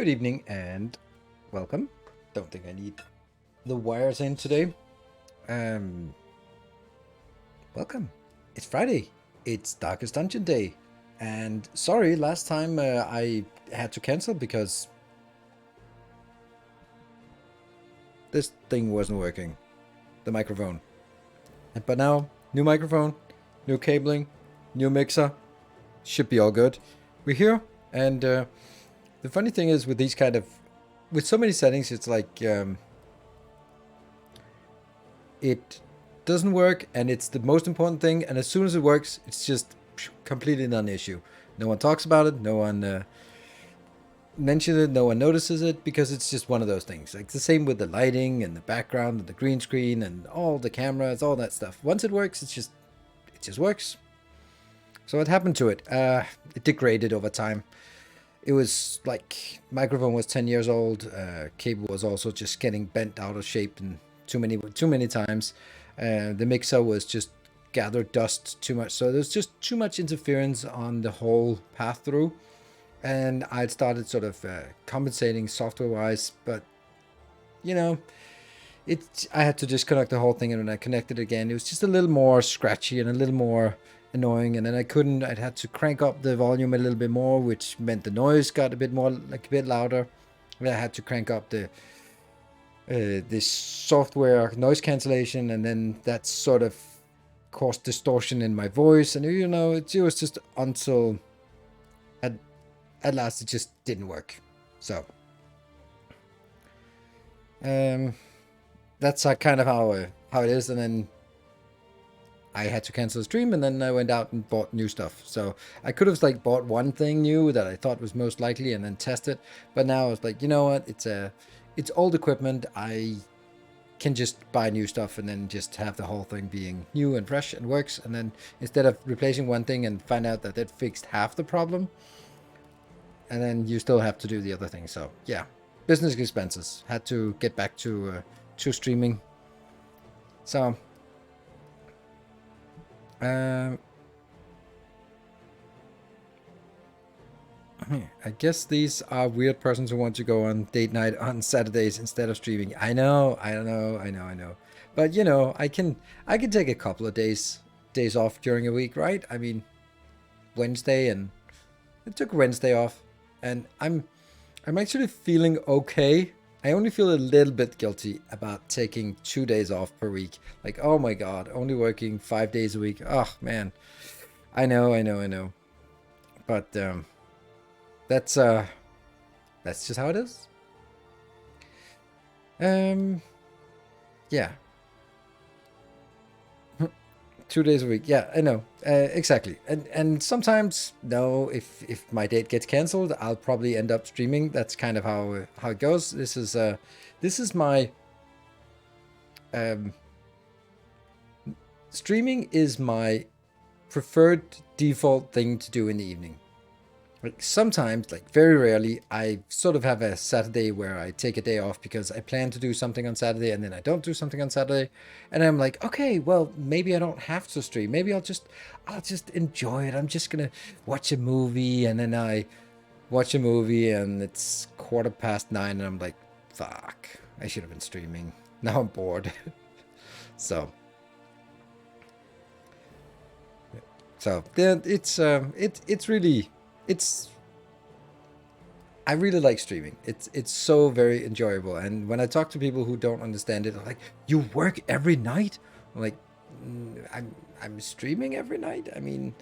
Good evening and welcome. Don't think I need the wires in today. Welcome. It's Friday. It's Darkest Dungeon Day. And sorry, last time I had to cancel because this thing wasn't working. The microphone. But now, new microphone, new cabling, new mixer. Should be all good. We're here, and the funny thing is with these kind of, with so many settings, it's like it doesn't work, and it's the most important thing. And as soon as it works, it's just completely non-issue. No one talks about it. No one mentions it. No one notices it because it's just one of those things. Like the same with the lighting and the background and the green screen and all the cameras, all that stuff. Once it works, it just works. So what happened to it? It degraded over time. It was like microphone was 10 years old. Cable was also just getting bent out of shape and too many times. The mixer was just gathered dust too much. So there's just too much interference on the whole path through. And I'd started sort of compensating software wise, but you know, I had to disconnect the whole thing, and when I connected again, it was just a little more scratchy and a little more annoying, and then I'd had to crank up the volume a little bit more, which meant the noise got a bit more, like a bit louder. And I had to crank up the this software noise cancellation, and then that sort of caused distortion in my voice, and you know, it was just until at last it just didn't work. So that's kind of how it is, and then I had to cancel the stream, and then I went out and bought new stuff. So I could have like bought one thing new that I thought was most likely and then test it. But now I was like, you know what? It's old equipment. I can just buy new stuff and then just have the whole thing being new and fresh and works. And then instead of replacing one thing and find out that fixed half the problem, and then you still have to do the other thing. So yeah, business expenses. Had to get back to streaming. So. I guess these are weird persons who want to go on date night on Saturdays instead of streaming. I know. But you know, I can take a couple of days off during a week, right? I mean, Wednesday, and I took Wednesday off, and I'm actually feeling okay. I only feel a little bit guilty about taking 2 days off per week. Like, oh my god, only working 5 days a week. Oh man, I know. But that's just how it is. Yeah. 2 days a week. Yeah, I know. Exactly. And sometimes, no, if my date gets cancelled, I'll probably end up streaming. That's kind of how it goes. This is my streaming is my preferred default thing to do in the evening. Like sometimes, like very rarely, I sort of have a Saturday where I take a day off because I plan to do something on Saturday and then I don't do something on Saturday, and I'm like, okay, well maybe I don't have to stream. Maybe I'll just enjoy it. I'm just gonna watch a movie, and then I watch a movie and it's 9:15, and I'm like, fuck, I should have been streaming. Now I'm bored. So yeah, I really like streaming. It's so very enjoyable. And when I talk to people who don't understand it, they're like, "You work every night?" I'm like, I'm streaming every night. I mean,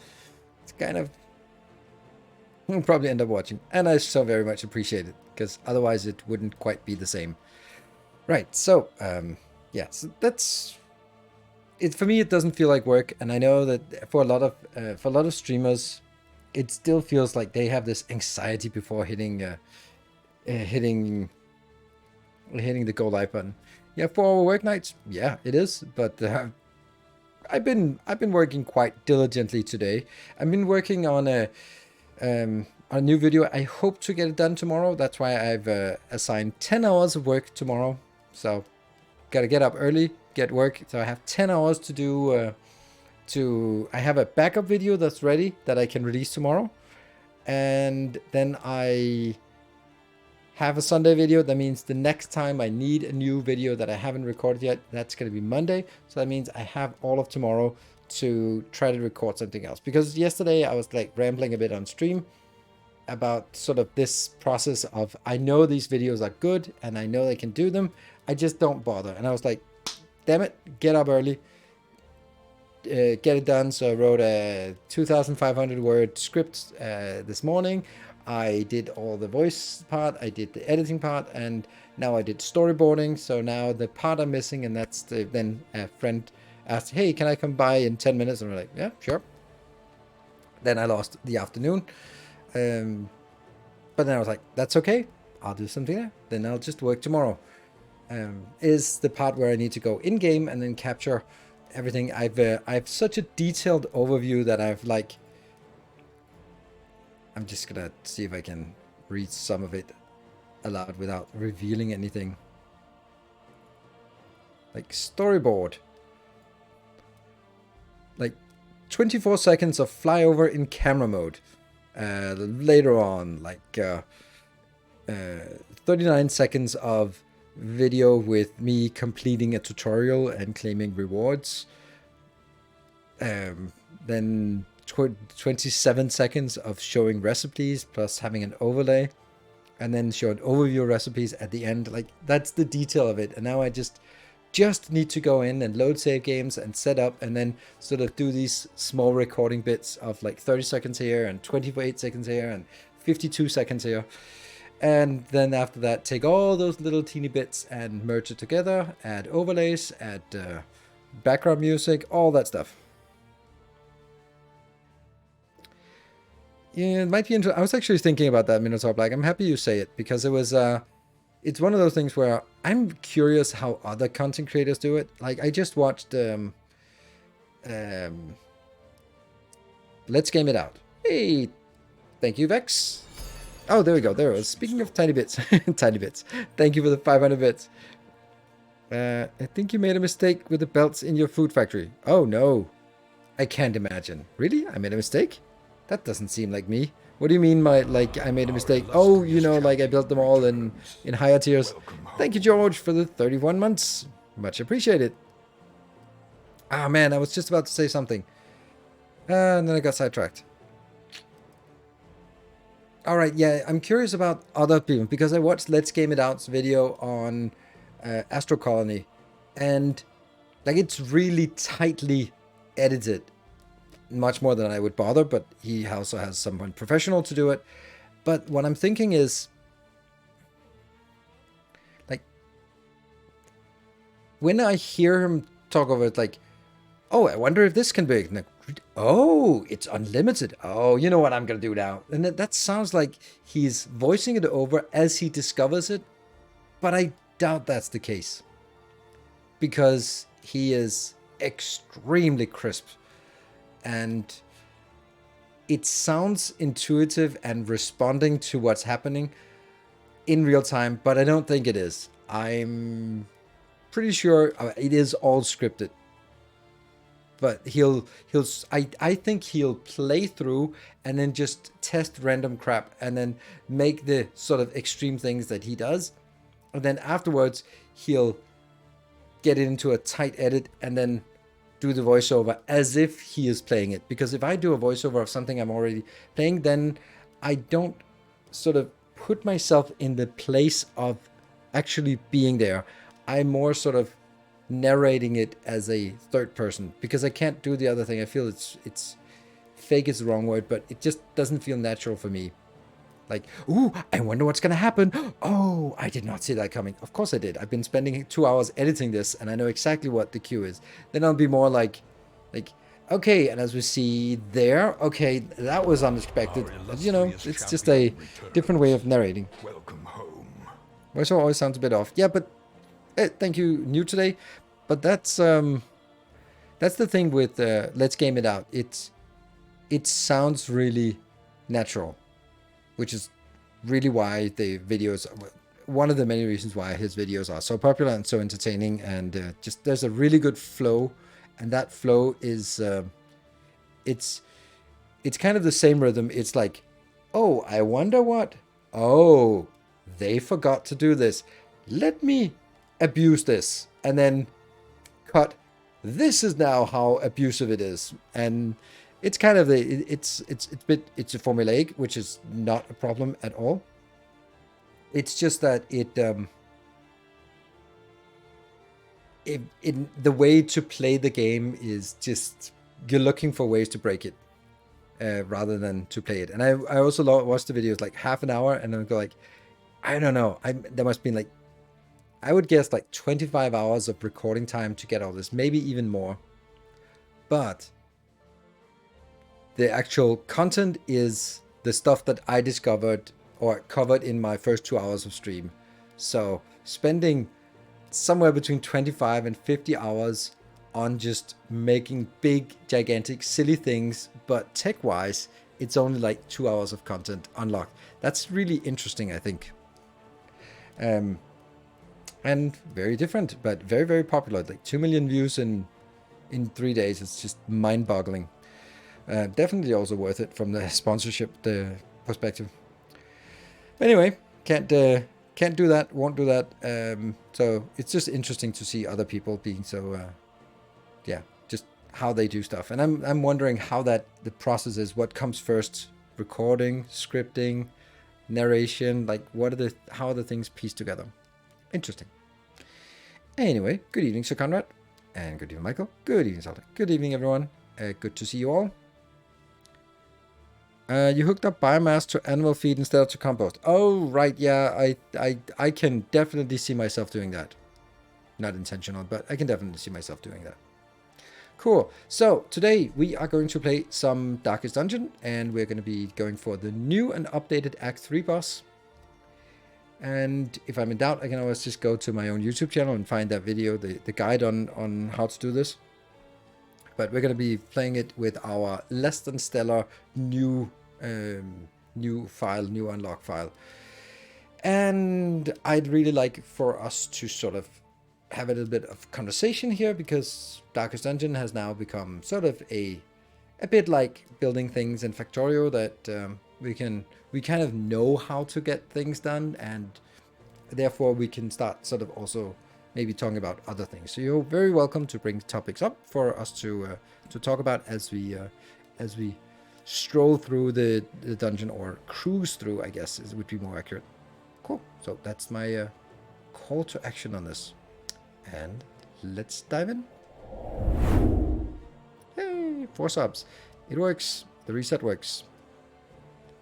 it's kind of, I'll probably end up watching, and I so very much appreciate it because otherwise it wouldn't quite be the same. Right. So yeah. So that's it for me. It doesn't feel like work, and I know that for a lot of streamers, it still feels like they have this anxiety before hitting the go live button. Yeah, for our work nights, yeah, it is. But I've been working quite diligently today. I've been working on a new video. I hope to get it done tomorrow. That's why I've assigned 10 hours of work tomorrow. So gotta get up early, get work. So I have 10 hours to do. I have a backup video that's ready that I can release tomorrow, and then I have a Sunday video. That means the next time I need a new video that I haven't recorded yet, that's going to be Monday. So that means I have all of tomorrow to try to record something else. Because yesterday I was like rambling a bit on stream about sort of this process of, I know these videos are good and I know they can do them. I just don't bother. And I was like, damn it, get up early. Get it done. So I wrote a 2,500 word script this morning. I did all the voice part, I did the editing part, and now I did storyboarding. So now the part I'm missing, and that's then a friend asked, hey, can I come by in 10 minutes? And we're like, yeah, sure. Then I lost the afternoon. But then I was like, that's okay. I'll do something there. Then I'll just work tomorrow. Is the part where I need to go in-game and then capture everything. I've such a detailed overview that I've like, I'm just gonna see if I can read some of it aloud without revealing anything. Like storyboard. Like 24 seconds of flyover in camera mode. Later on, like 39 seconds of video with me completing a tutorial and claiming rewards. Then 27 seconds of showing recipes plus having an overlay, and then show an overview recipes at the end. Like that's the detail of it. And now I just need to go in and load save games and set up, and then sort of do these small recording bits of like 30 seconds here and 28 seconds here and 52 seconds here. And then after that, take all those little teeny bits and merge it together, add overlays, add background music, all that stuff. Yeah, it might be interesting. I was actually thinking about that, Minotaur Black. I'm happy you say it, because it was it's one of those things where I'm curious how other content creators do it. Like I just watched Let's Game It Out. Hey, thank you, Vex. Oh, there we go. There it was. Speaking of tiny bits, tiny bits. Thank you for the 500 bits. I think you made a mistake with the belts in your food factory. Oh no, I can't imagine. Really? I made a mistake? That doesn't seem like me. What do you mean I made a mistake? Oh, you know, like I built them all in higher tiers. Thank you, George, for the 31 months. Much appreciated. Ah, man, I was just about to say something. And then I got sidetracked. All right, yeah, I'm curious about other people, because I watched Let's Game It Out's video on Astro Colony, and like it's really tightly edited. Much more than I would bother, but he also has someone professional to do it. But what I'm thinking is, like, when I hear him talk over it, like, oh, I wonder if this can be, like, oh, it's unlimited. Oh, you know what I'm gonna do now? And that sounds like he's voicing it over as he discovers it, but I doubt that's the case, because he is extremely crisp. And it sounds intuitive and responding to what's happening in real time, but I don't think it is. I'm pretty sure it is all scripted. But I think he'll play through and then just test random crap and then make the sort of extreme things that he does. And then afterwards, he'll get it into a tight edit and then do the voiceover as if he is playing it. Because if I do a voiceover of something I'm already playing, then I don't sort of put myself in the place of actually being there. I'm more sort of narrating it as a third person, because I can't do the other thing. I feel it's fake is the wrong word, but it just doesn't feel natural for me. Like, ooh, I wonder what's gonna happen. Oh, I did not see that coming. Of course I did. I've been spending 2 hours editing this, and I know exactly what the cue is. Then I'll be more like, okay, and as we see there, okay, that was unexpected. But, you know, it's just a different way of narrating. Welcome home. Voiceover always sounds a bit off. Yeah, but thank you, New Today. But that's the thing with Let's Game It Out. It sounds really natural, which is really why the videos, one of the many reasons why his videos are so popular and so entertaining, and just there's a really good flow, and that flow is it's kind of the same rhythm. It's like, oh, I wonder what, oh, they forgot to do this. Let me abuse this. And then cut. This is now how abusive it is. And it's kind of it's a formulaic, which is not a problem at all. It's just that the way to play the game is just, you're looking for ways to break it rather than to play it. And I also watched the videos like half an hour, and I go like, I don't know, there must be like, I would guess like 25 hours of recording time to get all this, maybe even more. But the actual content is the stuff that I discovered or covered in my first 2 hours of stream. So spending somewhere between 25 and 50 hours on just making big, gigantic, silly things, but tech-wise, it's only like 2 hours of content unlocked. That's really interesting, I think. And very different, but very, very popular. Like 2 million views in 3 days. It's just mind-boggling. Definitely also worth it from the sponsorship perspective. Anyway, can't do that, won't do that. So it's just interesting to see other people being so, yeah, just how they do stuff. And I'm wondering how the process is. What comes first? Recording, scripting, narration. Like how are the things pieced together? Interesting. Anyway, good evening, Sir Conrad. And good evening, Michael. Good evening, Salta. Good evening, everyone. Good to see you all. You hooked up biomass to animal feed instead of to compost. Oh, right. Yeah, I can definitely see myself doing that. Not intentional, but I can definitely see myself doing that. Cool. So today we are going to play some Darkest Dungeon, and we're going to be going for the new and updated Act 3 boss. And if I'm in doubt, I can always just go to my own YouTube channel and find that video, the guide on how to do this. But we're going to be playing it with our less than stellar new unlock file. And I'd really like for us to sort of have a little bit of conversation here, because Darkest Dungeon has now become sort of a bit like building things in Factorio, that we kind of know how to get things done, and therefore we can start sort of also maybe talking about other things. So you're very welcome to bring topics up for us to talk about as we stroll through the dungeon, or cruise through, I guess would be more accurate. Cool. So that's my call to action on this, and let's dive in. Hey, 4 subs. It works. The reset works.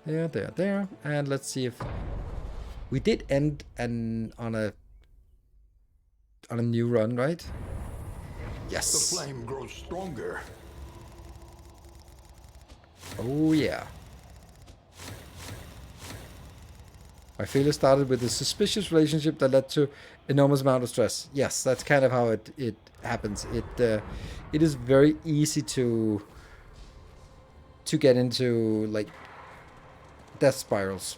There. And let's see if we did end on a new run, right? Yes. The flame grows stronger. Oh yeah. My failure started with a suspicious relationship that led to enormous amount of stress. Yes, that's kind of how it happens. It is very easy to get into like death spirals.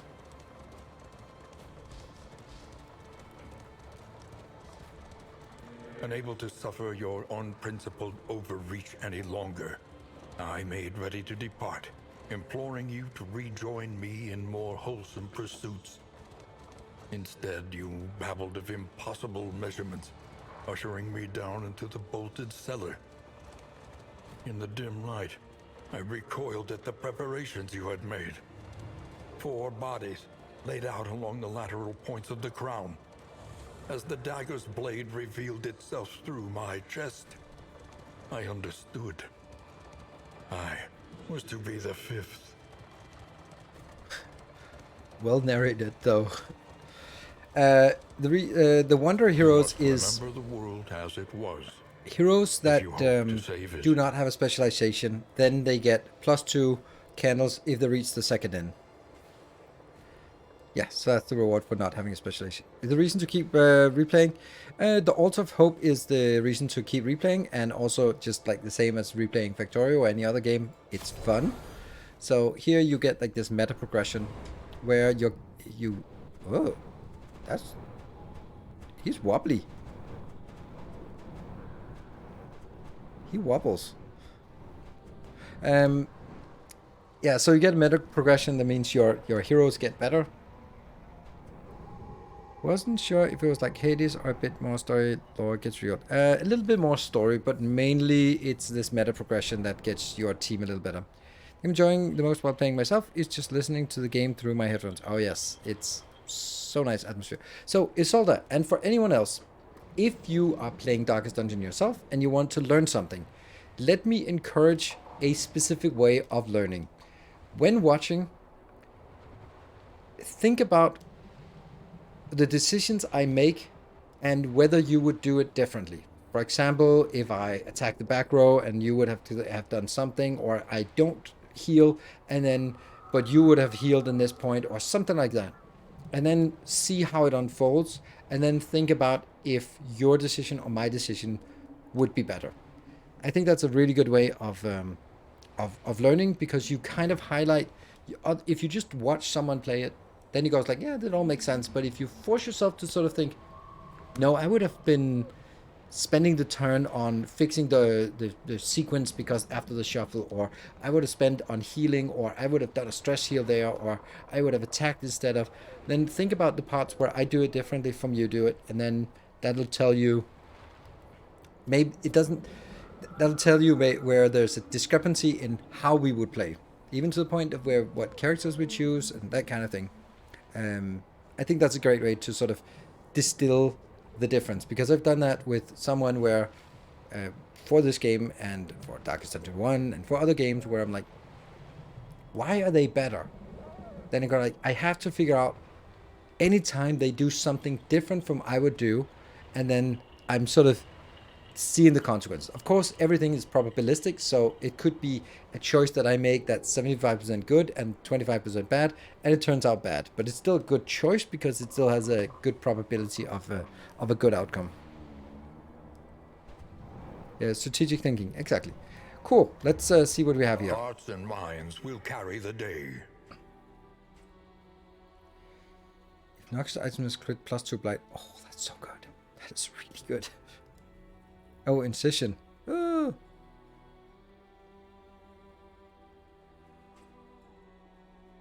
Unable to suffer your unprincipled overreach any longer, I made ready to depart, imploring you to rejoin me in more wholesome pursuits. Instead, you babbled of impossible measurements, ushering me down into the bolted cellar. In the dim light, I recoiled at the preparations you had made. 4 bodies laid out along the lateral points of the crown. As the dagger's blade revealed itself through my chest, I understood. I was to be the 5th. Well narrated, though. The Wanderer heroes is remember the world as it was. Heroes that do do not have a specialization. Then they get +2 candles if they reach the second inn. Yeah, so that's the reward for not having a specialization. The reason to keep replaying, the Altar of Hope is the reason to keep replaying, and also just like the same as replaying Factorio or any other game, it's fun. So here you get like this meta progression where oh, he's wobbly. He wobbles. Yeah, so you get meta progression. That means your heroes get better. Wasn't sure if it was like Hades or a bit more story lore gets real. A little bit more story, but mainly it's this meta progression that gets your team a little better. I'm enjoying the most while playing myself is just listening to the game through my headphones. Oh yes, it's so nice atmosphere. So Isolda, and for anyone else, if you are playing Darkest Dungeon yourself and you want to learn something, let me encourage a specific way of learning. When watching, think about the decisions I make and whether you would do it differently. For example, if I attack the back row and you would have to have done something, or I don't heal and then but you would have healed in this point, or something like that. And then see how it unfolds, and then think about if your decision or my decision would be better. I think that's a really good way of learning, because you kind of highlight. If you just watch someone play it, then you go like, yeah, that all makes sense. But if you force yourself to sort of think, no, I would have been spending the turn on fixing the sequence because after the shuffle, or I would have spent on healing, or I would have done a stress heal there, or I would have attacked instead of, then think about the parts where I do it differently from you do it, and then that'll tell you, maybe it doesn't, that'll tell you where there's a discrepancy in how we would play, even to the point of where what characters we choose and that kind of thing. I think that's a great way to sort of distill the difference, because I've done that with someone where for this game and for Darkest Dungeon 1 and for other games where I'm like, why are they better? Then I go like, I have to figure out anytime they do something different from I would do, and then I'm sort of seeing the consequences. Of course, everything is probabilistic, so it could be a choice that I make that's 75% good and 25% bad, and it turns out bad. But it's still a good choice because it still has a good probability of a good outcome. Yeah, strategic thinking, exactly. Cool. Let's see what we have here. Hearts and minds will carry the day. If Noxious item is crit +2 blight. Oh, that's so good. That is really good. Oh, incision. Oh.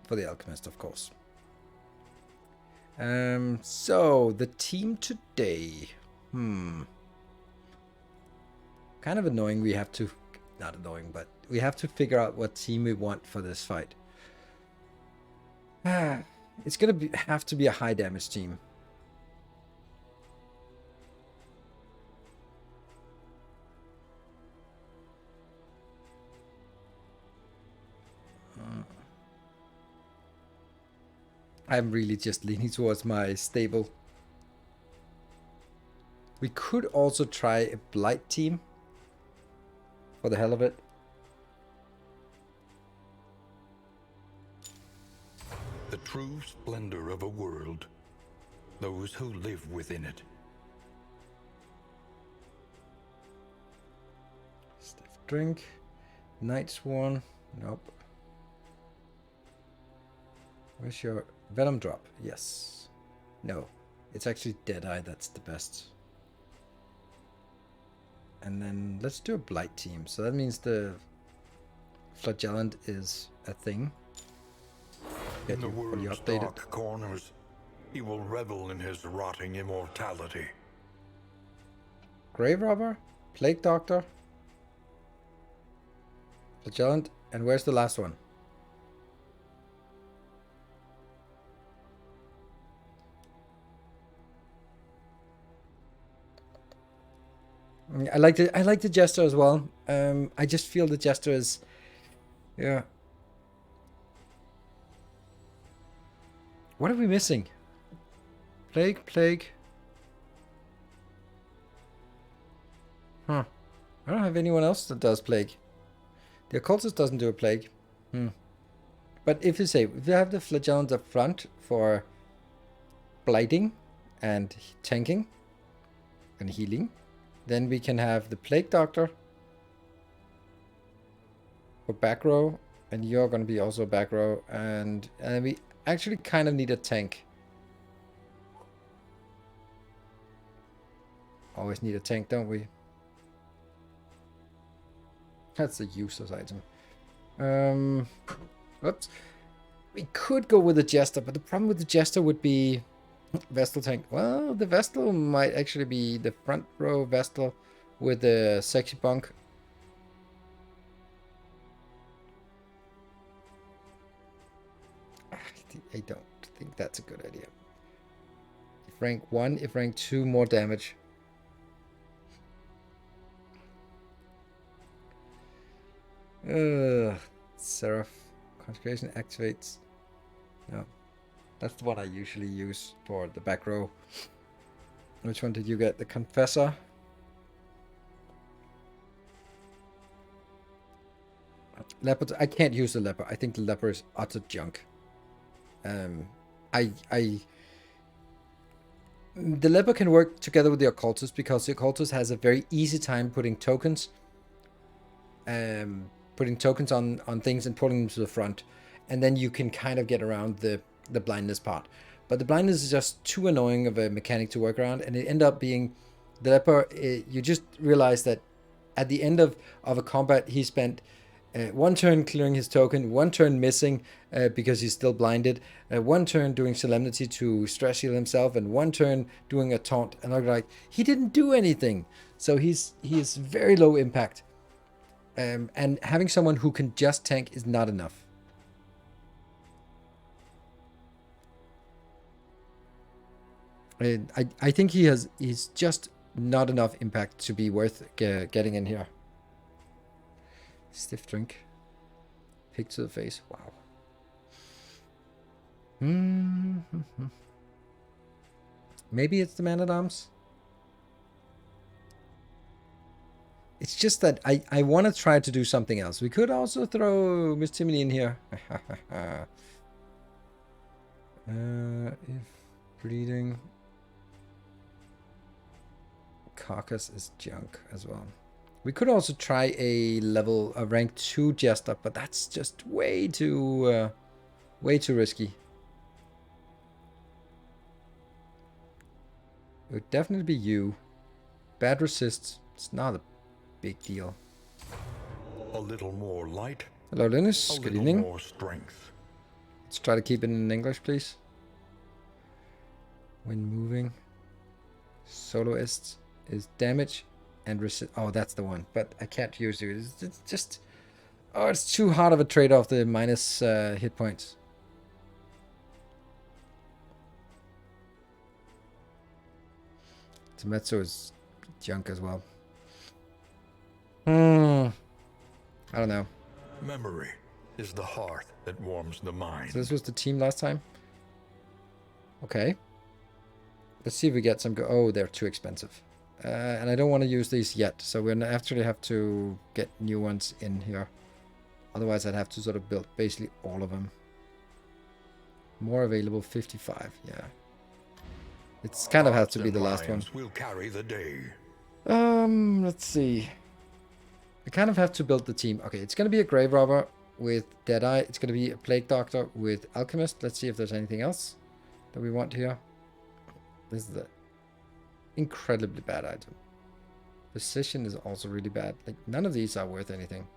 For the alchemist, of course. So the team today. Kind of annoying. We have to, not annoying, but we have to figure out what team we want for this fight. It's gonna have to be a high damage team. I'm really just leaning towards my stable. We could also try a blight team for the hell of it. The true splendor of a world. Those who live within it. Stiff drink. Night Sworn. Nope. Where's your Venom drop? Yes. No. It's actually Deadeye that's the best. And then let's do a Blight team. So that means the Flagellant is a thing. In the world's dark corners, he will revel in his rotting immortality. Grave Robber, Plague Doctor, Flagellant, and where's the last one? I like the Jester as well. I just feel the Jester is, yeah. What are we missing? Plague. Huh. I don't have anyone else that does Plague. The Occultist doesn't do a Plague. But if you have the Flagellant up front for blighting and tanking and healing, then we can have the Plague Doctor for back row, and you're going to be also back row, and we actually kind of need a tank. Always need a tank, don't we? That's a useless item. Whoops. We could go with the Jester, but the problem with the Jester would be Vestal tank. Well, the Vestal might actually be the front row Vestal with the sexy bunk. I don't think that's a good idea. If rank 1, if rank 2, more damage. Seraph. Consecration activates. No. That's what I usually use for the back row. Which one did you get? The Confessor? Leopard. I can't use the Leopard. I think the Leopard is utter junk. The Leopard can work together with the Occultist because the Occultist has a very easy time putting tokens. Putting tokens on things and pulling them to the front. And then you can kind of get around the blindness part. But the blindness is just too annoying of a mechanic to work around, and it ended up being the leper. You just realize that at the end of a combat, he spent one turn clearing his token, one turn missing because he's still blinded, one turn doing solemnity to stress heal himself, and one turn doing a taunt. And I'm like, he didn't do anything. So he is very low impact. And having someone who can just tank is not enough. I think he's just not enough impact to be worth getting in here. Stiff drink. Pick to the face. Wow. Maybe it's the Man-at-Arms. It's just that I want to try to do something else. We could also throw Miss Timony in here. If bleeding. Carcass is junk as well. We could also try a rank 2 Jester, but that's just way too risky. It would definitely be you. Bad resists. It's not a big deal. A little more light. Hello, Linus. Good evening. More strength. Let's try to keep it in English, please. When moving, soloists is damage and resist. Oh, that's the one. But I can't use it. It's just... Oh, it's too hard of a trade-off, the minus hit points. Temetsu is junk as well. I don't know. Memory is the heart that warms the mind. So this was the team last time? Okay. Let's see if we get some... Oh, they're too expensive. And I don't want to use these yet. So we're going to actually have to get new ones in here. Otherwise, I'd have to sort of build basically all of them. More available, 55. Yeah. It's kind of has to be the last one. Will carry the day. Let's see. I kind of have to build the team. Okay, it's going to be a Grave Robber with Deadeye. It's going to be a Plague Doctor with Alchemist. Let's see if there's anything else that we want here. This is an incredibly bad item. Precision is also really bad. Like, none of these are worth anything.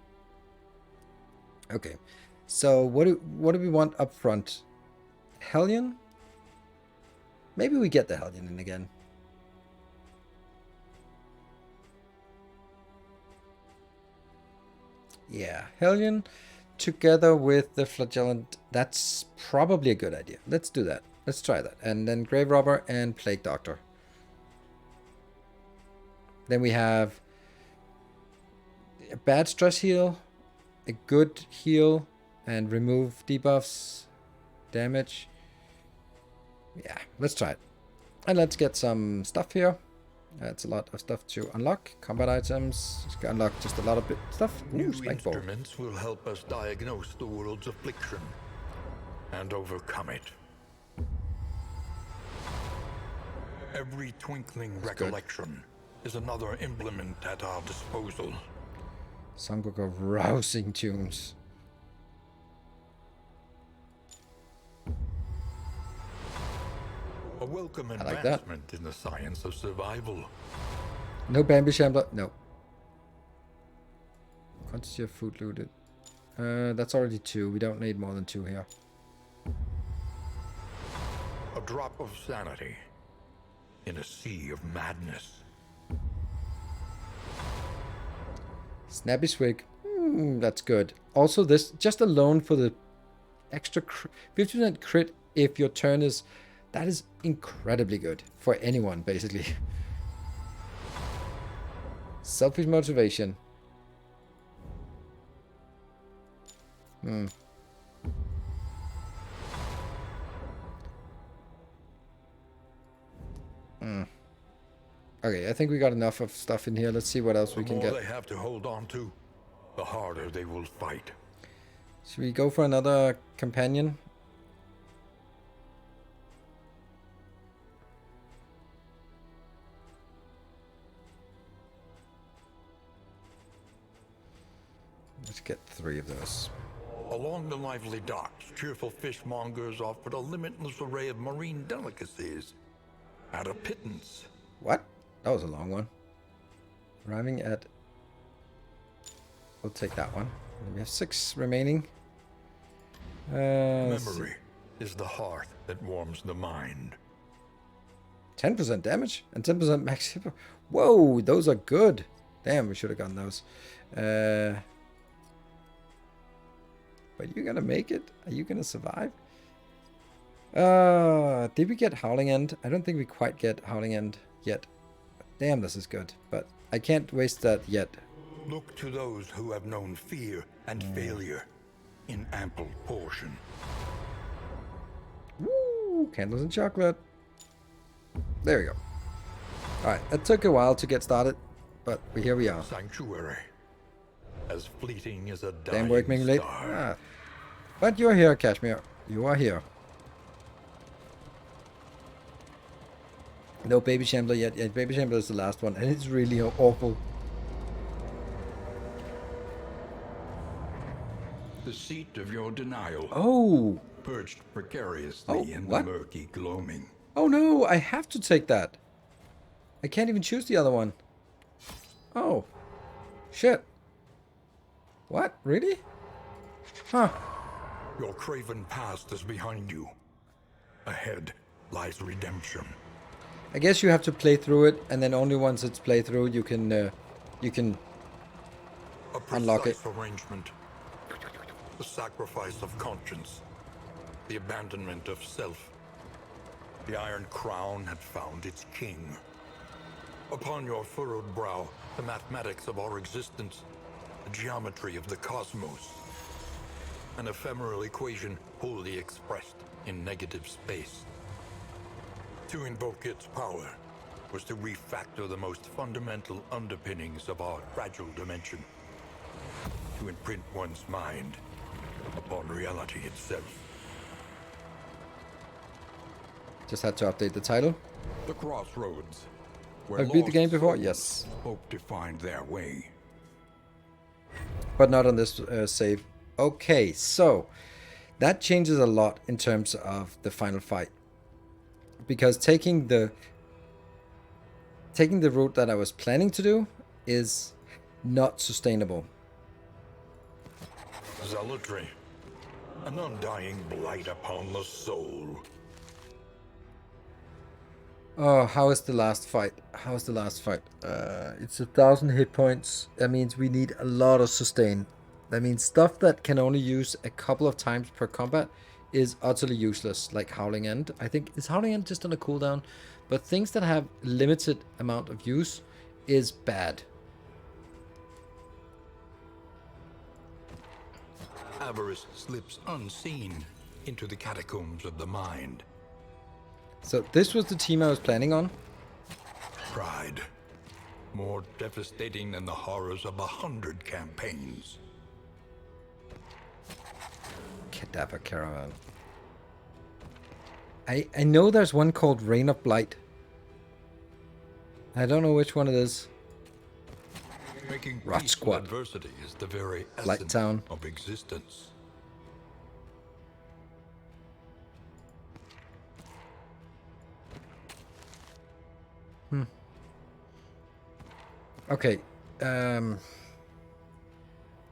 Okay, so what do we want up front? Hellion? Maybe we get the Hellion in again. Yeah, Hellion together with the Flagellant. That's probably a good idea. Let's do that. Let's try that. And then Grave Robber and Plague Doctor. Then we have a bad stress heal, a good heal, and remove debuffs, damage. Yeah, let's try it. And let's get some stuff here. That's a lot of stuff to unlock. Combat items. Just unlock just a lot of stuff. Ooh, New Spike Ball. instruments will help us diagnose the world's affliction and overcome it. Every twinkling recollection is another implement at our disposal. Songbook of rousing tunes. A welcome I like advancement in the science of survival. No Bambi Shambler. No. Quantity of food looted. That's already 2. We don't need more than 2 here. A drop of sanity in a sea of madness. Snappy Swig. That's good. Also, this just alone for the extra 50% crit if your turn is... That is incredibly good for anyone, basically. Selfish motivation. Okay, I think we got enough of stuff in here. Let's see what else we can The get. more they have to hold on to, the harder they will fight. Should we go for another companion? Let's get 3 of those. Along the lively docks, cheerful fishmongers offered a limitless array of marine delicacies at a pittance. What? That was a long one. Arriving at... We'll take that one. We have 6 remaining. Memory is the hearth that warms the mind. 10% damage and 10% max hit. Whoa, those are good. Damn, we should have gotten those. But you gonna make it? Are you gonna survive? Did we get Howling End? I don't think we quite get Howling End yet. Damn, this is good. But I can't waste that yet. Look to those who have known fear and failure in ample portion. Woo! Candles and chocolate. There we go. Alright, it took a while to get started, but here we are. Sanctuary. As fleeting as a Damn dying work being late. star. But you're here, Kashmir. You are here. No Baby Shambler yet. Yeah, Baby Shambler is the last one, and it's really awful. The seat of your denial, Oh! perched precariously in what? the murky gloaming. Oh no, I have to take that. I can't even choose the other one. Oh. Shit. What? Really? Huh. Your craven past is behind you. Ahead lies redemption. I guess you have to play through it, and then only once it's played through you can A unlock it. precise arrangement. The sacrifice of conscience. The abandonment of self. The Iron Crown had found its king. Upon your furrowed brow, the mathematics of our existence, the geometry of the cosmos. An ephemeral equation wholly expressed in negative space. To invoke its power was to refactor the most fundamental underpinnings of our fragile dimension. To imprint one's mind upon reality itself. Just had to update the title. The crossroads. Where I've beat the game lost before? souls Yes. hope to find their way. But not on this save. Okay, so that changes a lot in terms of the final fight. Because taking the route that I was planning to do is not sustainable. Zealotry. An undying blight upon the soul. Oh, how is the last fight? How is the last fight? It's 1,000 hit points. That means we need a lot of sustain. That means stuff that can only use a couple of times per combat is utterly useless, like Howling End. I think, is Howling End just on a cooldown? But things that have limited amount of use is bad. Avarice slips unseen into the catacombs of the mind. So this was the team I was planning on. Pride. More devastating than the horrors of 100 campaigns. Cadaver Caravan. I know there's one called Rain of Blight. I don't know which one it is. Making Rot peace Squad. with adversity is the very Light essence Town. of existence. Okay.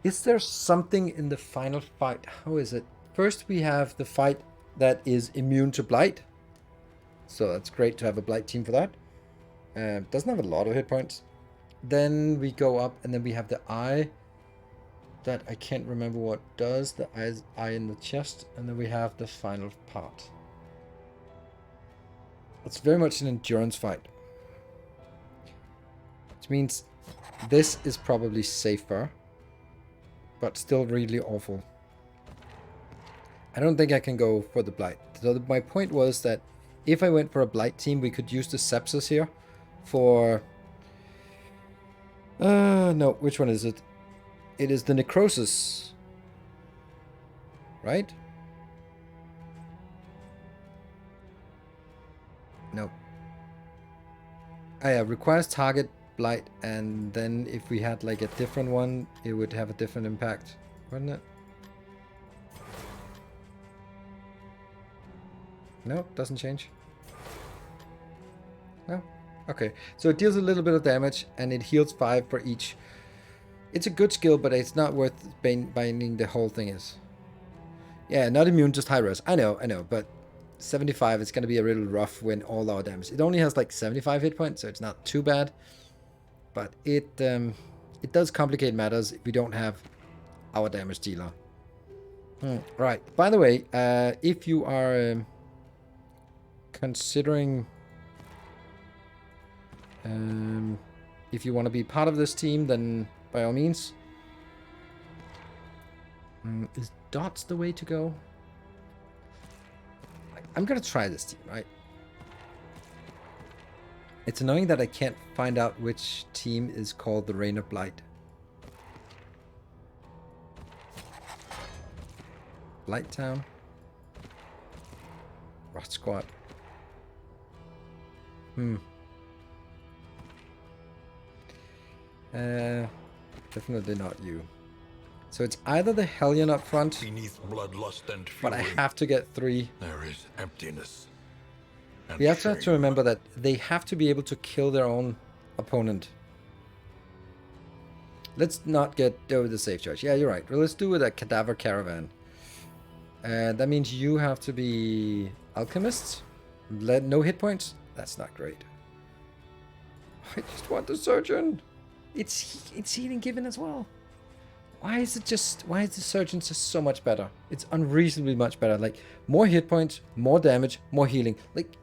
Is there something in the final fight? How is it? First we have the fight that is immune to blight. So that's great to have a blight team for that. Doesn't have a lot of hit points. Then we go up, and then we have the eye. That I can't remember what does. The eye in the chest, and then we have the final part. It's very much an endurance fight. Which means this is probably safer, but still really awful. I don't think I can go for the blight. So my point was that if I went for a blight team, we could use the sepsis here for... no, which one is it? It is the necrosis. Right? No. Yeah, requires target blight, and then if we had like a different one, it would have a different impact, wouldn't it? No, doesn't change. No. Okay, so it deals a little bit of damage, and it heals 5 for each. It's a good skill, but it's not worth binding the whole thing is. Yeah, not immune, just high res. I know, but 75 is going to be a little rough when all our damage. It only has like 75 hit points, so it's not too bad. But it does complicate matters if we don't have our damage dealer. Right. By the way, if you are considering if you want to be part of this team, then by all means. Is dots the way to go? I'm gonna try this team, right? It's annoying that I can't find out which team is called the Reign of Blight. Blight Town. Rot Squad. Definitely not you. So it's either the Hellion up front, Beneath bloodlust and fury, but I have to get 3. there is emptiness. And We have to shame. remember that they have to be able to kill their own opponent. Let's not get over the safe charge. Yeah, you're right. Well, let's do with a Cadaver Caravan. That means you have to be Alchemists. No hit points. That's not great. I just want the Surgeon. It's healing given as well. Why is the Surgeon just so much better? It's unreasonably much better. Like, more hit points, more damage, more healing. Like,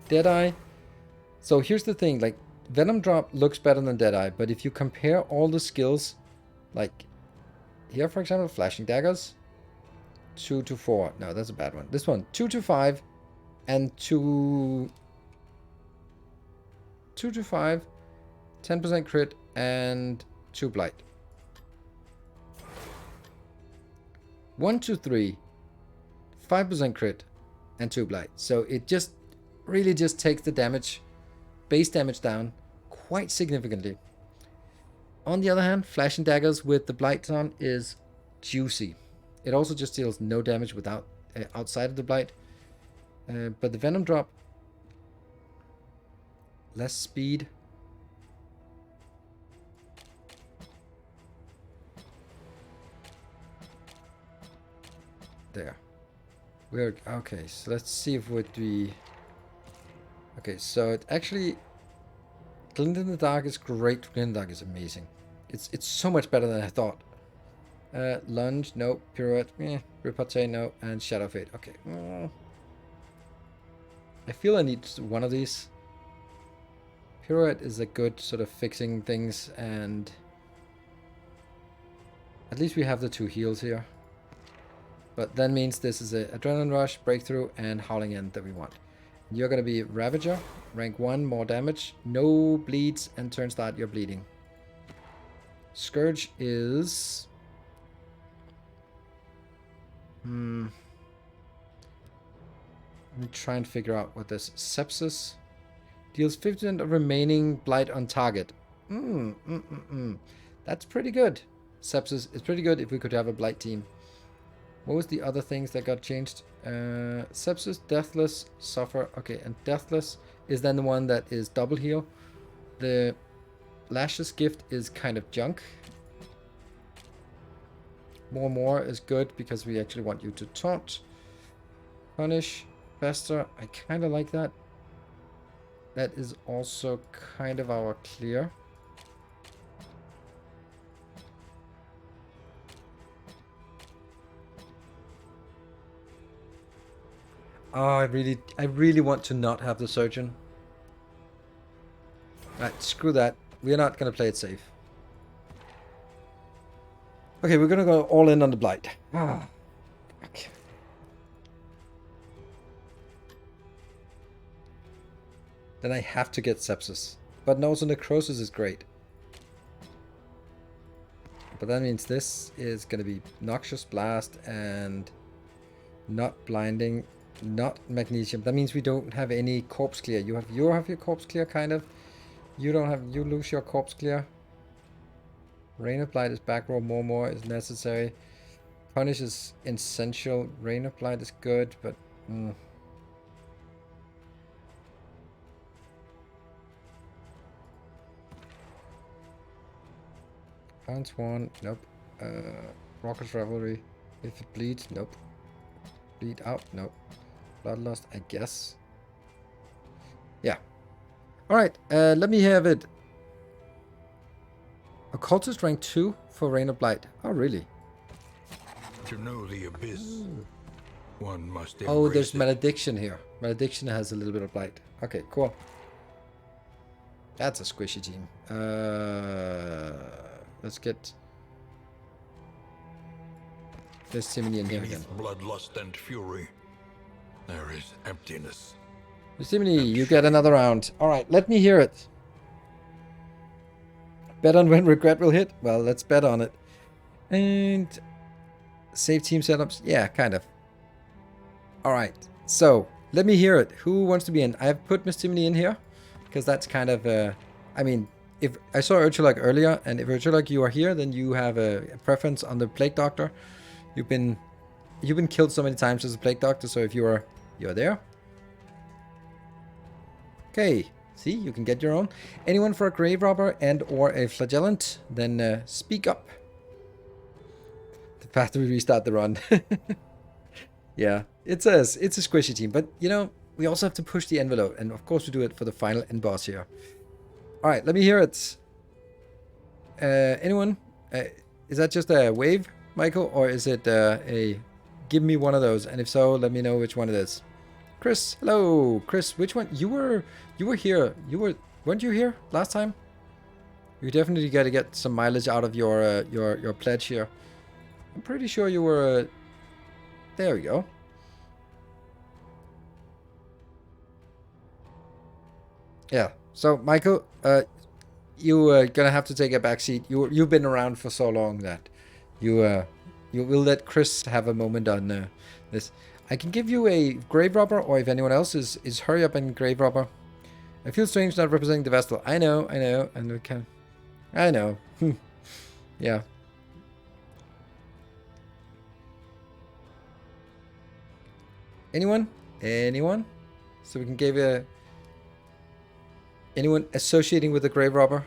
Deadeye. So here's the thing, like, Venom Drop looks better than Deadeye, but if you compare all the skills, like, here for example, Flashing Daggers, 2 to 4. No, that's a bad one. This one, 2 to 5, and 2 to 5, 10% crit, and 2 blight. 1 to 3, 5% crit, and 2 blight. So it just really just takes the damage, base damage down quite significantly. On the other hand, Flashing Daggers with the blight on is juicy. It also just deals no damage without outside of the blight. But the Venom Drop, less speed. There. We're okay, so let's see if what we... Okay, so it actually... Glint in the Dark is great. Glint in the Dark is amazing. It's so much better than I thought. Lunge, no. Pirouette, Repartee, no. And Shadow Fade, okay. I feel I need one of these. Pirouette is a good sort of fixing things, and at least we have the 2 heals here. But that means this is a Adrenaline Rush, Breakthrough, and Howling End that we want. You're going to be Ravager, rank 1, more damage, no bleeds, and turn start you're bleeding. Scourge is... Let me try and figure out what this... Sepsis deals 50% of remaining blight on target. That's pretty good. Sepsis is pretty good if we could have a blight team. What was the other things that got changed? Sepsis, Deathless, Suffer. Okay, and Deathless is then the one that is double heal. The Lashes gift is kind of junk. More is good because we actually want you to taunt. Punish. Faster. I kind of like that. That is also kind of our clear. Oh, I really want to not have the surgeon. Right, screw that. We're not gonna play it safe. Okay, we're gonna go all in on the blight. Ah, fuck. Then I have to get sepsis. But also necrosis is great. But that means this is gonna be noxious blast and not blinding, not magnesium. That means we don't have any corpse clear. You have your corpse clear, kind of. You don't have. You lose your corpse clear. Rain of Blight is back row. More is necessary. Punish is essential. Rain of Blight is good, but. Pounce 1, nope. Rocket's Revelry. If it bleeds, nope. Bleed out, nope. Bloodlust, I guess. Yeah. Alright, let me have it. Occultist rank 2 for Rain of Blight. Oh, really? To know the abyss, one must Oh, there's embrace it. Malediction here. Malediction has a little bit of Blight. Okay, cool. That's a squishy team. Let's get this Timony in here again. Beneath bloodlust and fury, there is emptiness. Timony, you get another round. Alright, let me hear it. Bet on when regret will hit? Well, let's bet on it. And save team setups? Yeah, kind of. Alright, so let me hear it. Who wants to be in? I've put Miss Timony in here because that's kind of I mean, if I saw Urchalug earlier, and if Urchalug you are here, then you have a preference on the Plague Doctor. You've been killed so many times as a Plague Doctor, so if you're there. Okay, see, you can get your own. Anyone for a Grave Robber and or a Flagellant, then speak up. The path to restart the run. Yeah, it's a squishy team, but you know, we also have to push the envelope, and of course we do it for the final end boss here. Alright, let me hear it. Anyone? Is that just a wave, Michael? Or is it a... Give me one of those. And if so, let me know which one it is. Chris, hello. Chris, which one? You were here. Weren't you here last time? You definitely got to get some mileage out of your pledge here. I'm pretty sure you were... there we go. Yeah. So, Michael, you gonna have to take a back seat. You've been around for so long that you will let Chris have a moment on this. I can give you a Grave Robber, or if anyone else is hurry up and Grave Robber. I feel strange not representing the Vestal. I know, and we can. I know. Yeah. Anyone? Anyone? So we can give a... Anyone associating with the Grave Robber?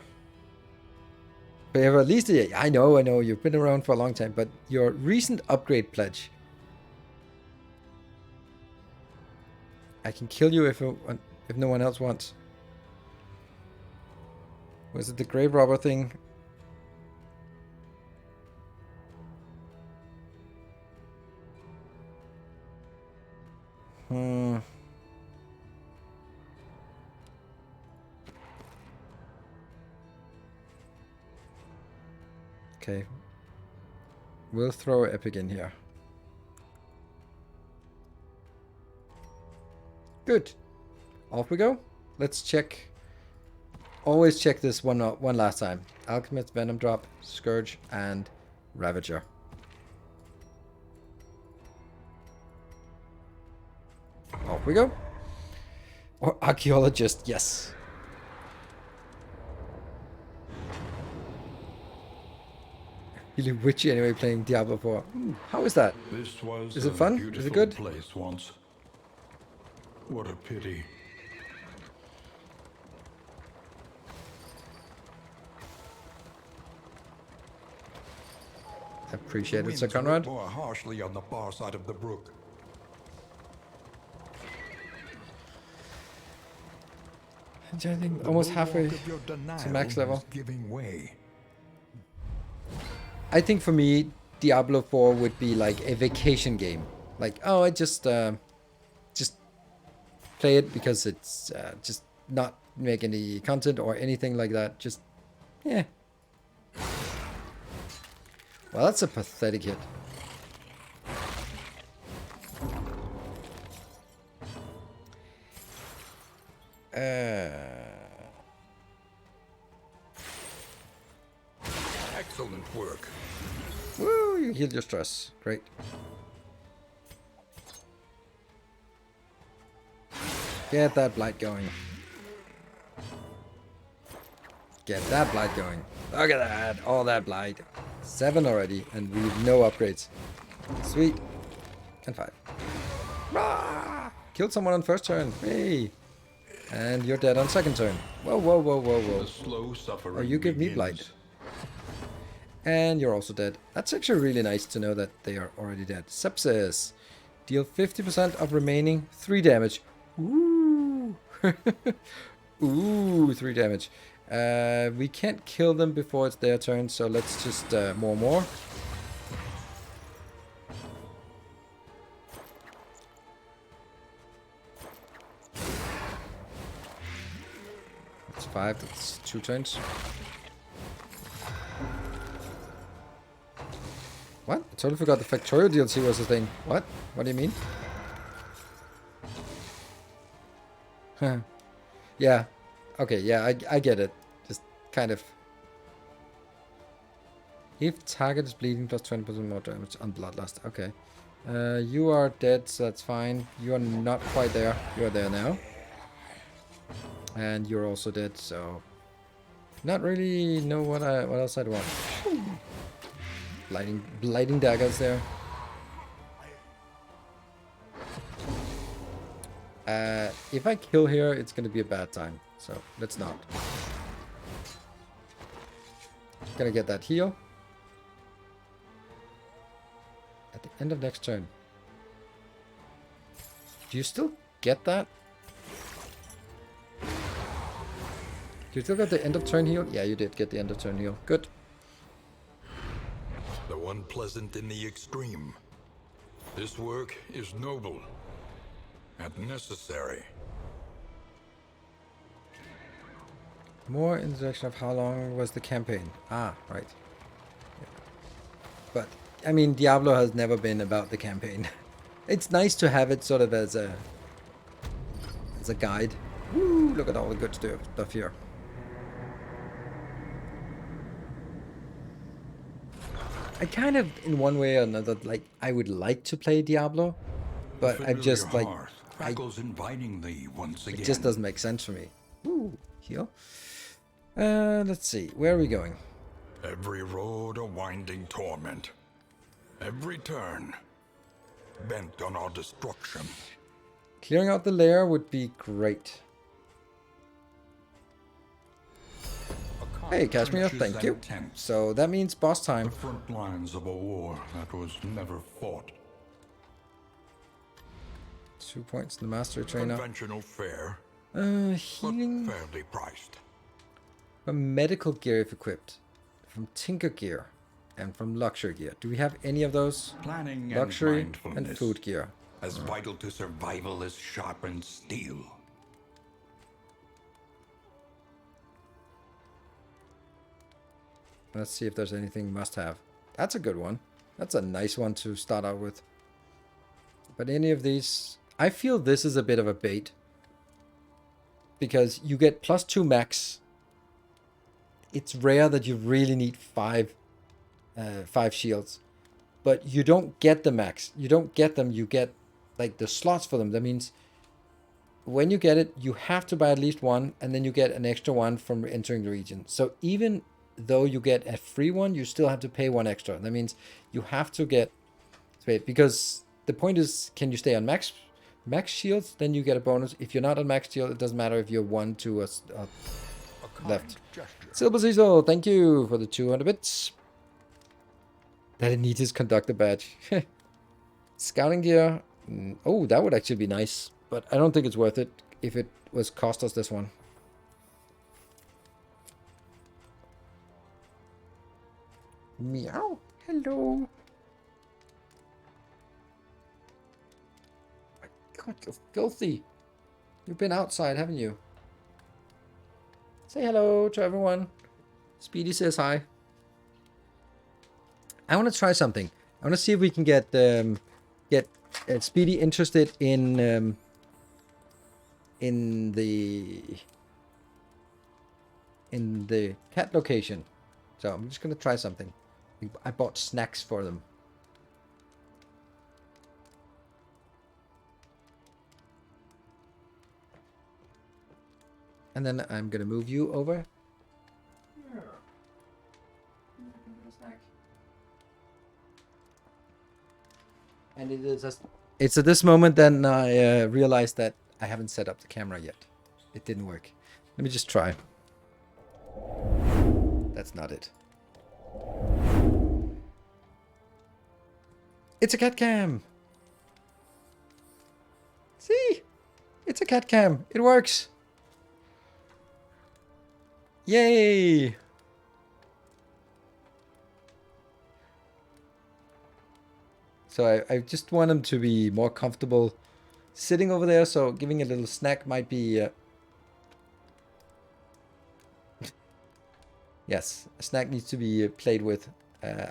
But you have at least a... I know, you've been around for a long time, but your recent upgrade pledge. I can kill you if no one else wants. Was it the Grave Robber thing? Okay. We'll throw Epic in here. Good. Off we go. Let's check. Always check this one last time. Alchemist, Venom Drop, Scourge, and Ravager. Off we go. Or Archaeologist, yes. Really witchy anyway playing Diablo 4. How is that? This was Is it fun? Is it good? Place once. What a pity. Appreciate it, Sir Conrad. More harshly on the far side of the brook. which I think The almost bulwark halfway of your to denial max level. is giving way. I think for me, Diablo 4 would be like a vacation game. Like, oh, I just play it because it's just not make any content or anything like that. Just, yeah. Well, that's a pathetic hit. Excellent work. Woo, you healed your stress. Great. Get that blight going. Get that blight going. Look at that. All that blight. 7 already, and we have no upgrades. Sweet. And 5. Rah! Killed someone on first turn. Hey. And you're dead on second turn. Whoa, whoa, whoa, whoa, whoa. The slow suffering Oh, you give me blight. And you're also dead. That's actually really nice to know that they are already dead. Sepsis. Deal 50% of remaining 3 damage. Ooh. Ooh, 3 damage. We can't kill them before it's their turn, so let's just more. That's 5, that's 2 turns. What? I totally forgot the Factorio DLC was a thing. What? What do you mean? Huh. Yeah. Okay, yeah, I get it. Just kind of. If target is bleeding, plus 20% more damage on bloodlust. Okay. You are dead, so that's fine. You are not quite there. You are there now. And you're also dead, so not really know what else I'd want. Blighting daggers there. If I kill here, it's gonna be a bad time. So let's not. Gonna get that heal at the end of next turn. Do you still get that? Do you still get the end of turn heal? Yeah, you did get the end of turn heal. Good. Though unpleasant in the extreme, this work is noble and necessary. More in the direction of how long was the campaign. Ah, right. Yeah. But, I mean, Diablo has never been about the campaign. It's nice to have it sort of as a guide. Woo, look at all the good stuff here. I kind of, in one way or another, like, I would like to play Diablo, but I'm just like, invitingly once again. It just doesn't make sense for me. Woo, heal. Let's see, where are we going? Every road a winding torment. Every turn bent on our destruction. Clearing out the lair would be great. Hey, Kashmir, thank you. So that means boss time. The front lines of a war that was never fought. 2 points in the mastery trainer. Conventional fare, Healing but fairly priced. from medical gear if equipped, from tinker gear, and from luxury gear. Do we have any of those? Planning Luxury and and mindfulness, food gear. as vital to survival as sharpened steel. Let's see if there's anything must have. That's a good one. That's a nice one to start out with. But any of these, I feel this is a bit of a bait. Because you get +2 max. It's rare that you really need 5 shields. But you don't get the max. You don't get them, you get like the slots for them. That means when you get it, you have to buy at least one, and then you get an extra one from entering the region. So even though you get a free one, you still have to pay 1 extra. That means you have to get, because the point is, can you stay on max shields? Then you get a bonus. If you're not on max shield, it doesn't matter if you're 1 to a left. Silver Cecil, thank you for the 200 bits. That it needs his conductor badge. Scouting gear. Oh, that would actually be nice, but I don't think it's worth it if it was cost us this one. Meow. Hello. My God, you're filthy. You've been outside, haven't you? Say hello to everyone. Speedy says hi. I want to try something. I want to see if we can get Speedy interested in the cat location. So I'm just gonna try something. I bought snacks for them. And then I'm gonna move you over. And it's at this moment then I realized that I haven't set up the camera yet. It didn't work. Let me just try. That's not it. It's a cat cam. See? It's a cat cam. It works. Yay! So I just want him to be more comfortable sitting over there, so giving a little snack might be... Yes, a snack needs to be played with.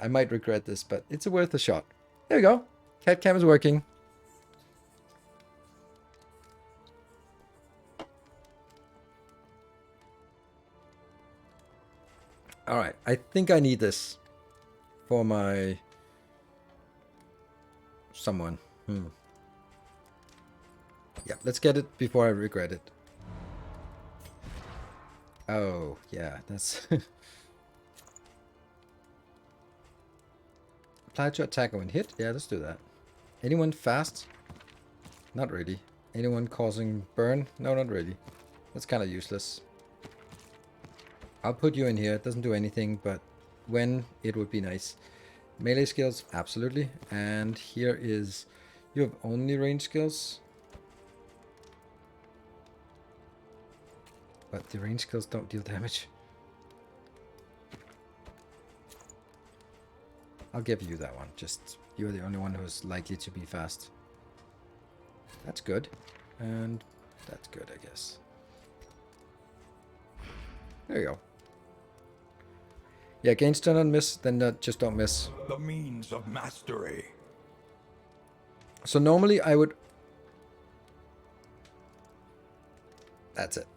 I might regret this, but it's worth a shot. There we go. Cat cam is working. Alright, I think I need this for my... someone. Yeah, let's get it before I regret it. Oh, yeah, that's... Apply to attack when hit? Yeah, let's do that. Anyone fast? Not really. Anyone causing burn? No, not really. That's kind of useless. I'll put you in here. It doesn't do anything, but when, it would be nice. Melee skills? Absolutely. And here is... You have only range skills. But the range skills don't deal damage. I'll give you that one. Just, you're the only one who's likely to be fast. That's good. And that's good, I guess. There you go. Yeah, gain stun on miss, then just don't miss. The means of mastery. So normally I would... That's it.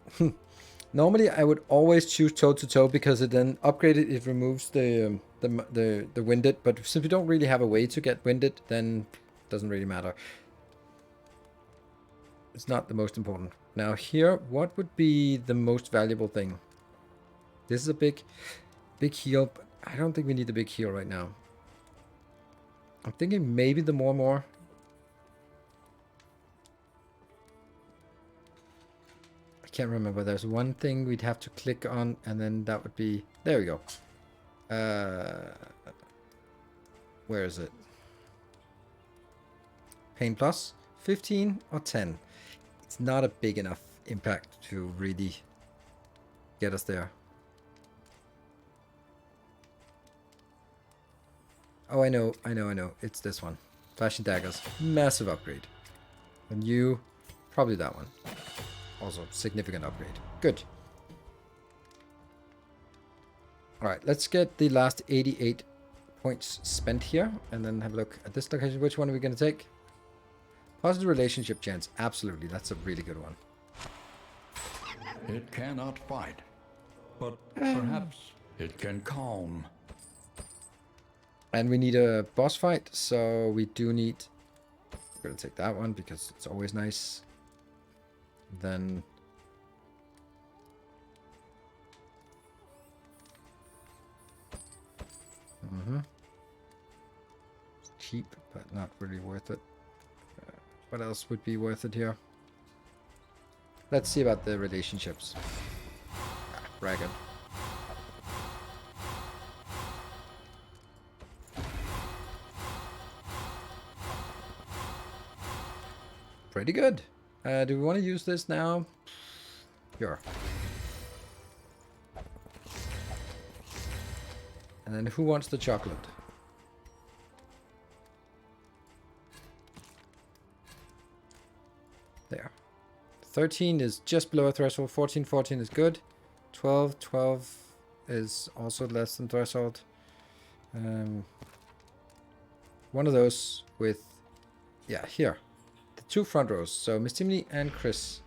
Normally I would always choose toe-to-toe because it then upgraded, it removes the winded, but since we don't really have a way to get winded, then it doesn't really matter. It's not the most important. Now here, what would be the most valuable thing? This is a big heal, but I don't think we need a big heal right now. I'm thinking maybe the more. I can't remember. There's one thing we'd have to click on, and then that would be... There we go. Where is it? Pain plus 15 or 10. It's not a big enough impact to really get us there. Oh, I know. It's this one. Flashing daggers. Massive upgrade. And you, probably that one. Also, significant upgrade. Good. Alright, let's get the last 88 points spent here. And then have a look at this location. Which one are we going to take? Positive relationship chance. Absolutely. That's a really good one. It cannot fight, but perhaps it can calm. And we need a boss fight, so we do need... We're going to take that one because it's always nice. Then... It's cheap, but not really worth it. What else would be worth it here? Let's see about the relationships. Braggart. Pretty good. Do we want to use this now? Sure. And then who wants the chocolate? There. 13 is just below a threshold. 14, 14 is good. 12, 12 is also less than threshold. One of those with, yeah, here. The two front rows. So Miss Timney and Chris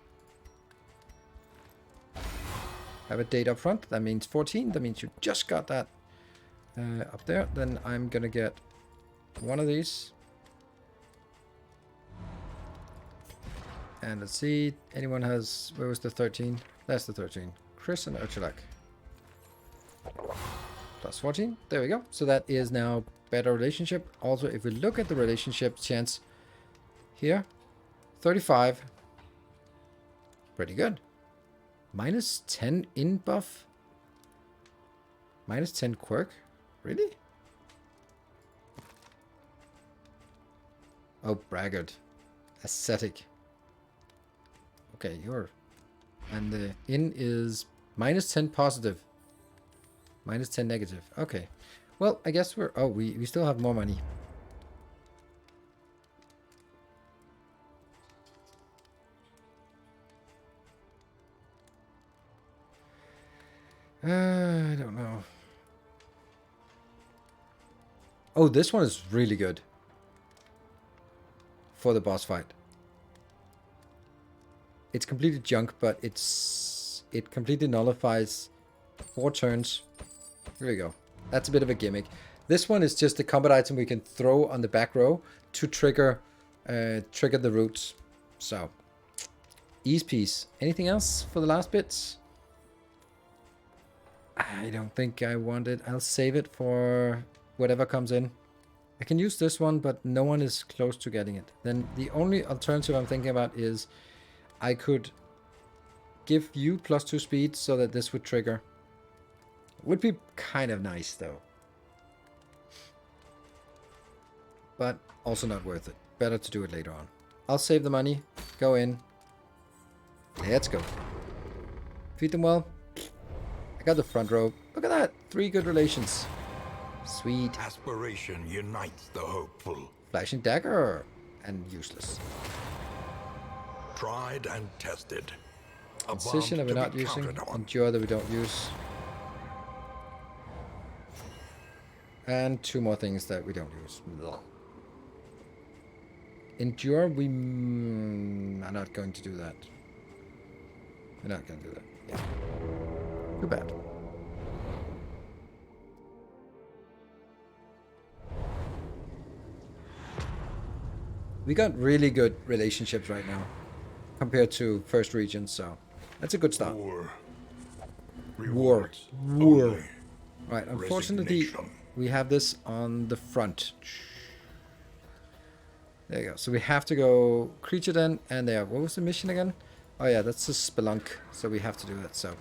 have a date up front. That means 14. That means you just got that up there. Then I'm gonna get one of these. And let's see, anyone has, where was the 13? That's the 13. Chris and Urchulak. Plus 14. There we go. So that is now better relationship. Also, if we look at the relationship chance here, 35. Pretty good. Minus 10 in buff. Minus 10 quirk. Really? Oh, braggart. Ascetic. Okay, you're... And the in is minus 10 positive. Minus 10 negative. Okay. Well, I guess we're... Oh, we still have more money. I don't know. Oh, this one is really good. For the boss fight. It's completely junk, but it completely nullifies 4 turns. Here we go. That's a bit of a gimmick. This one is just a combat item we can throw on the back row to trigger the roots. So, ease piece. Anything else for the last bits? I don't think I want it. I'll save it for whatever comes in. I can use this one, but no one is close to getting it. Then the only alternative I'm thinking about is I could give you +2 speed so that this would trigger. Would be kind of nice though. But also not worth it. Better to do it later on. I'll save the money. Go in. Let's go. Feed them well. I got the front row. Look at that. 3 good relations. Sweet. Aspiration unites the hopeful. Flashing dagger. And useless. Tried and tested. Incision that we're not using. Endure that we don't use. And 2 more things that we don't use. Blah. Endure, we are not going to do that. We're not going to do that. Yeah. Too bad. We got really good relationships right now compared to first region, so that's a good start. War. Right, unfortunately, we have this on the front. There you go. So we have to go creature then, and there. What was the mission again? Oh yeah, that's a spelunk, so we have to do that. So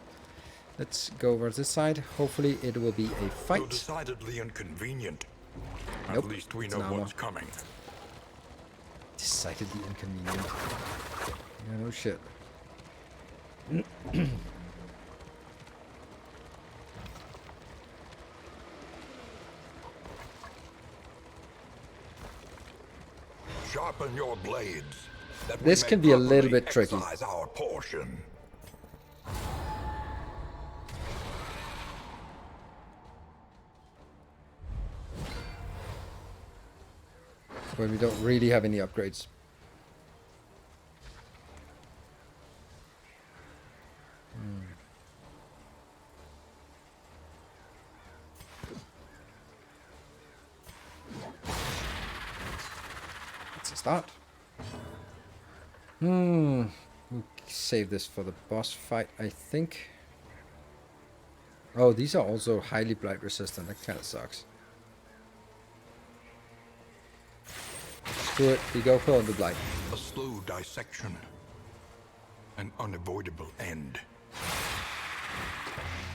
let's go over this side. Hopefully it will be a fight. So decidedly inconvenient. Nope, At least we it's know an armor. what's coming. Decidedly inconvenient. Yeah, no shit. Sharpen your blades. That we This may can be a little properly bit tricky. excise our portion. When we don't really have any upgrades. That's a start. We'll save this for the boss fight, I think. Oh, these are also highly blight resistant. That kind of sucks. Screw it. We go for the blight. A slow dissection. An unavoidable end.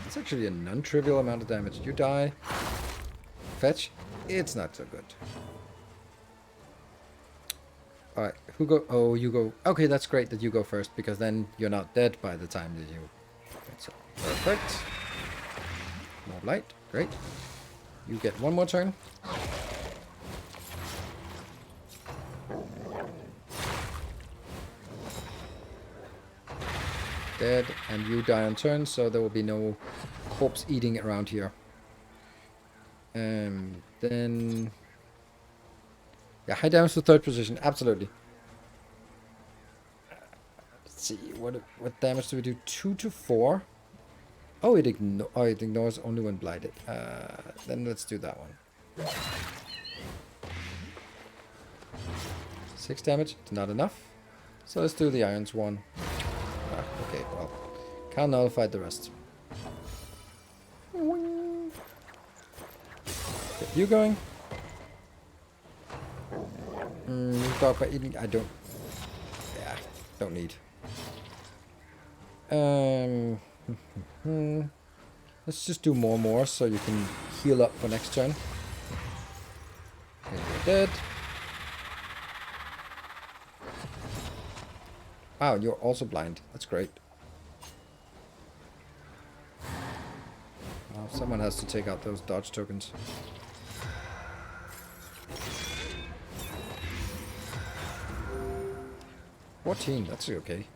It's actually a non-trivial amount of damage. You die. Fetch. It's not so good. Alright, who go? Oh, you go. Okay, that's great that you go first, because then you're not dead by the time that you... Okay, so, perfect. More blight. Great. You get one more turn. Dead, and you die on turn, so there will be no corpse eating around here. Then... Yeah, high damage to third position, absolutely. Let's see, what damage do we do? 2 to 4? Oh, it ignores only when blighted. Then let's do that one. 6 damage, it's not enough. So let's do the irons one. Okay, well, can't nullify the rest. Get you going. Dog by eating, I don't... Yeah, don't need. Let's just do more so you can heal up for next turn. Okay, you're dead. Wow, you're also blind. That's great. Well, someone has to take out those dodge tokens. That's okay.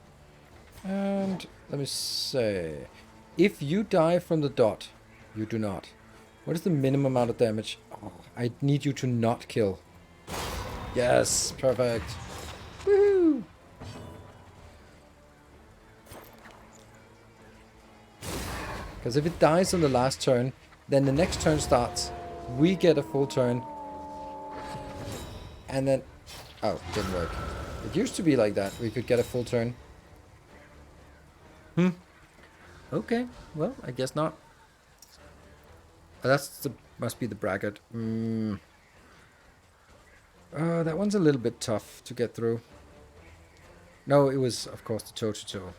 And let me say, if you die from the dot, you do not. What is the minimum amount of damage? Oh, I need you to not kill. Yes, perfect. Woohoo! Because if it dies on the last turn, then the next turn starts. We get a full turn. And then... Oh, didn't work. It used to be like that. We could get a full turn. Okay. Well, I guess not. Must be the bracket. That one's a little bit tough to get through. No, it was, of course, the toe-to-toe.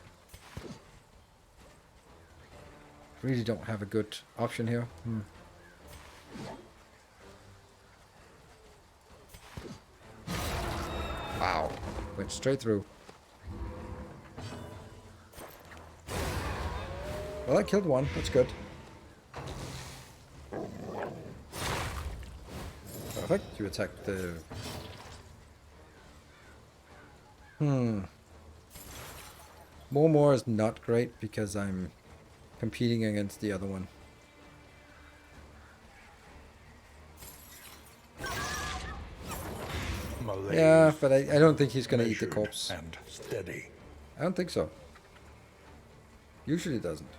Really don't have a good option here. Wow. Went straight through. Well, I killed one. That's good. Perfect. You attacked the... More is not great because I'm competing against the other one. Malaise, yeah, but I don't think he's going to eat the corpse. And steady. I don't think so. Usually doesn't.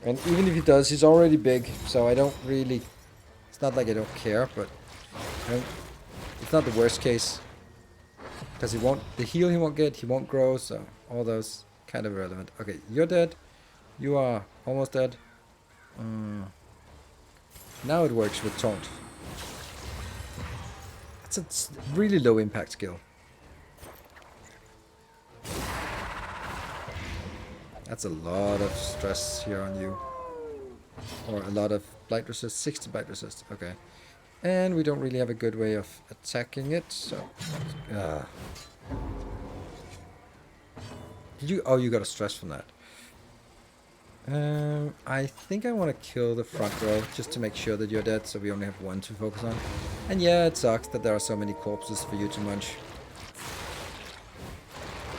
And even if he does, he's already big, so I don't really... It's not like I don't care, but... it's not the worst case. Because he won't... The heal he won't get, he won't grow, so all those kind of irrelevant. Okay, you're dead. You are almost dead. Now it works with taunt. That's a really low impact skill. That's a lot of stress here on you. Or a lot of blight resist. 60 blight resist. Okay. And we don't really have a good way of attacking it, so... Did you... Oh, you got a stress from that. I think I want to kill the front row just to make sure that you're dead, so we only have one to focus on. And yeah, it sucks that there are so many corpses for you to munch.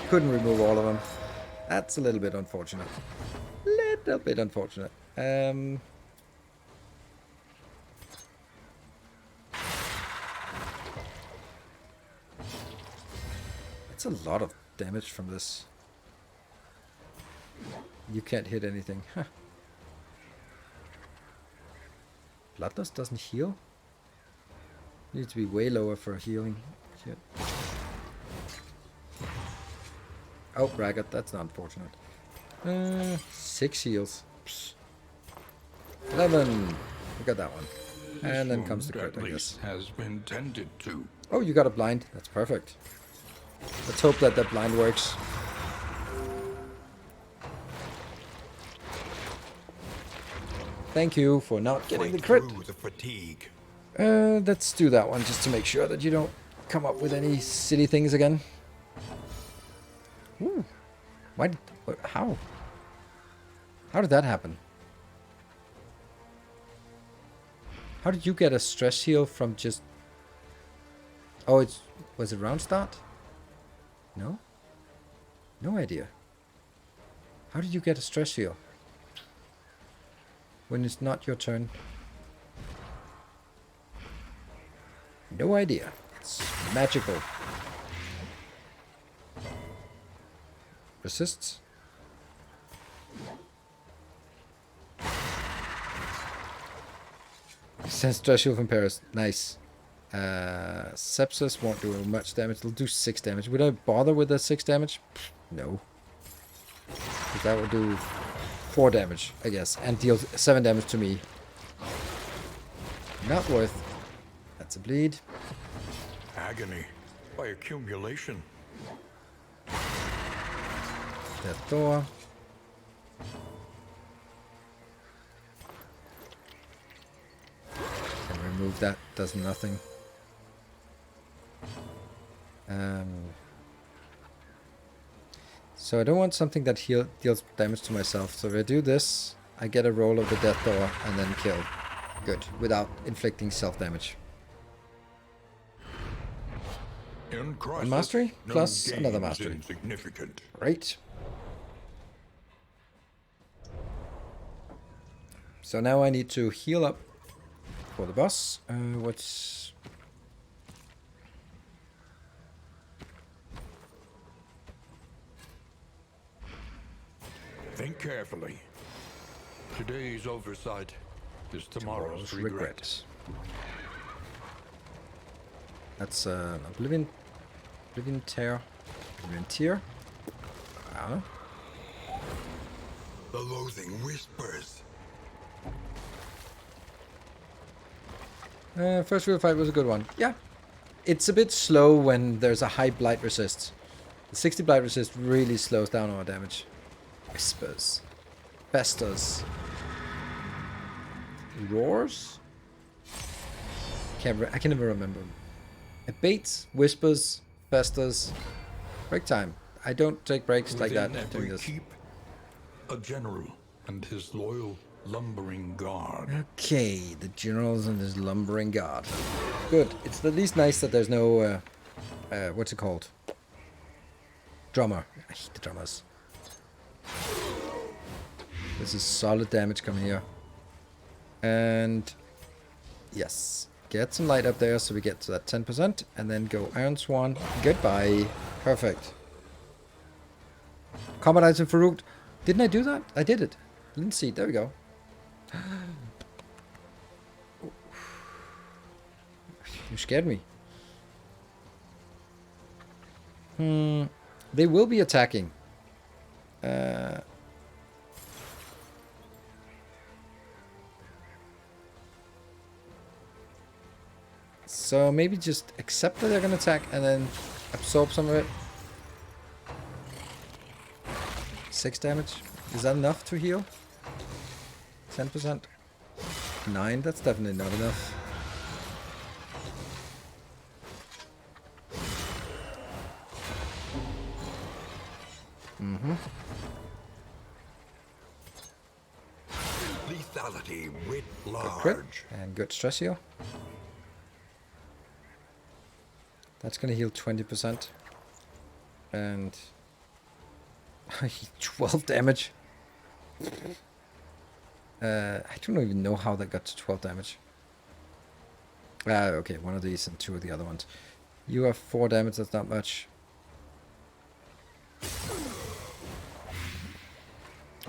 Couldn't remove all of them. That's a little bit unfortunate. Little bit unfortunate. That's a lot of damage from this. You can't hit anything. Huh. Bloodlust doesn't heal? Needs to be way lower for healing. Shit. Oh, bracket. That's not unfortunate. 6 heals. Psst. 11. We got that one. And then comes the crit, I guess. Has been tended to. Oh, you got a blind. That's perfect. Let's hope that that blind works. Thank you for not getting the crit. The fatigue. Let's do that one just to make sure that you don't come up with any silly things again. Ooh. Why did... How? How did that happen? How did you get a stress heal from just... Oh, it's... Was it round start? No? No idea. How did you get a stress heal? When it's not your turn? No idea. It's magical. Resists. Sends stress shield from Paris. Nice. Sepsis won't do much damage. It'll do 6 damage. Would I bother with the 6 damage? No. Because that will do 4 damage, I guess. And deal 7 damage to me. Not worth. That's a bleed. Agony by accumulation. Death Thor. Can remove that. Does nothing. So I don't want something that deals damage to myself. So if I do this, I get a roll of the Death Thor and then kill. Good. Without inflicting self-damage. One mastery plus another mastery. Insignificant. Great. So now I need to heal up for the boss. What's... Think carefully. Today's oversight is tomorrow's regret. That's Oblivion Tear. Oblivion Tear. Wow. The loathing whispers. First real fight was a good one. Yeah. It's a bit slow when there's a high blight resist. The 60 blight resist really slows down our damage. Whispers. Festers. Roars? I can never remember. Abates, whispers, festers. Break time. I don't take breaks like that doing this. Keep a general and his loyal lumbering guard. Okay, the generals and his lumbering guard. Good. It's at least nice that there's no what's it called? Drummer. I hate the drummers. This is solid damage coming here. And yes. Get some light up there so we get to that 10%. And then go Iron Swan. Goodbye. Perfect. Combat item for Root. Didn't I do that? I did it. Lindsay, there we go. You scared me. They will be attacking. So maybe just accept that they're gonna attack and then absorb some of it. 6 damage. Is that enough to heal? 10%? 9? That's definitely not enough. Lethality writ large. Crit and good stress heal. That's gonna heal 20%. And 12 damage. I don't even know how that got to 12 damage. Okay, one of these and 2 of the other ones. You have 4 damage, that's not much.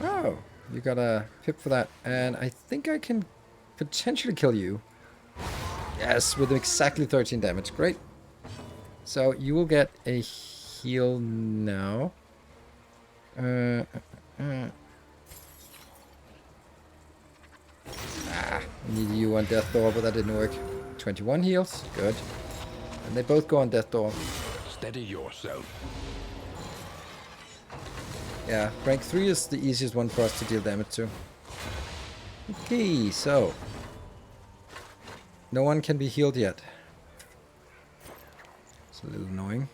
Oh, you got a pip for that. And I think I can potentially kill you. Yes, with exactly 13 damage. Great. So you will get a heal now. Neither you on Death Door, but that didn't work. 21 heals. Good. And they both go on Death Door. Steady yourself. Yeah, rank 3 is the easiest one for us to deal damage to. Okay, so. No one can be healed yet. It's a little annoying.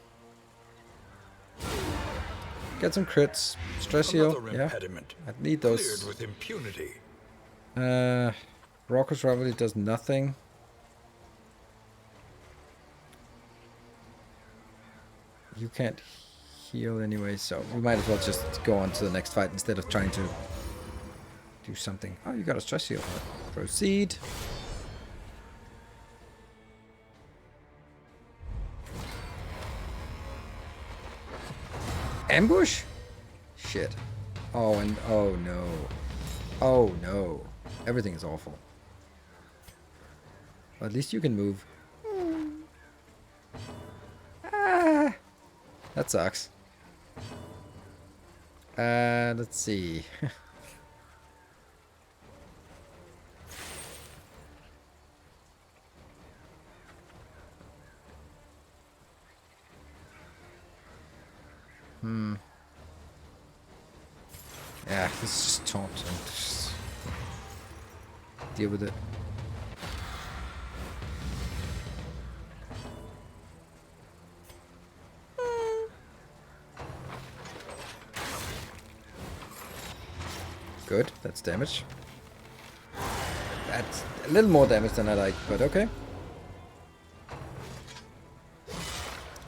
Get some crits. Stress heal. Another Yeah. impediment. I need Cleared those. with impunity. Raucous Reveille does nothing. You can't heal anyway, so we might as well just go on to the next fight instead of trying to do something. Oh, you got a stress heal. Proceed. Ambush? Shit. Oh, and oh no. Oh no. Everything is awful. Well, at least you can move. Ah, that sucks. Let's see. Yeah, this is just taunt and just deal with it. Good, that's damage. That's a little more damage than I like, but okay.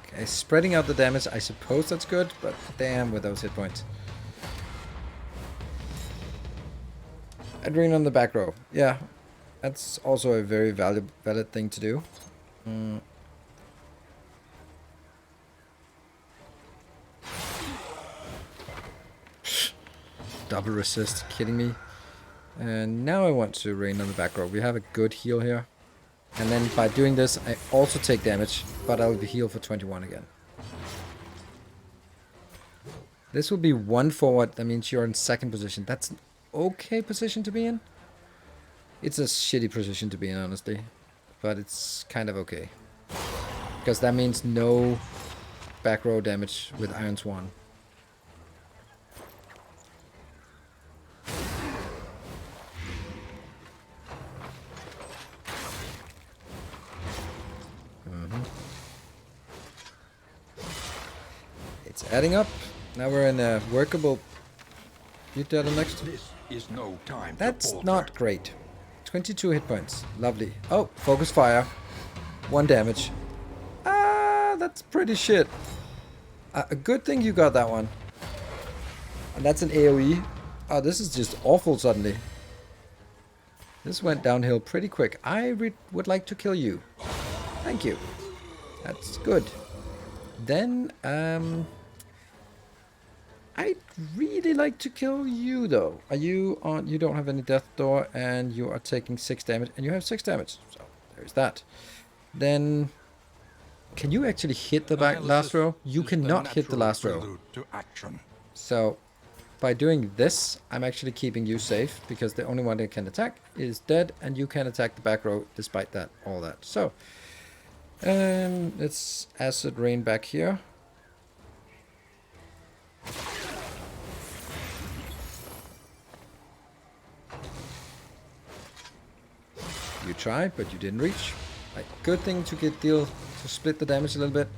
Okay, spreading out the damage, I suppose that's good, but damn with those hit points. Adrenaline on the back row. Yeah, that's also a very valid thing to do. Double resist, kidding me? And now I want to rain on the back row. We have a good heal here. And then by doing this, I also take damage, but I'll be healed for 21 again. This will be 1 forward. That means you're in second position. That's an okay position to be in. It's a shitty position to be in, honestly. But it's kind of okay. Because that means no back row damage with Iron Swan. It's adding up. Now we're in a workable. You tell the next. This is no time. That's not great. 22 hit points. Lovely. Oh, focus fire. 1 damage. Ah, that's pretty shit. A good thing you got that one. And that's an AoE. Oh, this is just awful suddenly. This went downhill pretty quick. I would like to kill you. Thank you. That's good. Then, I'd really like to kill you, though. Are you on? You don't have any death door, and you are taking 6 damage, and you have 6 damage. So there's that. Then, can you actually hit the last row? You cannot hit the last row. So, by doing this, I'm actually keeping you safe because the only one that can attack is dead, and you can attack the back row despite that, all that. So, let's acid rain back here. You tried, but you didn't reach. Like, good thing to to split the damage a little bit.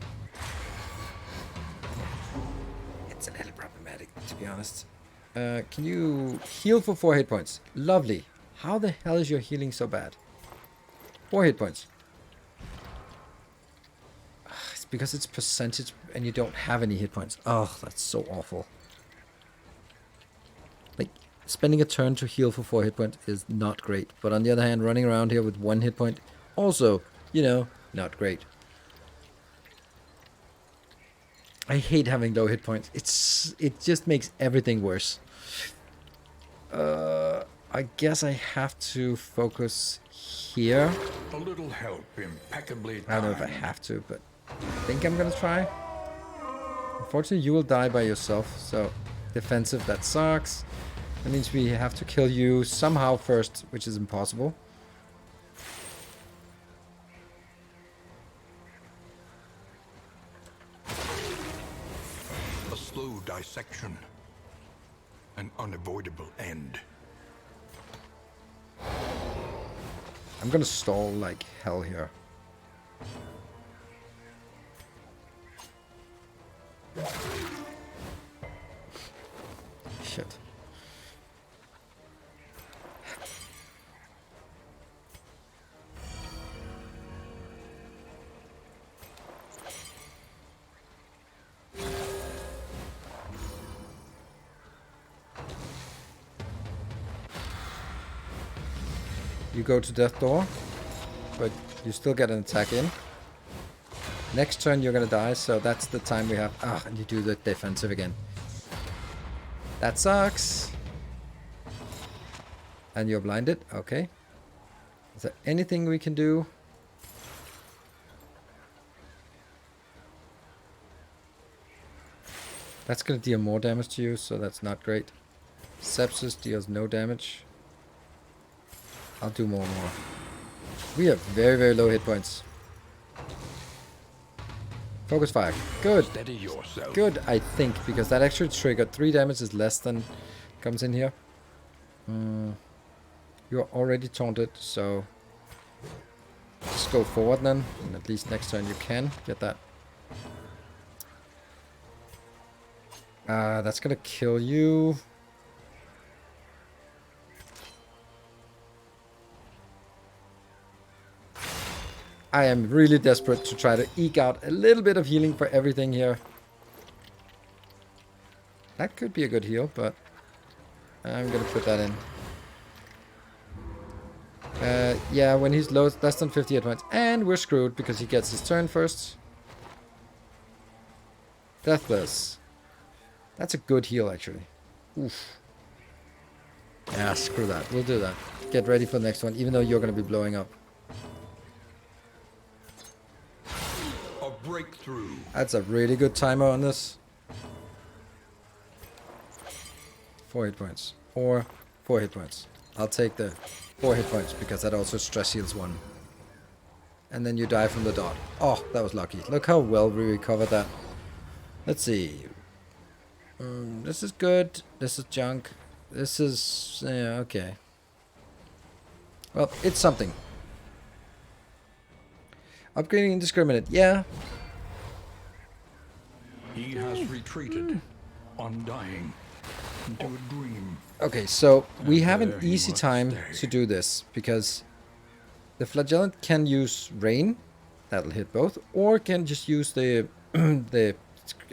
It's a little problematic, to be honest. Can you heal for 4 hit points? Lovely. How the hell is your healing so bad? 4 hit points. It's because it's percentage and you don't have any hit points. Oh, that's so awful. Like, spending a turn to heal for 4 hit points is not great. But on the other hand, running around here with 1 hit point, also, you know, not great. I hate having low hit points. It just makes everything worse. I guess I have to focus here. A little help, impeccably timed. I don't know if I have to, but I think I'm gonna try. Unfortunately, you will die by yourself, so defensive, that sucks. That means we have to kill you somehow first, which is impossible. A slow dissection. An unavoidable end. I'm gonna stall like hell here. you go to Death Door, but you still get an attack in. Next turn you're gonna die, so that's the time we have. Ah, and you do the defensive again. That sucks. And you're blinded. Okay. Is there anything we can do? That's gonna deal more damage to you, so that's not great. Sepsis deals no damage. I'll do more. We have very, very low hit points. Focus fire. Good. Steady yourself. Good, I think, because that actually triggered 3 damage is less than comes in here. You're already taunted, so just go forward then. And at least next turn you can get that. That's gonna kill you. I am really desperate to try to eke out a little bit of healing for everything here. That could be a good heal, but I'm gonna put that in. Yeah, when he's low, less than 50 hit points. And we're screwed because he gets his turn first. Deathless. That's a good heal, actually. Oof. Yeah, screw that. We'll do that. Get ready for the next one, even though you're gonna be blowing up. Breakthrough. That's a really good timer on this. 4 hit points. Or 4 hit points. I'll take the 4 hit points because that also stress heals 1. And then you die from the dot. Oh, that was lucky. Look how well we recovered that. Let's see. This is good. This is junk. This is... yeah, okay. Well, it's something. Upgrading indiscriminate. Yeah. He has retreated, undying, into a dream. Okay, so we And have an there he easy must time stay. to do this because the flagellant can use rain, that'll hit both, or can just use the the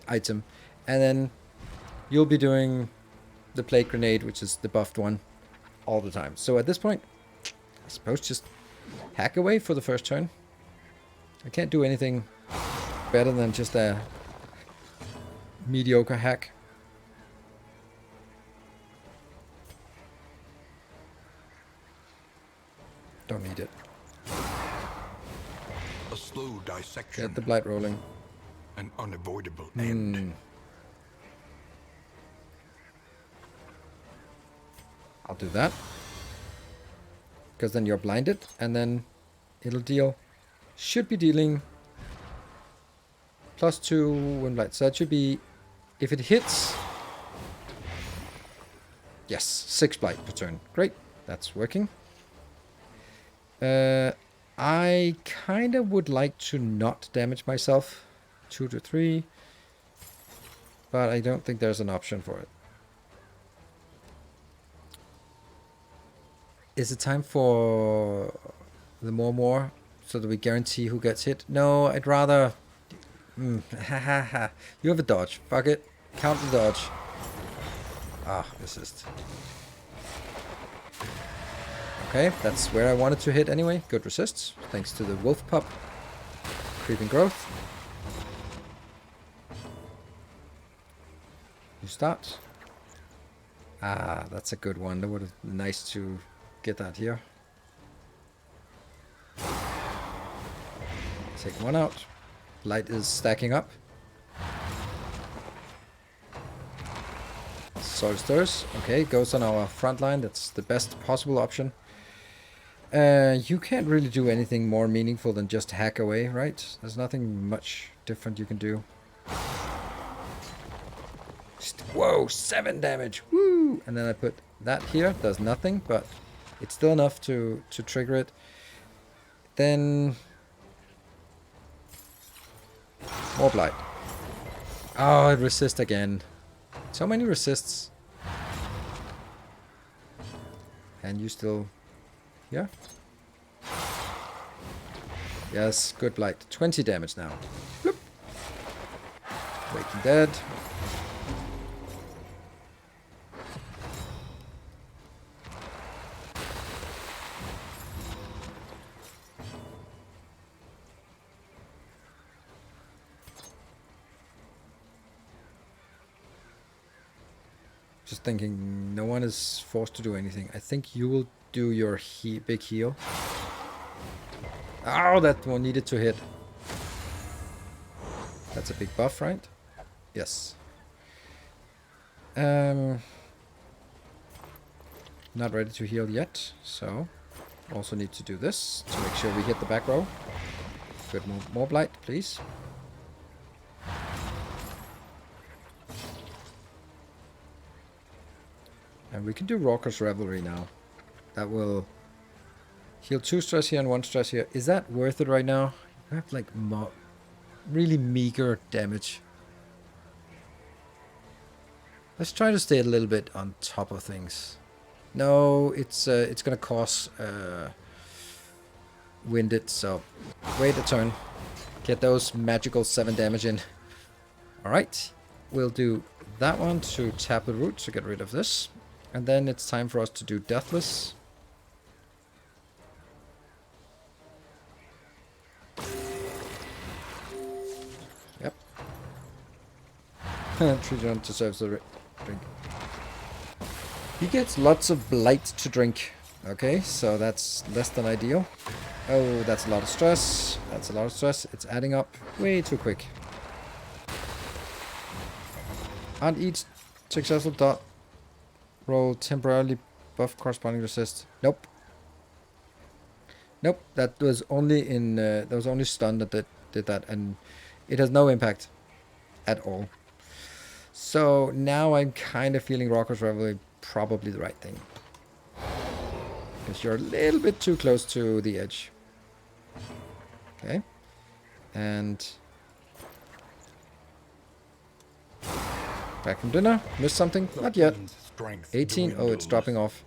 item, and then you'll be doing the plague grenade, which is the buffed one, all the time. So at this point, I suppose just hack away for the first turn. I can't do anything better than just a mediocre hack. Don't need it. A slow dissection. Get the blight rolling. An unavoidable end. I'll do that. Because then you're blinded, and then it'll deal... should be dealing +2 when blight. So that should be... if it hits... yes, 6 blight per turn. Great, that's working. I kind of would like to not damage myself. 2 to 3. But I don't think there's an option for it. Is it time for the more? So that we guarantee who gets hit? No, I'd rather... you have a dodge. Fuck it. Count the dodge. Ah, resist. Okay, that's where I wanted to hit anyway. Good resists. Thanks to the wolf pup. Creeping growth. You start. Ah, that's a good one. That would have been nice to get that here. Take one out. Light is stacking up. Soil stirs. Okay, goes on our front line. That's the best possible option. You can't really do anything more meaningful than just hack away, right? There's nothing much different you can do. Whoa, 7 damage. Woo! And then I put that here. Does nothing, but it's still enough to trigger it. Then... more blight. Oh, it resists again. So many resists. And you still... yeah? Yes, good blight. 20 damage now. Bloop. Waking Dead. Just thinking, no one is forced to do anything. I think you will do your big heal. Oh, that one needed to hit. That's a big buff, right? Yes. Not ready to heal yet, so also need to do this to make sure we hit the back row. Good, more blight, please. And we can do Raucous Revelry now. That will heal 2 stress here and 1 stress here. Is that worth it right now? You have like really meager damage. Let's try to stay a little bit on top of things. No, it's gonna cause winded, so wait a turn. Get those magical 7 damage in. Alright, we'll do that one to tap the root to get rid of this. And then it's time for us to do Deathless. Yep. Triton deserves a drink. He gets lots of blight to drink. Okay, so that's less than ideal. Oh, that's a lot of stress. That's a lot of stress. It's adding up way too quick. And each successful dot roll temporarily buff corresponding resist. Nope. Nope. That was only in that was only stun that did that, and it has no impact at all. So now I'm kind of feeling Raucous Revelry probably the right thing. Because you're a little bit too close to the edge. Okay. And back from dinner. Missed something? Not yet. 18. Oh, it's dropping off.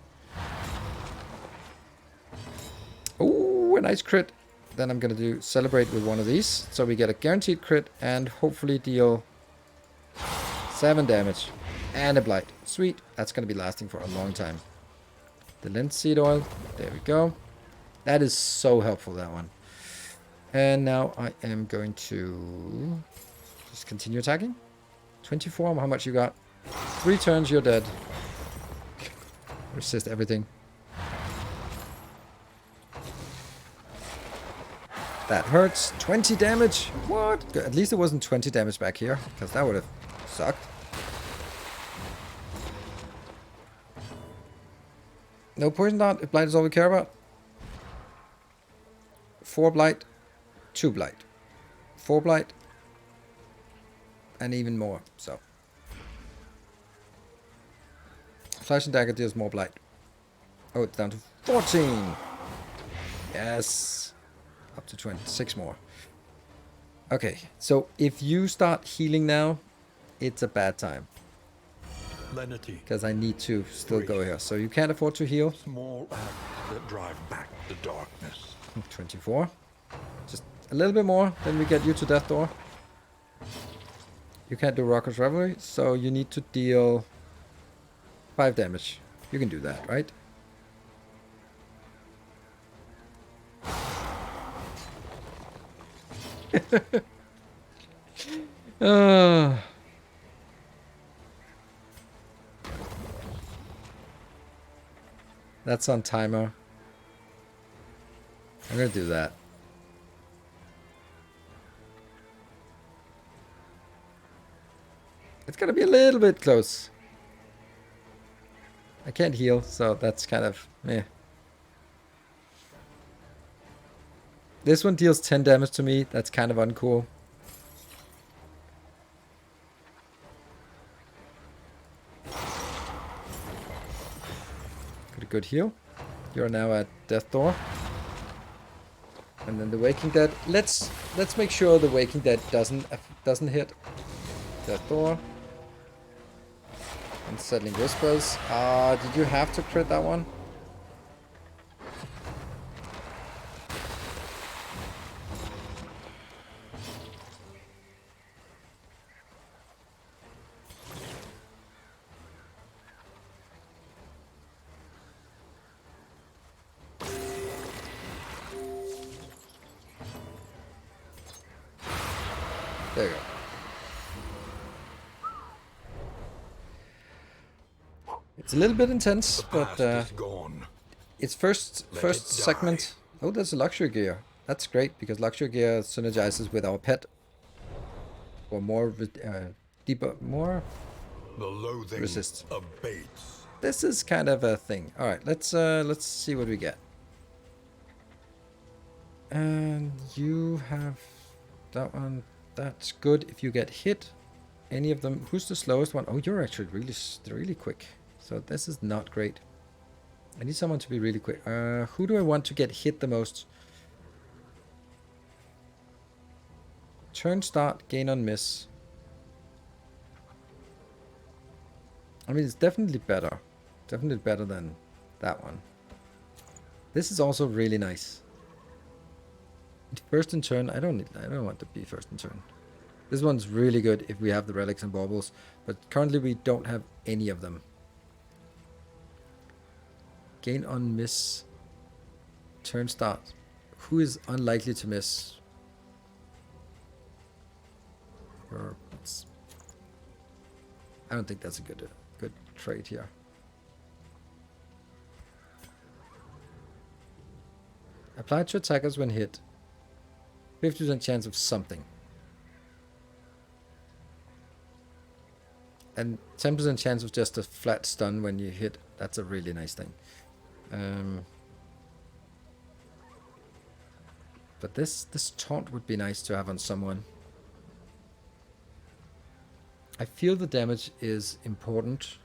Oh, a nice crit. Then I'm going to do celebrate with one of these. So we get a guaranteed crit and hopefully deal 7 damage. And a blight. Sweet. That's going to be lasting for a long time. The linseed oil. There we go. That is so helpful, that one. And now I am going to just continue attacking. 24. How much you got? 3 turns, you're dead. Resist everything. That hurts. 20 damage. What? Good. At least it wasn't 20 damage back here, because that would have sucked. No poison dart, if blight is all we care about. 4 blight, 2 blight. 4 blight, and even more, so. Flash and dagger deals more blight. Oh, it's down to 14. Yes. Up to 26 more. Okay, so if you start healing now, it's a bad time. Lenity. Because I need to still go here. So you can't afford to heal. Small acts that drive back the darkness. 24. Just a little bit more, then we get you to Death Door. You can't do Raucous Revelry, so you need to deal 5 damage. You can do that, right? That's on timer. I'm gonna do that. It's gonna be a little bit close. I can't heal, so that's kind of meh. This one deals 10 damage to me. That's kind of uncool. Got a good heal. You're now at Death Door. And then the Waking Dead. Let's make sure the Waking Dead doesn't hit. Death Door. Unsettling Whispers. Did you have to crit that one? There you go. It's a little bit intense, The but past is gone. it's first Let it segment. Oh, there's a luxury gear. That's great because luxury gear synergizes with our pet for more deeper, more The loathing resist. abates. This is kind of a thing. All right, let's see what we get. And you have that one. That's good. If you get hit, any of them. Who's the slowest one? Oh, you're actually really quick. So this is not great. I need someone to be really quick. Who do I want to get hit the most? Turn start, gain on miss. I mean, it's definitely better. Definitely better than that one. This is also really nice. First in turn, I don't want to be first in turn. This one's really good if we have the relics and baubles, but currently we don't have any of them. Gain on miss. Turn start. Who is unlikely to miss? I don't think that's a good trade here. Apply to attackers when hit. 50% chance of something. And 10% chance of just a flat stun when you hit. That's a really nice thing. But this taunt would be nice to have on someone. I feel the damage is important.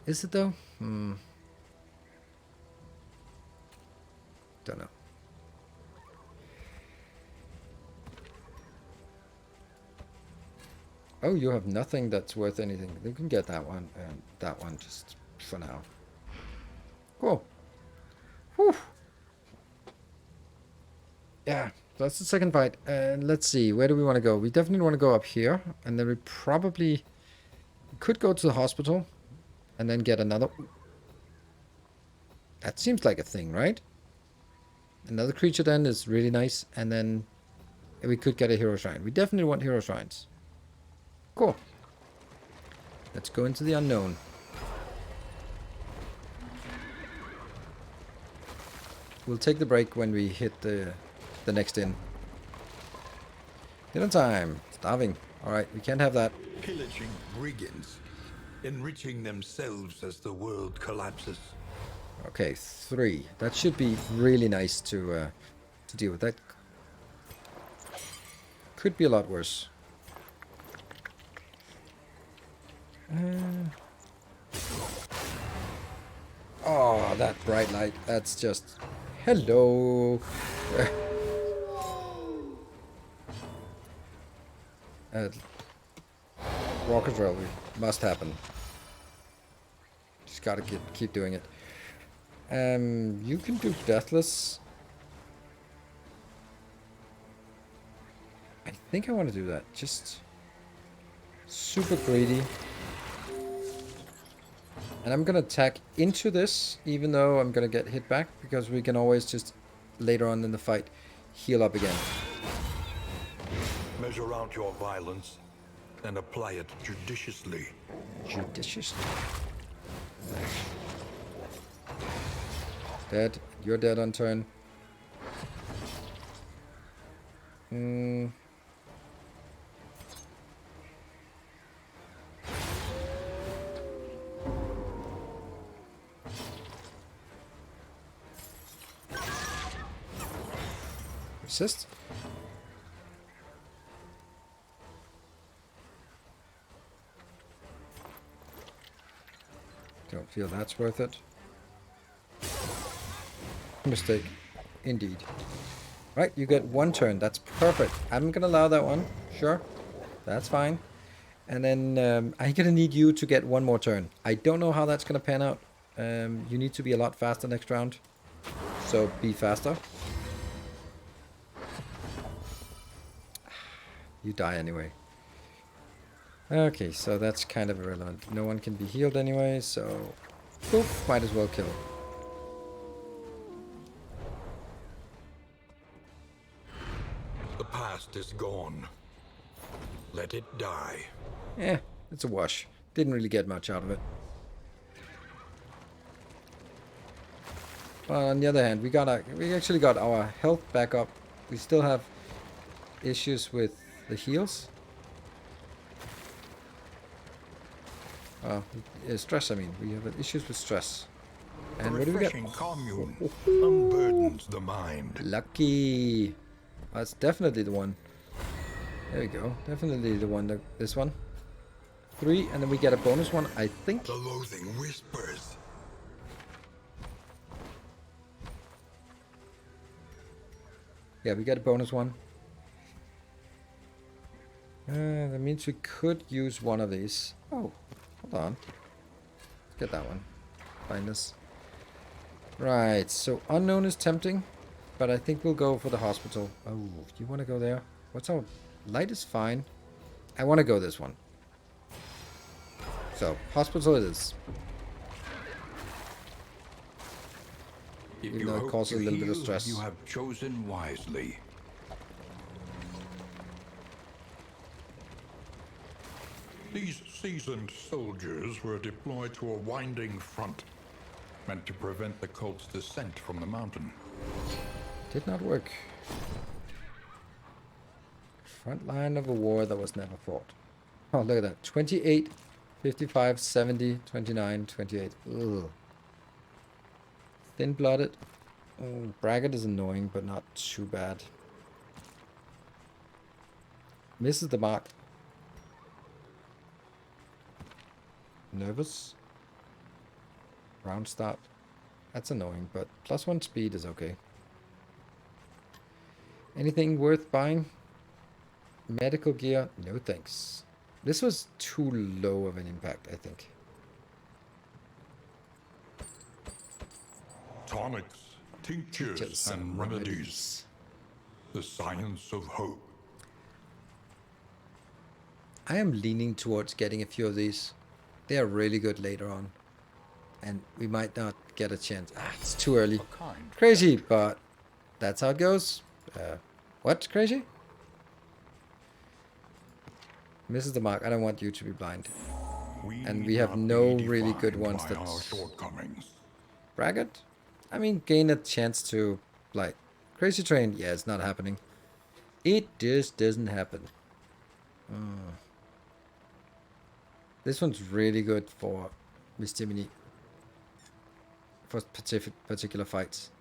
Is it though? Don't know. Oh, you have nothing that's worth anything. You can get that one and that one just for now. Cool. Whew. Yeah, that's the second fight. And let's see, where do we want to go? We definitely want to go up here, and then we probably could go to the hospital and then get another. That seems like a thing, right? Another creature then is really nice, and then we could get a hero shrine. We definitely want hero shrines. Cool. Let's go into the unknown. We'll take the break when we hit the next inn. Dinner time. Starving. Alright, we can't have that. Pillaging brigands, enriching themselves as the world collapses. Okay, 3. That should be really nice to deal with. That could be a lot worse. Oh, that bright light. That's just... Hello. Walker drill must happen. Just gotta keep doing it. You can do deathless. I think I want to do that. Just super greedy. And I'm gonna attack into this, even though I'm gonna get hit back, because we can always just later on in the fight heal up again. Measure out your violence and apply it judiciously. Judiciously. Dead. You're dead on turn. Resist. Don't feel that's worth it. Mistake. Indeed. Right, you get 1 turn. That's perfect. I'm gonna allow that one. Sure. That's fine. And then I'm gonna need you to get 1 more turn. I don't know how that's gonna pan out. You need to be a lot faster next round. So be faster. You die anyway. Okay, so that's kind of irrelevant. No one can be healed anyway, so... Poof, might as well kill. The past is gone. Let it die. It's a wash. Didn't really get much out of it. Well, on the other hand, we actually got our health back up. We still have issues with the heals. Stress, I mean. We have issues with stress. A And what do we get? refreshing commune unburdens the mind. Lucky. That's definitely the one. There we go. Definitely the one. This one. 3, and then we get a bonus one, I think. The loathing whispers. Yeah, we get a bonus one. That means we could use one of these. Oh, hold on. Let's get that one. Find this. Right, so unknown is tempting, but I think we'll go for the hospital. Oh, do you want to go there? What's our... Light is fine. I want to go this one. So, hospital it is. Even though it causes a little bit of stress. You have chosen wisely. These seasoned soldiers were deployed to a winding front, meant to prevent the cult's descent from the mountain. Did not work. Front line of a war that was never fought. Oh, look at that. 28, 55, 70, 29, 28. Ugh. Thin-blooded. Braggart is annoying, but not too bad. Misses the mark. Nervous. Round start. That's annoying, but +1 speed is okay. Anything worth buying? Medical gear? No thanks. This was too low of an impact, I think. Tonics, tinctures, and remedies. The science of hope. I am leaning towards getting a few of these. They are really good later on. And we might not get a chance. It's too early. Crazy, but that's how it goes. What? Crazy? Misses the mark. I don't want you to be blind. And we have no really good ones that's... Braggart? I mean, gain a chance to, like... Crazy Train? Yeah, it's not happening. It just doesn't happen. This one's really good for Miss Jiminy. For particular fights.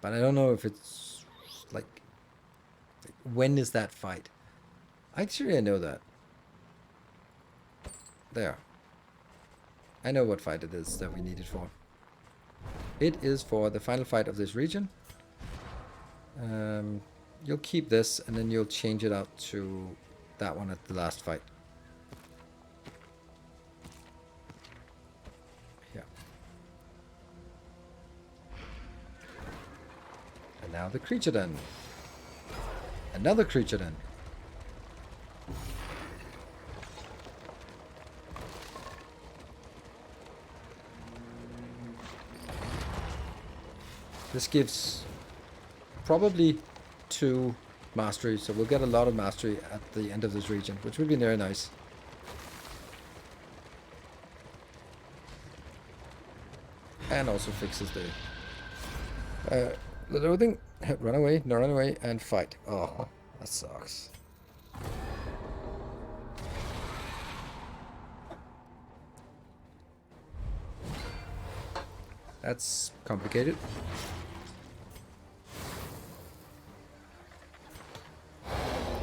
But I don't know if it's... Like... When is that fight? Actually, I know that. There. I know what fight it is that we need it for. It is for the final fight of this region. You'll keep this, and then you'll change it out to that one at the last fight. Yeah. And now the creature den. Another creature den. This gives probably 2 mastery, so we'll get a lot of mastery at the end of this region, which would be very nice. And also fixes the loathing, run away, and fight. Oh, that sucks. That's complicated.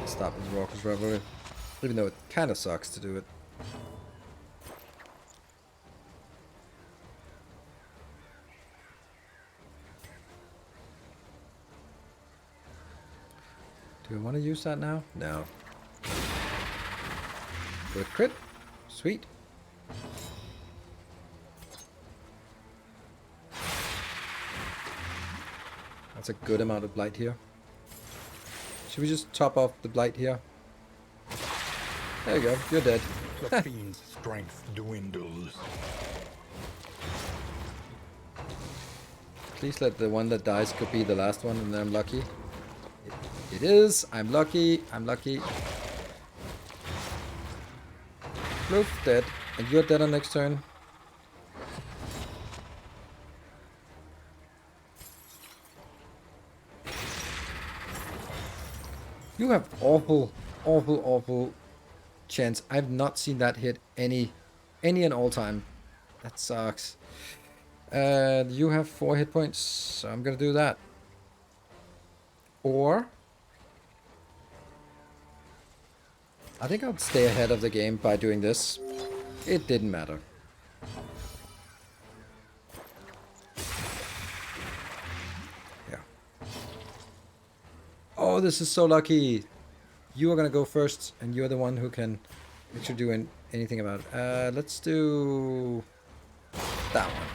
Stop his Raucous Revelry. Even though it kind of sucks to do it. Do we want to use that now? No. Good crit. Sweet. That's a good amount of blight here. Should we just top off the blight here? There you go, you're dead. The fiend's strength dwindles. Please let the one that dies could be the last one, and then I'm lucky. It is. I'm lucky. I'm lucky. Bloof, dead. And you're dead on next turn. You have awful, awful, awful chance. I've not seen that hit any and all time. That sucks. You have 4 hit points, so I'm gonna do that. Or I think I'll stay ahead of the game by doing this. It didn't matter. Yeah. Oh, this is so lucky. You are gonna go first, and you're the one who can actually do anything about it. Let's do that one.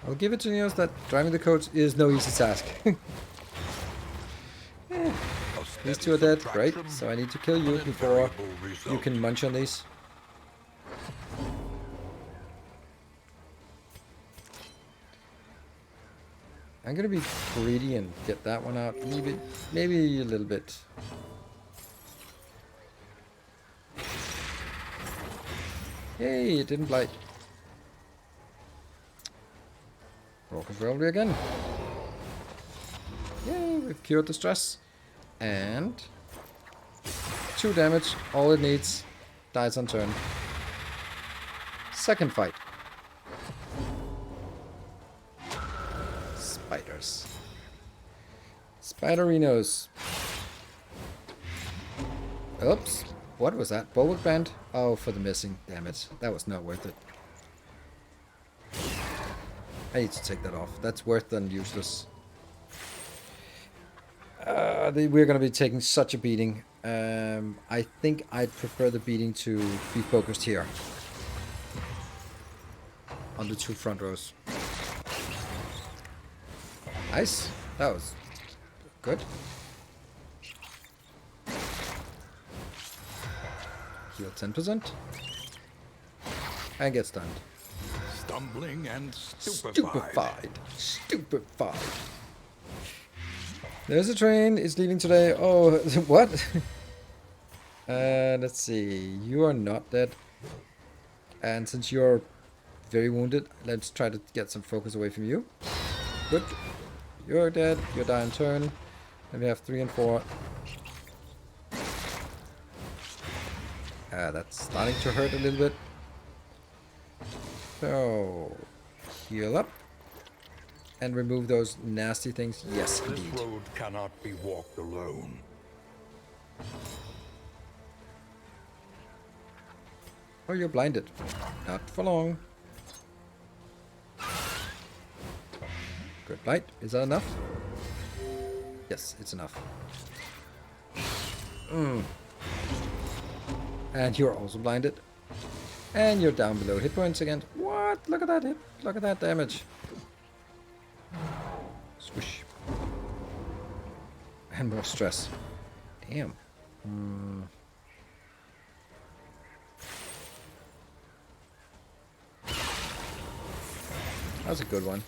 I'll give it to Niels that driving the coach is no easy task. These two are dead, great. So I need to kill you before you can munch on these. I'm gonna be greedy and get that one out. Maybe a little bit. Yay, it didn't blight. Roll control again. Yay, we've cured the stress. And 2 damage, all it needs. Dies on turn. Second fight. Spiders. Spiderinos. Oops. What was that? Bulwark band? Oh, for the missing. Damn it. That was not worth it. I need to take that off. That's worse than useless. We're going to be taking such a beating. I think I'd prefer the beating to be focused here. On the 2 front rows. Nice. That was good. Heal 10%. And get stunned. Stumbling and stupefied. Stupefied. There's a train. It's leaving today. Oh, what? Let's see. You are not dead. And since you're very wounded, let's try to get some focus away from you. Good. You're dead. You die in turn. And we have 3 and 4. That's starting to hurt a little bit. So, heal up. And remove those nasty things. Yes, indeed. This road cannot be walked alone. Oh, you're blinded. Not for long. Good blight. Is that enough? Yes, it's enough. And you're also blinded. And you're down below hit points again. What? Look at that hit. Look at that damage. Swish. And more stress. Damn. That was a good one.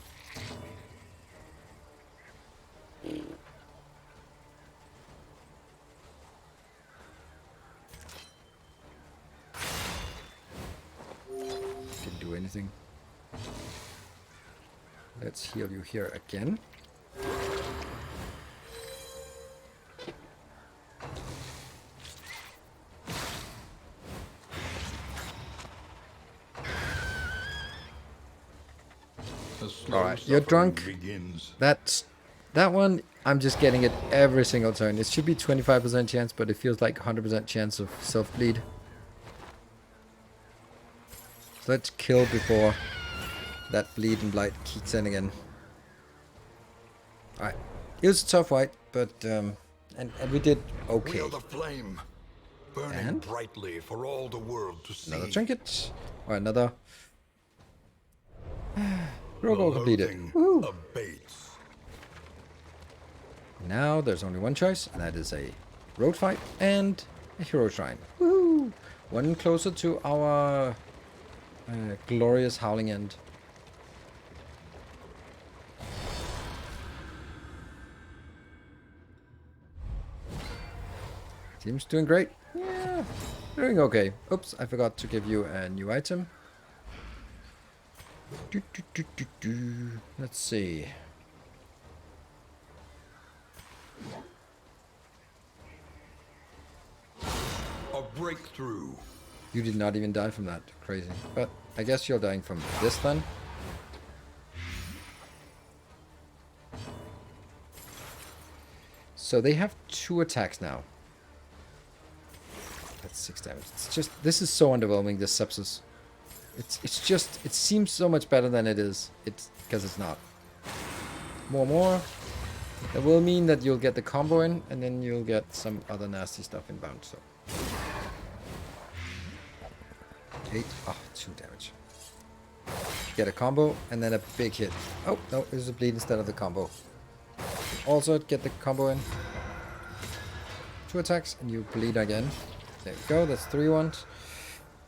Didn't do anything. Let's heal you here again. Alright, you're drunk. That one, I'm just getting it every single turn. It should be 25% chance, but it feels like 100% chance of self-bleed. So let's kill before that bleed and blight kicks in again. Alright, it was a tough fight, but and we did okay. Feel the flame burning And brightly for all the world to see. another trinket, or another roll goal completed. Woohoo! Abates. Now there's only one choice, and that is a road fight and a hero shrine. Woohoo! One closer to our glorious howling end. Team's doing great. Yeah, doing okay. Oops, I forgot to give you a new item. Let's see. Breakthrough. You did not even die from that. Crazy. But I guess you're dying from this then. So they have 2 attacks now. That's 6 damage. It's just, this is so underwhelming, this sepsis. It's just, it seems so much better than it is. It's because it's not. More. That will mean that you'll get the combo in, and then you'll get some other nasty stuff inbound. So 8. Oh, 2 damage. Get a combo, and then a big hit. Oh, no, it was a bleed instead of the combo. Also, get the combo in. 2 attacks, and you bleed again. There we go, that's 3 ones.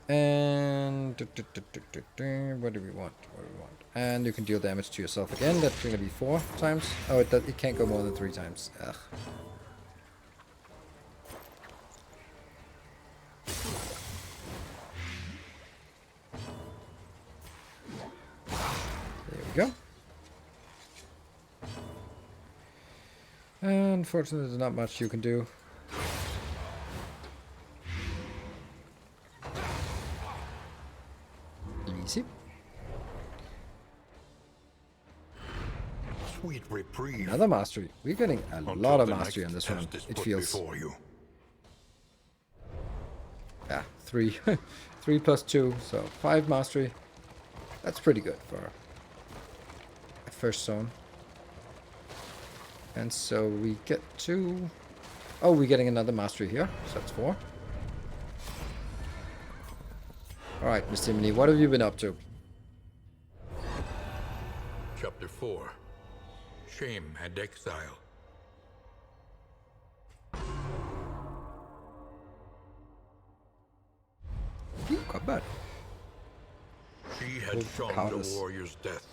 And what do we want? And you can deal damage to yourself again. That's going to be 4 times. Oh, it can't go more than 3 times. Ugh. There we go. Unfortunately, there's not much you can do. Easy. Sweet reprieve. Another mastery. We're getting a Until lot of the mastery next on this one. test is It put feels. before you. Yeah, 3. 3 plus 2, so 5 mastery. That's pretty good for a first zone. And so we get to... Oh, we're getting another mastery here, so that's 4. Alright, Mr. Timony, what have you been up to? Chapter 4. Shame and Exile. Ooh, combat. She had Oh, shunned cowardice. a warrior's death,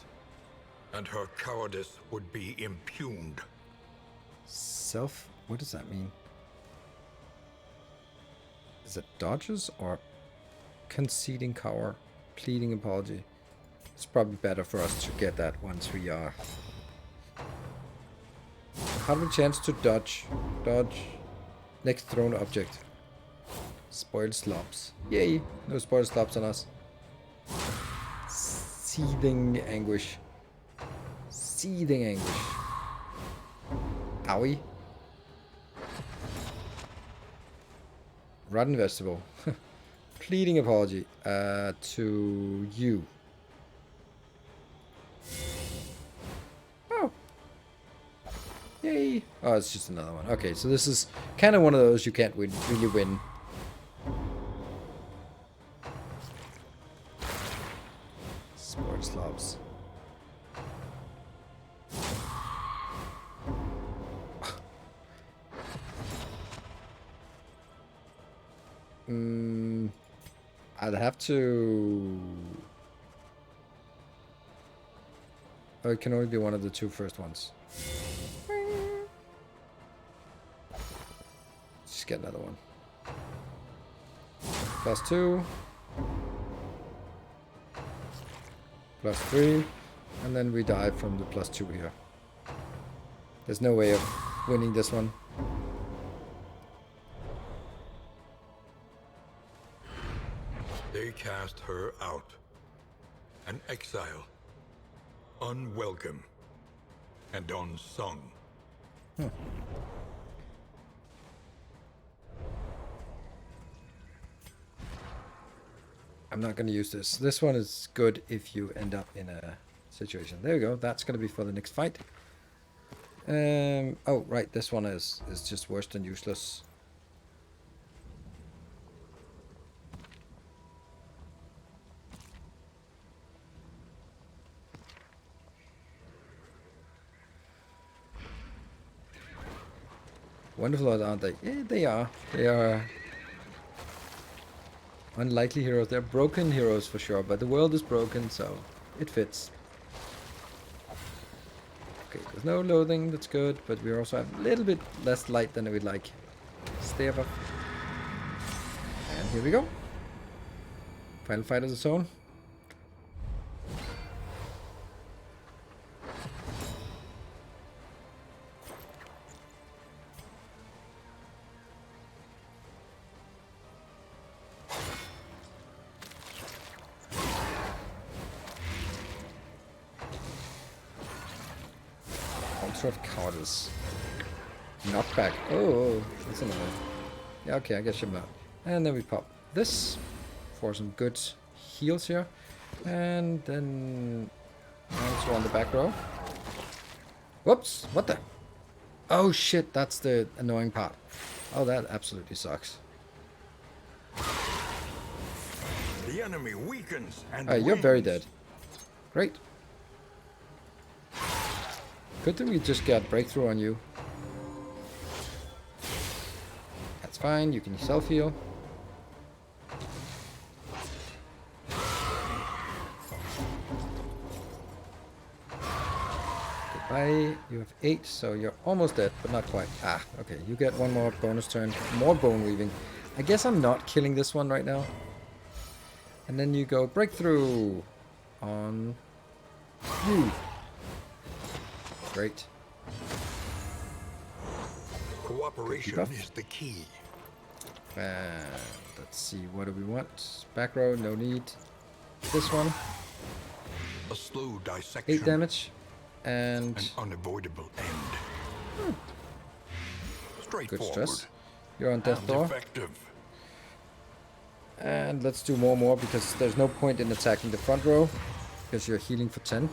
and her cowardice would be impugned. Self... What does that mean? Is it dodges or conceding cower, pleading apology? It's probably better for us to get that once we are. Have a chance to dodge. Dodge. Next thrown object. Spoiled slops. Yay! No spoiled slops on us. Seething anguish. Seething anguish. Owie. Rotten vegetable. Pleading apology to you. Oh. Yay. Oh, it's just another one. Okay, so this is kind of one of those you can't really win. Sport slobs. I'd have to... Oh, it can only be one of the 2 first ones. Just get another one. +2. +3. And then we die from the +2 here. There's no way of winning this one. They cast her out. An exile. Unwelcome. And unsung. I'm not going to use this. This one is good if you end up in a situation. There we go. That's going to be for the next fight. Oh, right. This one is just worse than useless. Wonderful, aren't they? Yeah, they are. They are unlikely heroes. They're broken heroes for sure, but the world is broken, so it fits. Okay, there's no loathing, that's good, but we also have a little bit less light than we'd like. Stay above. And here we go. Final fight of the zone. What sort of card is knockback? Oh, that's annoying. Yeah, okay, I guess you're not. And then we pop this for some good heals here. And then also on the back row. Whoops, what the? Oh shit, that's the annoying part. Oh, that absolutely sucks. The enemy weakens and You're very wins. dead. Great. Good thing we just got breakthrough on you. That's fine, you can self-heal. Goodbye. You have 8, so you're almost dead, but not quite. Ah, okay, you get one more bonus turn. More bone weaving. I guess I'm not killing this one right now. And then you go breakthrough on you. Great. Cooperation is the key. Let's see, what do we want? Back row, no need. This one, A slow dissection. 8 damage. And An unavoidable end. good Straightforward. stress. You're on death And door. effective. And let's do more because there's no point in attacking the front row because you're healing for 10.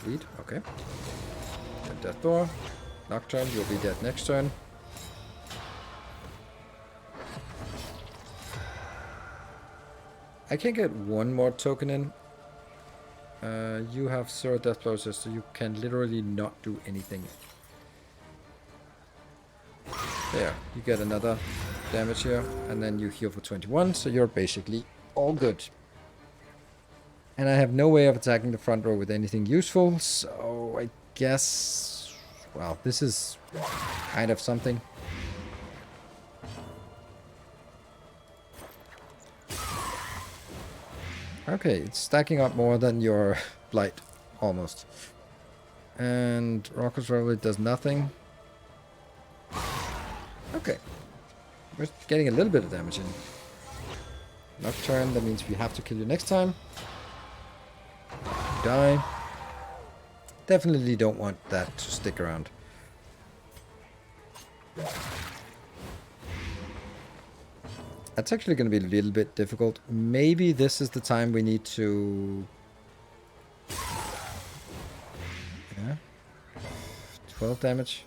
Sweet, okay. And death door. Nocturne, you'll be dead next turn. I can get one more token in. You have 0 death blows, so you can literally not do anything. There, you get another damage here, and then you heal for 21, so you're basically all good. And I have no way of attacking the front row with anything useful, so I guess... Well, this is kind of something. Okay, it's stacking up more than your blight, almost. And Rocker's Reveille does nothing. Okay. We're getting a little bit of damage in. Nocturne, that means we have to kill you next time. Die. Definitely don't want that to stick around. That's actually going to be a little bit difficult. Maybe this is the time we need to... Yeah. 12 damage.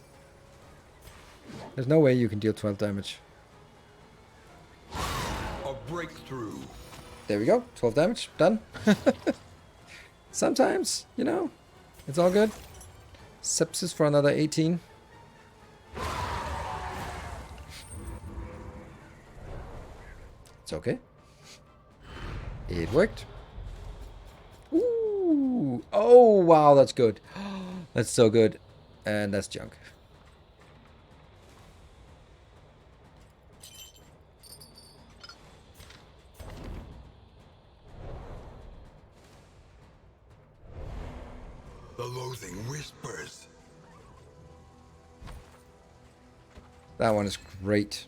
There's no way you can deal 12 damage. A breakthrough. There we go. 12 damage. Done. Sometimes, you know, it's all good. Sepsis for another 18. It's okay. It worked. Ooh. Oh, wow, that's good. That's so good. And that's junk. The loathing whispers. That one is great.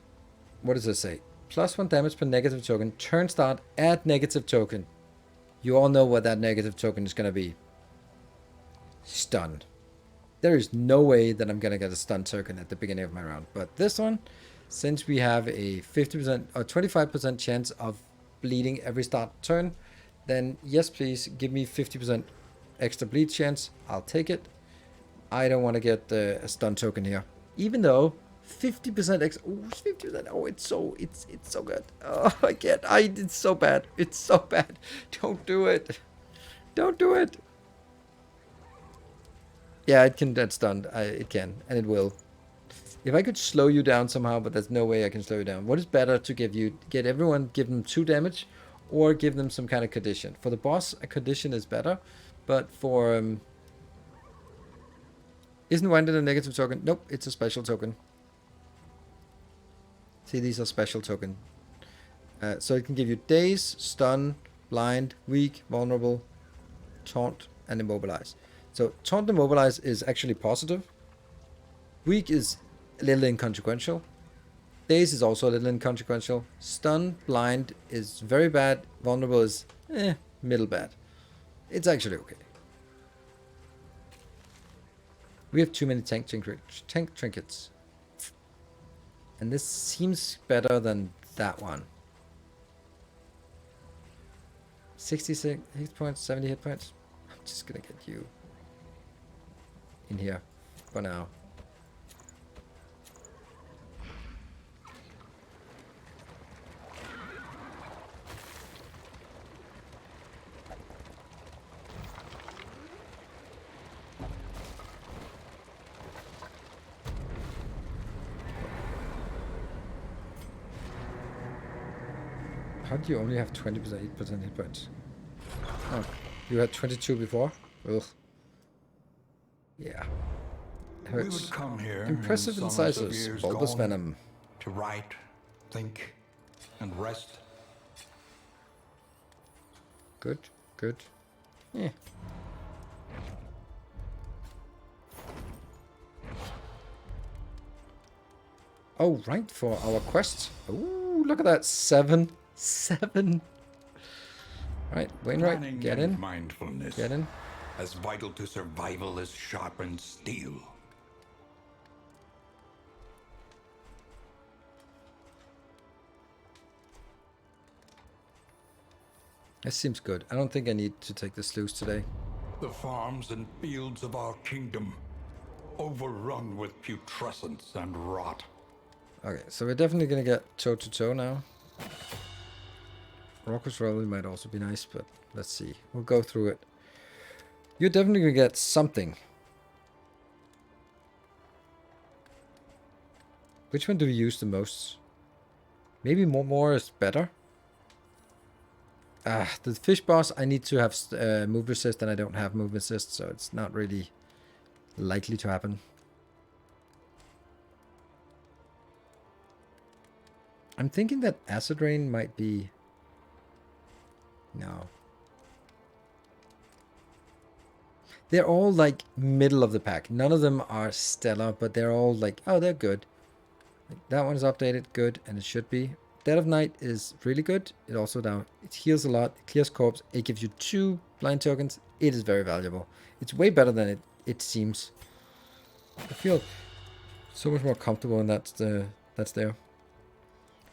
What does it say? +1 damage per negative token. Turn start, add negative token. You all know what that negative token is going to be. Stun. There is no way that I'm going to get a stun token at the beginning of my round. But this one, since we have a 50% or 25% chance of bleeding every start turn, then yes, please give me 50% extra bleed chance. I'll take it. I don't want to get a stun token here. Even though 50% extra. Oh, 50%. Oh, it's so good. Oh, I can't. It's so bad. It's so bad. Don't do it. Don't do it. Yeah, it can get stunned. It can, and it will. If I could slow you down somehow, but there's no way I can slow you down. What is better to give them 2 damage, or give them some kind of condition? For the boss, a condition is better, but for isn't Winded a negative token? Nope, it's a special token. See, these are special token. So it can give you daze, stun, blind, weak, vulnerable, taunt, and immobilize. So taunt and immobilize is actually positive. Weak is a little inconsequential. Daze is also a little inconsequential. Stun, blind is very bad. Vulnerable is middle bad. It's actually okay. We have too many tank trinkets. And this seems better than that one. 66 hit points, 70 hit points. I'm just gonna get you in here for now. How do you only have 20%, 8% hit points? Oh, you had 22 before? Ugh. Yeah. We would come here Impressive in incisors. Bulbous venom. To write, think, and rest. Good, good. Yeah. Oh, right, for our quest. Ooh, look at that. 7. 7. Right, Wainwright, Planning get and in. mindfulness. Get in. As vital to survival as sharpened steel. This seems good. I don't think I need to take the sluice today. The farms and fields of our kingdom, overrun with putrescence and rot. Okay, so we're definitely gonna get toe-to-toe now. Raucous Revelry might also be nice, but let's see. We'll go through it. You're definitely gonna get something. Which one do we use the most? Maybe more is better. The fish boss, I need to have move resist, and I don't have move resist, so it's not really likely to happen. I'm thinking that Acid Rain might be... No. They're all like middle of the pack. None of them are stellar, but they're all like, oh, they're good. Like, that one's updated, good, and it should be. Dead of Night is really good. It also it heals a lot, it clears corpse, it gives you 2 blind tokens. It is very valuable. It's way better than it seems. I feel so much more comfortable in that's there.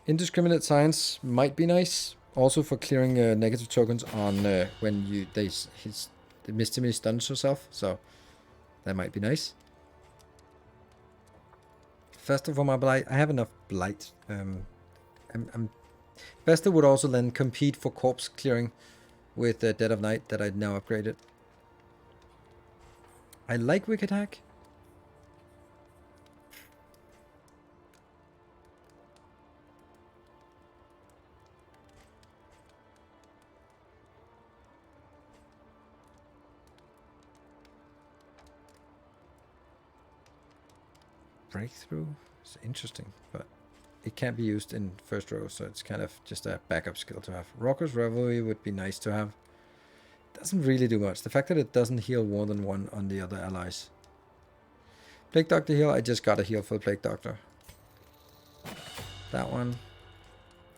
Indiscriminate Science might be nice, also for clearing negative tokens on when the Misty stuns herself, so that might be nice. Faster for my Blight. I have enough Blight. Faster would also then compete for corpse clearing with Dead of Night that I'd now upgraded. I like Wicked Hack. Breakthrough is interesting, but it can't be used in first row, so it's kind of just a backup skill to have. Raucous Revelry would be nice to have. Doesn't really do much. The fact that it doesn't heal more than 1 on the other allies. Plague Doctor heal, I just got a heal for the Plague Doctor. That one.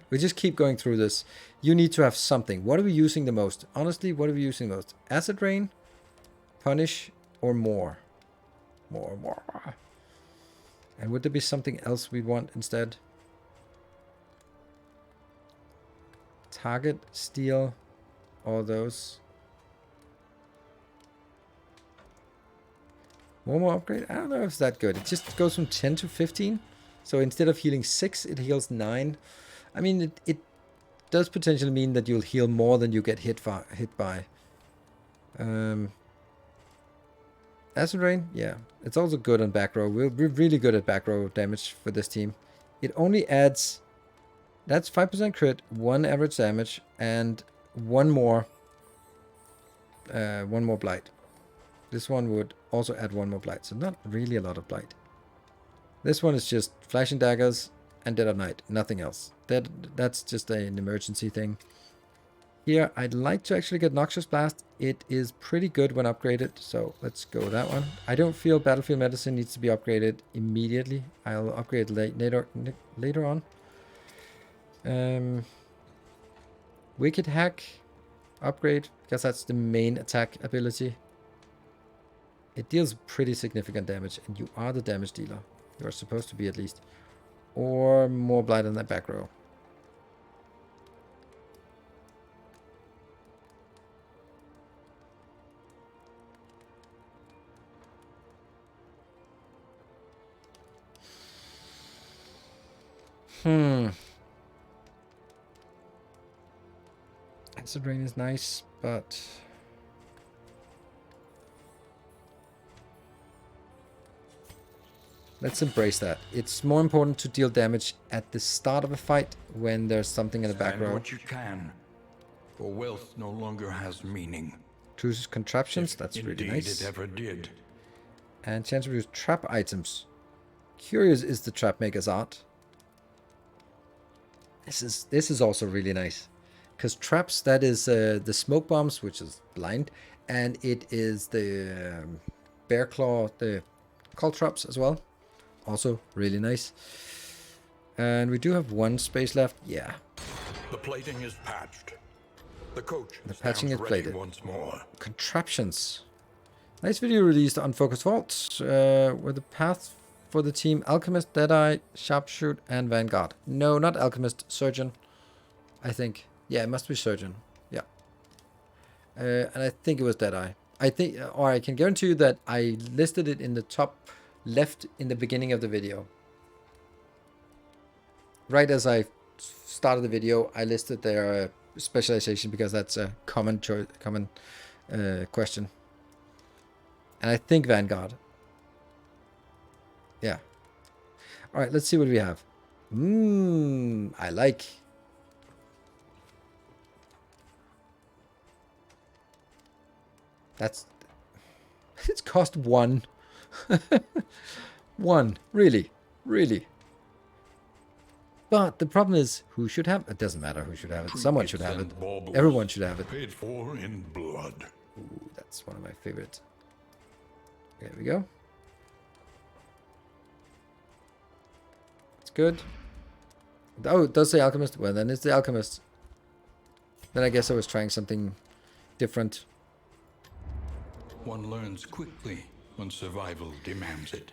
We just keep going through this. You need to have something. What are we using the most? Honestly, what are we using the most? Acid Rain, Punish, or more? More. And would there be something else we want instead? Target, Steel, all those. One more upgrade? I don't know if it's that good. It just goes from 10 to 15. So instead of healing 6, it heals 9. I mean, it does potentially mean that you'll heal more than you get hit by. Acid Rain, yeah. It's also good on back row. We're really good at back row damage for this team. It only adds... That's 5% crit, 1 average damage, and 1 more blight. This one would also add 1 more blight, so not really a lot of blight. This one is just flashing daggers and Dead of Night, nothing else. That's just an emergency thing. Here, I'd like to actually get Noxious Blast. It is pretty good when upgraded, so let's go with that one. I don't feel Battlefield Medicine needs to be upgraded immediately. I'll upgrade later on. Wicked Hack upgrade, because that's the main attack ability. It deals pretty significant damage, and you are the damage dealer. You are supposed to be at least. Or more blight on that back row. Acid Rain is nice, but... let's embrace that. It's more important to deal damage at the start of a fight when there's something in the back And row. what you can, for wealth no longer has meaning. Chooses contraptions, that's Indeed really nice. it ever did. And chance to use trap items. Curious is the trap maker's art. This is also really nice. Because traps, that is the smoke bombs, which is blind. And it is the bear claw, the call traps as well. Also really nice. And we do have one space left. Yeah. The plating is patched. The coach The patching stands is ready plated. once more. Contraptions. Nice video released on Focus Vault. With the path for the team Alchemist, Deadeye, Sharpshoot, and Vanguard. No, not Alchemist. Surgeon. I think. Yeah, it must be Surgeon. Yeah. And I think it was Deadeye. I think, or I can guarantee you that I listed it in the top left in the beginning of the video. Right as I started the video, I listed their specialization because that's a common question. And I think Vanguard. Yeah. All right, let's see what we have. I like. That's... it's cost 1. 1. Really. Really. But the problem is, who should have it? It doesn't matter who should have it. Someone should have it. Everyone should have it. Paid for in blood. Ooh, that's one of my favorites. There we go. It's good. Oh, it does say Alchemist. Well, then it's the Alchemist. Then I guess I was trying something different. One learns quickly when survival demands it.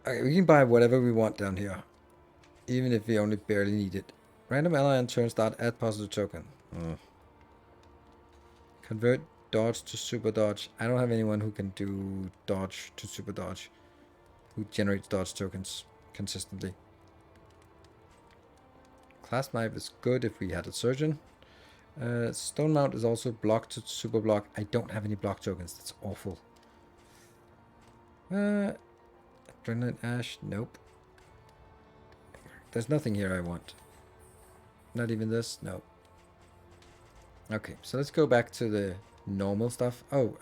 Okay, we can buy whatever we want down here. Even if we only barely need it. Random ally on turn start, add positive token. Convert dodge to super dodge. I don't have anyone who can do dodge to super dodge. Who generates dodge tokens consistently. Class knife is good if we had a surgeon. Stone mount is also block to super block. I don't have any block tokens. That's awful. Adrenaline ash. Nope. There's nothing here I want. Not even this? No. Okay, so let's go back to the normal stuff. Oh,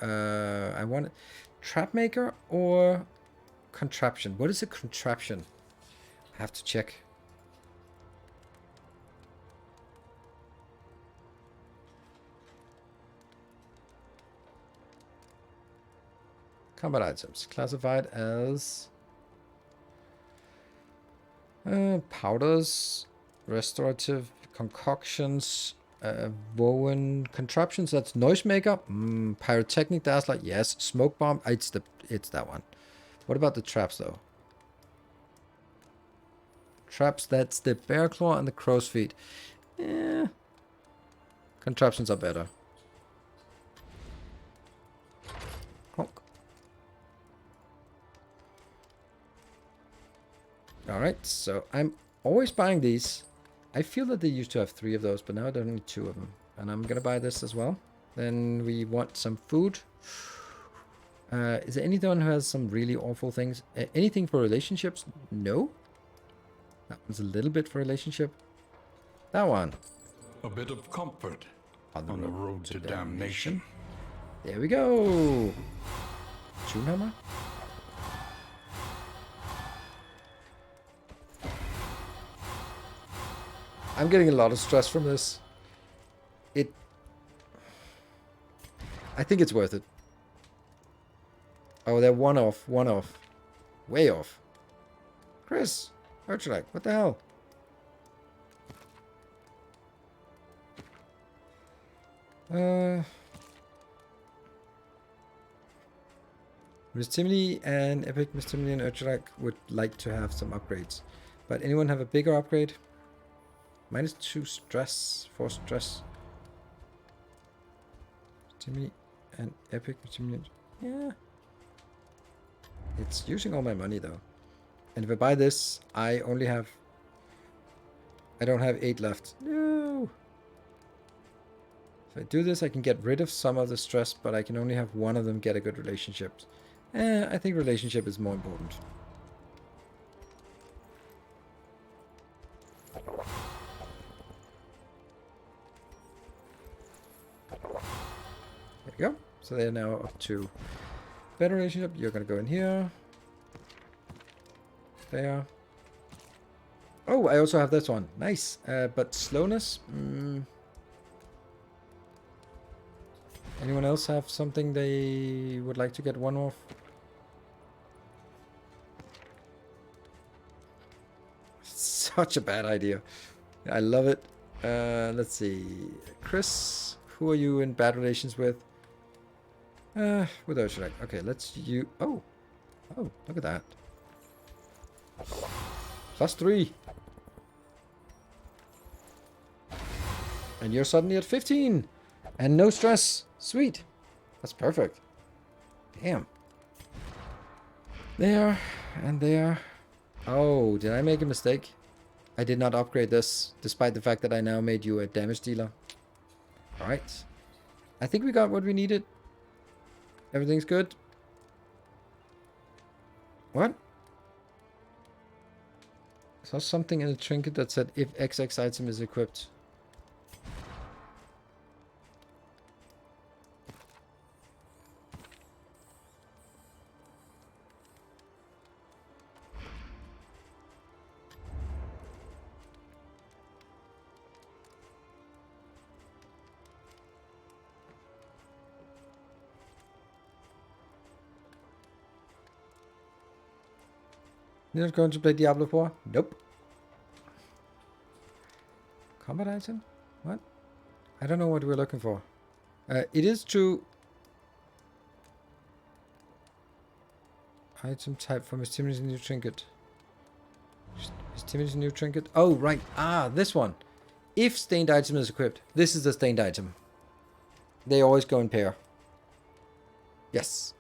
I want trap maker or contraption. What is a contraption? I have to check. Combat items classified as powders, restorative concoctions, woven contraptions. That's noisemaker, pyrotechnic dazzler. Yes, smoke bomb. It's that one. What about the traps though? Traps. That's the bear claw and the crow's feet. Yeah, contraptions are better. Honk. Alright, so I'm always buying these. I feel that they used to have 3 of those, but now I don't need 2 of them. And I'm gonna buy this as well. Then we want some food. Is there anyone who has some really awful things? Anything for relationships? No. That one's a little bit for relationship. That one. A bit of comfort on the road to damnation. There we go. Tune hammer. I'm getting a lot of stress from this. I think it's worth it. Oh, they're one off. Way off. Chris, Urchelite, what the hell? Miss Timely and Epic, Miss Timely and Urchalak would like to have some upgrades. But anyone have a bigger upgrade? -2 stress, 4 stress. Timmy and Epic, Timmy. Yeah. It's using all my money though. And if I buy this, I don't have 8 left. No. If I do this, I can get rid of some of the stress, but I can only have one of them get a good relationship. I think relationship is more important. There we go. So they're now up to better relationship. You're gonna go in here. There. Oh, I also have this one. Nice. But slowness? Anyone else have something they would like to get one off? Such a bad idea. I love it. Let's see. Chris, who are you in bad relations with? With Urchalak. Okay, let's you. Oh, look at that. +3. And you're suddenly at 15. And no stress. Sweet. That's perfect. Damn. There. And there. Oh, did I make a mistake? I did not upgrade this, despite the fact that I now made you a damage dealer. Alright. I think we got what we needed. Everything's good. What? I saw something in the trinket that said if XX item is equipped. You're not going to play Diablo 4? Nope. Combat item? What? I don't know what we're looking for. It is true. Item type for Miss Timmy's new trinket. Miss Timmy's new trinket? Oh, right. Ah, this one. If stained item is equipped. This is the stained item. They always go in pair. Yes.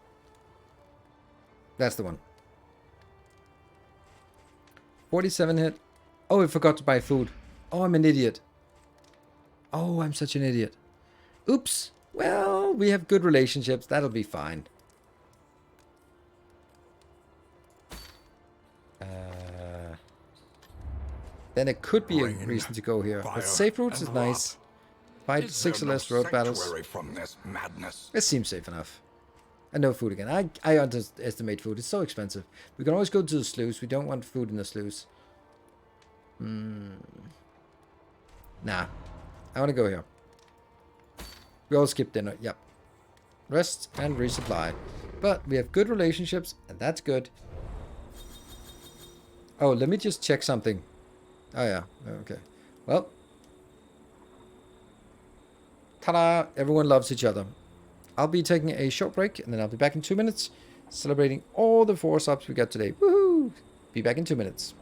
That's the one. 47 hit. Oh, I forgot to buy food. Oh, I'm an idiot. Oh, I'm such an idiot. Oops. Well, we have good relationships. That'll be fine. Then it could be a reason to go here. But safe routes is nice. Fight 6 or less road battles. From this madness? It seems safe enough. And no food again. I underestimate food. It's so expensive. We can always go to the sluice. We don't want food in the sluice. Nah. I want to go here. We all skip dinner. Yep. Rest and resupply. But we have good relationships, and that's good. Oh, let me just check something. Oh, yeah. Okay. Well. Ta-da! Everyone loves each other. I'll be taking a short break, and then I'll be back in 2 minutes, celebrating all the 4 subs we got today. Woohoo! Be back in 2 minutes.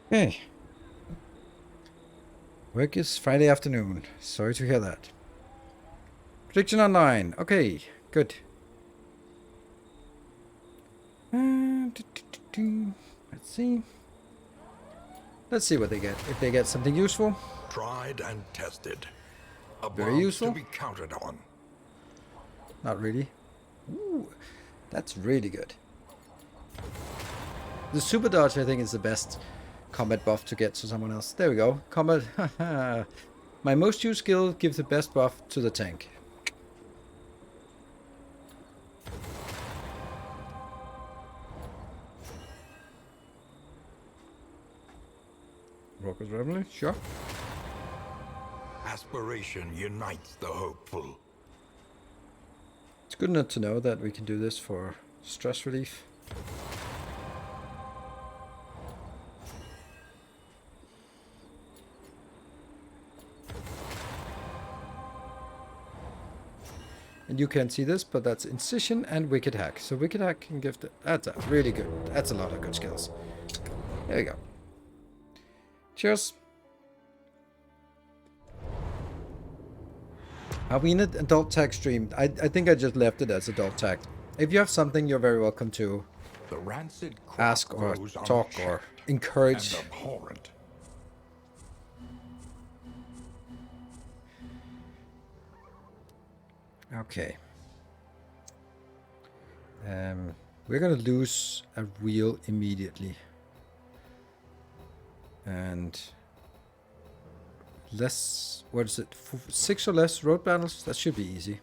Okay. Work is Friday afternoon. Sorry to hear that. Prediction online. Okay, good. Let's see. Let's see what they get. If they get something useful. Tried and tested. Very Above useful. to be counted on. Not really. Ooh, that's really good. The super dodge, I think, is the best combat buff to get to someone else. There we go. Combat. My most used skill gives the best buff to the tank. Rockers Revenue, sure. Aspiration unites the hopeful. It's good enough to know that we can do this for stress relief. And you can't see this, but that's Incision and Wicked Hack. So Wicked Hack can give the... That's a really good... That's a lot of good skills. There we go. Cheers. Are we in an adult tag stream? I think I just left it as adult tag. If you have something, you're very welcome to The rancid ask or talk or encourage. and abhorrent. Okay. We're gonna lose a wheel immediately. And less, what is it, 6 or less road battles? That should be easy.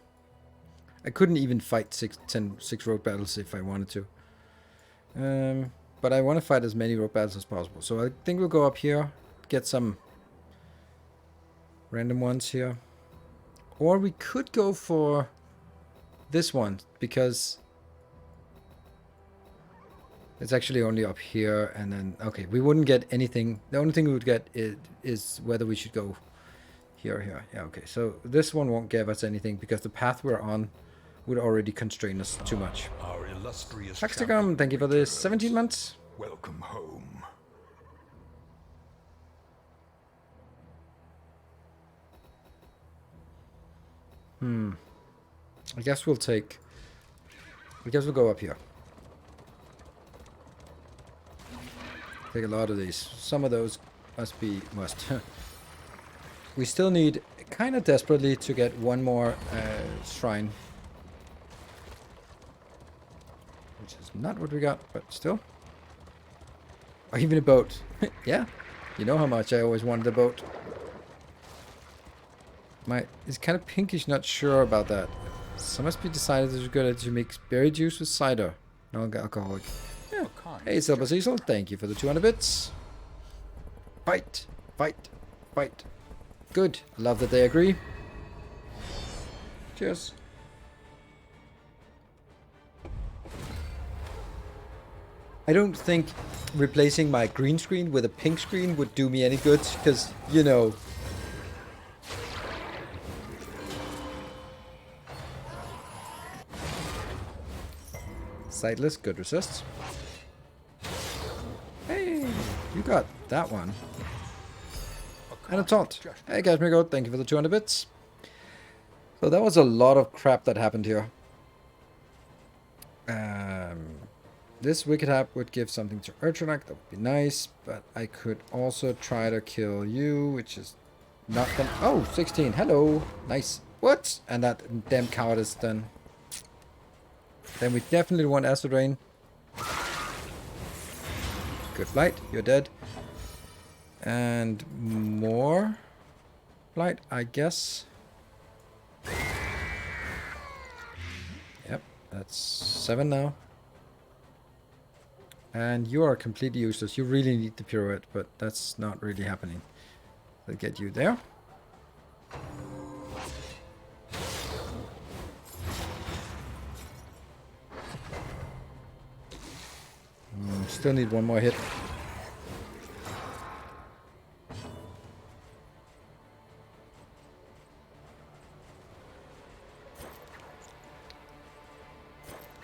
I couldn't even fight 6 road battles if I wanted to. But I want to fight as many road battles as possible. So I think we'll go up here, get some random ones here. Or we could go for this one, because it's actually only up here, and then, okay, we wouldn't get anything. The only thing we would get is whether we should go here. Yeah, okay, so this one won't give us anything, because the path we're on would already constrain us too much. Our illustrious Hexagon, thank you for this. returns. 17 months. Welcome home. I guess we'll go up here. Take a lot of these. Some of those must. We still need, kind of desperately, to get one more shrine. Which is not what we got, but still. Or even a boat. Yeah, you know how much I always wanted a boat. It's kind of pinkish, not sure about that. So must be decided that it's good to mix berry juice with cider. Non-alcoholic. Yeah. Hey, Silver Cecil, thank you for the 200 bits. Fight. Good. Love that they agree. Cheers. I don't think replacing my green screen with a pink screen would do me any good, because, you know... Sightless, good resists. Hey, you got that one. And a taunt. Hey, Cashmere, thank you for the 200 bits. So that was a lot of crap that happened here. This Wicked Hap would give something to Urchanok, that would be nice, but I could also try to kill you, which is not gonna... Oh, 16, hello, nice. What? And that damn cowardice then. Then we definitely want Acid Rain. Good flight, you're dead. And more flight, I guess. Yep, that's 7 now. And you are completely useless. You really need the pirouette, but that's not really happening. I'll get you there. Still need one more hit.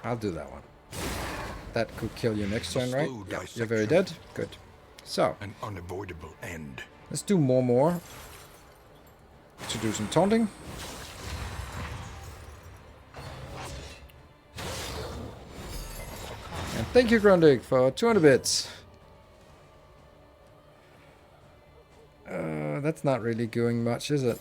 I'll do that one. That could kill you next turn, right? Yeah, you're very dead. Good. So, An unavoidable end. let's do more. To do some taunting. And thank you, Grundig, for 200 bits. That's not really doing much, is it?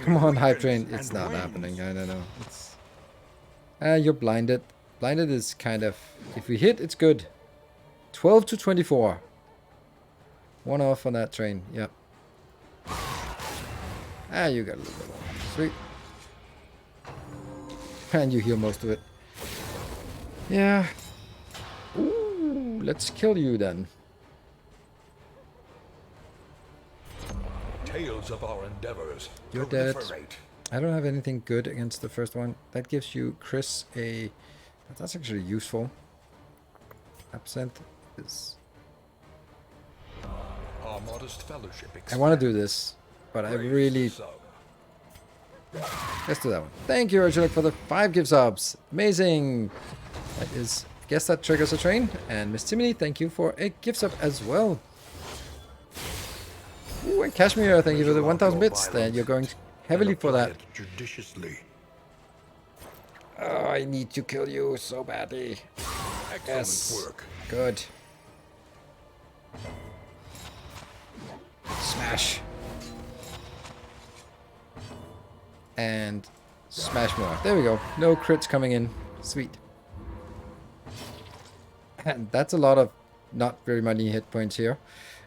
Come on, Hype Train. It's not happening. I don't know. It's... you're blinded. Blinded is kind of... If we hit, it's good. 12 to 24. One off on that train. Yep. You got a little bit more. Sweet. And you heal most of it. Yeah. Ooh, let's kill you then. Tales of our endeavors. You're dead. I don't have anything good against the first one. That gives you, Chris, a... That's actually useful. Absinthe is... Our modest fellowship. I want to do this, but I really... Let's do that one. Thank you, Arjun, for the 5 gift subs. Amazing. That is... I guess that triggers a train. And Miss Timony, thank you for a gift sub as well. Ooh, and Kashmir, thank you for the 1,000 bits. Then you're going heavily for that. Judiciously. Oh, I need to kill you so badly. Excellent Yes. work. Good. Smash. And smash more. There we go. No crits coming in. Sweet. And that's a lot of not very many hit points here.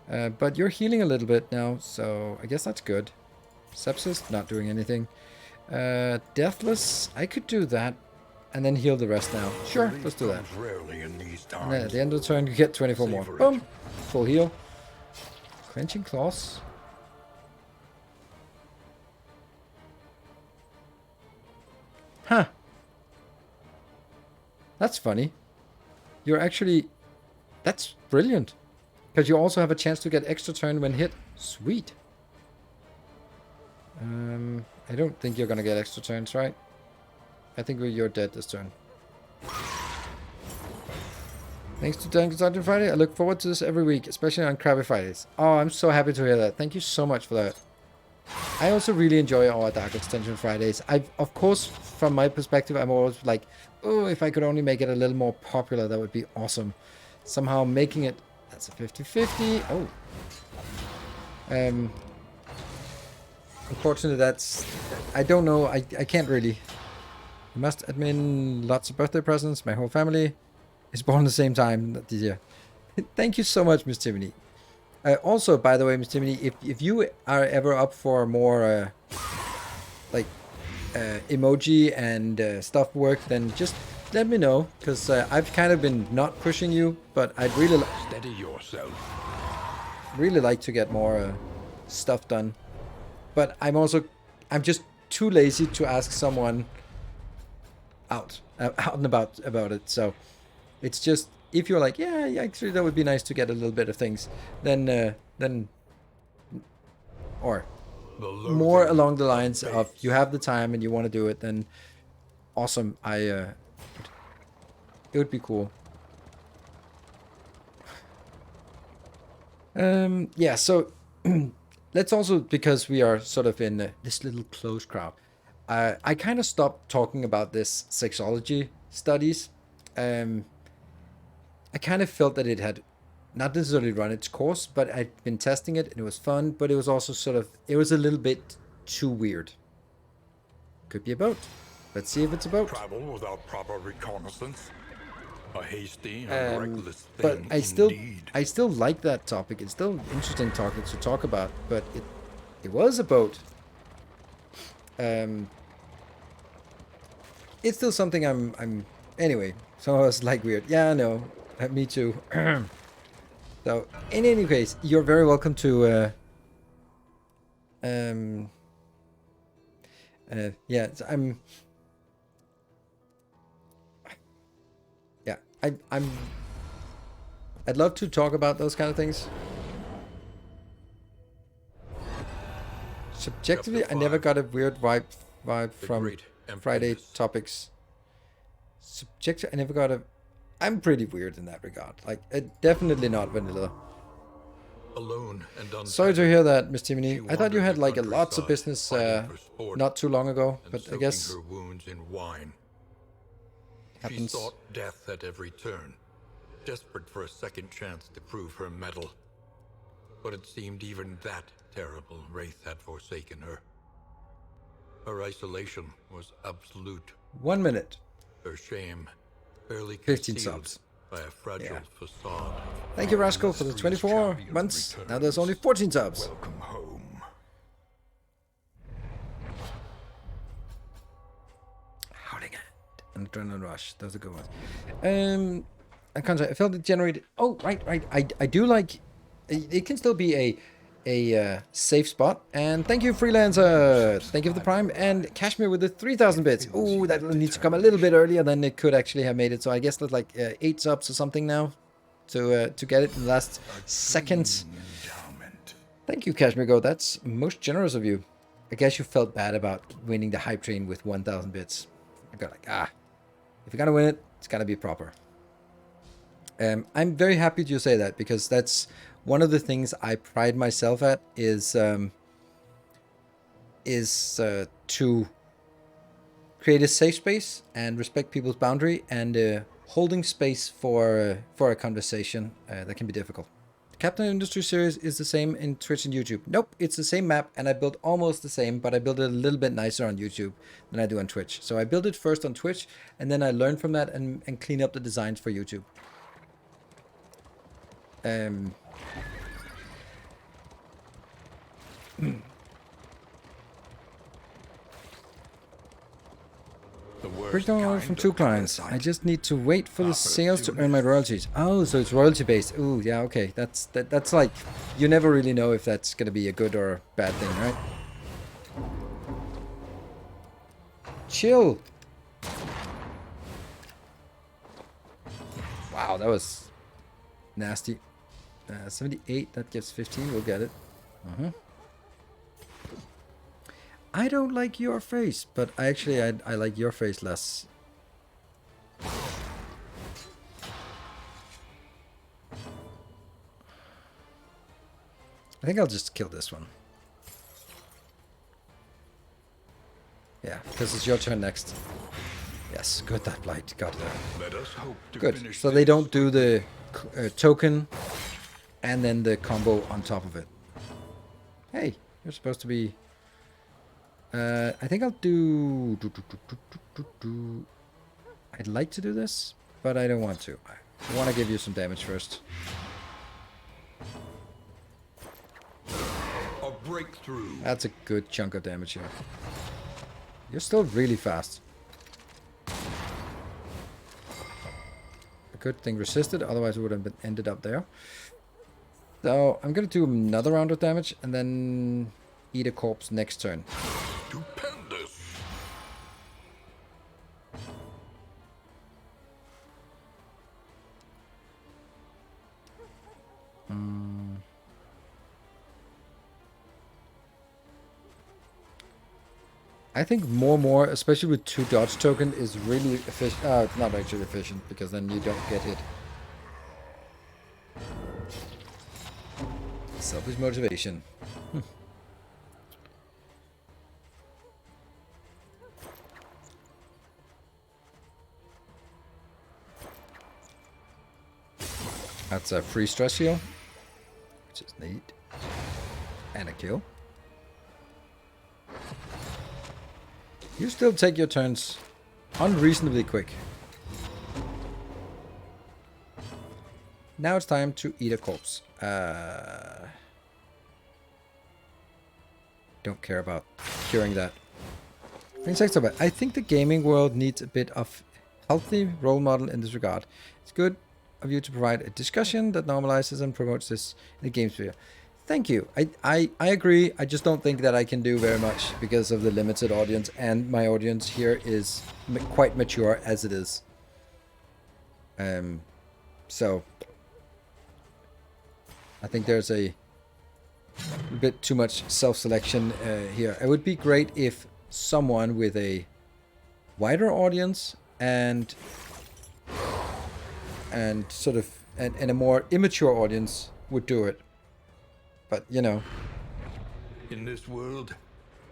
But you're healing a little bit now, so I guess that's good. Sepsis, not doing anything. Deathless, I could do that. And then heal the rest now. Sure, let's do that. Rarely in these times. And then at the end of the turn, you get 24 more. Savor it. Boom. Full heal. Clenching Claws. Huh. That's funny. You're actually... That's brilliant. Because you also have a chance to get extra turn when hit. Sweet. I don't think you're going to get extra turns, right? I think you're dead this turn. Thanks to Dungeons on Friday. I look forward to this every week, especially on Krabby Fridays. Oh, I'm so happy to hear that. Thank you so much for that. I also really enjoy our Dark Extension Fridays. Of course, from my perspective, I'm always like, oh, if I could only make it a little more popular, that would be awesome. Somehow making it... That's a 50-50. Oh. Unfortunately, that's... I don't know. I can't really... I must admit, lots of birthday presents. My whole family is born at the same time this year. Thank you so much, Miss Timony. Also, by the way, Miss Timony, if you are ever up for more emoji and stuff work, then just let me know, because I've kind of been not pushing you, but I'd really Steady yourself. really like to get more stuff done. But I'm just too lazy to ask someone out and about it. So it's just, if you're like, yeah, actually that would be nice to get a little bit of things, then or more along the lines of you have the time and you want to do it, then awesome. It would be cool. Yeah, so let's also, because we are sort of in this little close crowd, I kind of stopped talking about this sexology studies. I kind of felt that it had not necessarily run its course, but I'd been testing it and it was fun, but it was also sort of, it was a little bit too weird. Could be a boat. Let's see if it's a boat. Travel without proper reconnaissance. A hasty and reckless thing. But indeed. I still like that topic. It's still interesting topic to talk about, but it was a boat. It's still something I'm anyway. Some of us like weird. Yeah, I know. Me too. So in any case, you're very welcome to yeah, I'd love to talk about those kind of things. Subjectively, I never got a weird vibe from Friday emptiness. topics. Subjective. I never got a. I'm pretty weird in that regard. Like, definitely not vanilla. Alone and untethered. Sorry to hear that, Miss Timony. She I thought you wandered had the like a lots of countryside, business fighting for sport not too long ago, and but I soaking guess her wounds in wine. happens. She sought death at every turn, desperate for a second chance to prove her mettle. But it seemed even that terrible Wraith had forsaken her. Her isolation was absolute. 1 minute. Her shame barely 15 concealed subs. by a fragile Yeah. facade. Thank you, Rascal, for the 24 months. Now there's only 14 subs. Welcome home. Howling at and Adrenaline Rush. Those are good ones. I can't say. I felt it generated. Oh, right. I do like. It can still be a safe spot. And thank you, Freelancer. Thank you for the Prime. And Kashmir with the 3,000 bits. Ooh, that needs to come a little bit earlier than it could actually have made it. So I guess that's like 8 subs or something now to get it in the last seconds. Thank you, Kashmir Go. That's most generous of you. I guess you felt bad about winning the hype train with 1,000 bits. I got like, if you're gonna win it, it's gotta be proper. I'm very happy you say that, because that's one of the things I pride myself at is to create a safe space and respect people's boundary, and holding space for a conversation that can be difficult. Captain Industry series is the same in Twitch and YouTube. Nope, it's the same map, and I built almost the same, but I built it a little bit nicer on YouTube than I do on Twitch. So I built it first on Twitch, and then I learned from that and clean up the designs for YouTube. Breakdown order from 2 clients. I just need to wait for the sales to earn my royalties. Oh, so it's royalty based. Ooh, yeah, okay. That's like, you never really know if that's gonna be a good or a bad thing, right? Chill. Wow, that was nasty. 78, that gives 15. We'll get it. I don't like your face, but I like your face less. I think I'll just kill this one. Yeah, because it's your turn next. Yes, good, that blight got there. Let us hope to Good, finish so they this. don't do the token and then the combo on top of it. Hey, you're supposed to be... I think I'll do... I'd like to do this, but I don't want to. I want to give you some damage first. A breakthrough. That's a good chunk of damage here. You're still really fast. A good thing resisted, otherwise it would have ended up there. So I'm going to do another round of damage and then eat a corpse next turn. Stupendous. I think more, especially with 2 dodge token, is really efficient. It's not actually efficient, because then you don't get hit. Selfish motivation. That's a free stress heal, which is neat. And a kill. You still take your turns unreasonably quick. Now it's time to eat a corpse. Don't care about curing that. I think the gaming world needs a bit of healthy role model in this regard. It's good of you to provide a discussion that normalizes and promotes this in the game sphere. Thank you. I agree. I just don't think that I can do very much because of the limited audience, and my audience here is quite mature as it is. So I think there's a bit too much self-selection here. It would be great if someone with a wider audience and sort of and a more immature audience would do it. But you know, In this world,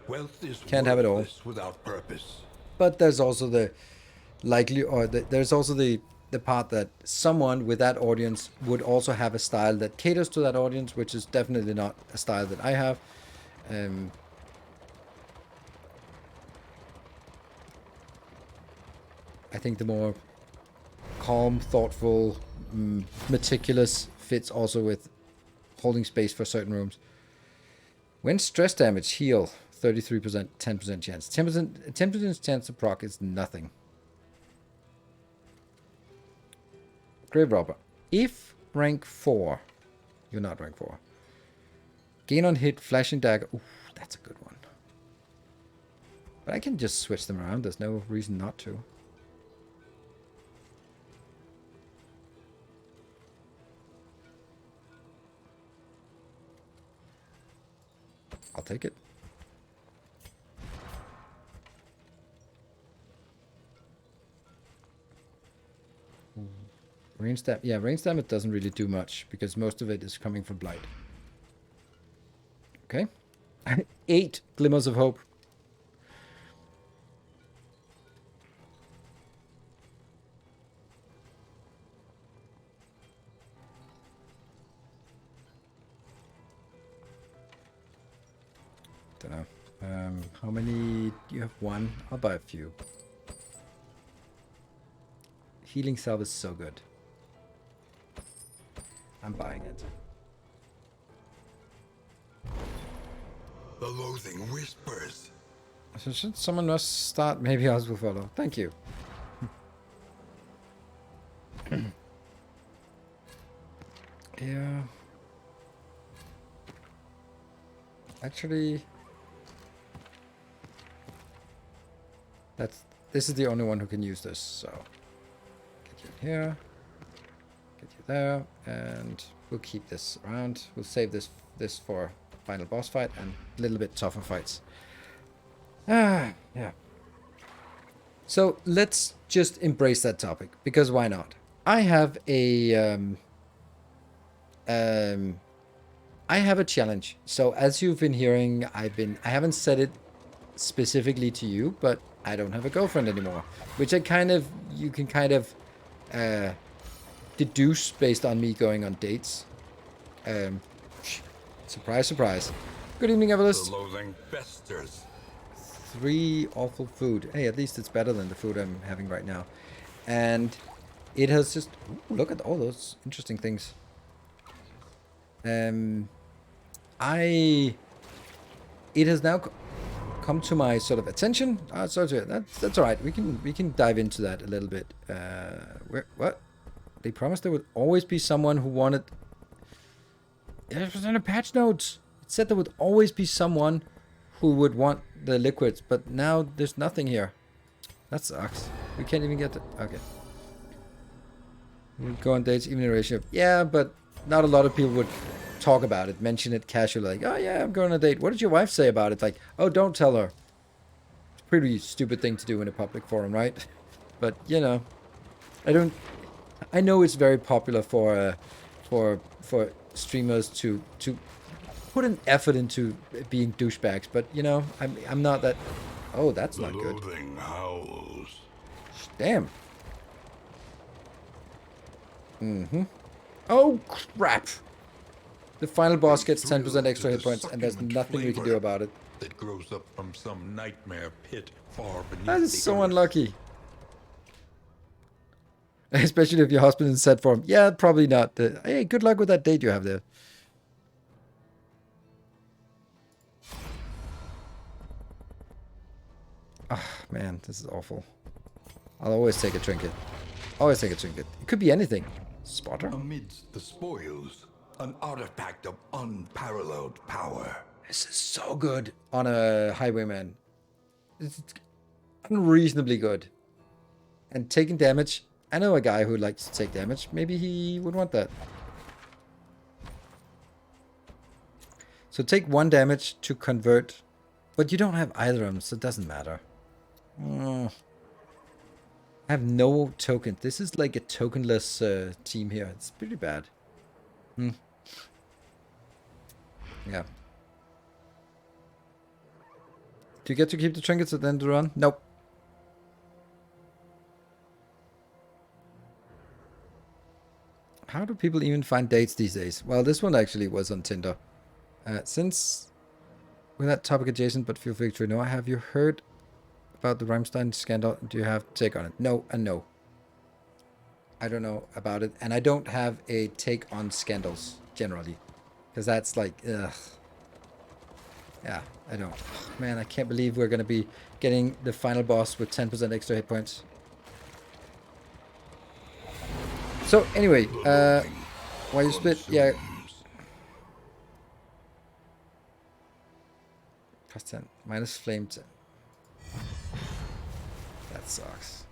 wealth is Can't have it all. worthless without purpose. but there's also the there's also the part that someone with that audience would also have a style that caters to that audience, which is definitely not a style that I have. I think the more calm, thoughtful, meticulous fits also with holding space for certain rooms. When stress damage, heal 33%, 10% chance. 10% chance to proc is nothing. Grave Robber. If rank 4, you're not rank 4. Gain on hit, flashing dagger. Ooh, that's a good one. But I can just switch them around. There's no reason not to. I'll take it. Range damage. Yeah, range damage doesn't really do much because most of it is coming from blight. Okay. 8 glimmers of hope. Don't know. How many do you have? 1? I'll buy a few. Healing salve is so good. I'm buying it. The loathing whispers. So should someone must start? Maybe ours will follow. Thank you. Yeah. Actually, this is the only one who can use this. So get you in here, get you there, and we'll keep this around. We'll save this for final boss fight and a little bit tougher fights. Yeah. So let's just embrace that topic, because why not? I have a I have a challenge. So as you've been hearing, I haven't said it specifically to you, but I don't have a girlfriend anymore, which you can kind of deduce based on me going on dates. Surprise, surprise. Good evening, Everlist. The loathing festers. 3 awful food. Hey, at least it's better than the food I'm having right now. And it has just... Ooh, look at all those interesting things. It has now come to my sort of attention. That's all right. We can dive into that a little bit. What? They promised there would always be someone who wanted... It was in the patch notes. It said there would always be someone who would want the liquids, but now there's nothing here. That sucks. We can't even get it. Okay. We go on dates, even in a relationship. Yeah, but not a lot of people would talk about it, mention it casually, like, oh yeah, I'm going on a date. What did your wife say about it? Like, oh, don't tell her. It's a pretty stupid thing to do in a public forum, right? But, you know, I know it's very popular for streamers to put an effort into being douchebags, but you know, I'm not that. Oh, that's not good. Loathing howls. Damn. Oh crap! The final boss gets 10% extra hit points, and there's nothing we can do about it. That grows up from some nightmare pit far beneath. That is the so earth. unlucky. Especially if your husband is set for him. Yeah, probably not. Hey, good luck with that date you have there. Ah, man, this is awful. I'll always take a trinket. Always take a trinket. It could be anything. Spotter? Amidst the spoils, an artifact of unparalleled power. This is so good on a highwayman. It's unreasonably good. And taking damage. I know a guy who likes to take damage. Maybe he would want that. So take 1 damage to convert. But you don't have either of them, so it doesn't matter. I have no token. This is like a tokenless team here. It's pretty bad. Hmm. Yeah. Do you get to keep the trinkets at the end of the run? Nope. How do people even find dates these days? Well, this one actually was on Tinder. Since we're that topic adjacent, but feel free to know, have you heard about the Rammstein scandal? Do you have take on it? No and no. I don't know about it, and I don't have a take on scandals generally, because that's like, ugh. Yeah, I don't. Man, I can't believe we're gonna be getting the final boss with 10% extra hit points. So anyway, why you split? Yeah. +10 minus flame 10. That sucks.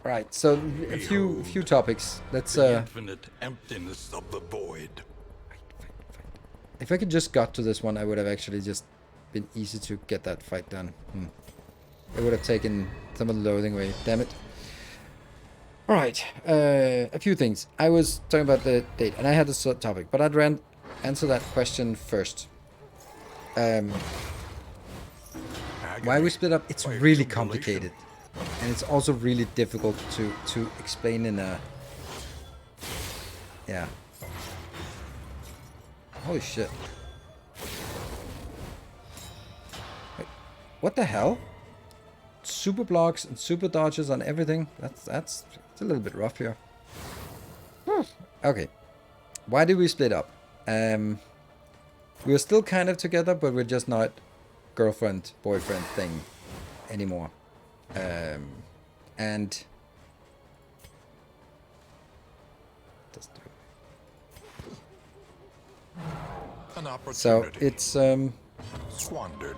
Right. So a few topics. Let's the infinite emptiness of the void. If I could just got to this one, I would have actually just been easy to get that fight done. It would have taken some of the loading away. Damn it. All right. A few things. I was talking about the date, and I had this topic, but I'd answer that question first. Why we split up? It's really complicated, and it's also really difficult to explain in a. Yeah. Holy shit. Wait, what the hell? Super blocks and super dodges on everything. That's it's a little bit rough here. Okay. Why did we split up? We're still kind of together, but we're just not girlfriend, boyfriend thing anymore. And An opportunity. so it's squandered.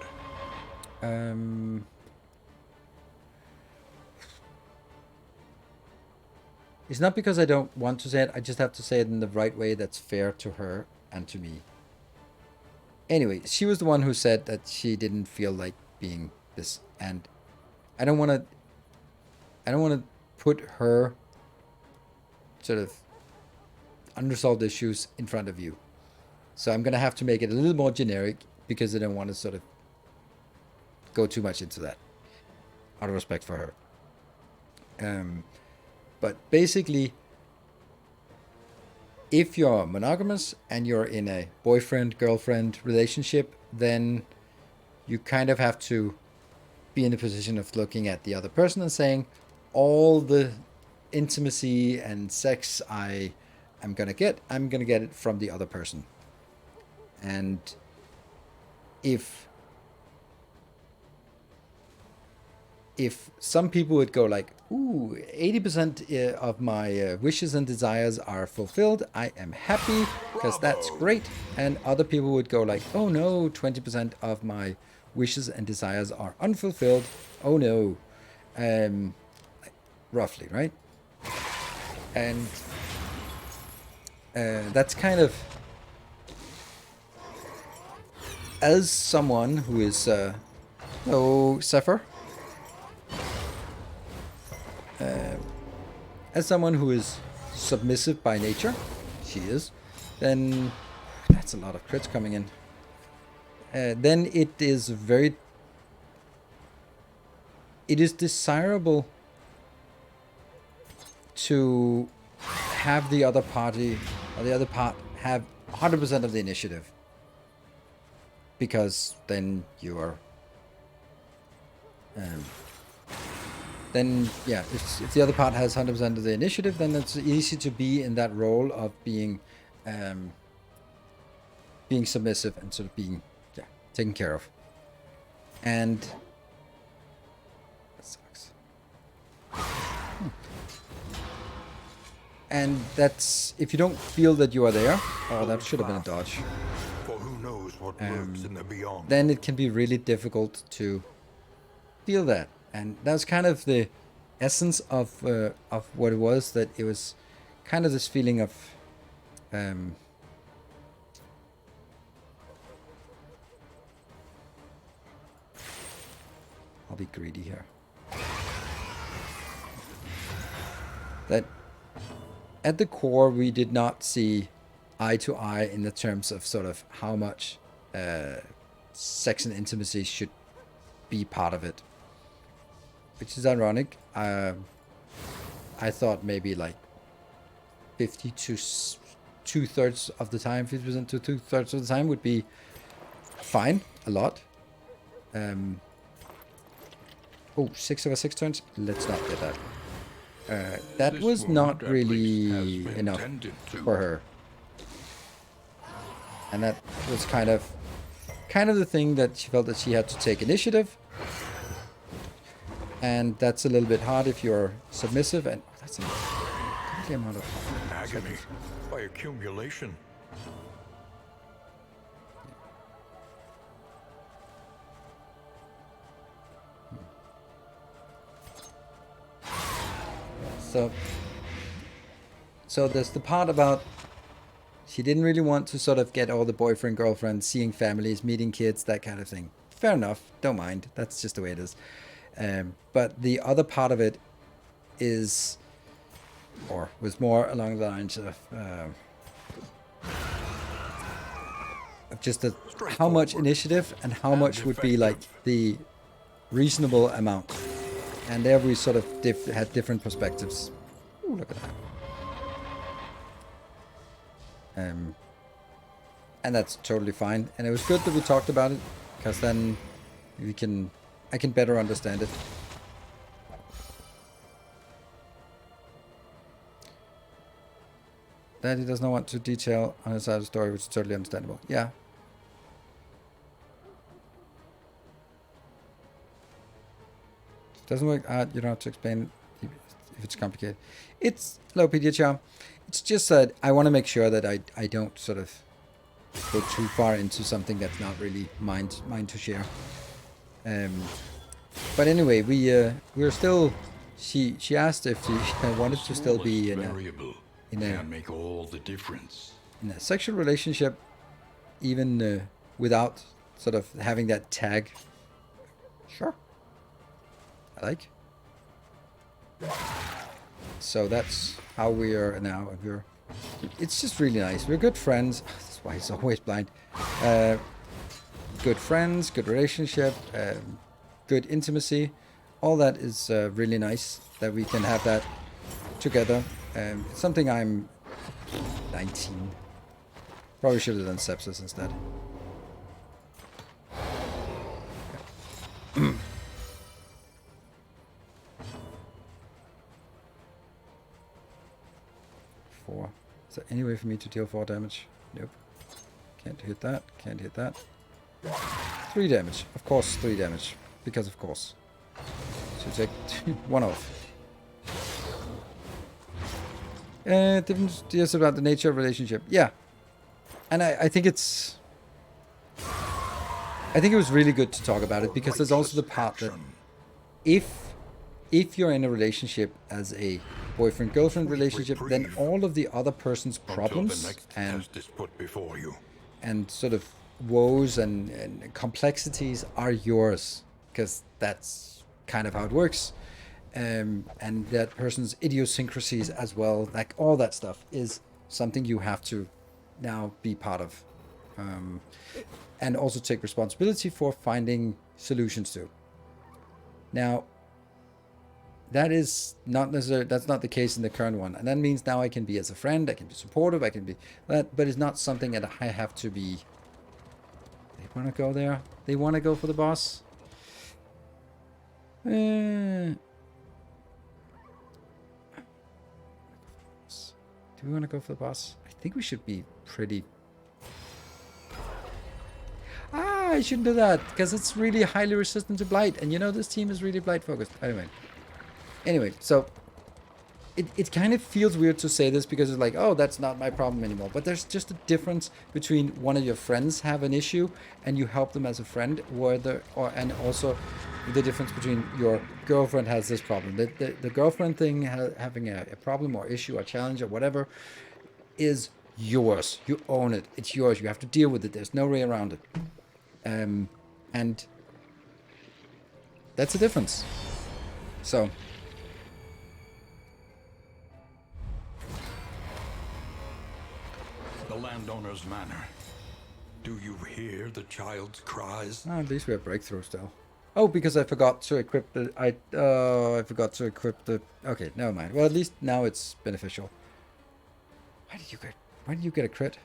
It's not because I don't want to say it. I just have to say it in the right way that's fair to her and to me. Anyway, she was the one who said that she didn't feel like being this, and I don't want to put her sort of unresolved issues in front of you. So I'm gonna have to make it a little more generic because I don't want to sort of go too much into that, out of respect for her. But basically, if you're monogamous and you're in a boyfriend-girlfriend relationship, then you kind of have to be in the position of looking at the other person and saying, all the intimacy and sex I'm gonna get it from the other person. And if some people would go like, ooh, 80% of my wishes and desires are fulfilled, I am happy because that's great. And other people would go like, oh no, 20% of my wishes and desires are unfulfilled. Oh no. Roughly, right? And that's kind of, as someone who is, hello, Zephyr. As someone who is submissive by nature, she is, then that's a lot of crits coming in. Then it is desirable to have the other party or the other part have 100% of the initiative, because then you are then yeah, if the other part has 100% of the initiative, then it's easy to be in that role of being submissive and sort of being taken care of. And that sucks. And that's, if you don't feel that you are there, oh, that should have been a dodge. For who knows what lurks in the beyond. Then it can be really difficult to feel that. And that's kind of the essence of what it was, that it was kind of this feeling of I'll be greedy here. That at the core, we did not see eye to eye in the terms of sort of how much sex and intimacy should be part of it. Which is ironic. I thought maybe like 50 to 2/3 of the time, 50% to 2/3 of the time would be fine, a lot. Oh, 6 over 6 turns? Let's not get that. That was not really enough for her. And that was kind of the thing that she felt that she had to take initiative. And that's a little bit hard if you're submissive. And oh, that's a godly amount of agony by accumulation. So there's the part about she didn't really want to sort of get all the boyfriend, girlfriend, seeing families, meeting kids, that kind of thing. Fair enough. Don't mind. That's just the way it is. But the other part of it is, or was more along the lines of just how much initiative and how much would be like the reasonable amount. And there we sort of had different perspectives. Ooh, look at that. And that's totally fine. And it was good that we talked about it, because then I can better understand it. Daddy does not want to detail on his side of the story, which is totally understandable. Yeah. It doesn't work out. You don't have to explain it if it's complicated. It's hello, PDHR. It's just that I want to make sure that I don't sort of go too far into something that's not really mine to share. But anyway, we're still. She asked if she wanted to still be in make all the difference. In a sexual relationship, even without sort of having that tag. Sure. I like. So that's how we are now. It's just really nice. We're good friends. That's why he's always blind. Good friends, good relationship, good intimacy. All that is really nice that we can have that together. It's something I'm 19. Probably should have done sepsis instead. Four. Is there any way for me to deal 4 damage? Nope. Can't hit that. Can't hit that. 3 damage. Of course, 3 damage. Because of course. So take 1 off. Different ideas about the nature of relationship. Yeah. And I think it's... I think it was really good to talk about it, because there's also the part that if you're in a relationship as a boyfriend-girlfriend relationship, then all of the other person's problems and sort of woes and complexities are yours, because that's kind of how it works. And that person's idiosyncrasies as well, like all that stuff is something you have to now be part of. And also take responsibility for finding solutions to. Now, that is not necessarily, that's not the case in the current one. And that means now I can be as a friend, I can be supportive, I can be that, but it's not something that I have to be. They want to go there? They want to go for the boss? Do we want to go for the boss? I think we should be pretty... I shouldn't do that, because it's really highly resistant to blight. And you know, this team is really blight focused. Anyway, so it kind of feels weird to say this, because it's like, oh, that's not my problem anymore. But there's just a difference between one of your friends have an issue and you help them as a friend, and also the difference between your girlfriend has this problem. The girlfriend thing, having a problem or issue or challenge or whatever, is yours. You own it. It's yours. You have to deal with it. There's no way around it. And that's a difference. So. The landowner's manor. Do you hear the child's cries? At least we have breakthrough still. Oh, because I forgot to equip the... I forgot to equip the... Okay, never mind. Well, at least now it's beneficial. Why did you get a crit?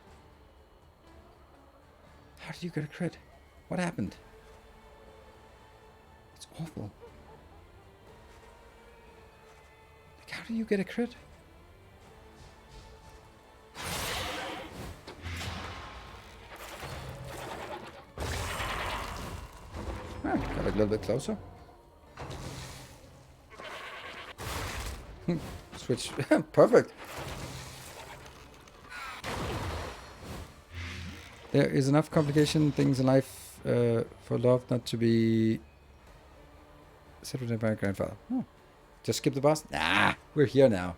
How did you get a crit? What happened? It's awful. Like, how do you get a crit? Ah, got a little bit closer. Switch. Perfect. There is enough complication things in life for love not to be separated by a grandfather. Oh. Just skip the boss? Nah, we're here now.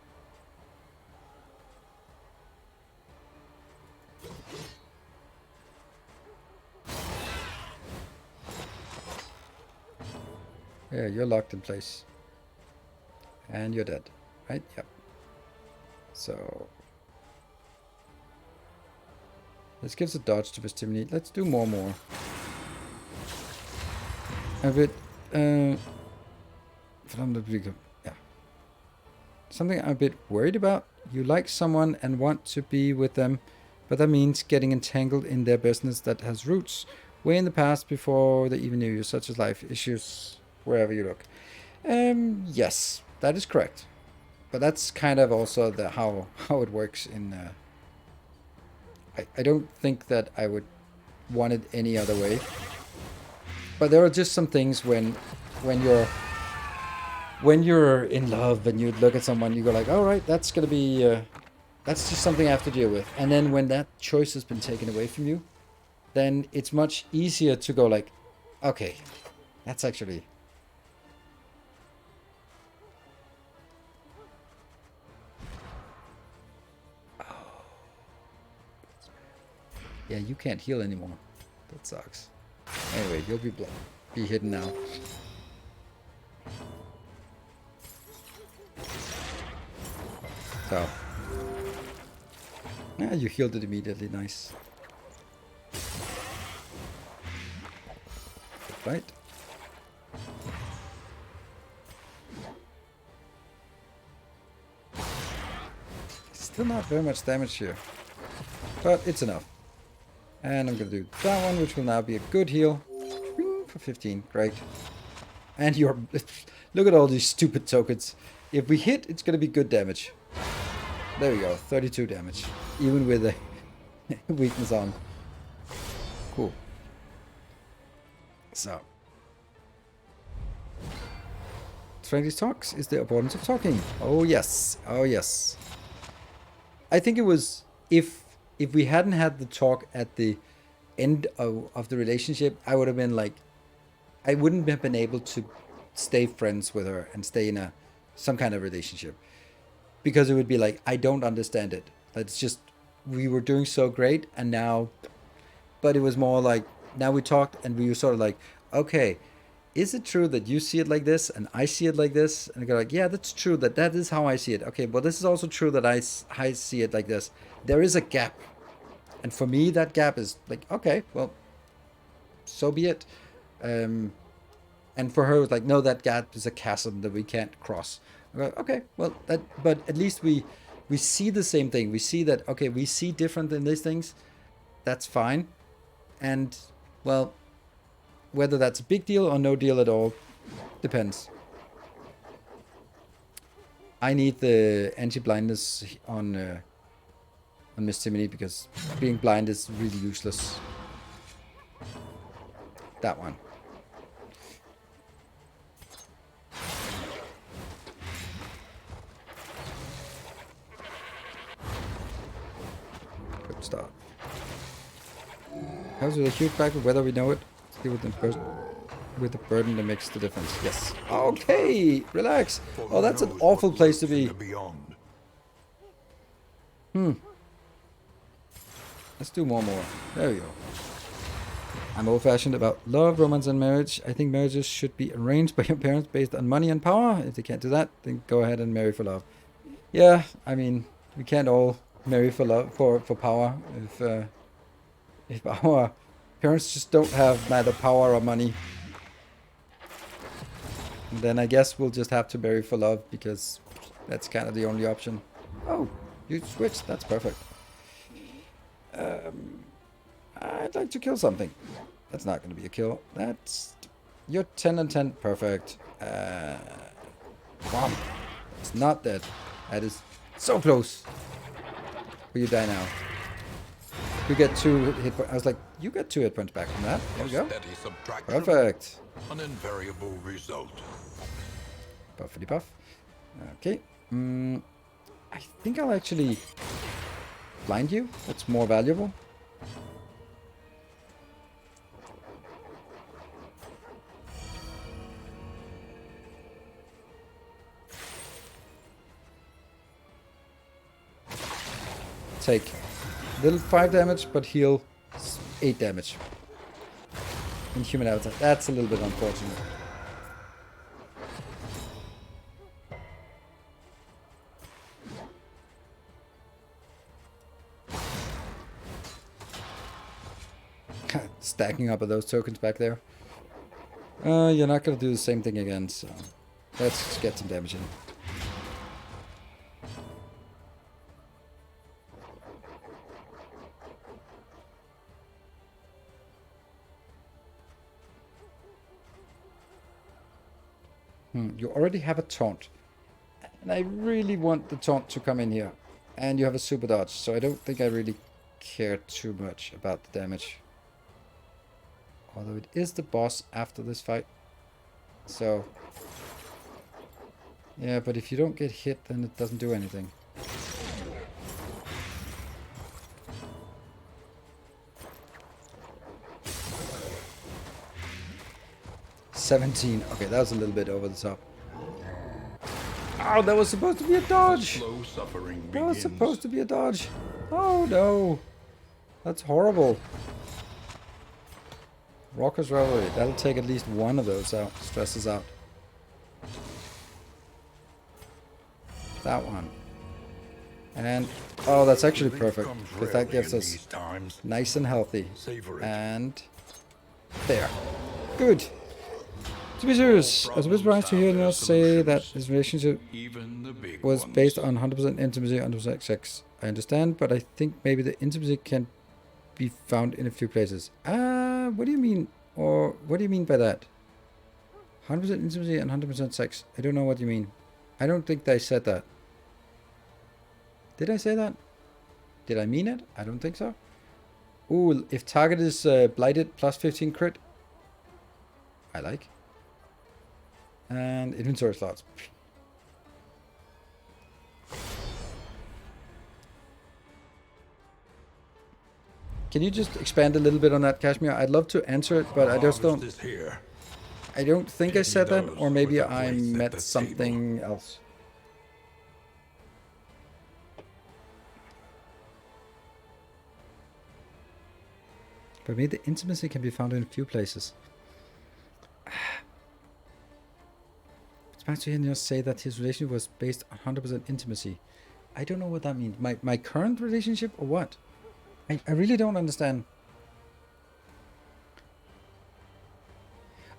Yeah, you're locked in place. And you're dead, right? Yep. So... Let's give the dodge to Vestimini. Let's do more. A bit... from the beginning. Yeah. Something I'm a bit worried about. You like someone and want to be with them, but that means getting entangled in their business that has roots way in the past before they even knew you, such as life issues wherever you look. Yes, that is correct. But that's kind of also the how it works in... I don't think that I would want it any other way. But there are just some things when you're in love and you look at someone, you go like, all right, that's gonna be that's just something I have to deal with. And then when that choice has been taken away from you, then it's much easier to go like, okay, that's actually... Yeah, you can't heal anymore. That sucks. Anyway, you'll be hidden now. So. Yeah, you healed it immediately. Nice. Right. Still not very much damage here. But it's enough. And I'm going to do that one, which will now be a good heal. For 15. Great. And you're... Look at all these stupid tokens. If we hit, it's going to be good damage. There we go. 32 damage. Even with a weakness on. Cool. So. Strangest talks is the abundance of talking. Oh, yes. Oh, yes. I think it was... If we hadn't had the talk at the end of the relationship, I would have been like, I wouldn't have been able to stay friends with her and stay in some kind of relationship. Because it would be like, I don't understand it. It's just, we were doing so great and now, but it was more like, now we talked and we were sort of like, okay, is it true that you see it like this and I see it like this? And I go like, yeah, that's true, that is how I see it. Okay, but this is also true that I see it like this. There is a gap. And for me, that gap is like, okay, well, so be it. And for her, it was like, no, that gap is a chasm that we can't cross. I go, okay, well, but at least we see the same thing. We see that, okay, we see different in these things. That's fine. And, well, whether that's a big deal or no deal at all, depends. I need the anti-blindness on Miss Timony because being blind is really useless. That one. Good start. How's with a huge bag of whether we know it? Deal with the burden that makes the difference. Yes. Okay, relax. Oh, that's an awful place to be. Let's do more. There we go. I'm old-fashioned about love, romance, and marriage. I think marriages should be arranged by your parents based on money and power. If they can't do that, then go ahead and marry for love. Yeah, I mean, we can't all marry for love for power. If our parents just don't have neither power or money, then I guess we'll just have to marry for love because that's kind of the only option. Oh, you switched. That's perfect. I'd like to kill something. That's not going to be a kill. That's... You're 10 and 10. Perfect. Bomb. It's not dead. That is so close. Will you die now? You get 2 hit points. I was like, you get 2 hit points back from that. There we go. Perfect. An invariable result. Buffity buff. Okay. I think I'll actually blind you. That's more valuable. Take little 5 damage, but heal 8 damage. Inhuman avatar. That's a little bit unfortunate. Stacking up of those tokens back there. You're not going to do the same thing again, so let's get some damage in. You already have a taunt. And I really want the taunt to come in here. And you have a super dodge, so I don't think I really care too much about the damage. Although it is the boss after this fight. So... yeah, but if you don't get hit, then it doesn't do anything. Okay, that was a little bit over the top. Oh, that was supposed to be a dodge! That was supposed to be a dodge. Oh no! That's horrible. Rocker's Revelry. That'll take at least one of those out. Stresses out. That one. And... oh, that's actually perfect. Because that gives us nice and healthy. And... there. Good. To be serious, I was a bit surprised to hear Nils say that his relationship was based on 100% intimacy, 100% sex. I understand, but I think maybe the intimacy can be found in a few places. What do you mean? Or what do you mean by that? 100% intimacy and 100% sex. I don't know what you mean. I don't think I said that. Did I say that? Did I mean it? I don't think so. Ooh, if target is blighted, plus 15 crit. I like. And inventory slots. Can you just expand a little bit on that, Kashmir? I'd love to answer it, but I just don't... I don't think I said that, or maybe I meant something else. But maybe the intimacy can be found in a few places. It's nice to hear Niels say that his relationship was based on 100% intimacy. I don't know what that means. My current relationship or what? I really don't understand.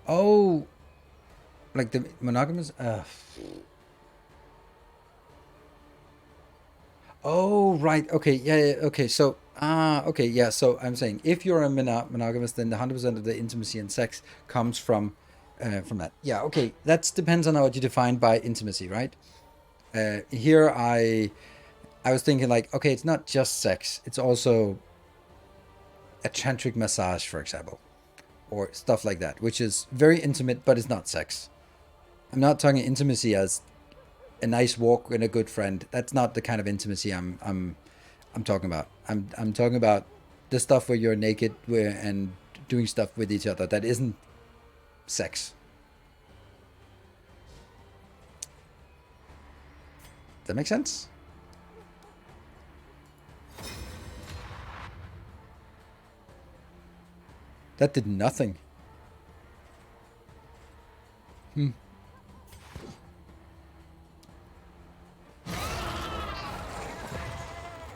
Oh, like the monogamous... Oh, right. Okay. Yeah. Okay. So, okay. Yeah. So I'm saying if you're a monogamous, then the 100% of the intimacy and sex comes from that. Yeah. Okay. That depends on what you define by intimacy, right? Here I was thinking like, okay, it's not just sex. It's also a tantric massage, for example, or stuff like that, which is very intimate, but it's not sex. I'm not talking intimacy as a nice walk with a good friend. That's not the kind of intimacy I'm talking about. I'm talking about the stuff where you're naked and doing stuff with each other that isn't sex. Does that make sense? That did nothing. Maybe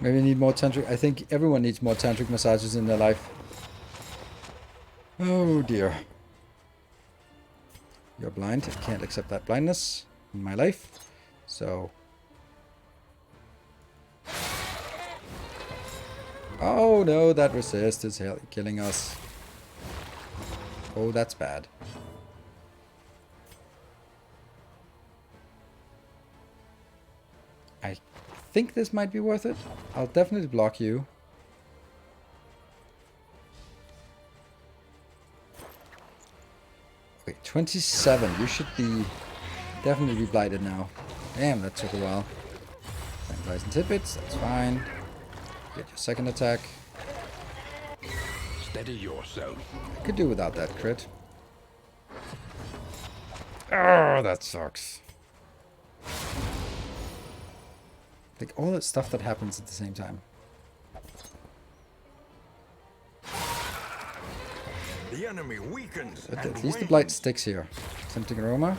I need more tantric. I think everyone needs more tantric massages in their life. Oh dear. You're blind. I can't accept that blindness in my life. So. Oh no, that resist is killing us. Oh, that's bad. I think this might be worth it. I'll definitely block you. Okay, 27. You should be definitely be blighted now. Damn, that took a while. Tranquilize and tidbits, that's fine. Get your second attack. Steady yourself. I could do without that crit. Oh, that sucks. Like all that stuff that happens at the same time. The enemy weakens. But at least the blight sticks here. Tempting aroma.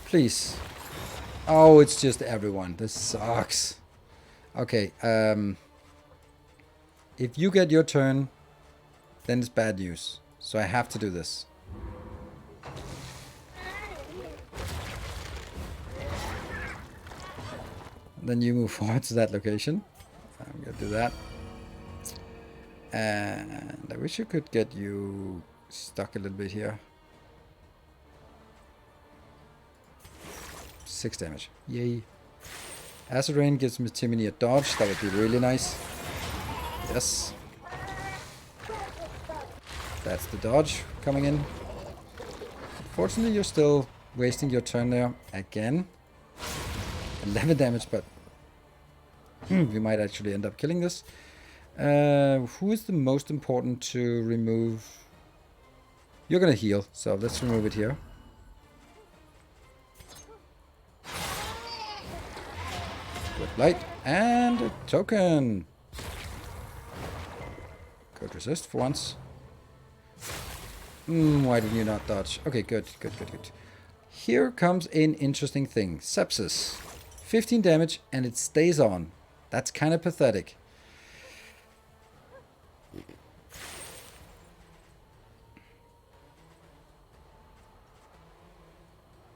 Please. Oh, it's just everyone. This sucks. Okay, if you get your turn, then it's bad news. So I have to do this. Then you move forward to that location. I'm gonna do that. And I wish I could get you stuck a little bit here. 6 damage. Yay. Acid Rain gives me Timony a dodge. That would be really nice. Yes. That's the dodge coming in. Fortunately, you're still wasting your turn there again. 11 damage, but we might actually end up killing this. Who is the most important to remove? You're gonna heal, so let's remove it here. Good light and a token. Good resist for once. Why did you not dodge? Okay, good. Here comes an interesting thing. Sepsis. 15 damage and it stays on. That's kind of pathetic.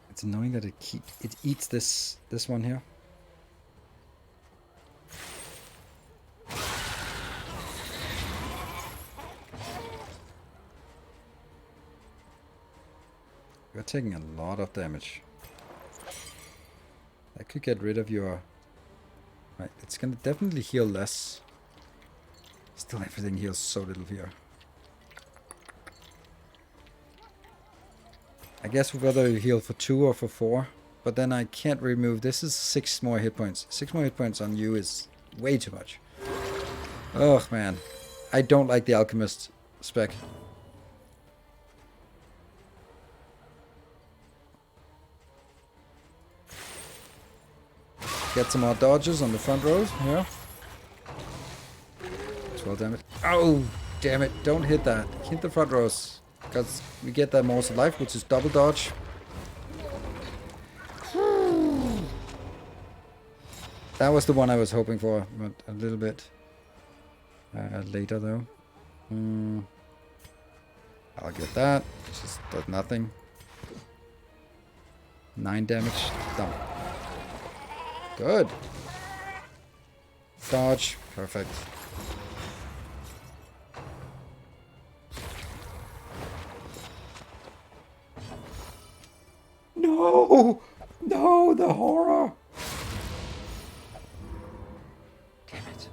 It's annoying that it eats this one here. You're taking a lot of damage. I could get rid of your... Right, it's gonna definitely heal less. Still everything heals so little here. I guess we'd rather heal for 2 or for 4. But then I can't remove... This is 6 more hit points. 6 more hit points on you is way too much. Oh man. I don't like the Alchemist spec. Get some more dodges on the front rows here. 12 damage. Oh, damn it. Don't hit that. Hit the front rows. Because we get that Morsel Life, which is double dodge. That was the one I was hoping for, but a little bit later though. I'll get that. It just does nothing. 9 damage. Done. Good. Dodge. Perfect. No! No, the horror! Damn it.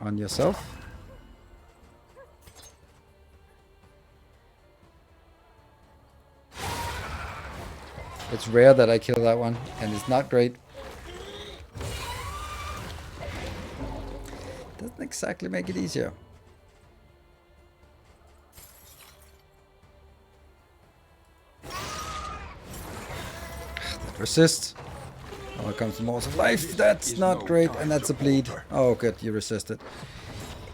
On yourself? It's rare that I kill that one, and it's not great. Doesn't exactly make it easier. That resist. Oh, it comes the Maws of Life. That's not great, and that's a bleed. Oh, good, you resisted.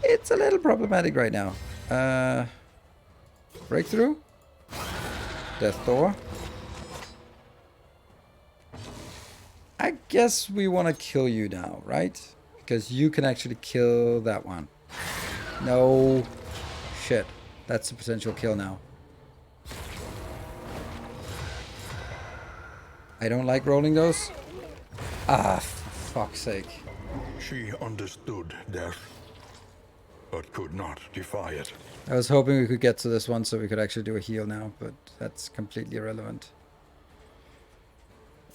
It's a little problematic right now. Breakthrough? Death Door? I guess we want to kill you now, right? Because you can actually kill that one. No. Shit. That's a potential kill now. I don't like rolling those. Ah, for fuck's sake. She understood death, but could not defy it. I was hoping we could get to this one so we could actually do a heal now, but that's completely irrelevant.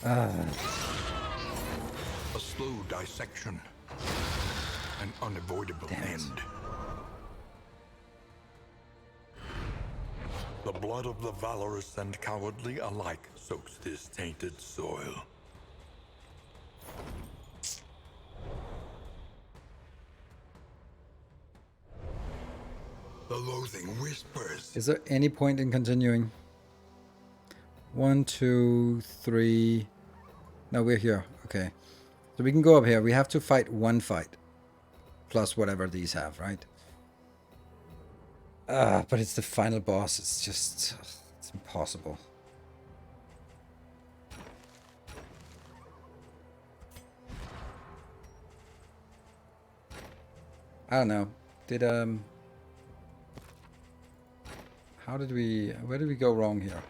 Ah. A slow dissection. An unavoidable end. The blood of the valorous and cowardly alike soaks this tainted soil. The loathing whispers. Is there any point in continuing? 1, 2, 3. No, we're here. Okay. So we can go up here. We have to fight one fight. Plus whatever these have, right? But it's the final boss. It's just... it's impossible. I don't know. Did, how did we... where did we go wrong here?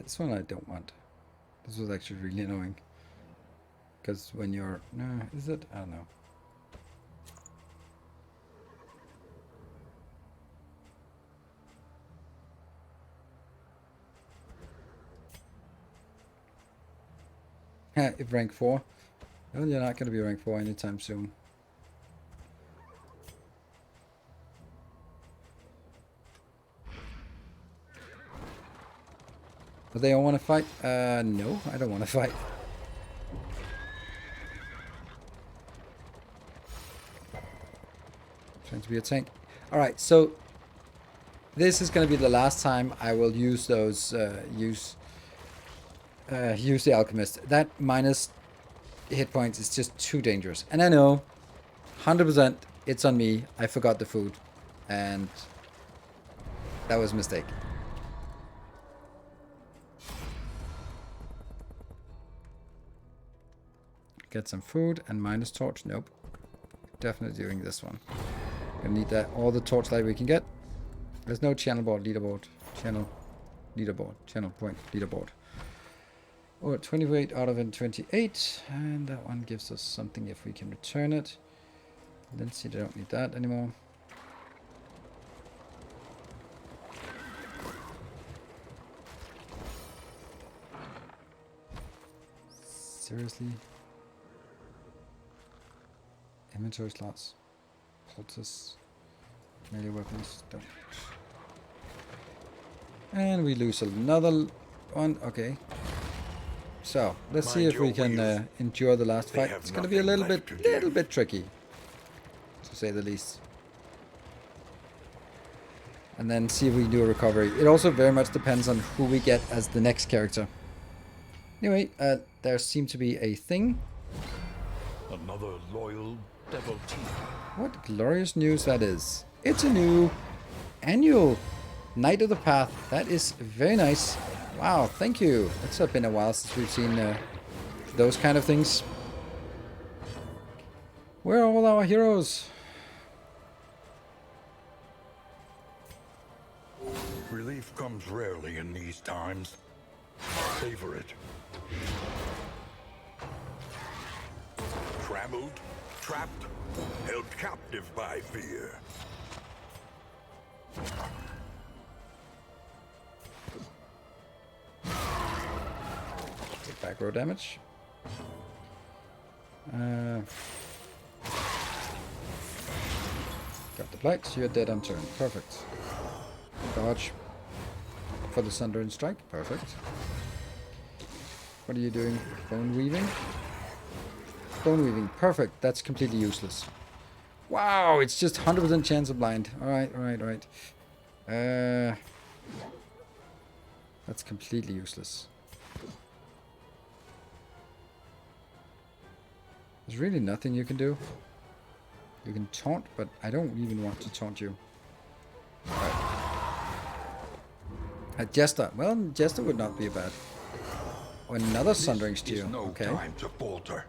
This one I don't want. This was actually really annoying. Because when you're... no, is it? I don't know. If rank 4. Well, you're not going to be rank 4 anytime soon. Do they all want to fight? No, I don't want to fight. Trying to be a tank. Alright, so this is going to be the last time I will use those, use the Alchemist. That minus hit points is just too dangerous. And I know, 100% it's on me. I forgot the food. And that was a mistake. Get some food and minus torch. Nope. Definitely doing this one. Gonna need that all the torchlight we can get. There's no channel board, leaderboard, channel, leaderboard, channel point, leaderboard. Or 28 out of 28, and that one gives us something if we can return it. Let's see, I don't need that anymore. Seriously? Inventory slots. Poultice. Melee weapons. Don't. And we lose another one. Okay. So, let's see if we can endure the last fight. It's going to be a little bit tricky. To say the least. And then see if we can do a recovery. It also very much depends on who we get as the next character. Anyway, there seemed to be a thing. Another loyal devotee. What glorious news that is. It's a new annual Knight of the Path. That is very nice. Wow, thank you. It's been a while since we've seen those kind of things. Where are all our heroes? Relief comes rarely in these times. Savor it. Trammeled, trapped, held captive by fear. aggro damage. Got the blight, you're dead on turn. Perfect. Dodge for the Sundering Strike. Perfect. What are you doing? Bone Weaving? Bone Weaving. Perfect. That's completely useless. Wow, it's just 100% chance of blind. Alright, alright, alright. That's completely useless. There's really nothing you can do. You can taunt, but I don't even want to taunt you. Alright. A Jester. Well, Jester would not be bad. Oh, another Sundering Steel. No okay. Time to falter.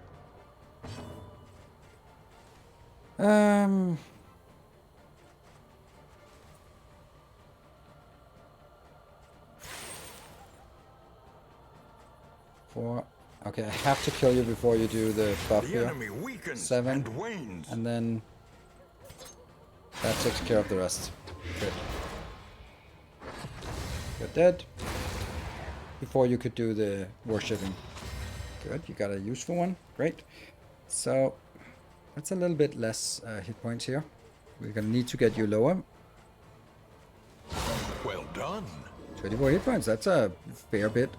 Four. Okay, I have to kill you before you do the buff The here. enemy weakens 7. and wanes. And then that takes care of the rest. Good. You're dead. Before you could do the worshipping. Good, you got a useful one. Great. So that's a little bit less hit points here. We're gonna need to get you lower. Well done. 24 hit points, that's a fair bit.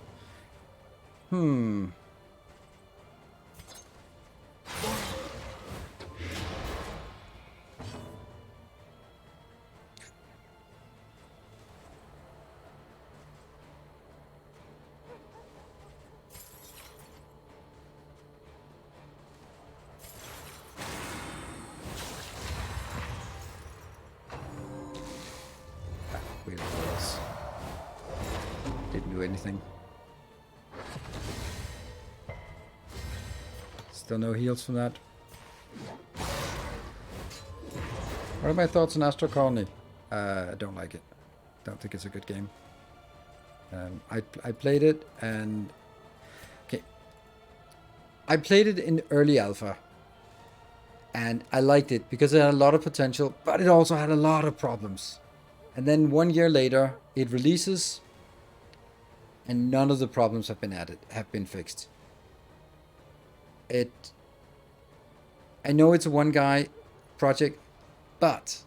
Weird balls. Didn't do anything. Still no heals from that. What are my thoughts on Astro Colony? I don't like it. Don't think it's a good game. I played it and... Okay. I played it in early alpha. And I liked it because it had a lot of potential, but it also had a lot of problems. And then 1 year later, it releases, and none of the problems have been fixed. I know it's a one guy project, but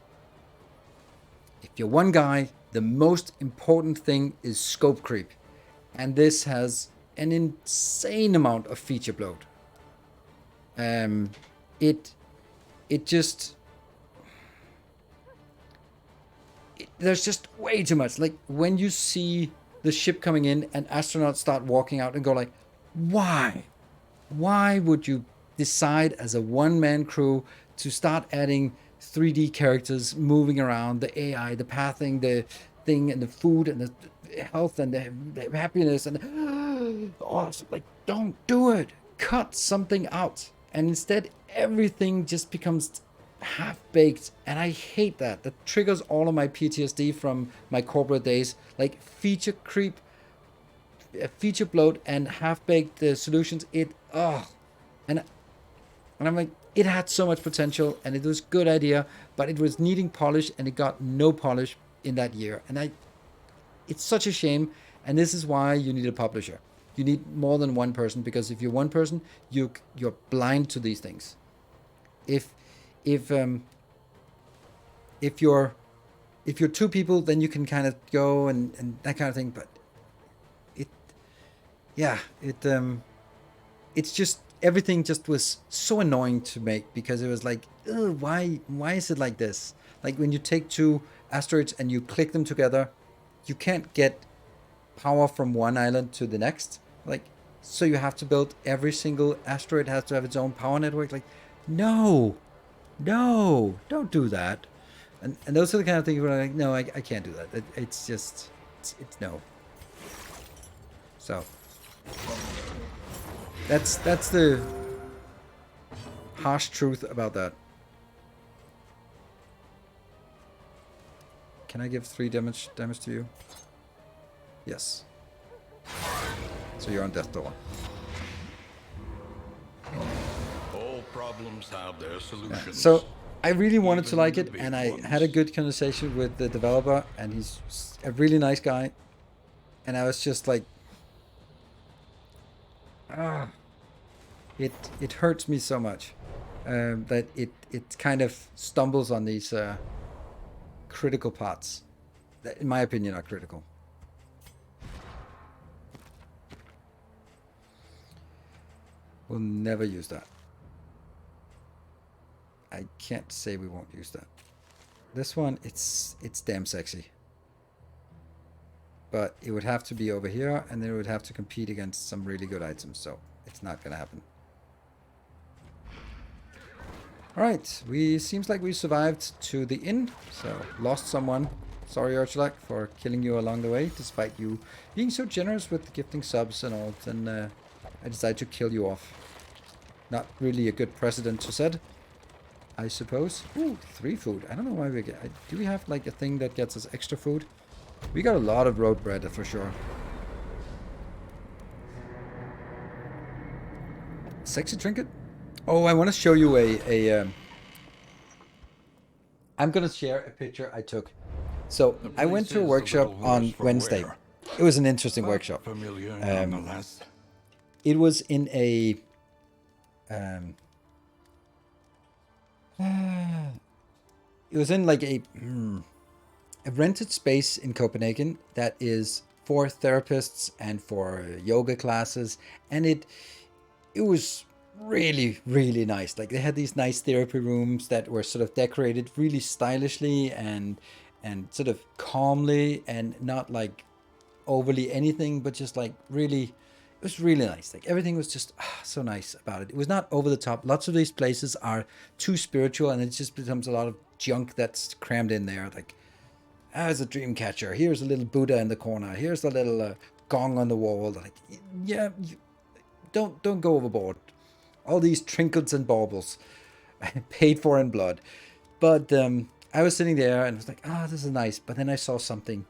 if you're one guy, the most important thing is scope creep. And this has an insane amount of feature bloat. There's just way too much. Like when you see the ship coming in and astronauts start walking out and go like, why? Why would you decide as a one-man crew to start adding 3D characters moving around, the AI, the pathing, the thing, and the food, and the health, and the happiness, and oh, like, don't do it. Cut something out. And instead, everything just becomes half-baked, and I hate that. That triggers all of my PTSD from my corporate days. Like, feature creep, feature bloat, and half-baked solutions. And I'm like, it had so much potential, and it was a good idea, but it was needing polish, and it got no polish in that year. And it's such a shame, and this is why you need a publisher. You need more than one person, because if you're one person, you're blind to these things. If you're two people, then you can kind of go and that kind of thing. But it's just, everything just was so annoying to make, because it was like, ugh, why is it like this? Like when you take two asteroids and you click them together, you can't get power from one island to the next. Like, so you have to build every single asteroid has to have its own power network. Like, no, don't do that. And those are the kind of things where I'm like, no, I can't do that. It's just, it's no. So that's the harsh truth about that. Can I give 3 damage to you? Yes. So you're on death door. All problems have their solutions. Yeah. So I really wanted to like it, and I had a good conversation with the developer, and he's a really nice guy. And I was just like, Ah, it hurts me so much that it kind of stumbles on these critical parts that, in my opinion, are critical. We'll never use that. I can't say we won't use that. This one, it's damn sexy. But it would have to be over here, and then it would have to compete against some really good items, so it's not gonna happen. Alright, seems like we survived to the inn, so lost someone. Sorry, Urchelak, for killing you along the way, despite you being so generous with gifting subs and all, then I decided to kill you off. Not really a good precedent to set, I suppose. Ooh, 3 food. I don't know why we get... Do we have like a thing that gets us extra food? We got a lot of road bread for sure. Sexy trinket? Oh, I want to show you I'm going to share a picture I took. So I went to a workshop on Wednesday. It was an interesting workshop. Familiar nonetheless. It was in a... it was in like a rented space in Copenhagen that is for therapists and for yoga classes, and it was really, really nice. Like they had these nice therapy rooms that were sort of decorated really stylishly and sort of calmly, and not like overly anything, but just like really, it was really nice. Like everything was just so nice about it. It was not over the top. Lots of these places are too spiritual, and it just becomes a lot of junk that's crammed in there. Like, there's a dream catcher. Here's a little Buddha in the corner. Here's a little gong on the wall. Like, yeah, don't go overboard. All these trinkets and baubles, paid for in blood. But I was sitting there and was like, this is nice. But then I saw something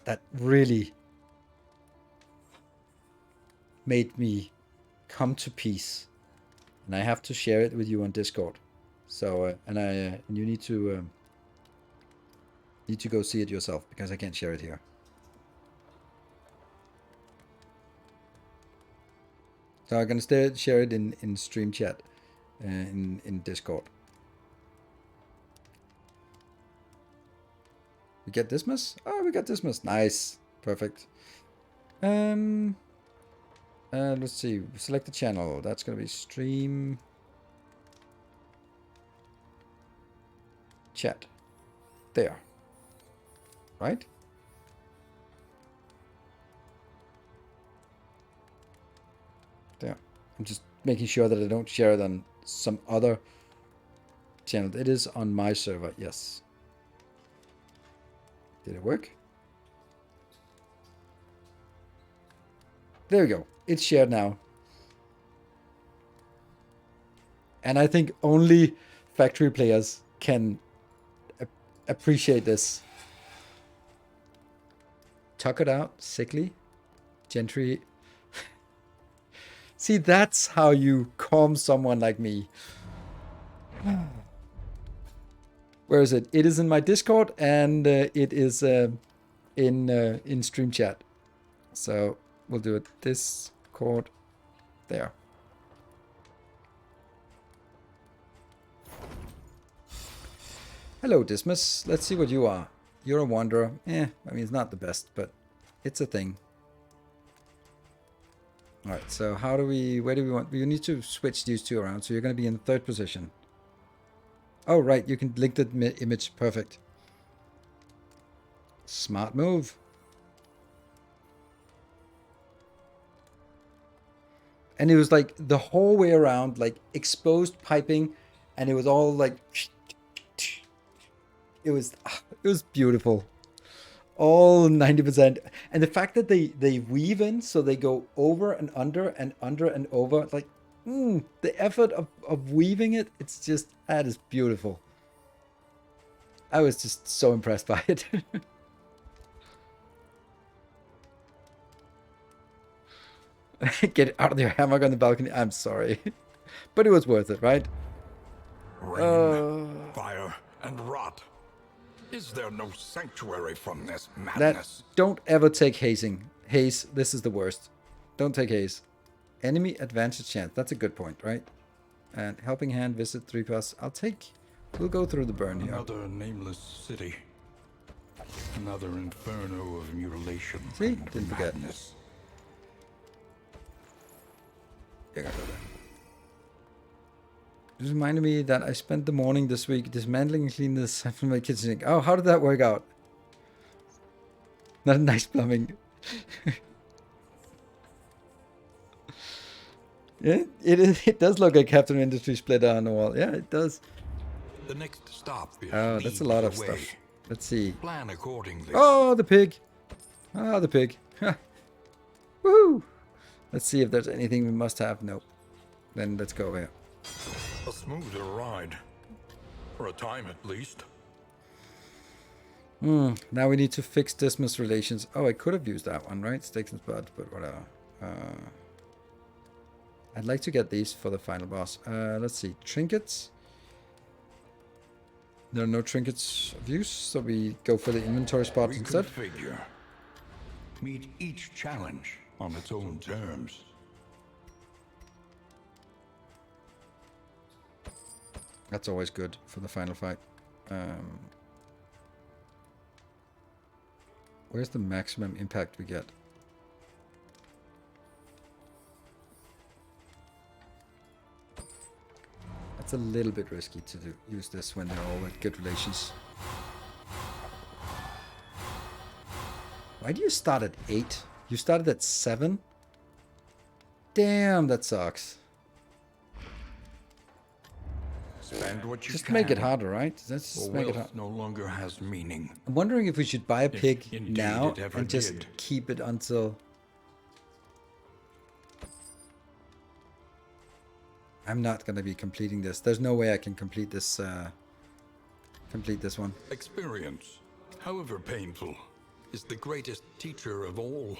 that really made me come to peace, and I have to share it with you on Discord. So and you need to go see it yourself, because I can't share it here. So I'm gonna share it in stream chat, in Discord. We get Dismas? Oh, we got Dismas. Nice, perfect. Let's see. Select the channel. That's gonna be stream chat. There. Right? There. I'm just making sure that I don't share it on some other channel. It is on my server, yes. Did it work? There we go. It's shared now. And I think only factory players can appreciate this. Tuck it out, sickly, gentry. See, that's how you calm someone like me. Where is it? It is in my Discord, and it is in stream chat. So we'll do it. Discord, there. Hello, Dismas. Let's see what you are. You're a wanderer. I mean, it's not the best, but it's a thing. Alright, so where do we want... We need to switch these two around, so you're going to be in the 3rd position. Oh, right, you can link the image. Perfect. Smart move. And it was like the whole way around, like exposed piping, and it was all like... It was beautiful. All 90%. And the fact that they weave in, so they go over and under and under and over, like, the effort of weaving it, it's just, that is beautiful. I was just so impressed by it. Get out of your hammock on the balcony. I'm sorry. But it was worth it, right? Rain, fire, and rot. Is there no sanctuary from this madness? Don't ever take hazing. Haze, this is the worst. Don't take haze. Enemy advantage chance. That's a good point, right? And helping hand, visit 3+. We'll go through the burn here. Another nameless city. Another inferno of mutilation. See? And Didn't forget. madness. You're gonna go there. Just reminded me that I spent the morning this week dismantling and cleaning the side from my kitchen sink. Oh, how did that work out? Not nice plumbing. Yeah, it does look like Captain Industry splitter on the wall. Yeah, it does. The next stop is Oh, that's a lot of leagues away. stuff. Let's see. Plan accordingly. Oh, the pig. Ah, the pig. Woohoo! Let's see if there's anything we must have. Nope. Then let's go here. A smoother ride. For a time at least. Now we need to fix Dismas relations. Oh, I could have used that one, right? Sticks and spuds, but whatever. I'd like to get these for the final boss. Let's see. Trinkets. There are no trinkets of use, so we go for the inventory spot instead. Reconfigure. Meet each challenge on its own terms. That's always good for the final fight. Where's the maximum impact we get? It's a little bit risky to use this when they're all at good relations. Why do you start at 8? You started at 7? Damn, that sucks. Spend what you Just can. make it harder, right? Let's just Or make it wealth hard. no longer has meaning. I'm wondering if we should buy a pig indeed now it ever and just did. keep it until... I'm not going to be completing this. There's no way I can complete this one. Experience, however painful, is the greatest teacher of all.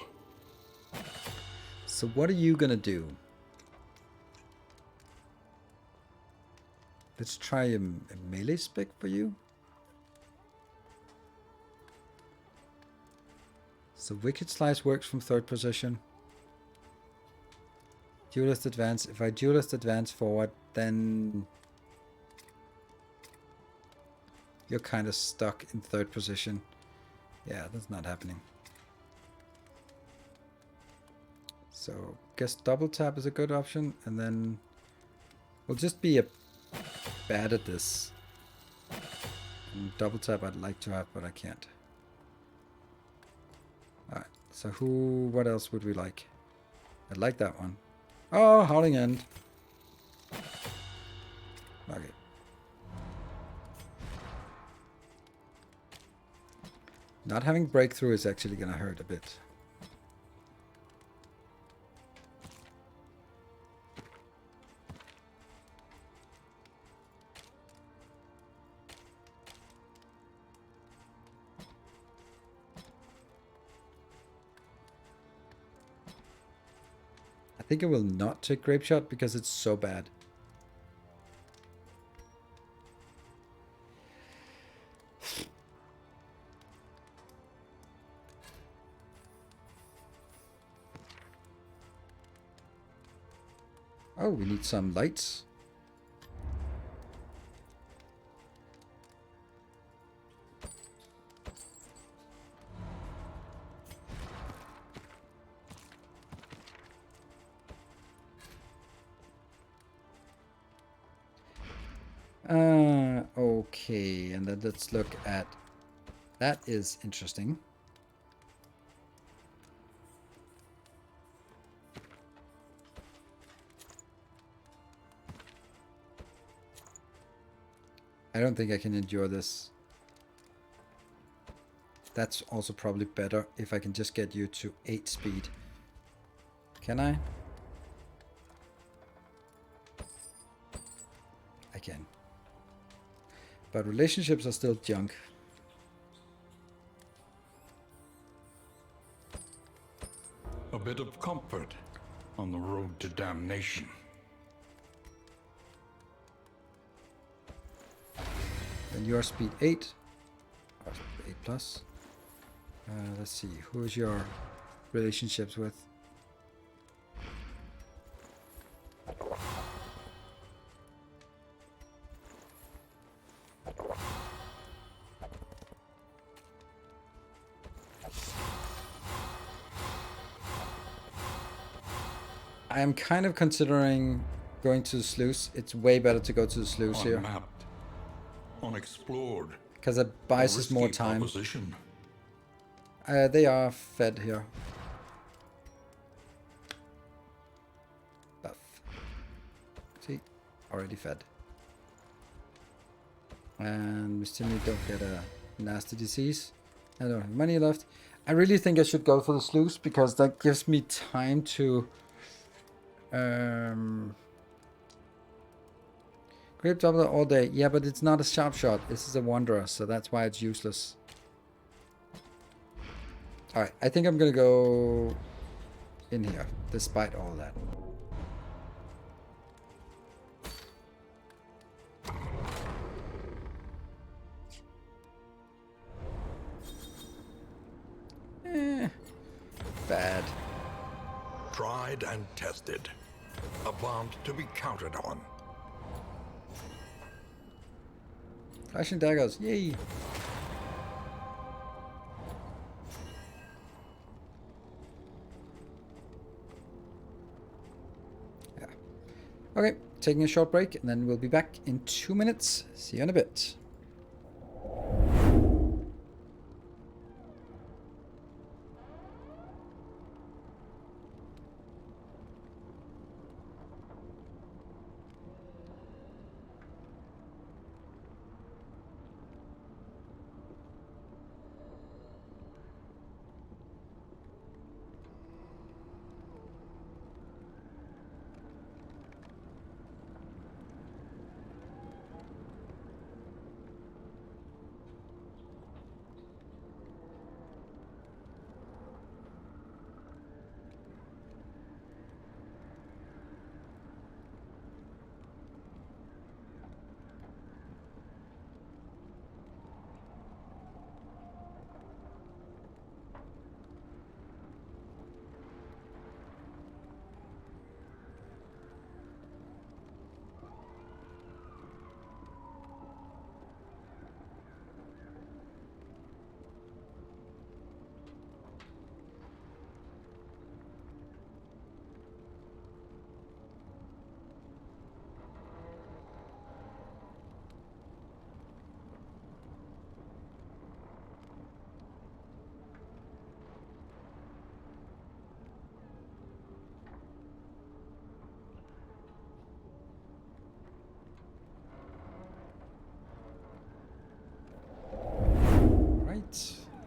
So what are you going to do? Let's try a melee spec for you. So Wicked Slice works from 3rd position. Duelist advance. If I duelist advance forward, then you're kind of stuck in 3rd position. Yeah, that's not happening. So guess double tap is a good option, and then we'll just be bad at this. And double tap I'd like to have, but I can't. Alright, so what else would we like? I'd like that one. Oh, Howling End. Okay. Not having breakthrough is actually gonna hurt a bit. I think I will not take Grape Shot because it's so bad. Oh, we need some lights. Okay, and then let's look at... That is interesting. I don't think I can endure this. That's also probably better if I can just get you to 8 speed. Can I? I can. But relationships are still junk. A bit of comfort on the road to damnation. Then you are speed 8. Or 8 plus. Let's see. Who is your relationships with? I am kind of considering going to the sluice. It's way better to go to the sluice here. Unmapped, unexplored. Because it buys us more time. Proposition. They are fed here. Buff. See? Already fed. And we still don't get a nasty disease. I don't have money left. I really think I should go for the sluice because that gives me time to Grape Doubler all day. Yeah, but it's not a sharp shot. This is a wanderer, so that's why it's useless. Alright, I think I'm gonna go in here, despite all that. Bad. Tried and tested. A bond to be counted on. Flashing daggers, yay! Yeah. Okay, taking a short break and then we'll be back in 2 minutes. See you in a bit.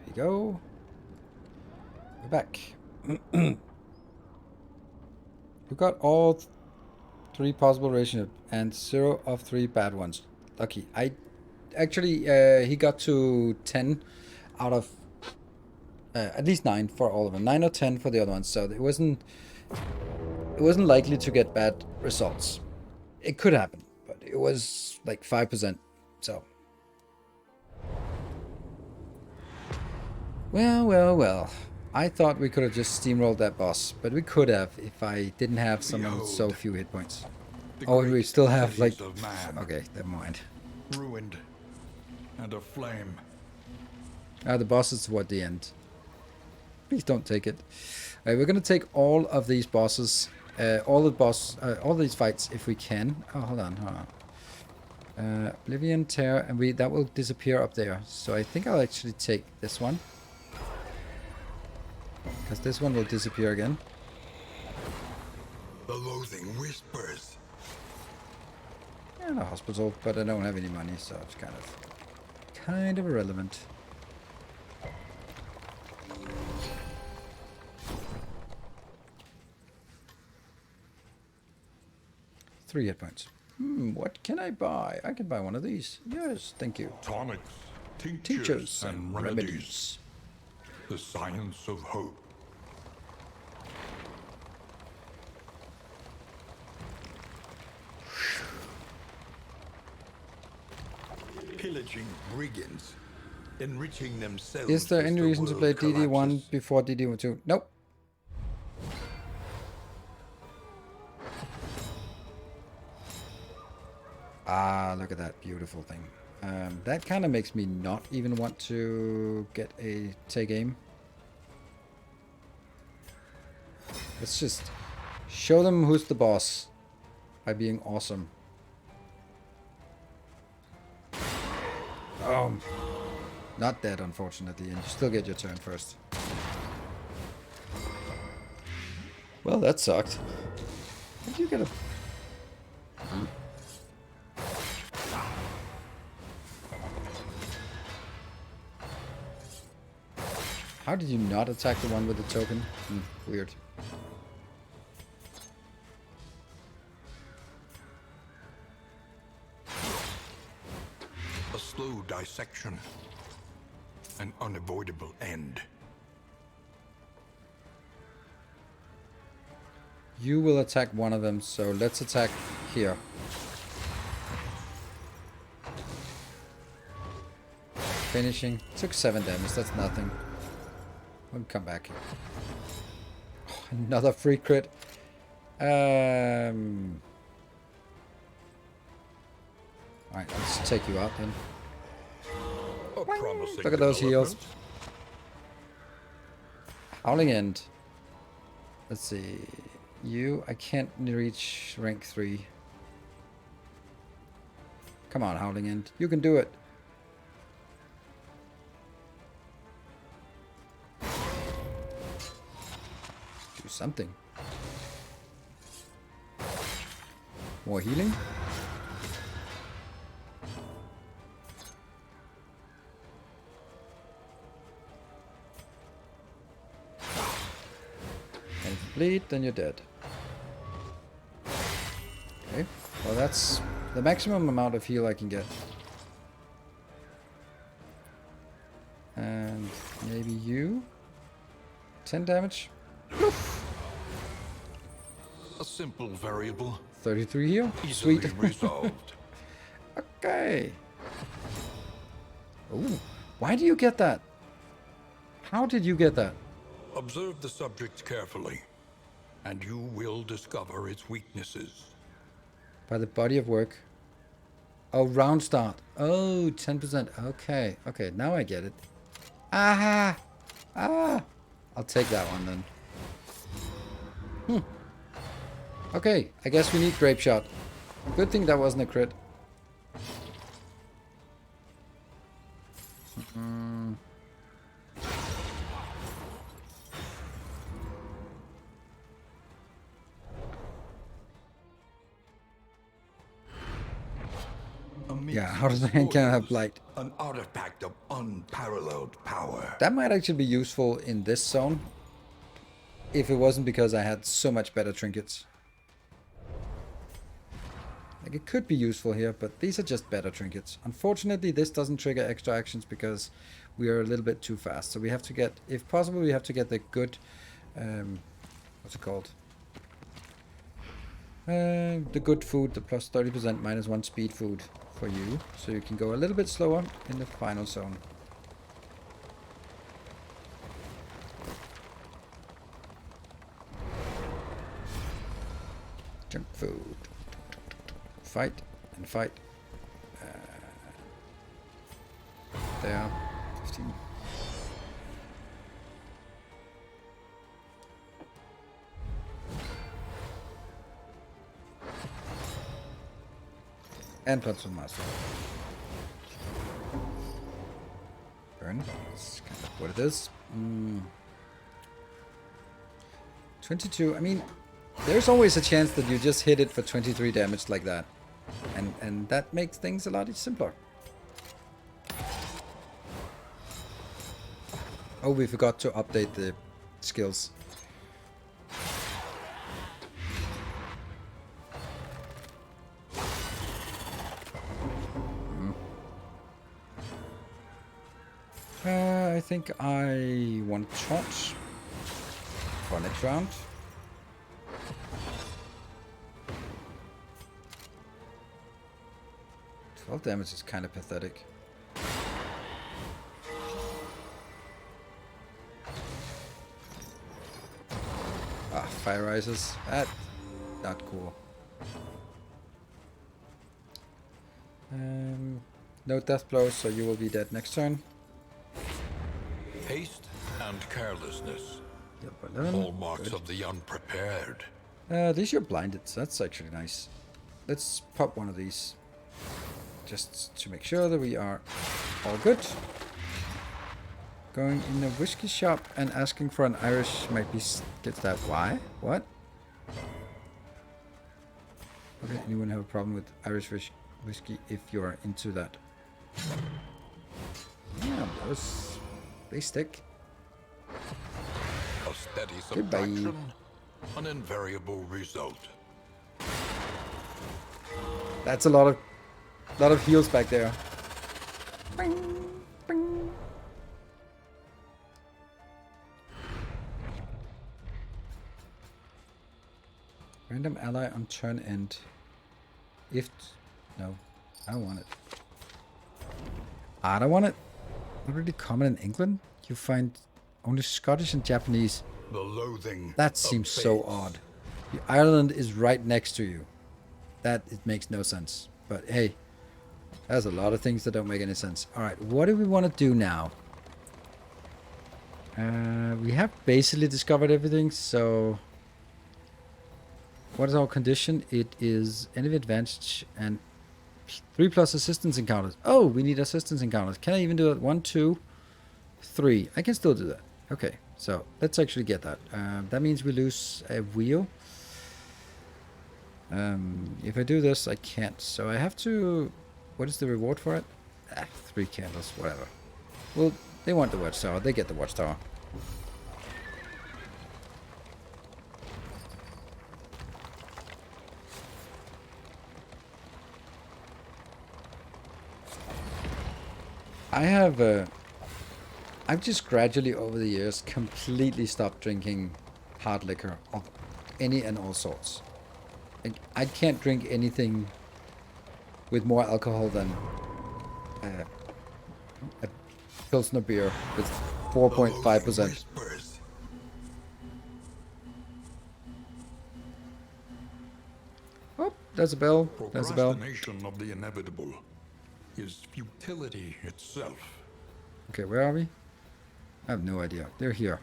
Here we go. We're back. We got all 3 possible relationships and 0 of 3 bad ones. Lucky. I actually he got to 10 out of at least 9 for all of them. 9 or 10 for the other ones. So it wasn't likely to get bad results. It could happen, but it was like 5%. So. Well. I thought we could have just steamrolled that boss, but we could have if I didn't have someone with so few hit points. Oh, and we still have like... Okay, never mind. Ruined and aflame. The boss is toward the end. Please don't take it. We're gonna take all of these bosses, all these fights if we can. Oh, hold on. Oblivion, Tear, and that will disappear up there. So I think I'll actually take this one. Because this one will disappear again. The loathing whispers. And a hospital, but I don't have any money, so it's kind of irrelevant. Three hit points. What can I buy? I can buy one of these. Yes, thank you. Tonics, Tinctures and remedies. The science of hope. Pillaging brigands, enriching themselves. Is there any reason to play DD1 before DD2? Nope. Ah, look at that beautiful thing. That kind of makes me not even want to take aim. Let's just show them who's the boss by being awesome. Oh, not dead, unfortunately, and you still get your turn first. Well, that sucked. How did you get a... How did you not attack the one with the token? Weird. A slow dissection. An unavoidable end. You will attack one of them, so let's attack here. Finishing. Took 7 damage, that's nothing. We'll come back here. Oh, another free crit. Alright, let's take you out then. Look at those heals. Howling End. Let's see. You, I can't reach rank 3. Come on, Howling End. You can do it. Do something. More healing. And if you bleed, then you're dead. Okay, well that's the maximum amount of heal I can get. And maybe you? 10 damage? Oof. A simple variable. 33 heal? Easily Sweet. resolved. Okay. Ooh, why do you get that? How did you get that? Observe the subject carefully, and you will discover its weaknesses. By the body of work. Oh, round start. Oh, 10%. Okay. Okay, now I get it. Aha! Ah! I'll take that one then. Okay, I guess we need Grape Shot. Good thing that wasn't a crit. Yeah, how does the hand cannon have blight? An artifact of unparalleled power. That might actually be useful in this zone. If it wasn't because I had so much better trinkets. Like, it could be useful here, but these are just better trinkets. Unfortunately, this doesn't trigger extra actions because we are a little bit too fast. So we have to get, if possible, we have to get the good, what's it called? The good food, the plus 30% minus 1 speed food for you. So you can go a little bit slower in the final zone. Junk food. Fight and fight. There. 15. And Platoon Master. Burn. That's kind of what it is. 22. I mean, there's always a chance that you just hit it for 23 damage like that. And that makes things a lot simpler. Oh, we forgot to update the skills. I think I want Taunt for next round. Damage is kind of pathetic. Ah, Fire Rises. That not cool. No death blows, so you will be dead next turn. Haste and carelessness, Yep, 11. hallmarks Good. of the unprepared. At least you're blinded, so that's actually nice. Let's pop one of these. Just to make sure that we are all good. Going in a whiskey shop and asking for an Irish might be... Gets that. Why? What? Okay, anyone have a problem with Irish whiskey if you're into that? Yeah, those... They stick. A steady Goodbye. subtraction, an invariable result. That's a lot of heals back there. Bing, bing. Random ally on turn end. If... No, I don't want it. I don't want it. Not really common in England. You find only Scottish and Japanese. The loathing. That of seems so fates. odd. Ireland is right next to you. That it makes no sense. But hey, there's a lot of things that don't make any sense. Alright, what do we want to do now? We have basically discovered everything, so... What is our condition? It is enemy advantage and 3+ assistance encounters. Oh, we need assistance encounters. Can I even do that? 1, 2, 3. I can still do that. Okay, so let's actually get that. That means we lose a wheel. If I do this, I can't. So I have to... What is the reward for it? 3 candles, whatever. Well, they want the watchtower. They get the watchtower. I've just gradually over the years completely stopped drinking hard liquor of any and all sorts. I can't drink anything with more alcohol than a Pilsner beer with 4.5%. Oh, there's a bell. There's a bell. Procrastination of the inevitable is futility itself. Okay, where are we? I have no idea. They're here.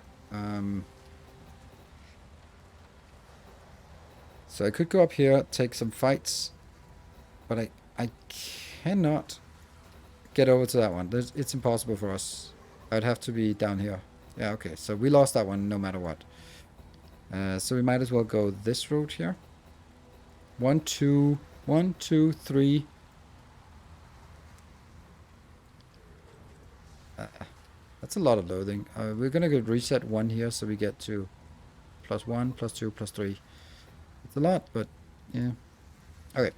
So I could go up here, take some fights, but I cannot get over to that one. It's impossible for us. I'd have to be down here. Yeah, okay. So we lost that one no matter what. So we might as well go this route here. 1, 2, 1, 2, 3. That's a lot of loading. We're gonna go reset 1 here, so we get to +1, +2, +3. It's a lot, but yeah. Okay.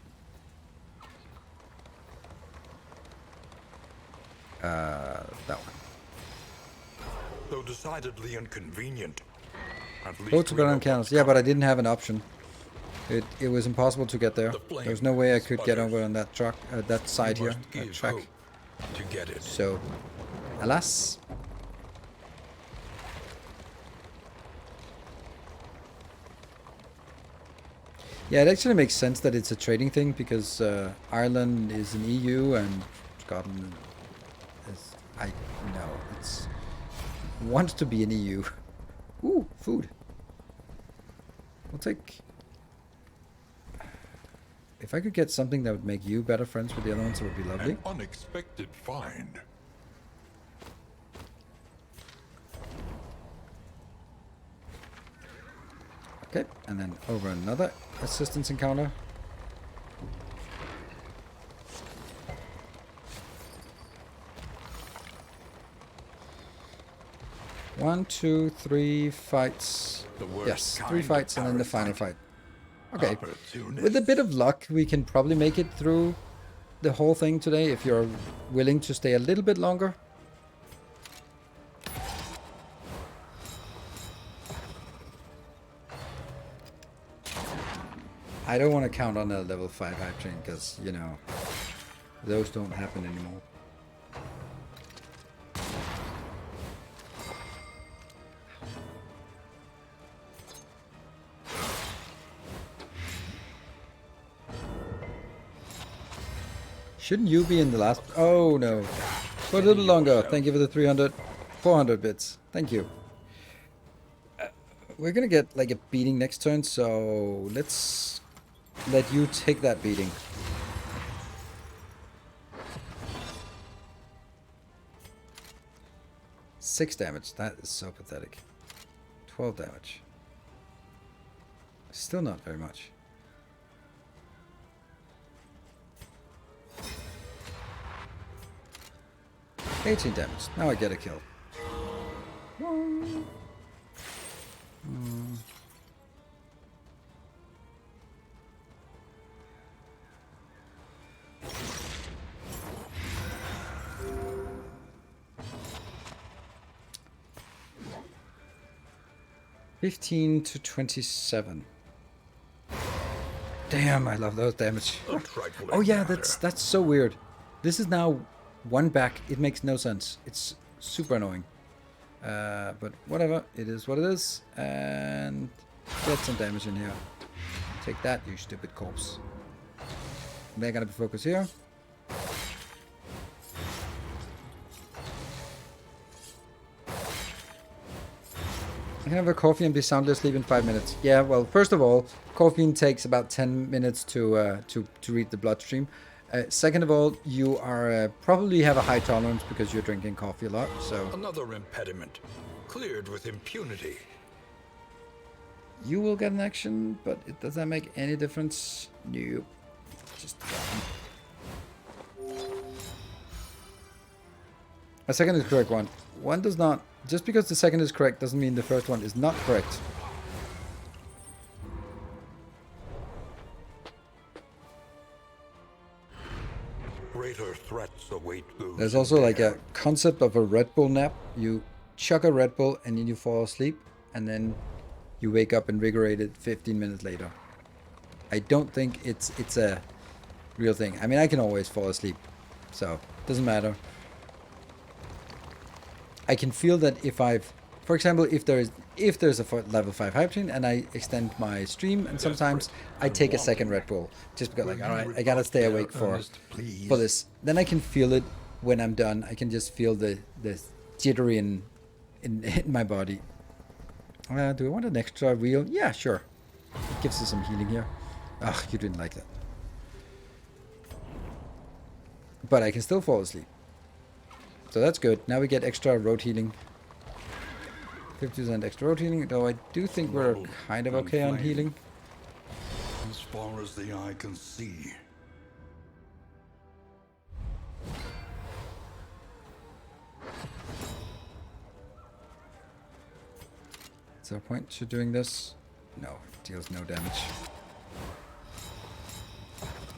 That one. Though decidedly inconvenient. At least Go to we know Baron what's Candles. Yeah, but I coming. didn't have an option. It was impossible to get there. The flame There was no way I could get sputters. over on that truck, that side You here, must that give track. hope to get it. So, alas. Yeah, it actually makes sense that it's a trading thing because Ireland is an EU and Scotland is, I know, it's wants to be an EU. Ooh, food. We'll take... If I could get something that would make you better friends with the other ones, it would be lovely. An unexpected find. Okay, and then over another assistance encounter. One, 2, 3 fights. The worst Yes, 3 kind of fights and then the final parasite. fight. Okay, Opportunist. with a bit of luck, we can probably make it through the whole thing today if you're willing to stay a little bit longer. I don't want to count on a level 5 hype train because, you know, those don't happen anymore. Shouldn't you be in the last? Oh no. For a little longer. Thank you for the 300, 400 bits. Thank you. We're gonna get like a beating next turn, so let's let you take that beating. Six damage. That is so pathetic. 12 damage. Still not very much. $18 damage. Now I get a kill. $15 to $27. Damn, I love those damage. Oh yeah, that's so weird. This is now one back. It makes no sense. It's super annoying. But whatever, it is what it is. And get some damage in here. Take that, you stupid corpse. They're gonna be focused here. I can have a coffee and be soundly asleep in 5 minutes. Yeah, well, first of all, caffeine takes about 10 minutes to read the bloodstream. Second of all, you are probably have a high tolerance because you're drinking coffee a lot. So another impediment cleared with impunity. You will get an action, but does that make any difference? No. Just a second is correct one. One does not. Just because the second is correct doesn't mean the first one is not correct. Greater threats await those. There's also like a concept of a Red Bull nap. You chuck a Red Bull and then you fall asleep, and then you wake up invigorated 15 minutes later. I don't think it's a real thing. I mean, I can always fall asleep, so it doesn't matter. I can feel that if I've, for example, if there's a level 5 hype train and I extend my stream, and sometimes I take a second Red Bull just because, like, all right, I gotta stay awake for this. Then I can feel it when I'm done. I can just feel the jittery in my body. Do I want an extra wheel? Yeah, sure. It gives us some healing here. Ugh, you didn't like that. But I can still fall asleep. So that's good. Now we get extra road healing. 50% extra road healing, though I do think we're kind of okay on healing. As far as the eye can see. Is there a point to doing this? No, it deals no damage.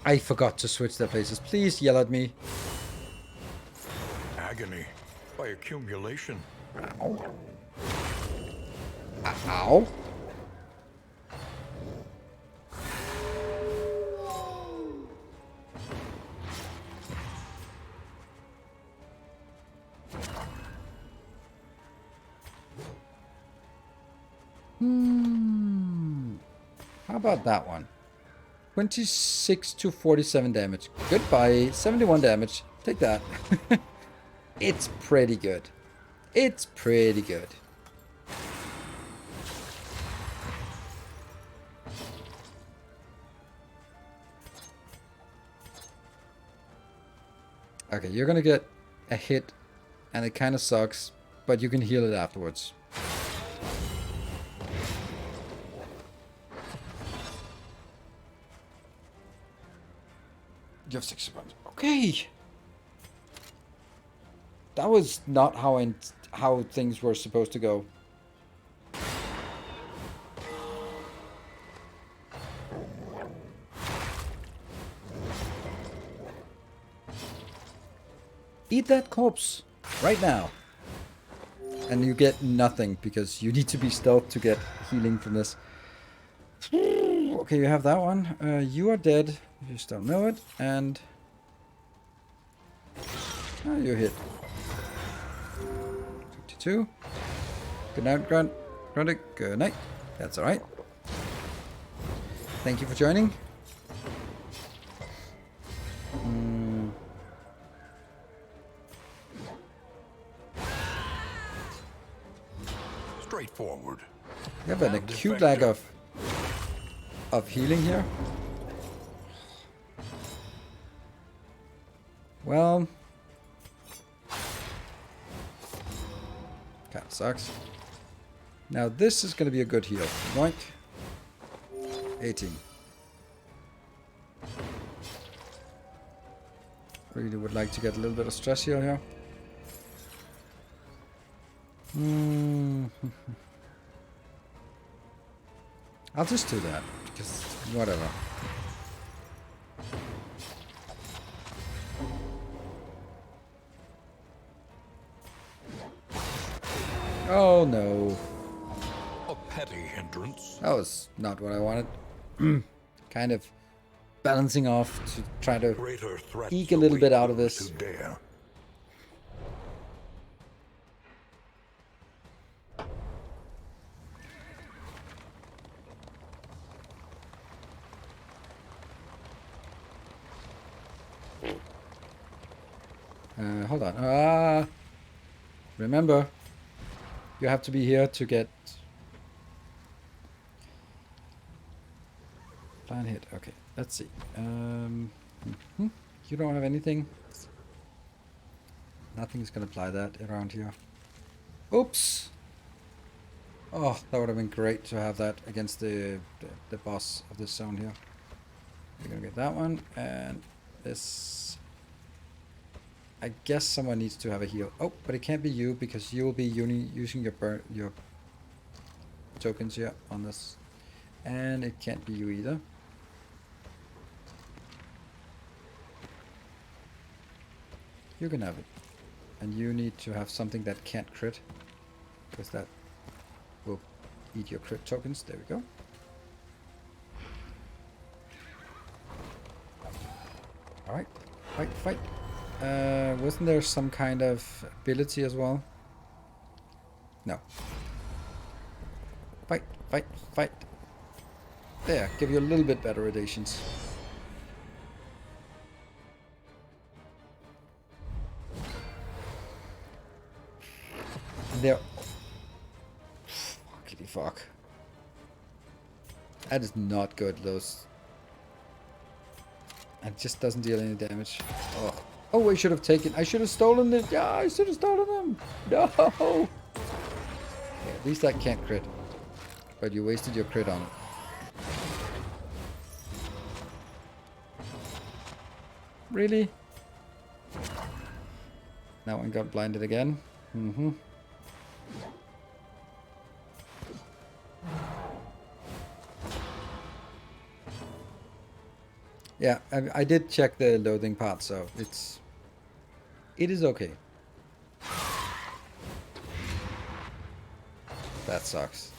I forgot to switch their places. Please yell at me. Agony by accumulation. Ow. Ow. How about that one? 26 to 47 damage. Goodbye. 71 damage. Take that. It's pretty good. It's pretty good. Okay, you're gonna get a hit, and it kind of sucks, but you can heal it afterwards. You have 6 seconds. Okay. That was not how things were supposed to go. Eat that corpse right now. And you get nothing because you need to be stealth to get healing from this. Okay, you have that one. You are dead. You just don't know it. And you're hit. 52. Good night, Grundig. Good night. That's alright. Thank you for joining. straightforward. We have an And acute lack effective. of healing here. Well, kind of sucks. Now this is going to be a good heal. Yoink. 18. Really would like to get a little bit of stress heal here. I'll just do that, because whatever. Oh no. A petty hindrance. That was not what I wanted. Kind of balancing off to try to Greater threats eke a little bit await out of those this. who dare. Hold on. Remember, you have to be here to get plan hit. Okay, let's see. You don't have anything. Nothing's gonna apply that around here. Oops. Oh, that would have been great to have that against the boss of this zone here. We're gonna get that one and this. I guess someone needs to have a heal. Oh, but it can't be you because you will be using your tokens here on this, and it can't be you either. You can have it, and you need to have something that can't crit, because that will eat your crit tokens. There we go. All right, fight, fight. Wasn't there some kind of ability as well? No. Fight, fight, fight. There, give you a little bit better radiations. And there. Fuckity fuck. That is not good, those. It just doesn't deal any damage. Oh. Oh, I should have taken. I should have stolen it. Yeah, I should have stolen them. No. Okay, at least that can't crit. But you wasted your crit on it. Really? That one got blinded again. Mm-hmm. Yeah, I did check the loading part, so it is okay. That sucks.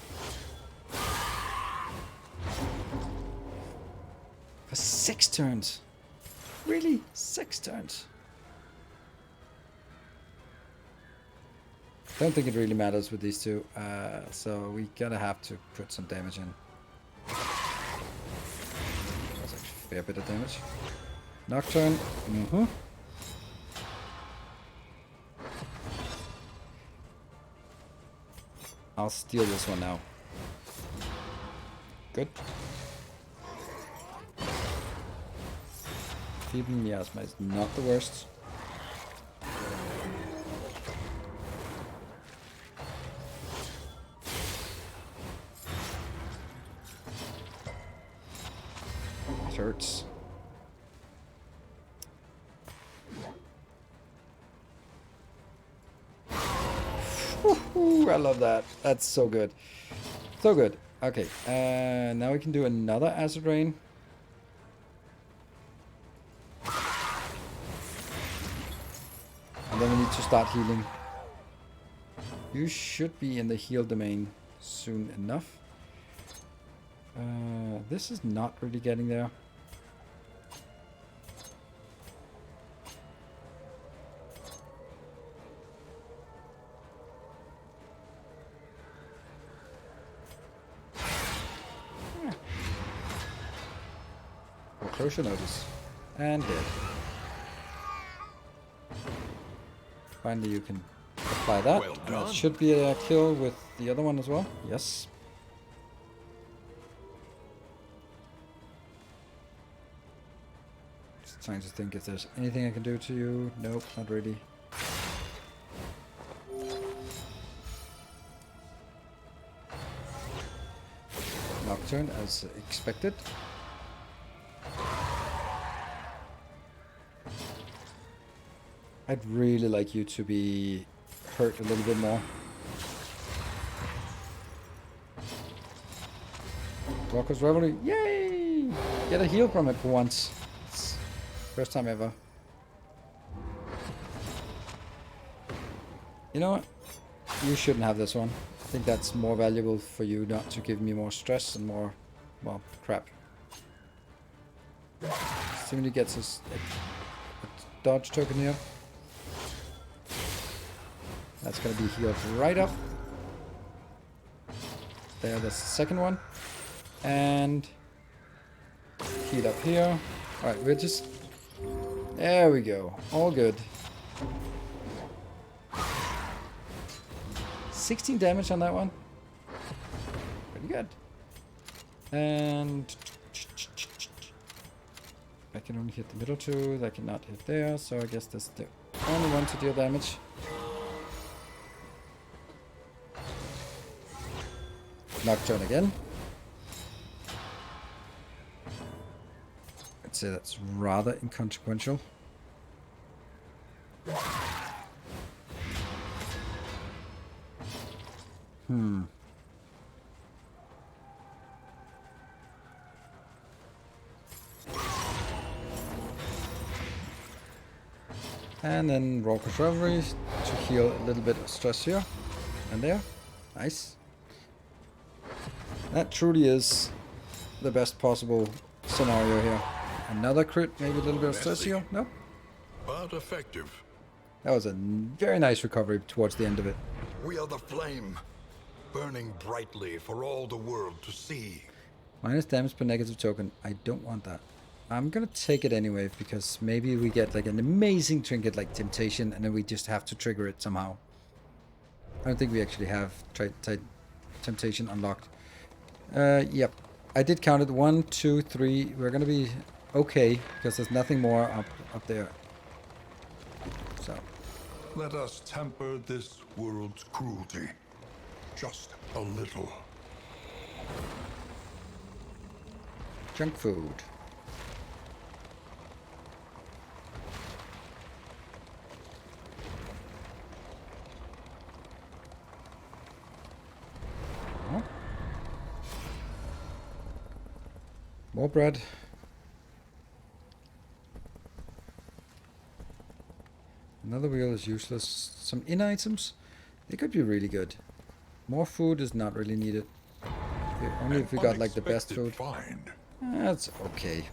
For 6 turns. Really? 6 turns. Don't think it really matters with these two, so we gotta have to put some damage in. Fair bit of damage. Nocturne. Mm-hmm. I'll steal this one now. Good. Feeble miasma is not the worst. It hurts. Woohoo, I love that. That's so good. So good. Okay, now we can do another acid rain. And then we need to start healing. You should be in the heal domain soon enough. This is not really getting there. Foreclosure notice. And dead. Finally you can Apply that. Well And that done. should be a kill with the other one as well. Yes. Just trying to think if there's anything I can do to you. Nope, not really. Nocturne as expected. I'd really like you to be hurt a little bit more. Walker's Revelry. Yay! Get a heal from it for once. It's first time ever. You know what? You shouldn't have this one. I think that's more valuable for you not to give me more stress and more, well, crap. Somebody gets a dodge token here. That's going to be healed right up. There, that's the second one. And heal up here. Alright, we're just... There we go. All good. 16 damage on that one. Pretty good. And... I can only hit the middle two. I cannot hit there. So I guess that's the only one to deal damage. Nocturne again. I'd say that's rather inconsequential. And then Raucous Revelry to heal a little bit of stress here and there. Nice. That truly is the best possible scenario here. Another crit, maybe a little bit of stress here. No? But effective. That was a very nice recovery towards the end of it. We are the flame, burning brightly for all the world to see. Minus damage per negative token. I don't want that. I'm gonna take it anyway, because maybe we get like an amazing trinket like Temptation, and then we just have to trigger it somehow. I don't think we actually have Temptation unlocked. Yep. I did count it. 1, 2, 3. We're gonna be okay, because there's nothing more up there. So. Let us temper this world's cruelty. Just a little. Junk food. Oh. More bread. Another wheel is useless. Some in items, they could be really good. More food is not really needed. Only if we got like the best food. That's okay.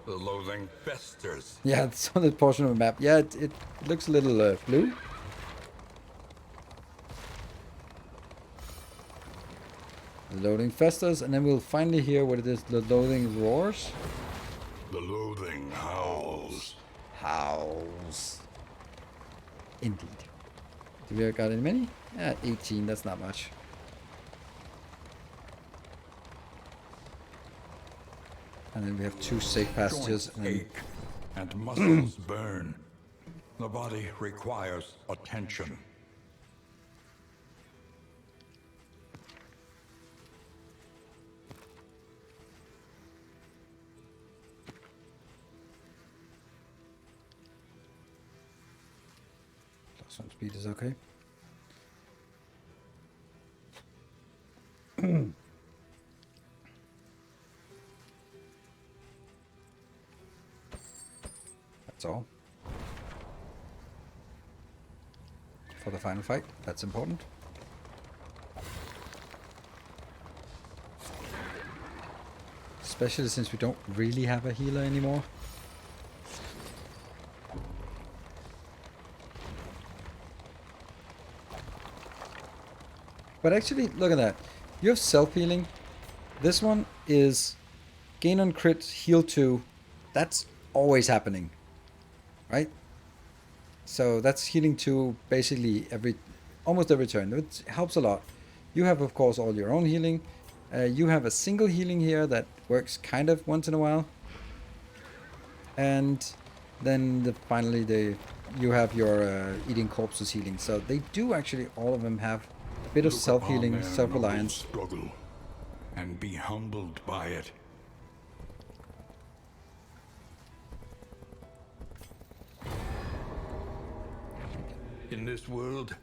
The loathing festers. Yeah, it's on the portion of the map. Yeah, it looks a little blue. The loading festers, and then we'll finally hear what it is. The loathing roars. The loathing howls. Howls. Indeed. Do we got any many? 18, that's not much. And then we have 2 safe passages. Joints ache and muscles burn. The body requires attention. Some speed is okay. That's all. For the final fight, that's important. Especially since we don't really have a healer anymore. But actually, look at that. You have self-healing. This one is gain on crit, heal 2. That's always happening. Right? So that's healing 2 basically almost every turn. It helps a lot. You have, of course, all your own healing. You have a single healing here that works kind of once in a while. And then finally you have your eating corpses healing. So they do actually, all of them have a bit of Look self-healing, upon their self-reliance. noble struggle, and be humbled by it. In this world,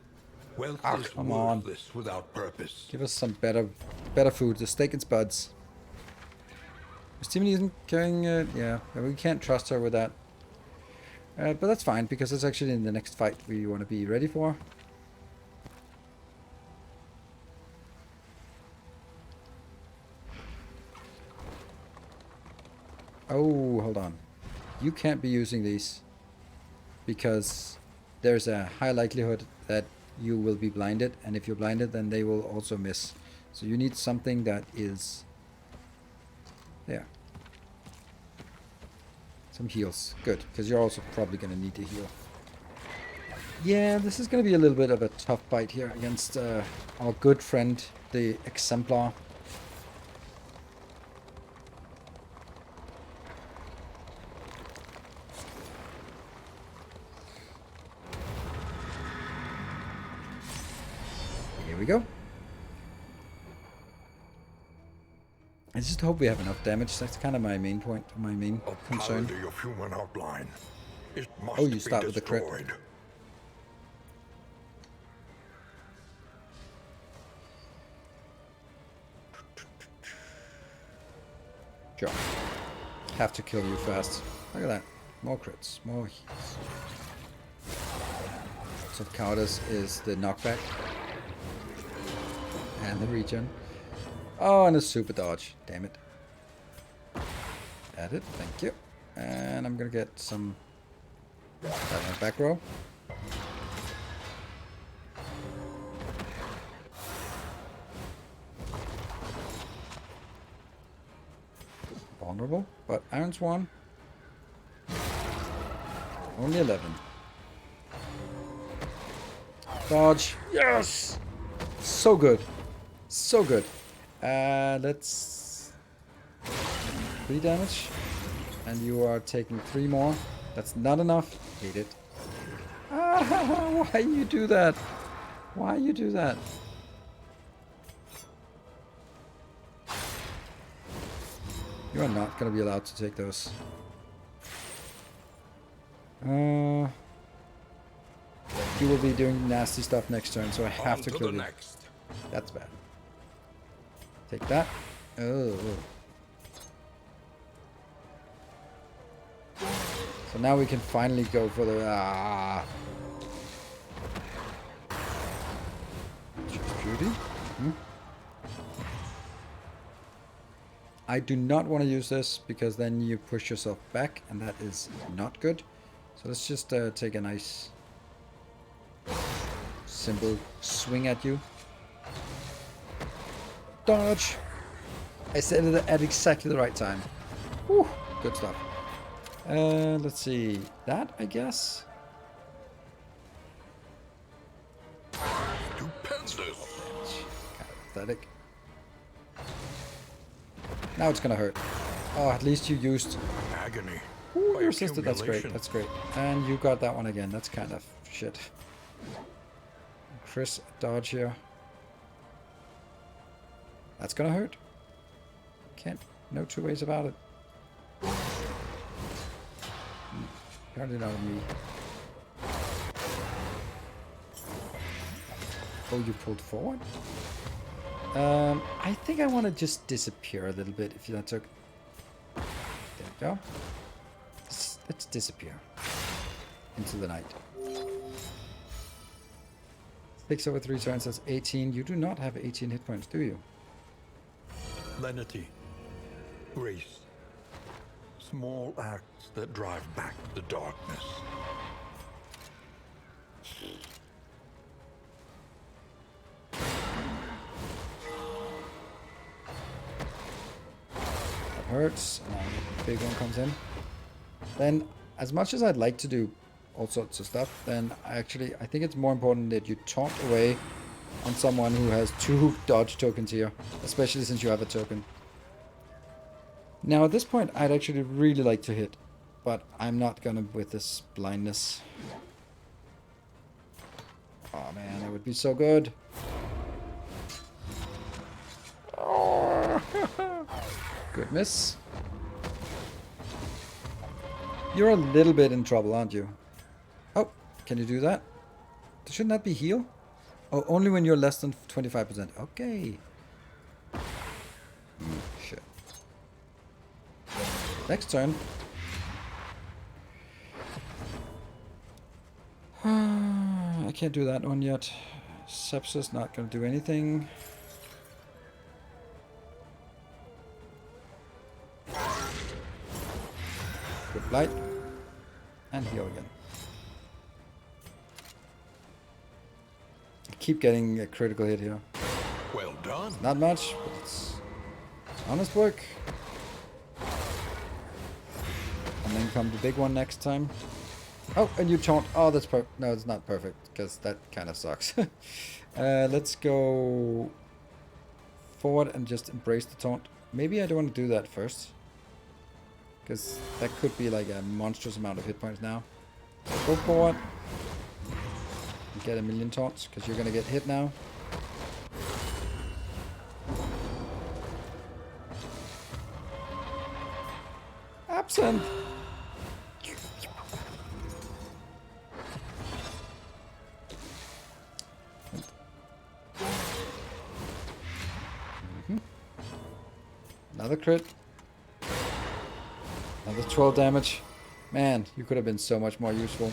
wealth is come on. worthless without purpose. Give us some better food. The steak and spuds. Stimony isn't carrying it. Yeah, we can't trust her with that. But that's fine, because it's actually in the next fight we want to be ready for. Oh, hold on. You can't be using these, because there's a high likelihood that you will be blinded, and if you're blinded, then they will also miss. So you need something that is... there. Some heals. Good, because you're also probably going to need to heal. Yeah, this is going to be a little bit of a tough fight here against our good friend, the Exemplar. Here we go. I just hope we have enough damage. That's kind of my main point, my main concern. A of human outline. It must oh, you start with the crit. Sure. Have to kill you fast. Look at that. More crits. More heals. So counters is the knockback. And the regen. Oh, and a super dodge. Damn it. Add it. Thank you. And I'm gonna get some back row. Vulnerable, but Iron Swan. Only 11. Dodge. Yes! So good. So good. Let's... 3 damage. And you are taking 3 more. That's not enough. Hate it. Ah, why you do that? Why you do that? You are not going to be allowed to take those. You will be doing nasty stuff next turn, so I have to kill you. That's bad. Take that. Oh. So now we can finally go for the... Beauty. Hmm. I do not want to use this, because then you push yourself back, and that is not good. So let's just take a nice... simple swing at you. Dodge! I said it at exactly the right time. Whew, good stuff. Let's see. That, I guess? Stupendous. Kind of pathetic. Now it's gonna hurt. Oh, at least you used... Agony. Ooh, you resisted. That's great. That's great. And you got that one again. That's kind of shit. Chris, dodge here. That's gonna hurt. Can't. No two ways about it. Apparently not me. Oh, you pulled forward? I think I want to just disappear a little bit, if that's okay. There we go. Let's disappear into the night. 6 over 3 turns, that's 18. You do not have 18 hit points, do you? Lenity. Grace. Small acts that drive back the darkness. That hurts. And the big one comes in. Then, as much as I'd like to do all sorts of stuff, then I think it's more important that you taunt away on someone who has 2 dodge tokens here, especially since you have a token. Now at this point, I'd actually really like to hit, but I'm not gonna with this blindness. Oh man, that would be so good. Oh. Good miss. You're a little bit in trouble, aren't you? Oh, can you do that? Shouldn't that be heal? Oh, only when you're less than 25%. Okay. Shit. Next turn. I can't do that one yet. Sepsis not gonna do anything. Good blight. And heal again. I keep getting a critical hit here. Well done. Not much, but it's honest work. And then come the big one next time. Oh, and you taunt. Oh, that's perfect. No, it's not perfect, because that kind of sucks. Let's go forward and just embrace the taunt. Maybe I don't want to do that first, because that could be like a monstrous amount of hit points now. So go forward. And get a million taunts, because you're going to get hit now. Absent! Another crit. Another 12 damage. Man, you could have been so much more useful.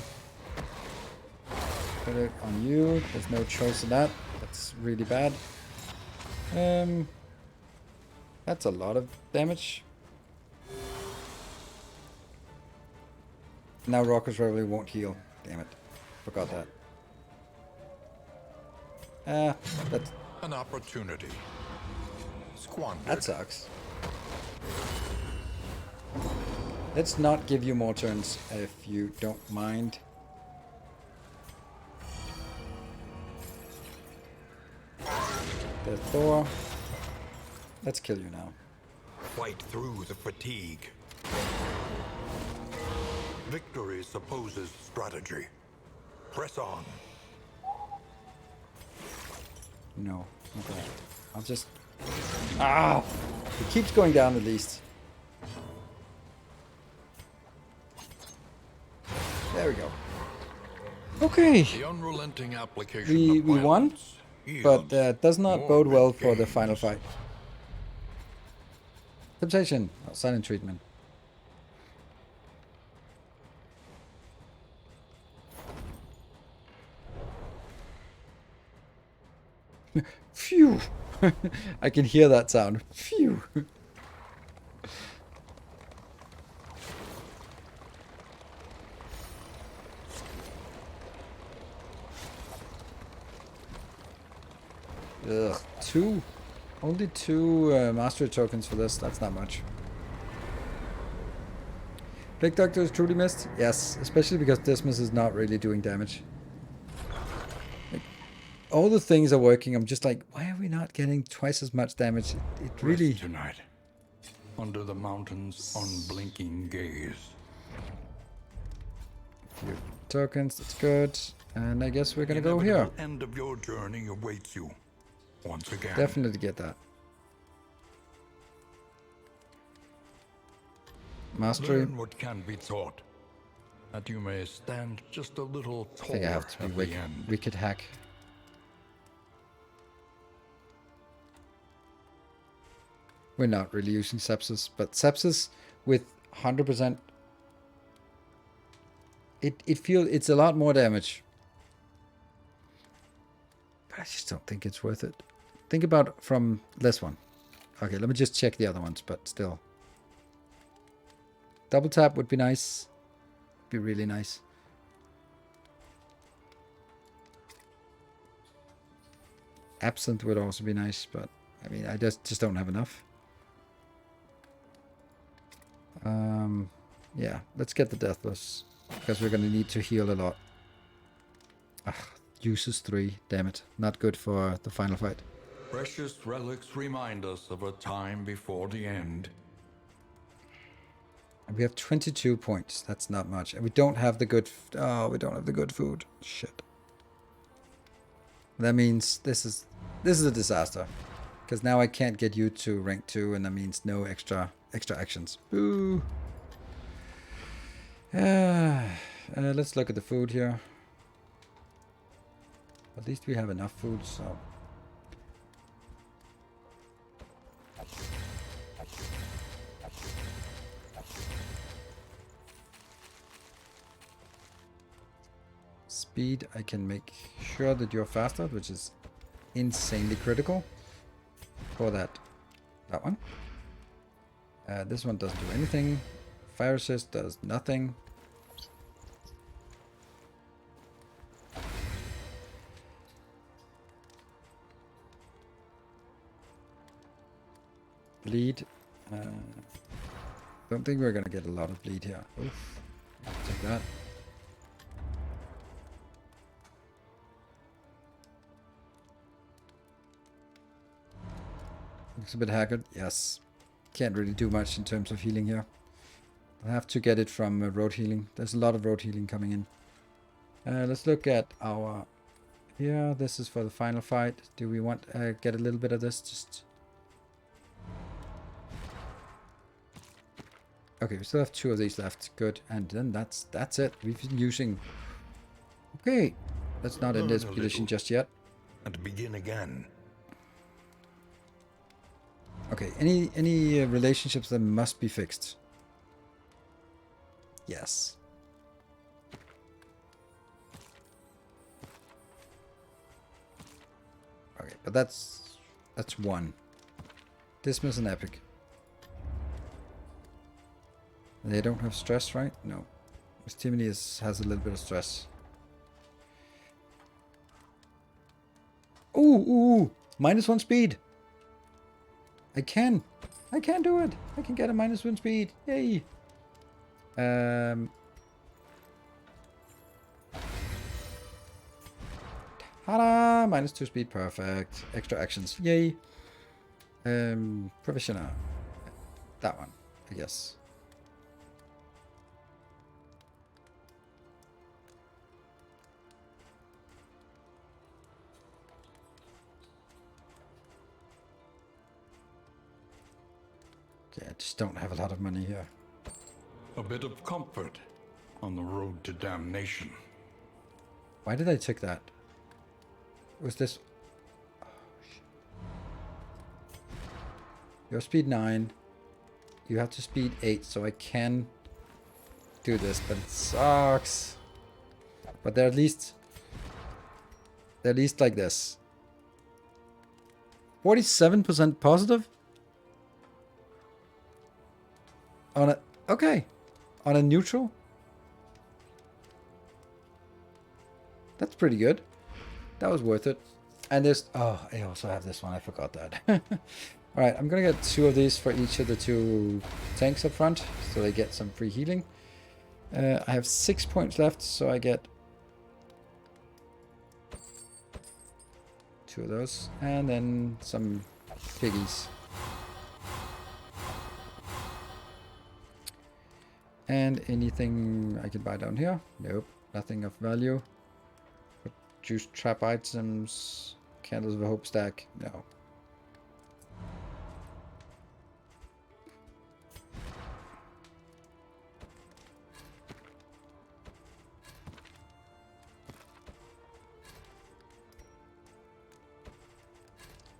Put it on you. There's no choice in that. That's really bad. That's a lot of damage. Now Raucous Reveille won't heal. Damn it. Forgot that. That's... An opportunity. Squandered. That sucks. Let's not give you more turns if you don't mind. There's Thor. Let's kill you now. Fight through the fatigue. Victory supposes strategy. Press on. No. Okay. I'll just... Ah! It keeps going down at least. There we go. Okay. The unrelenting application We of won, violence but yields does not more bode well big for the gains. final fight. Temptation. Oh, silent treatment. Phew! I can hear that sound. Phew! Ugh, only two mastery tokens for this. That's not much. Plague Doctor is truly missed? Yes, especially because Dismas is not really doing damage. Like, all the things are working. I'm just like, why are we not getting twice as much damage? It really... Rest tonight, under the mountain's unblinking gaze. Few tokens, that's good. And I guess we're gonna go here. The end of your journey awaits you. Once again. Definitely get that. Mastery. Learn what can be taught, that you may stand just a little I taller think I have to be at the end. wicked hack. We're not really using sepsis, but sepsis with 100%, it's a lot more damage. But I just don't think it's worth it. Think about from this one. Okay, let me just check the other ones, but still. Double tap would be nice. Be really nice. Absent would also be nice, but I mean, I just don't have enough. Yeah, let's get the Deathless. Because we're going to need to heal a lot. Ugh, uses 3. Damn it. Not good for the final fight. Precious relics remind us of a time before the end. And we have 22 points. That's not much. And we don't have the good... Oh, we don't have the good food. Shit. That means this is a disaster. Because now I can't get you to rank 2, and that means no extra actions. Boo! Let's look at the food here. At least we have enough food, so... Speed, I can make sure that you're faster, which is insanely critical for that one. This one doesn't do anything. Fire assist does nothing. Bleed. Don't think we're gonna get a lot of bleed here. Oof. Take that. Looks a bit haggard. Yes. Can't really do much in terms of healing here. I'll have to get it from road healing. There's a lot of road healing coming in. Let's look at our... Here, this is for the final fight. Do we want get a little bit of this? Just... Okay, we still have 2 of these left. Good. And then that's it. We've been using... Okay. Let's not end this expedition just yet. And begin again. Okay, any relationships that must be fixed? Yes. Okay, but that's 1. Dismiss an epic. They don't have stress, right? No. Miss Timony has a little bit of stress. Ooh! -1 speed! I can do it. I can get a -1 speed. Yay. Ta-da! -2 speed. Perfect. Extra actions. Yay. Provisioner. That one, I guess. I just don't have a lot of money here. A bit of comfort on the road to damnation. Why did I take that? Was this... Oh, shit. You're speed 9. You have to speed 8, so I can do this, but it sucks. But they're at least like this. 47% positive? On a... Okay. On a neutral? That's pretty good. That was worth it. And there's... Oh, I also have this one. I forgot that. Alright, I'm gonna get 2 of these for each of the 2 tanks up front, so they get some free healing. I have 6 points left, so I get 2 of those. And then some piggies. And anything I can buy down here? Nope, nothing of value. Juice trap items, candles of a hope stack, no.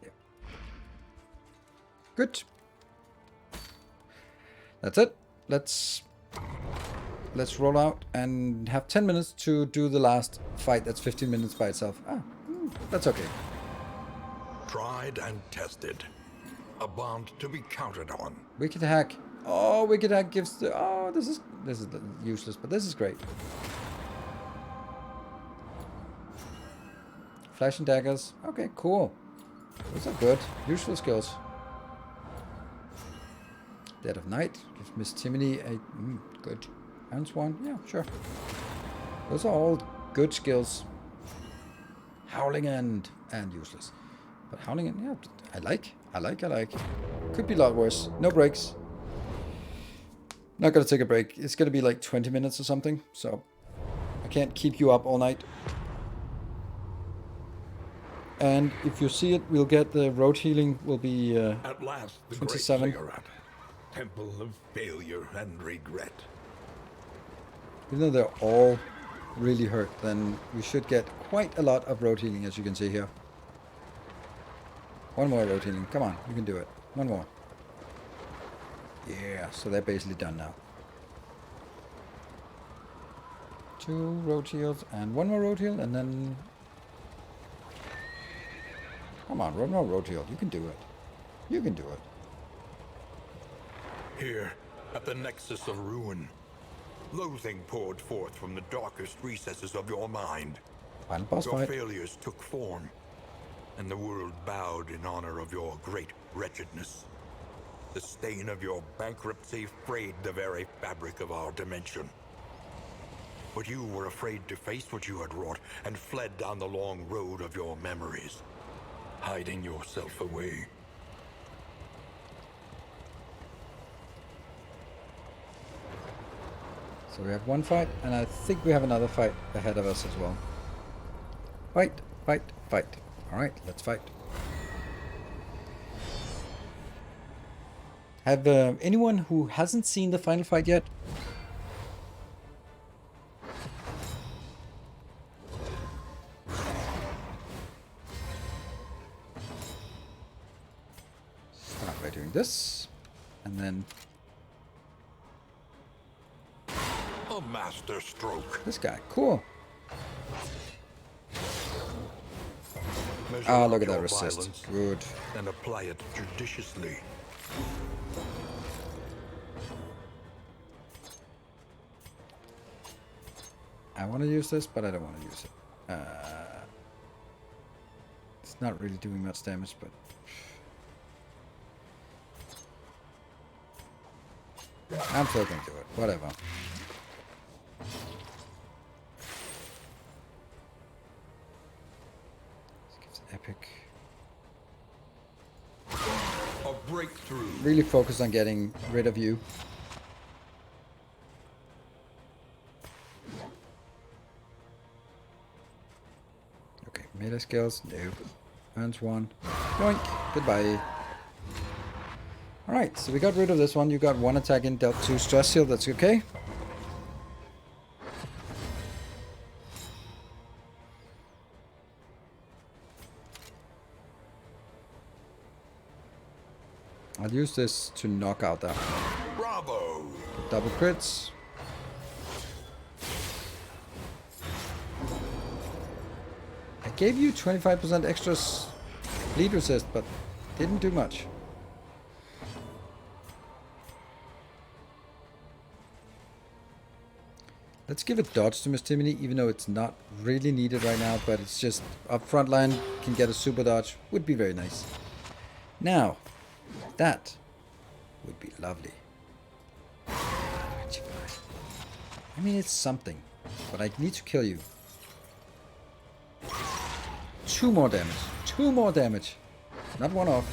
Yeah. Good. That's it. Let's roll out and have 10 minutes to do the last fight. That's 15 minutes by itself. That's okay. Tried and tested. A bond to be counted on. Wicked hack. Oh, wicked hack gives the... Oh, this is useless, but this is great. Flash and daggers. Okay, cool. Those are good. Useful skills. Dead of Night. Gives Miss Timony a... good. And Swan, yeah, sure. Those are all good skills. Howling and useless. But Howling and, yeah, I like. Could be a lot worse. No breaks. Not gonna take a break. It's gonna be like 20 minutes or something, so I can't keep you up all night. And if you see it, we'll get the road healing will be At last, the 27. great ziggurat, temple of failure and regret. Even though they're all really hurt, then we should get quite a lot of road healing, as you can see here. One more road healing. Come on, you can do it. One more. Yeah, so they're basically done now. 2 road heals and 1 more road heal, and then... Come on, one more road heal. You can do it. You can do it. Here, at the nexus of ruin, loathing poured forth from the darkest recesses of your mind. Final boss Your fight. failures took form, and the world bowed in honor of your great wretchedness. The stain of your bankruptcy frayed the very fabric of our dimension. But you were afraid to face what you had wrought and fled down the long road of your memories, hiding yourself away. So we have one fight, and I think we have another fight ahead of us as well. Fight, fight, fight. Alright, let's fight. Have anyone who hasn't seen the final fight yet? Start by doing this, and then A master stroke. this guy. Cool. Measure Ah, out look at that your resist. violence Good. and apply it judiciously. I want to use this, but I don't want to use it. It's not really doing much damage, but... I'm still going to do it. Whatever. This gives epic. A breakthrough. Really focus on getting rid of you. Okay, melee skills, no. Earns 1. Yoink, goodbye. Alright, so we got rid of this one. You got 1 attack in, dealt 2 stress heal, that's okay. I'll use this to knock out that one. Bravo. Double crits. I gave you 25% extra bleed resist, but didn't do much. Let's give it dodge to Miss Timony, even though it's not really needed right now, but it's just up front line, can get a super dodge, would be very nice. Now, that would be lovely. I mean, it's something, but I need to kill you. 2 more damage. 2 more damage. Not 1 off.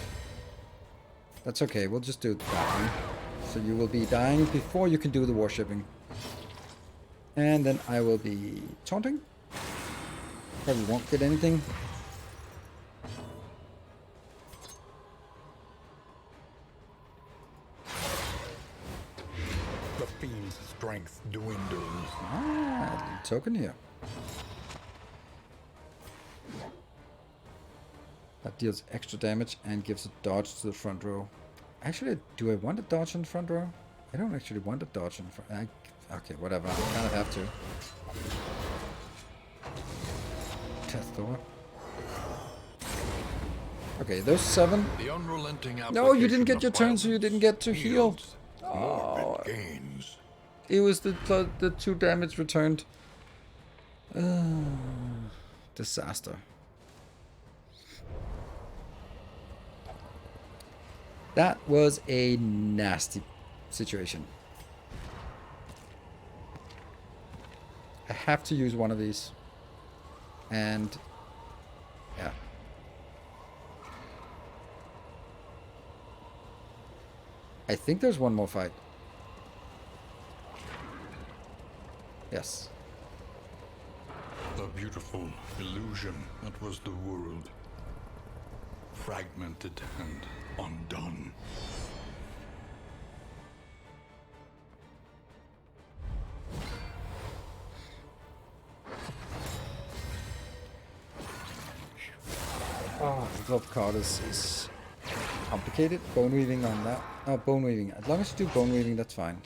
That's okay, we'll just do that one. So you will be dying before you can do the warshipping. And then I will be taunting. Probably won't get anything. The fiend's strength dwindles. Ah, token here. That deals extra damage and gives a dodge to the front row. Actually, do I want a dodge in the front row? I don't actually want a dodge in the front. Okay, whatever. I kind of have to. Death Thor. Okay, those 7. The unrelenting No, you didn't get application your of turn, so you didn't get to heal. yields morbid gains. It was the 2 damage returned. Disaster. That was a nasty situation. I have to use one of these. And yeah. I think there's one more fight. Yes. The beautiful illusion that was the world. Fragmented and undone. Oh, the top card is complicated. Bone weaving on that. Oh, bone weaving. As long as you do bone weaving, that's fine.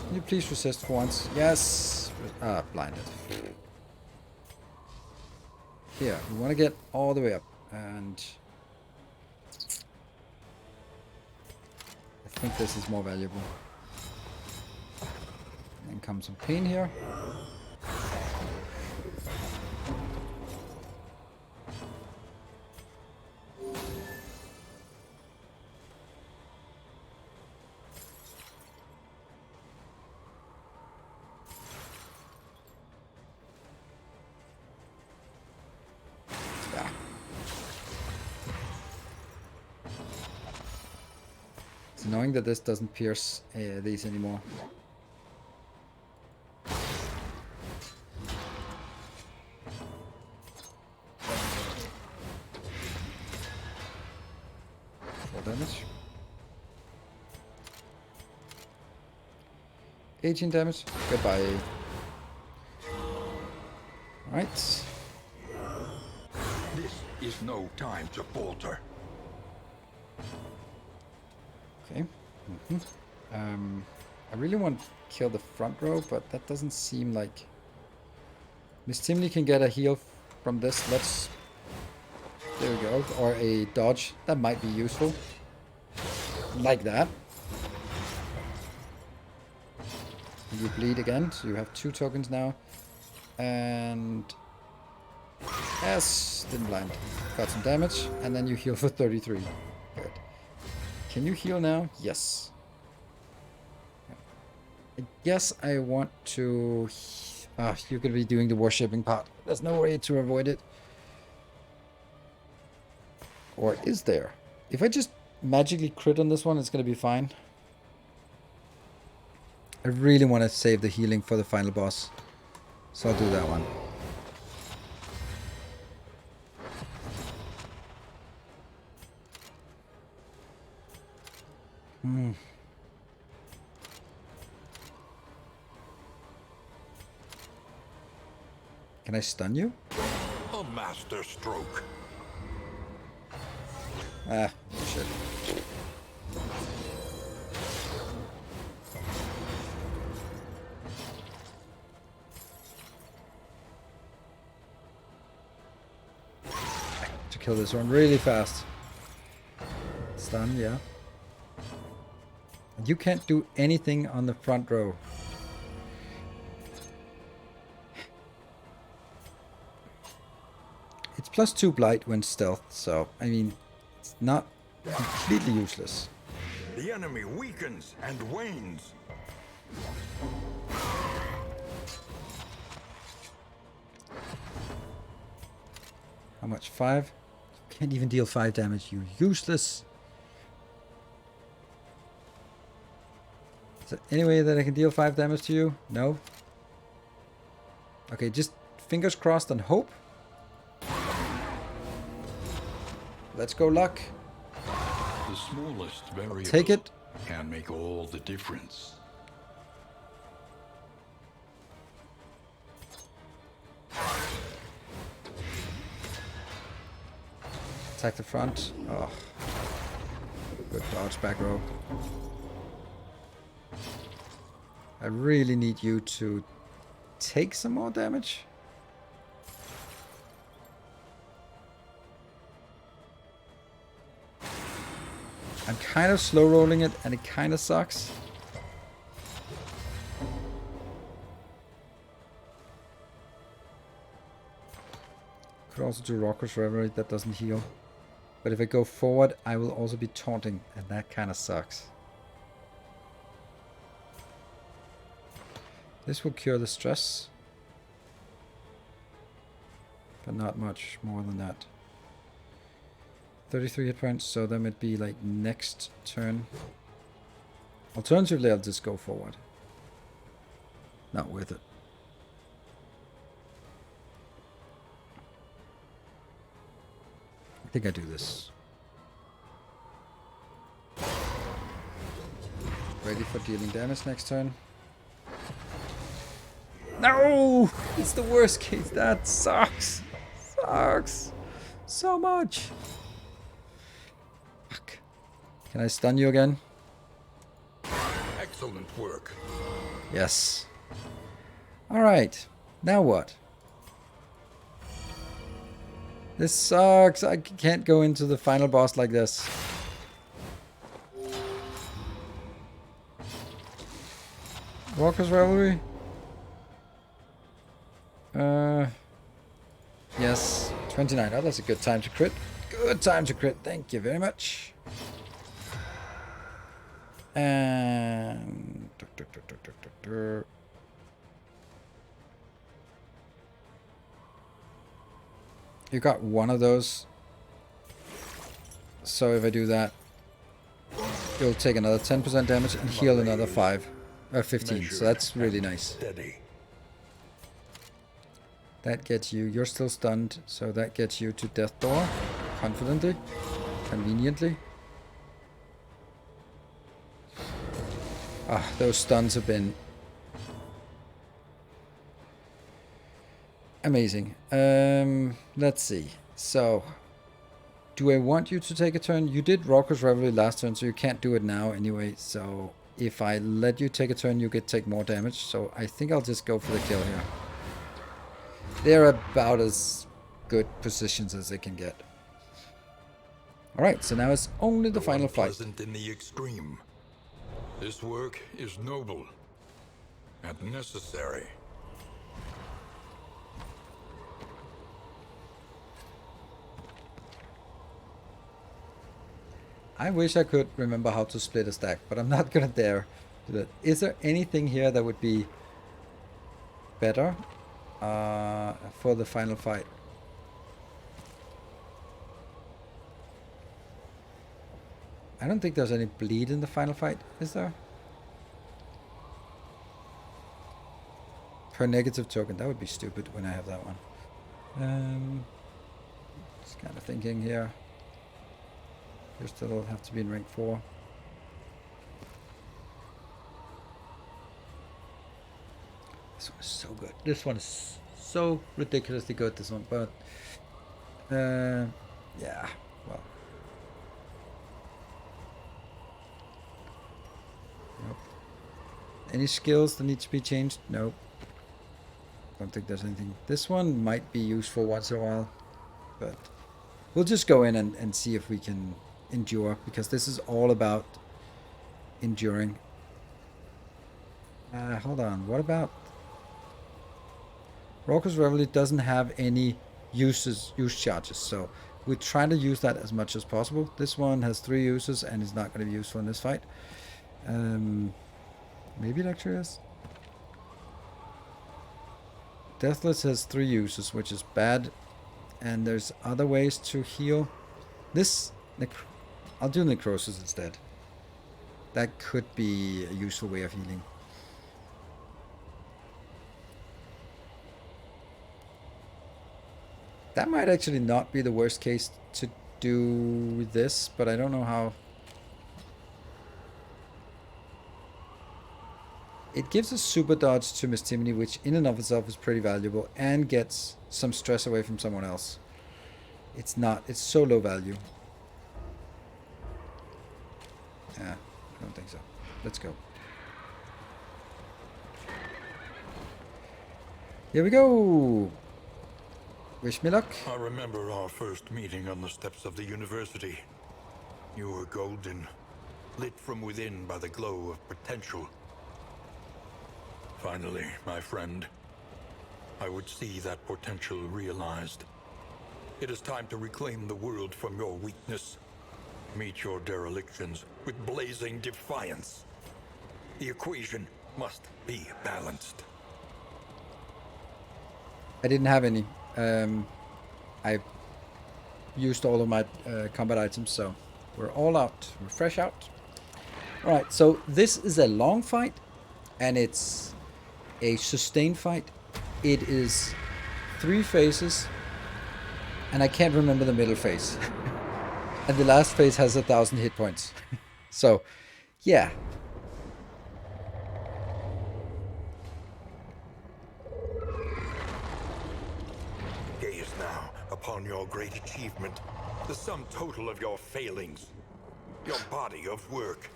Can you please resist for once? Yes! Ah, blinded. Here, we want to get all the way up. And I think this is more valuable. And then comes some pain here. It's annoying that this doesn't pierce these anymore. Full damage. 18 damage. Goodbye. Alright. This is no time to falter. Okay. I really want to kill the front row, but that doesn't seem like... Miss Timley can get a heal from this. Let's... There we go. Or a dodge. That might be useful. Like that. You bleed again, so you have 2 tokens now. And... Yes, didn't blind. Got some damage, and then you heal for 33. Good. Can you heal now? Yes. I guess I want to... you're going to be doing the worshipping part. There's no way to avoid it. Or is there? If I just magically crit on this one, it's going to be fine. I really want to save the healing for the final boss. So I'll do that one. Can I stun you? A master stroke. Ah, shit. To kill this one really fast. Stun, yeah. You can't do anything on the front row. It's +2 blight when stealth, so I mean, it's not completely useless. The enemy weakens and wanes. How much? 5? You can't even deal 5 damage, you useless. Is there any way that I can deal 5 damage to you? No? Okay, just fingers crossed and hope. Let's go, luck. The smallest variable Take it. can make all the difference. Attack the front. Oh. Good dodge, back row. I really need you to take some more damage. I'm kind of slow rolling it and it kind of sucks. Could also do Rockers Forever, that doesn't heal. But if I go forward, I will also be taunting, and that kind of sucks. This will cure the stress. but not much more than that. 33 hit points, so that might be like next turn. Alternatively, I'll just go forward. Not worth it. I think I do this. Ready for dealing damage next turn. No! It's the worst case. That sucks. Sucks. So much. Fuck. Can I stun you again? Excellent work. Yes. Alright. Now what? This sucks. I can't go into the final boss like this. Walker's Revelry? Yes. 29. Oh, that's a good time to crit. Good time to crit. Thank you very much. And... You got one of those. So if I do that, you'll take another 10% damage and heal another 15. So that's really nice. Steady. That gets you, you're still stunned, so that gets you to Death Door, confidently, conveniently. Ah, those stuns have been amazing. Let's see. So, do I want you to take a turn? You did Rocker's Revelry last turn, so you can't do it now anyway. So, if I let you take a turn, you take more damage. So, I think I'll just go for the kill here. They're about as good positions as they can get. Alright, so now it's only the final fight. Unpleasant in the extreme. This work is noble and necessary. I wish I could remember how to split a stack, but I'm not gonna dare do that. Is there anything here that would be better for the final fight? I don't think there's any bleed in the final fight, is there? Per negative token, that would be stupid when I have that one. Just kind of thinking here. You still have to be in rank 4. This one is so good. This one is so ridiculously good, this one. But, yeah, well. Nope. Any skills that need to be changed? Nope. Don't think there's anything. This one might be useful once in a while. But we'll just go in and see if we can endure, because this is all about enduring. Hold on, what about Rocker's Revelry? Doesn't have any use charges, so we try to use that as much as possible. This one has 3 uses and is not going to be useful in this fight. Maybe Luxurious. Deathless has 3 uses, which is bad, and there's other ways to heal. This I'll do Necrosis instead. That could be a useful way of healing. That might actually not be the worst case to do this, but I don't know how. It gives a super dodge to Mistimony, which in and of itself is pretty valuable, and gets some stress away from someone else. It's so low value. Yeah, I don't think so. Let's go. Here we go. Wish me luck. I remember our first meeting on the steps of the university. You were golden, lit from within by the glow of potential. Finally, my friend, I would see that potential realized. It is time to reclaim the world from your weakness. Meet your derelictions with blazing defiance. The equation must be balanced. I didn't have any. I used all of my combat items, so we're all out. We're fresh out. Alright, so this is a long fight, and it's a sustained fight. It is 3 phases, and I can't remember the middle phase. And the last phase has 1,000 hit points. So, yeah. Gaze now upon your great achievement, the sum total of your failings, your body of work.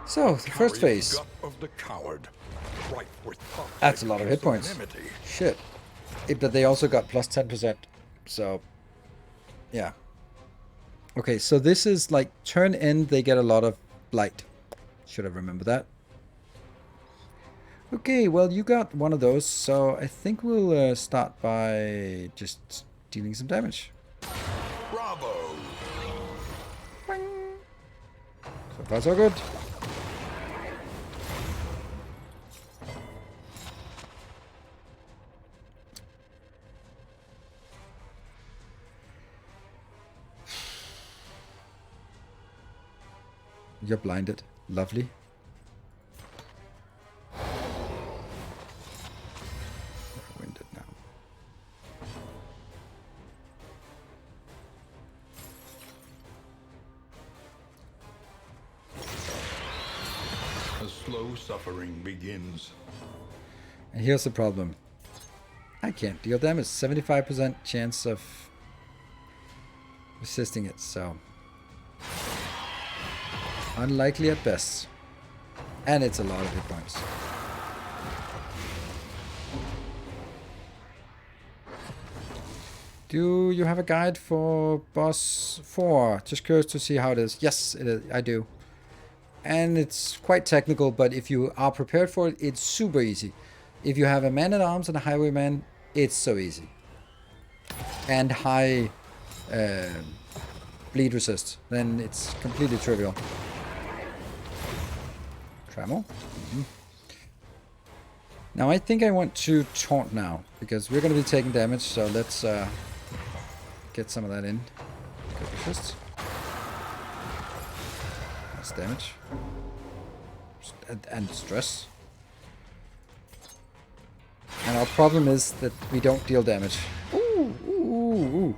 So, the first phase. Gut of the coward, ripe with That's a lot of hit points. pusillanimity. Shit. But they also got plus 10%. So, yeah. Okay, so this is like turn end, they get a lot of blight. Should have remembered that. Okay, well, you got one of those, so I think we'll start by just dealing some damage. Bravo! So far, so good. You're blinded. Lovely. Winded now. A slow suffering begins. And here's the problem. I can't deal damage. 75% chance of resisting it, so unlikely at best. And it's a lot of hit points. Do you have a guide for boss 4? Just curious to see how it is. Yes, it is. I do. And it's quite technical, but if you are prepared for it, it's super easy. If you have a man-at-arms and a highwayman, it's so easy. And high bleed resist, then it's completely trivial. Tremor. Now I think I want to taunt now, because we're going to be taking damage, so let's get some of that in. Good resist. That's damage. And stress. And our problem is that we don't deal damage. Ooh, ooh, ooh.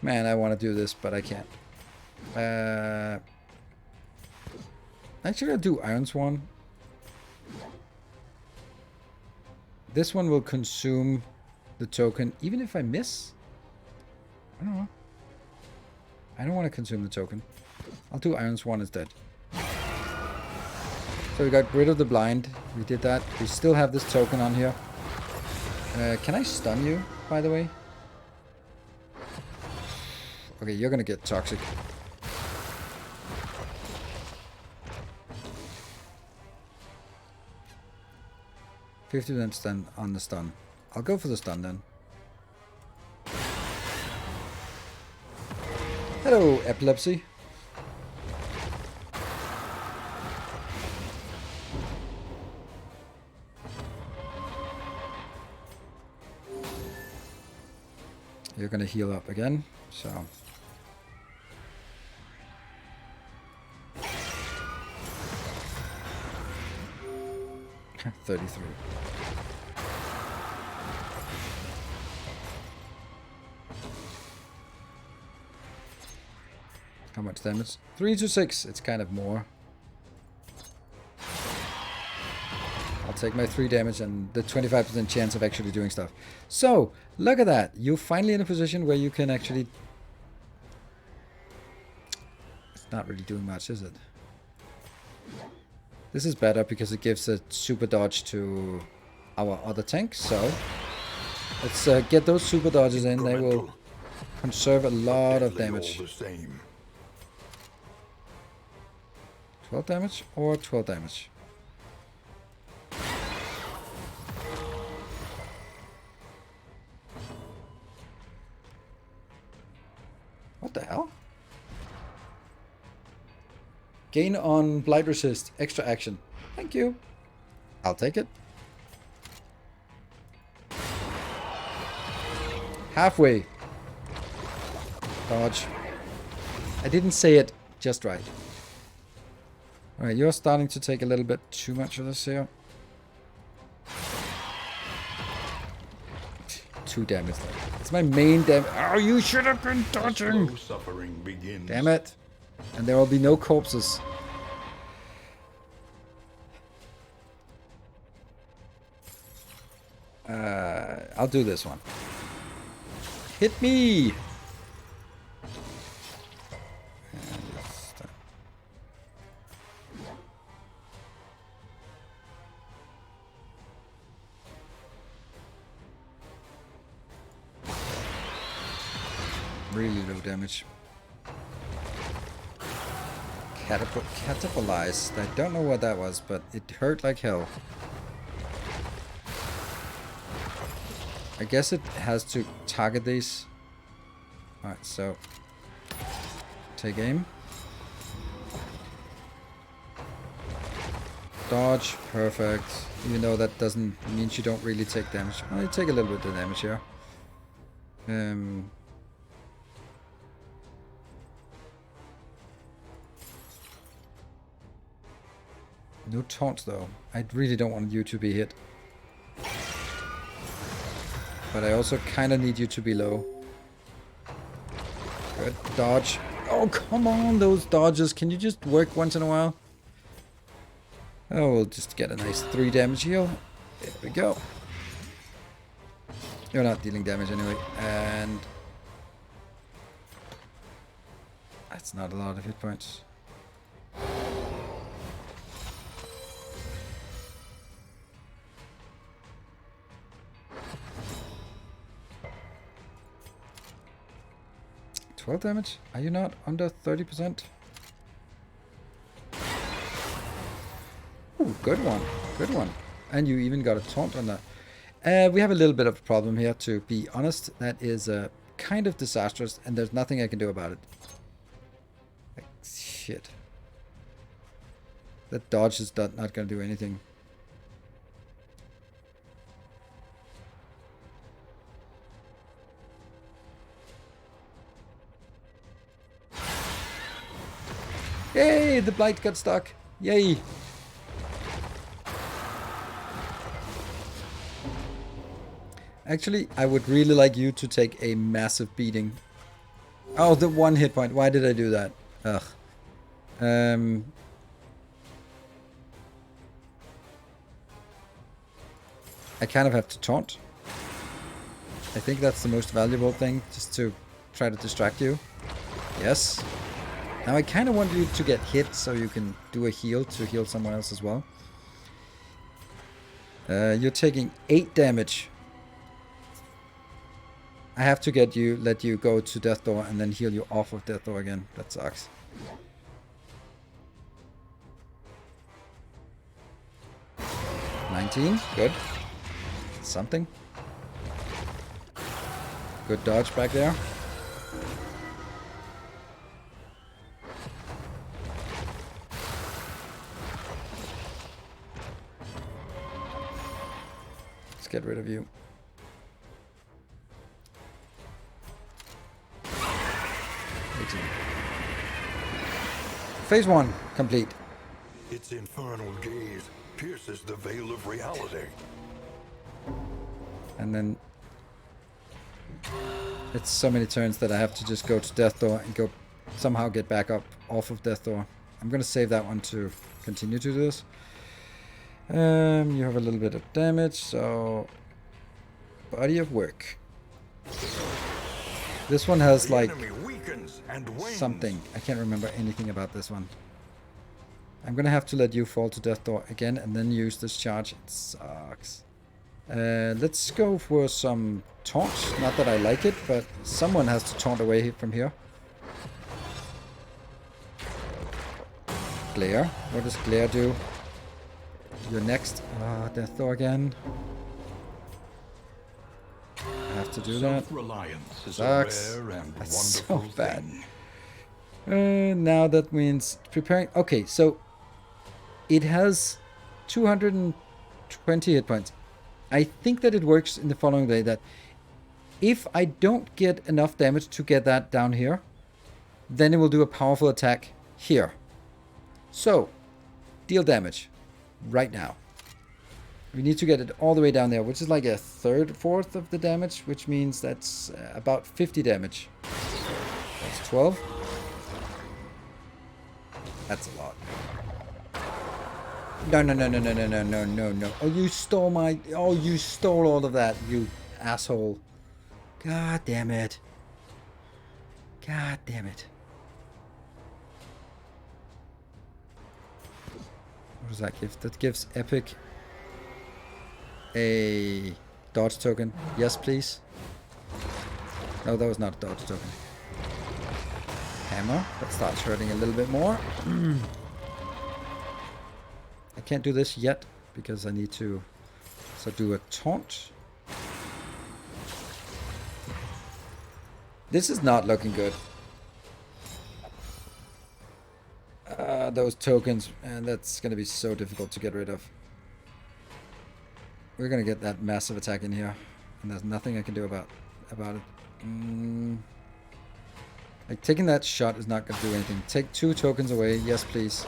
Man, I want to do this, but I can't. Actually, I'll do Iron Swan. This one will consume the token, even if I miss. I don't know. I don't want to consume the token. I'll do Iron Swan instead. So we got rid of the blind. We did that. We still have this token on here. Can I stun you, by the way? Okay, you're gonna get toxic. 50% stun on the stun. I'll go for the stun then. Hello, epilepsy. You're gonna heal up again, so. $33. How much damage? 3 to 6. It's kind of more. I'll take my 3 damage and the 25% chance of actually doing stuff. So, look at that. You're finally in a position where you can actually... It's not really doing much, is it? This is better because it gives a super dodge to our other tank. So, let's get those super dodges in. They will conserve a lot of damage. 12 damage or 12 damage? What the hell? Gain on blight resist. Extra action. Thank you. I'll take it. Halfway. Dodge. I didn't say it just right. Alright, you're starting to take a little bit too much of this here. 2 damage though. It's my main damage. Oh, you should have been dodging! Suffering begins. Damn it. And there will be no corpses. I'll do this one. Hit me! Really low damage. Catapultized. I don't know what that was, but it hurt like hell. I guess it has to target these. Alright, so take aim. Dodge, perfect. Even though that doesn't mean you don't really take damage. Well, you take a little bit of damage here. No taunt though. I really don't want you to be hit. But I also kind of need you to be low. Good. Dodge. Oh, come on, those dodges. Can you just work once in a while? Oh, we'll just get a nice 3 damage heal. There we go. You're not dealing damage anyway. And that's not a lot of hit points. $12 damage? Are you not under 30%? Ooh, good one. Good one. And you even got a taunt on that. We have a little bit of a problem here, to be honest. That is kind of disastrous, and there's nothing I can do about it. Like, shit. That dodge is not going to do anything. Yay! The blight got stuck. Yay! Actually, I would really like you to take a massive beating. Oh, the 1 hit point. Why did I do that? Ugh. I kind of have to taunt. I think that's the most valuable thing, just to try to distract you. Yes. Now I kind of want you to get hit so you can do a heal to heal someone else as well. You're taking 8 damage. I have to let you go to Death Door and then heal you off of Death Door again. That sucks. $19, good. Something. Good dodge back there. Let's get rid of you. Phase 1 complete. Its infernal gaze pierces the veil of reality. And then it's so many turns that I have to just go to Death Door and go somehow get back up off of Death Door. I'm gonna save that one to continue to do this. You have a little bit of damage, so body of work. This one has like something. I can't remember anything about this one. I'm gonna have to let you fall to Death Door again and then use this charge. It sucks. Let's go for some taunt. Not that I like it, but someone has to taunt away from here. Glare. What does Glare do? You're next. Death Door again. I have to do that. Self-reliance is Sucks. a rare and That's wonderful so bad. thing. Now that means preparing. Okay, so it has 220 hit points. I think that it works in the following way, that if I don't get enough damage to get that down here, then it will do a powerful attack here. So, deal damage right now. We need to get it all the way down there, which is like a fourth of the damage, which means that's about 50 damage. That's 12. That's a lot. No. Oh, you stole my... Oh, you stole all of that, you asshole. God damn it. God damn it. What does that give? That gives Epic a dodge token. Yes, please. No, that was not a dodge token. Hammer. That starts hurting a little bit more. I can't do this yet because I need to do a taunt. This is not looking good. Those tokens, and that's going to be so difficult to get rid of. We're going to get that massive attack in here, and there's nothing I can do about it. Like, taking that shot is not going to do anything. Take 2 tokens away. Yes, please.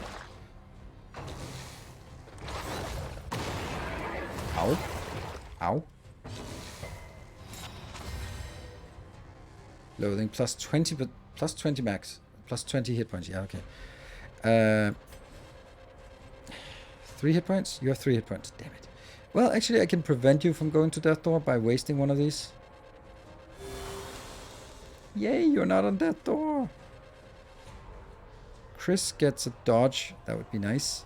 Ow. Ow. Loathing plus 20, but plus 20 max. Plus 20 hit points. Yeah, okay. 3 hit points? You have 3 hit points. Damn it. Well, actually, I can prevent you from going to Death Door by wasting one of these. Yay, you're not on Death Door. Chris gets a dodge. That would be nice.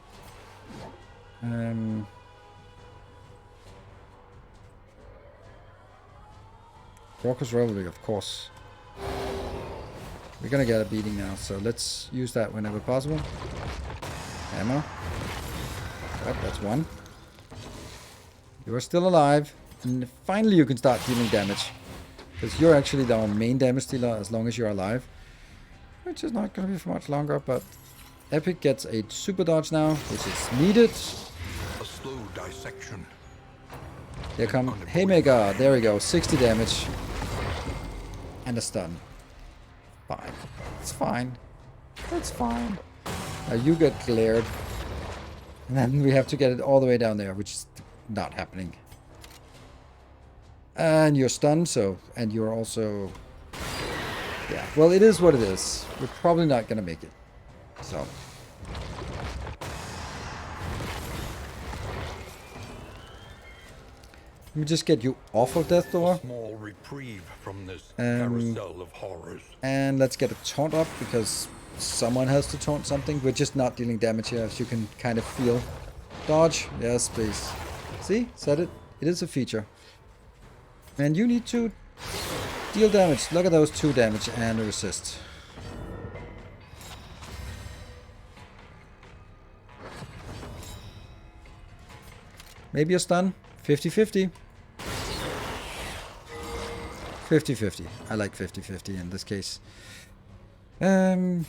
Raucous Revelry, of course. We're gonna get a beating now, so let's use that whenever possible. Hammer. Yep, that's 1. You are still alive. And finally you can start dealing damage. Because you're actually our main damage dealer as long as you're alive. Which is not gonna be for much longer, but Epic gets a super dodge now, which is needed. A slow dissection. Here come Haymaker. There we go. 60 damage. And a stun. Fine. It's fine. It's fine. Now you get glared. And then we have to get it all the way down there, which is not happening. And you're stunned, so... And you're also... Yeah, well, it is what it is. We're probably not going to make it. So... Let me just get you off of Death Door. Small reprieve from this carousel of horrors. And let's get a taunt up, because someone has to taunt something. We're just not dealing damage here, as you can kind of feel. Dodge. Yes, please. See? Said it. It is a feature. And you need to deal damage. Look at those 2 damage and a resist. Maybe a stun. 50-50. 50-50. I like 50-50 in this case. Damn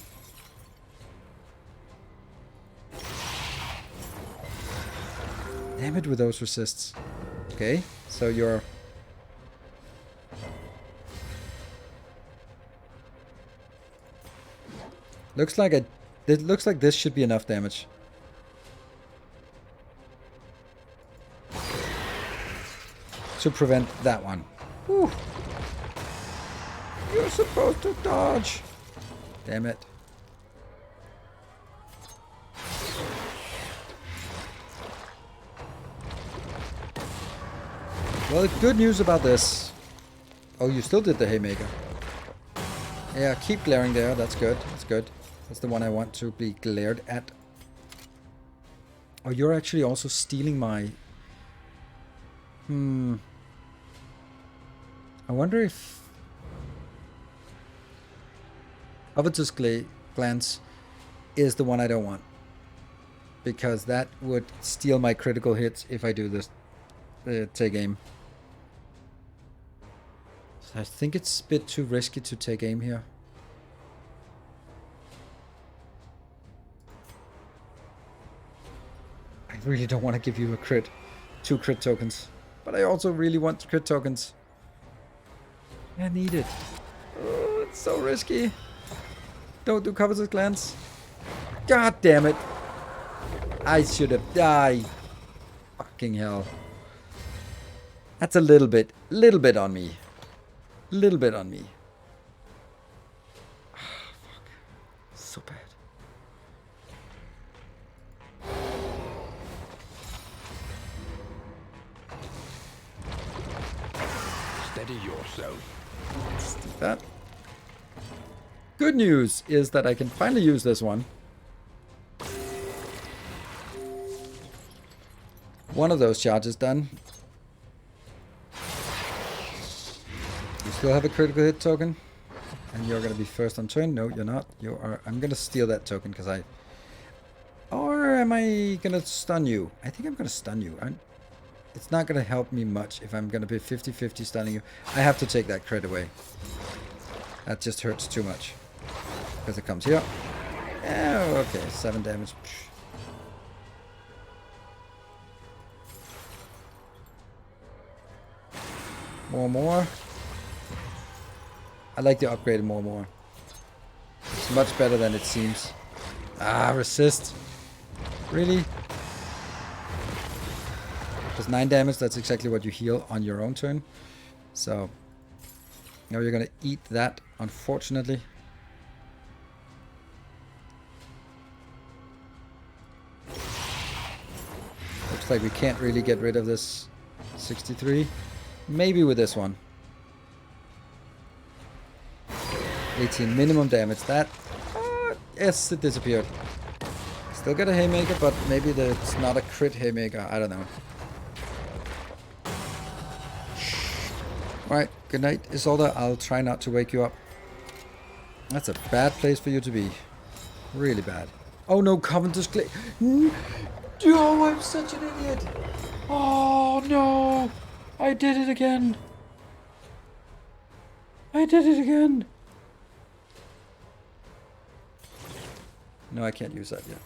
it with those resists. Okay, so you're... Looks like it looks like this should be enough damage. To prevent that one. Whew. You're supposed to dodge. Damn it. Well, good news about this. Oh, you still did the Haymaker. Yeah, keep glaring there. That's good. That's good. That's the one I want to be glared at. Oh, you're actually also stealing my... I wonder if... Covetous Glance is the one I don't want. Because that would steal my critical hits if I do this. Take aim. I think it's a bit too risky to take aim here. I really don't want to give you a crit. 2 crit tokens. But I also really want crit tokens. I need it. Oh, it's so risky. Don't do covetous glance. God damn it. I should have died. Fucking hell. That's a little bit on me. Little bit on me. Oh, fuck. So bad. Steady yourself. Let's do that. Good news is that I can finally use this one. One of those charges done. You still have a critical hit token. And you're going to be first on turn. No, you're not. You are. I'm going to steal that token because I... Or am I going to stun you? I think I'm going to stun you. It's not going to help me much if I'm going to be 50-50 stunning you. I have to take that crit away. That just hurts too much. Because it comes here. Oh, okay. 7 damage. More. I like the upgraded more. It's much better than it seems. Ah, resist. Really? Does 9 damage, that's exactly what you heal on your own turn. So, now you're gonna eat that, unfortunately. Looks like we can't really get rid of this 63. Maybe with this one. 18 minimum damage. That, yes, it disappeared. Still got a haymaker, but maybe it's not a crit haymaker. I don't know. Alright, good night, Isolde. I'll try not to wake you up. That's a bad place for you to be. Really bad. Oh no, Covenant's Clay. Oh, I'm such an idiot. Oh no. I did it again. No, I can't use that yet.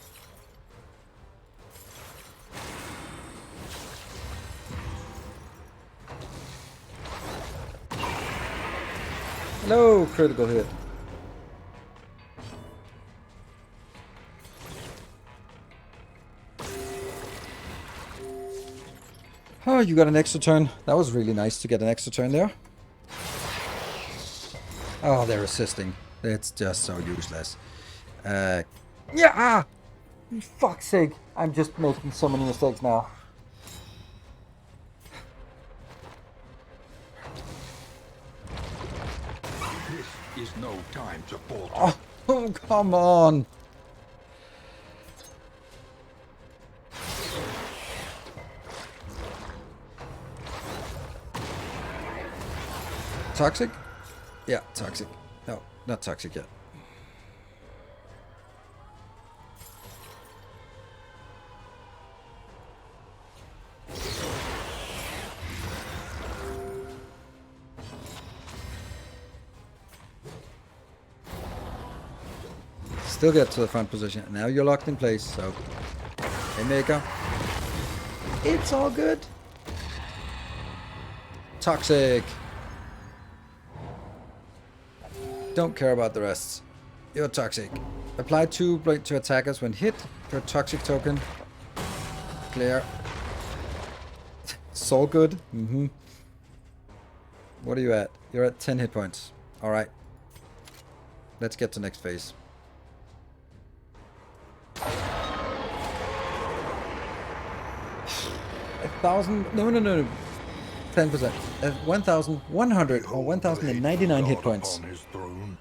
Hello, critical hit. Oh, you got an extra turn. That was really nice to get an extra turn there. Oh, they're assisting. It's just so useless. Yeah! For fuck's sake. I'm just making so many mistakes now. This is no time to falter. Oh, come on. Toxic? Yeah, toxic. No, not toxic yet. Still get to the front position. Now you're locked in place, so... Haymaker. It's all good. Toxic. Don't care about the rest. You're toxic. Apply 2 blade to attackers when hit. Your toxic token. Clear. It's all good. What are you at? You're at 10 hit points. Alright. Let's get to next phase. 1,000. No. 10%. 1,100 or 1,099 hit points. Upon his throne,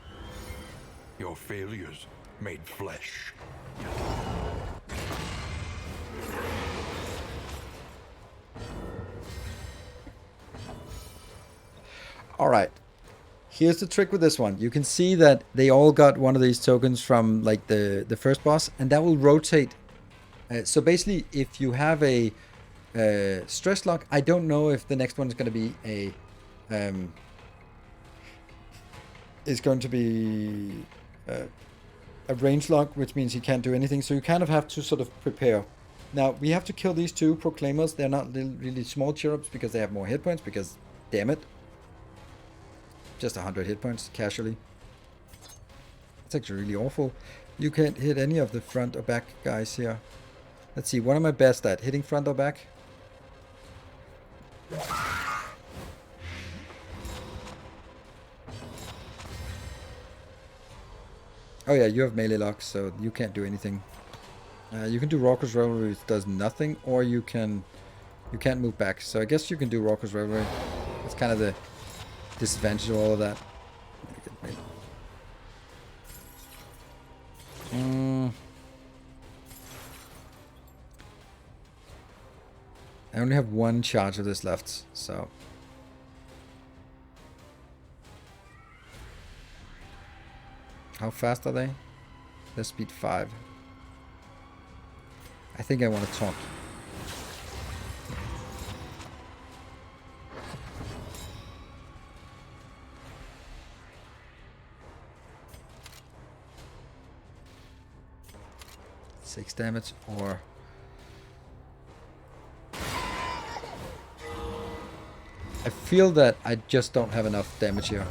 your failures made flesh. Alright. Here's the trick with this one. You can see that they all got one of these tokens from like the first boss, and that will rotate. So basically, if you have a stress lock, I don't know if the next one is going to be a is going to be a range lock, which means he can't do anything. So you kind of have to sort of prepare. Now, we have to kill these two proclaimers. They're not really small cherubs because they have more hit points, because, damn it. Just 100 hit points, casually. It's actually really awful. You can't hit any of the front or back guys here. Let's see, what am I best at? Hitting front or back? Oh yeah, you have melee locks, so you can't do anything. You can do Raucous Revelry, which does nothing, or you can't move back. So I guess you can do Raucous Revelry. That's kind of the disadvantage of all of that. I only have one charge of this left, so... How fast are they? They're speed 5. I think I want to taunt. Six damage, or... I feel that I just don't have enough damage here.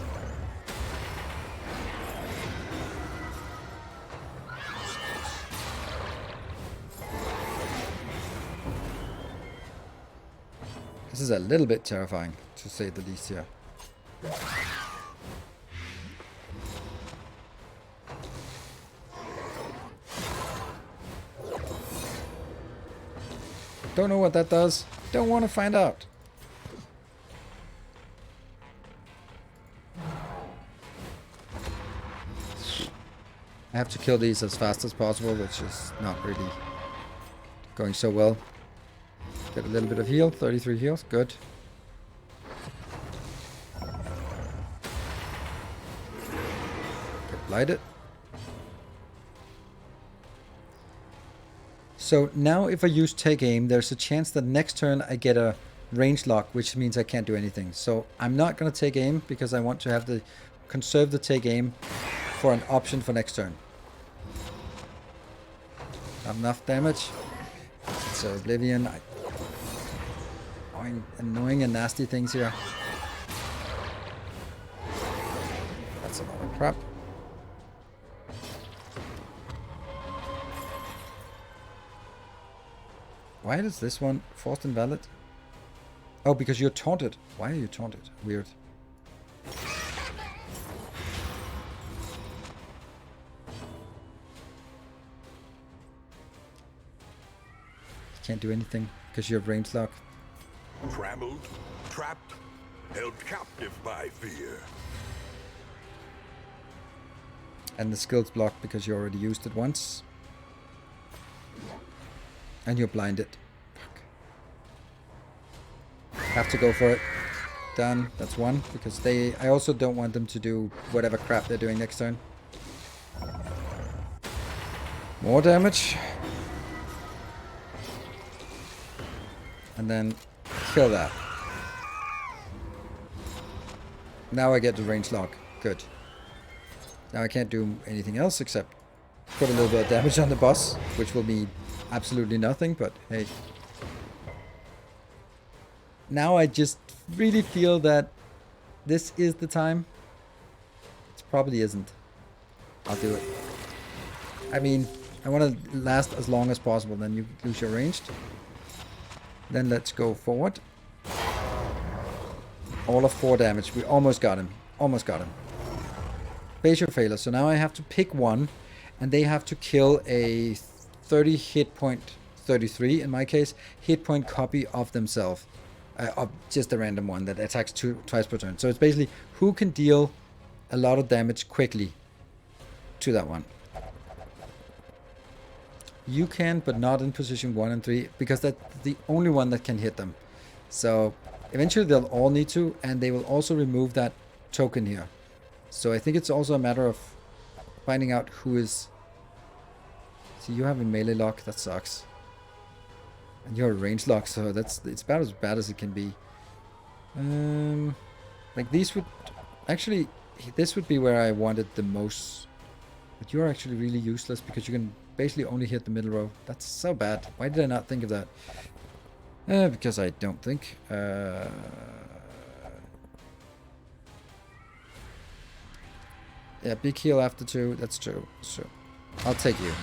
This is a little bit terrifying, to say the least here. Don't know what that does. Don't want to find out. I have to kill these as fast as possible, which is not really going so well. Get a little bit of heal, 33 heals, good. Get blighted. So now if I use take aim, there's a chance that next turn I get a range lock, which means I can't do anything. So I'm not going to take aim because I want to have the conserve the take aim for an option for next turn. Not enough damage. It's Oblivion. Annoying and nasty things here. That's a lot of crap. Why does this one forced invalid? Oh, because you're taunted. Why are you taunted? Weird. Can't do anything because you have range lock. Trammeled, trapped, held captive by fear. And the skill's blocked because you already used it once. And you're blinded. Fuck. Have to go for it. Done. That's one. Because I also don't want them to do whatever crap they're doing next turn. More damage. And then kill that. Now I get the range lock. Good. Now I can't do anything else except put a little bit of damage on the boss, which will be absolutely nothing, but hey. Now I just really feel that this is the time. It probably isn't. I'll do it. I mean, I want to last as long as possible, then you lose your ranged. Then let's go forward. All of 4 damage. We almost got him. Almost got him. Facial failure. So now I have to pick one, and they have to kill a 30 hit point, 33 in my case, hit point copy of themselves. Of just a random one that attacks twice per turn. So it's basically who can deal a lot of damage quickly to that one. You can, but not in position 1 and 3, because that's the only one that can hit them. So eventually they'll all need to, and they will also remove that token here. So I think it's also a matter of finding out who is... See, you have a melee lock, that sucks. And you're a range lock, so it's about as bad as it can be. Like these would... Actually, this would be where I wanted the most. But you're actually really useless because you can basically only hit the middle row. That's so bad. Why did I not think of that? Because I don't think. Yeah, big heal after 2. That's true. So I'll take you.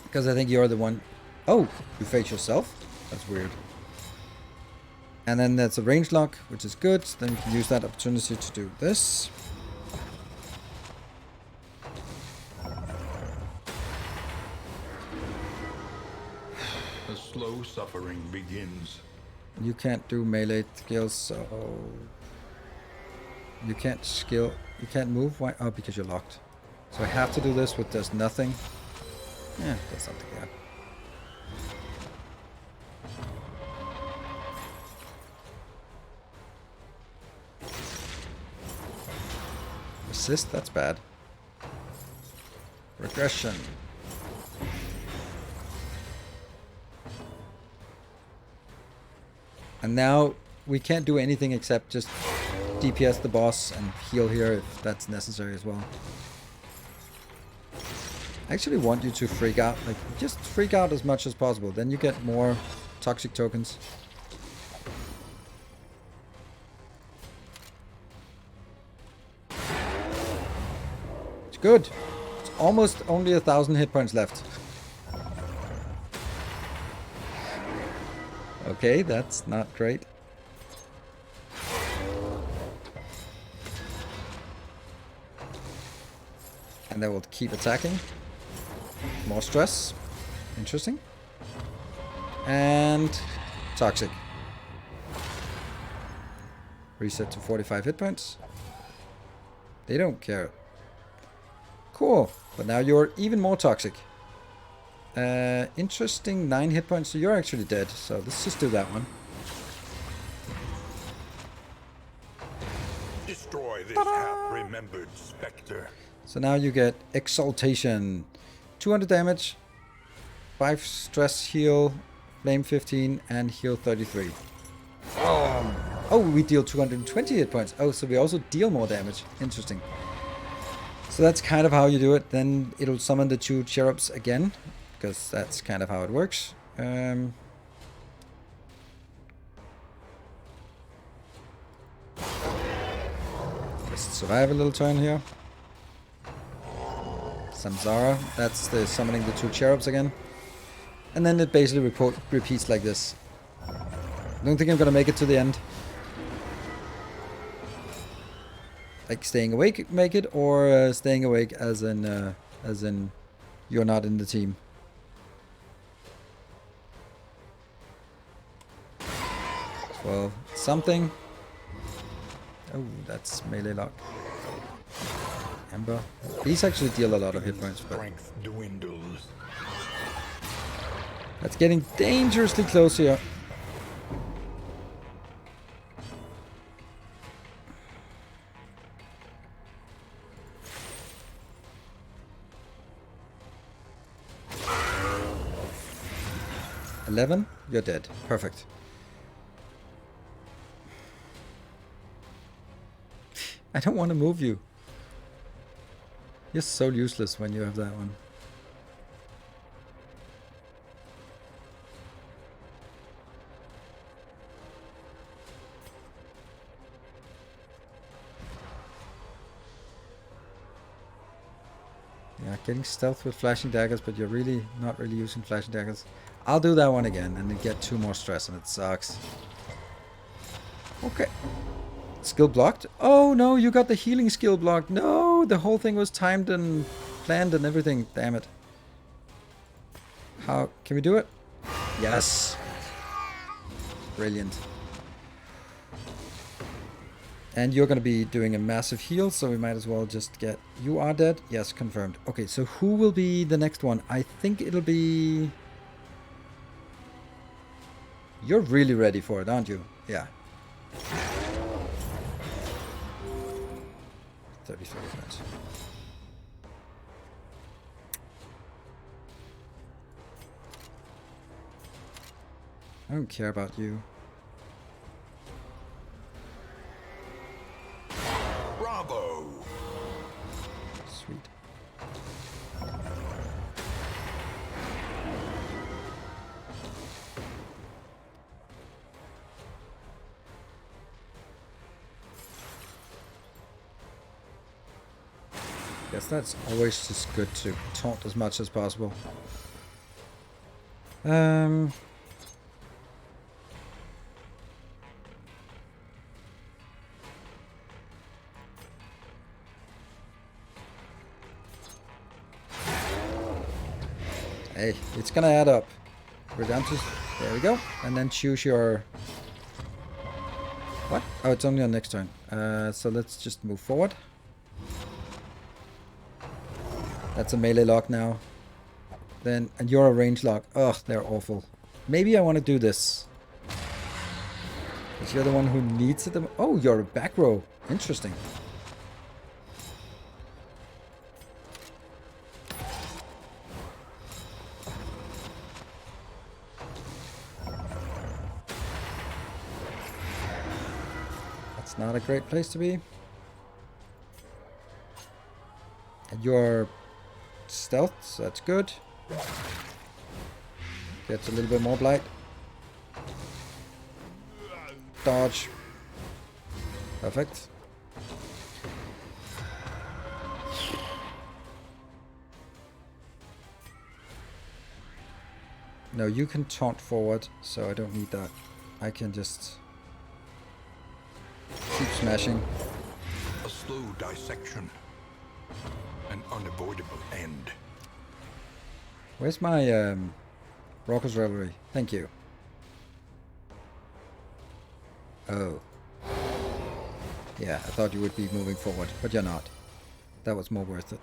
Because I think you're the one. Oh, you face yourself? That's weird. And then that's a range lock, which is good. Then you can use that opportunity to do this. The slow suffering begins. You can't do melee skills, so you can't skill. You can't move. Why? Oh, because you're locked. So I have to do this with does nothing. Yeah, that's something. Yeah. Assist. That's bad. Regression. And now we can't do anything except just DPS the boss and heal here if that's necessary as well. I actually want you to freak out. Like, just freak out as much as possible. Then you get more toxic tokens. It's good. It's almost only 1,000 hit points left. Okay, that's not great. And they will keep attacking. More stress. Interesting. And toxic. Reset to 45 hit points. They don't care. Cool. But now you're even more toxic. Interesting. 9 hit points. So you're actually dead. So let's just do that one. Destroy this half-remembered specter. So now you get Exaltation. 200 damage. 5 stress heal. Flame 15 and heal 33. Oh, we deal 220 hit points. Oh, so we also deal more damage. Interesting. So that's kind of how you do it. Then it'll summon the 2 cherubs again. Because that's kind of how it works. Just survive a little turn here. Samsara. That's the summoning the 2 cherubs again. And then it basically repeats like this. I don't think I'm gonna make it to the end. Like staying awake, make it, or staying awake as in you're not in the team. Well, something. Oh, that's melee lock. Ember. These actually deal a lot of hit points, but Strength dwindles. that's getting dangerously close here. $11? You're dead. Perfect. I don't want to move you. You're so useless when you have that one. Yeah, getting stealth with flashing daggers, but you're really not really using flashing daggers. I'll do that one again and then get 2 more stress and it sucks. Okay. Skill blocked? Oh no, you got the healing skill blocked. No, the whole thing was timed and planned and everything. Damn it. How can we do it? Yes. Brilliant. And you're going to be doing a massive heal, so we might as well just get... You are dead? Yes, confirmed. Okay, so who will be the next one? I think it'll be... You're really ready for it, aren't you? Yeah. 33 minutes. I don't care about you. Guess that's always just good to taunt as much as possible. Hey, it's gonna add up. We're down to... There we go. And then choose your... What? Oh, it's only on next turn. So let's just move forward. That's a melee lock now. Then, and you're a range lock. Ugh, they're awful. Maybe I want to do this. Because you're the one who needs it. Oh, you're a back row. Interesting. That's not a great place to be. And you're stealth, so that's good. Gets a little bit more blight. Dodge. Perfect. No, you can taunt forward, so I don't need that. I can just keep smashing. A slow dissection. An unavoidable end. Where's my Raucous Revelry? Thank you. Oh. Yeah, I thought you would be moving forward, but you're not. That was more worth it.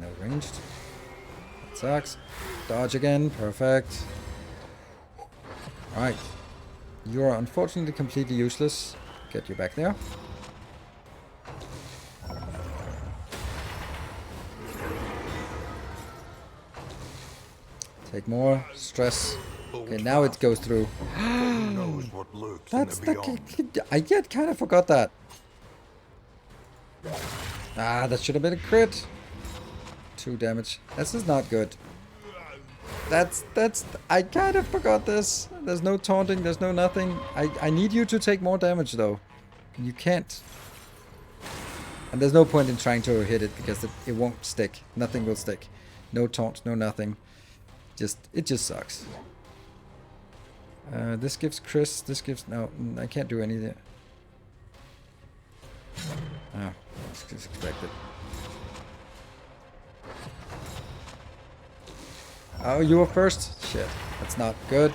No ranged. That sucks. Dodge again. Perfect. Alright. You are unfortunately completely useless. Get you back there. Take more stress. Okay, now it goes through. Who knows what lurks That's in the the... beyond. I yet kind of forgot that. Ah, that should have been a crit. 2 damage. This is not good. That's... I kind of forgot this. There's no taunting, there's no nothing. I need you to take more damage, though. You can't. And there's no point in trying to hit it, because it won't stick. Nothing will stick. No taunt, no nothing. It just sucks. This gives Chris, this gives... No, I can't do anything. Oh, that's expected. Oh, you were first? Shit, that's not good.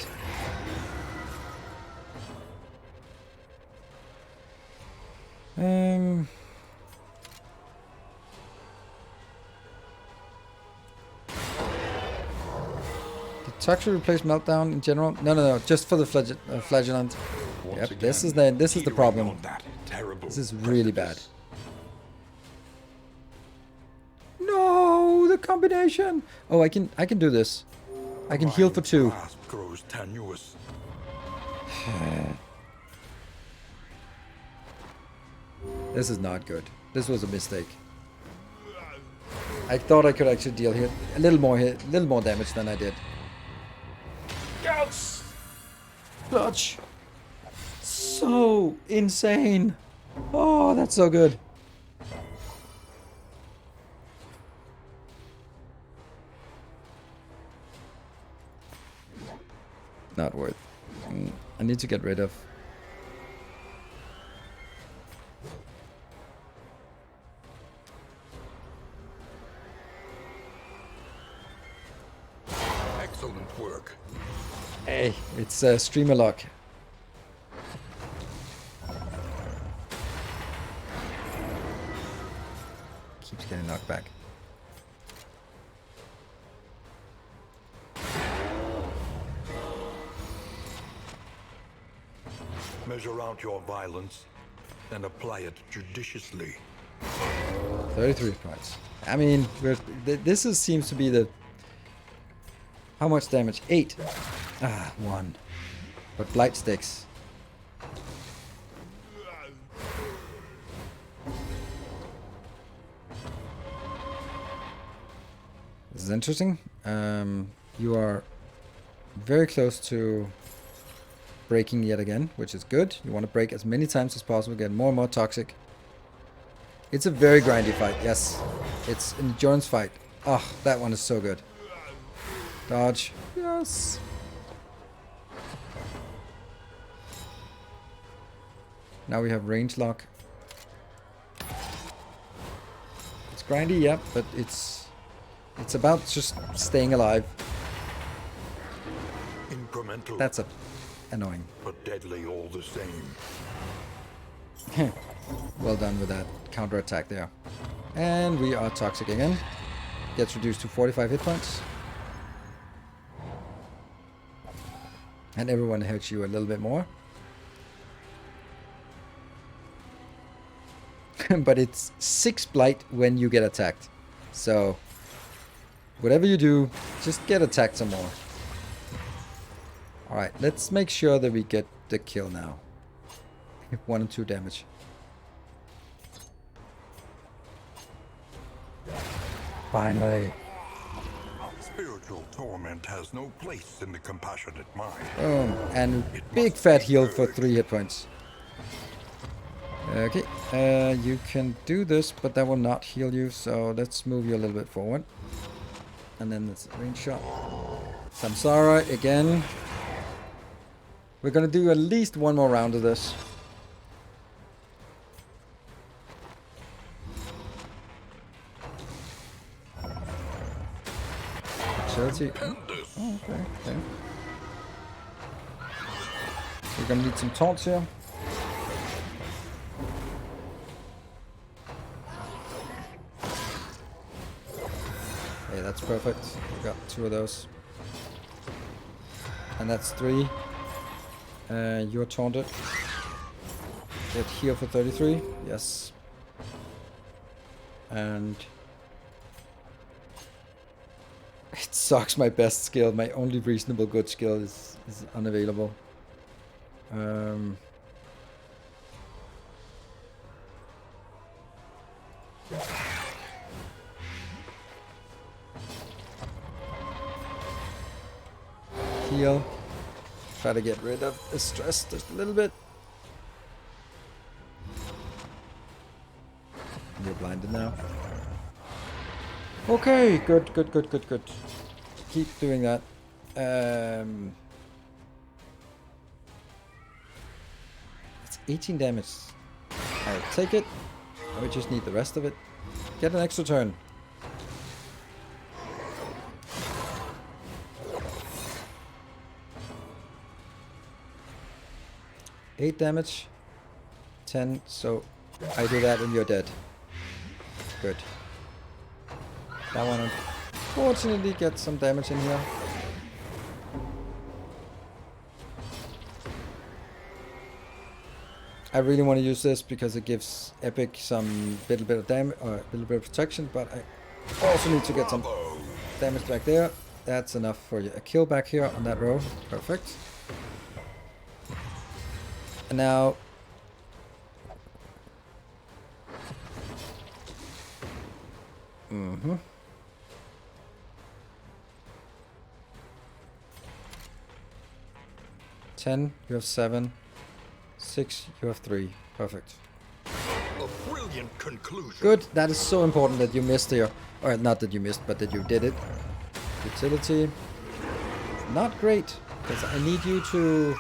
Did Tuxer replace Meltdown in general? No, just for the Flagellant. Yep, Again, this is the problem. on that terrible This is really bad. precipice. No, the combination. Oh, I can do this. I can heal for 2. Grasp grows tenuous. This is not good. This was a mistake. I thought I could actually deal here a little more damage than I did. Yes! Clutch. So insane. Oh, that's so good. Not worth. I need to get rid of. Excellent work. Hey, it's streamer lock. Keeps getting knocked back. Measure out your violence and apply it judiciously. 33 points. I mean, seems to be the... How much damage? 8. Ah, 1. But blight sticks. This is interesting. You are very close to breaking yet again, which is good. You want to break as many times as possible, get more and more toxic. It's a very grindy fight, yes. It's an endurance fight. Oh, that one is so good. Dodge. Yes. Now we have range lock. It's grindy, yeah, but it's about just staying alive. Incremental. That's annoying. But deadly all the same. Well done with that counterattack there. And we are toxic again. Gets reduced to 45 hit points. And everyone hurts you a little bit more. But it's 6 blight when you get attacked. So, whatever you do, just get attacked some more. Alright, let's make sure that we get the kill now. 1 and 2 damage. Finally. Spiritual torment has no place in the compassionate mind. And big fat heal for 3 hit points. Okay, you can do this, but that will not heal you, so let's move you a little bit forward. And then it's a range shot. Samsara again. We're gonna do at least one more round of this. Agility. Oh, okay. We're gonna need some taunts here. Okay, that's perfect. We got 2 of those. And that's 3. You're taunted. Get heal for 33. Yes. And it sucks. My best skill, my only reasonable good skill is unavailable. Heal. Try to get rid of the stress just a little bit. You're blinded now. Okay, good. Keep doing that. It's 18 damage. I'll take it. We just need the rest of it. Get an extra turn. Eight damage. 10, so I do that and you're dead. Good. That one unfortunately gets some damage in here. I really want to use this because it gives Epic some little bit of damage or a little bit of protection, but I also need to get some damage back there. That's enough for you. A kill back here on that row. Perfect. And now Mm-hmm. Ten, you have 7. 6, you have 3. Perfect. A brilliant conclusion. Good. That is so important that you missed here. Or not that you missed, but that you did it. Utility. Not great, because I need you to...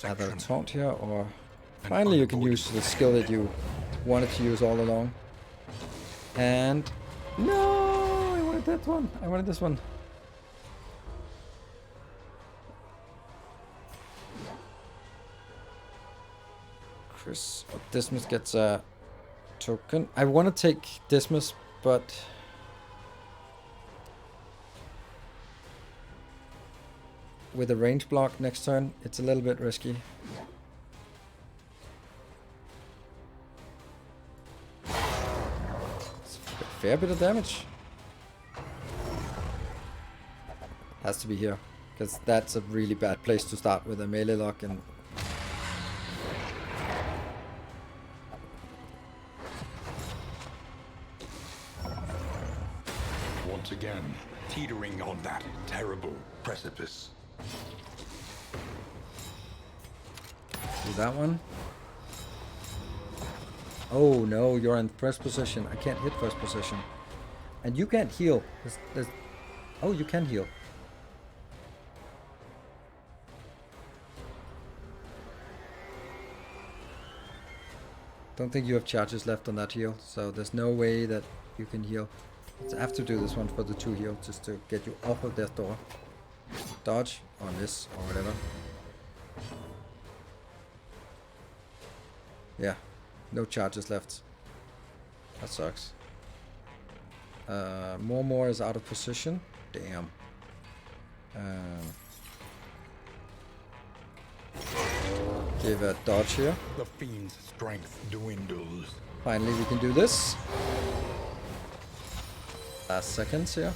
either taunt here, or finally you can use the skill that you wanted to use all along. And no, I wanted that one. I wanted this one. Chris Dismas gets a token. I want to take Dismas, but with a range block next turn, it's a little bit risky. It's a fair bit of damage. Has to be here, because that's a really bad place to start with a melee lock. And Once again, teetering on that terrible precipice. Do that one. Oh no, you're in first position. I can't hit first position. And you can't heal. Oh, you can heal. Don't think you have charges left on that heal, so there's no way that you can heal. So I have to do this one for the 2 heal, just to get you off of death door. Dodge on this or whatever. Yeah, no charges left. That sucks. More is out of position. Damn. Give a dodge here. The fiend's strength dwindles. Finally, we can do this. Last seconds here.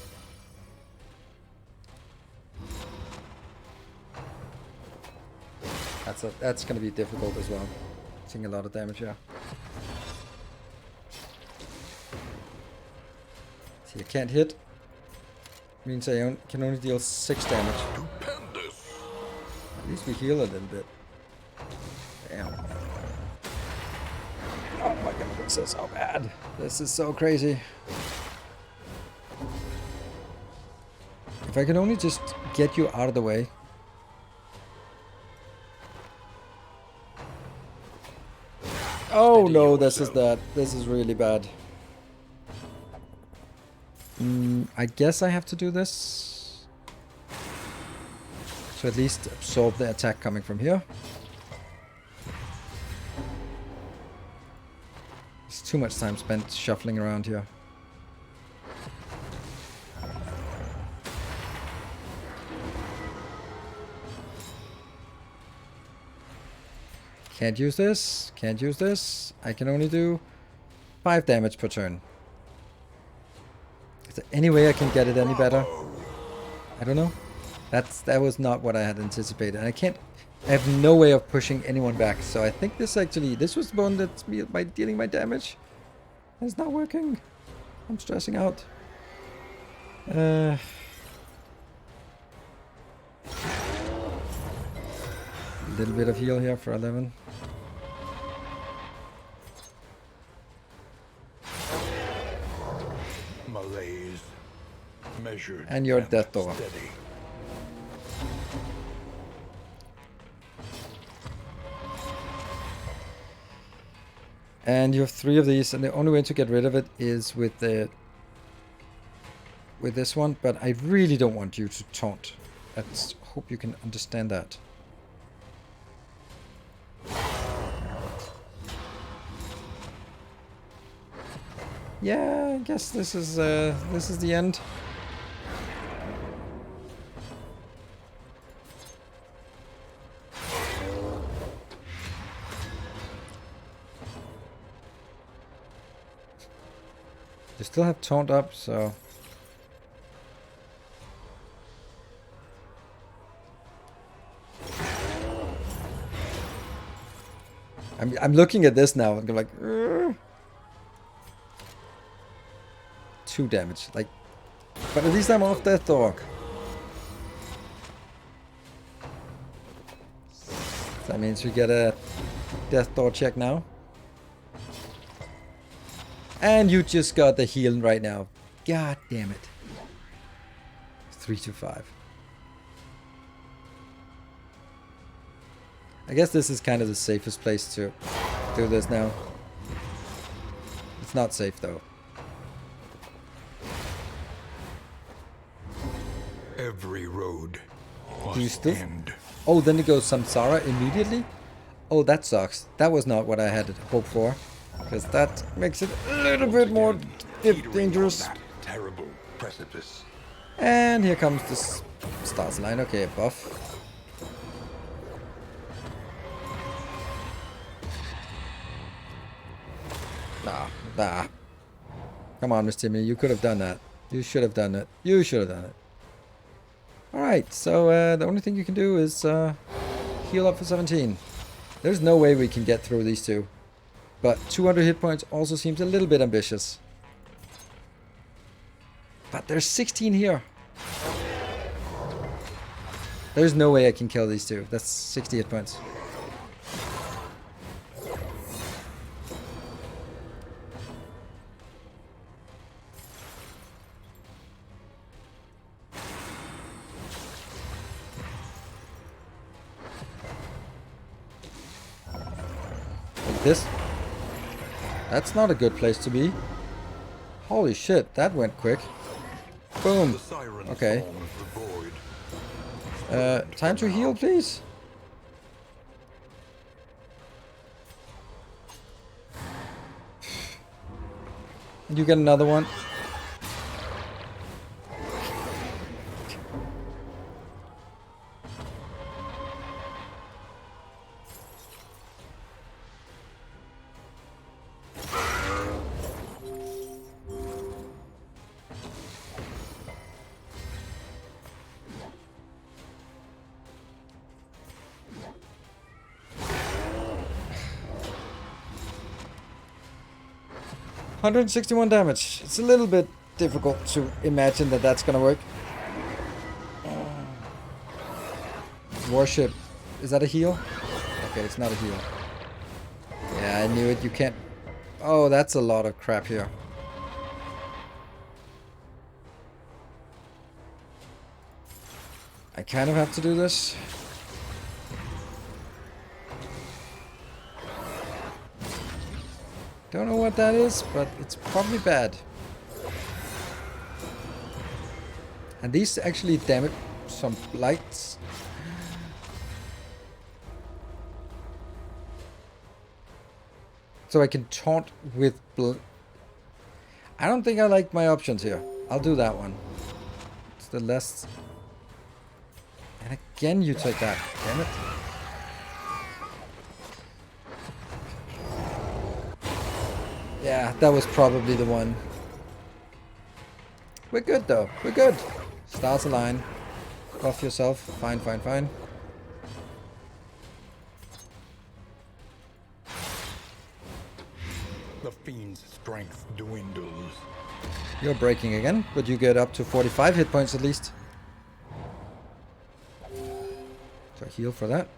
That's gonna be difficult as well. Taking a lot of damage here. See, I can't hit. Means I can only deal 6 damage. Stupendous. At least we heal a little bit. Damn. Oh my god, this is so bad. This is so crazy. If I can only just get you out of the way. Oh no, this is that. This is really bad. I guess I have to do this. So at least absorb the attack coming from here. It's too much time spent shuffling around here. Can't use this. Can't use this. I can only do 5 damage per turn. Is there any way I can get it any better? I don't know. That was not what I had anticipated. And I have no way of pushing anyone back. So I think this was the one that's me by dealing my damage. It's not working. I'm stressing out. A little bit of heal here for 11. Malaise. Measured. And you're death door. Steady. And you have 3 of these, and the only way to get rid of it is with this one. But I really don't want you to taunt. I hope you can understand that. Yeah, I guess this is the end. You still have taunt up, so I'm looking at this now and I'm like, "Ugh." 2 damage, like, but at least I'm off death door. So that means we get a death door check now. And you just got the heal right now. God damn it. 3 to 5. I guess this is kind of the safest place to do this now. It's not safe though. Every road Do you must still? end. Oh, then it goes Samsara immediately? Oh, that sucks. That was not what I had hoped for. Because that makes it a little bit more dangerous. That terrible precipice. And here comes this stars line. Okay, buff. Nah. Come on, Miss Timmy. You could have done that. You should have done it. You should have done it. Alright, so the only thing you can do is heal up for 17. There's no way we can get through these two. But 200 hit points also seems a little bit ambitious. But there's 16 here. There's no way I can kill these two. That's 60 hit points. Like this. That's not a good place to be. Holy shit, that went quick. Boom. Okay. Time to heal, please. You get another one. $161 damage. It's a little bit difficult to imagine that that's gonna work. Warship. Is that a heal? Okay, it's not a heal. Yeah, I knew it. You can't... Oh, that's a lot of crap here. I kind of have to do this. Don't know what that is, but it's probably bad. And these actually damage some lights. So I can taunt with blood. I don't think I like my options here. I'll do that one. It's the less... And again you take that. Damn it. Yeah, that was probably the one. We're good though. We're good. Stars align. Buff yourself. Fine, fine, fine. The fiend's strength dwindles. You're breaking again, but you get up to 45 hit points at least. So heal for that.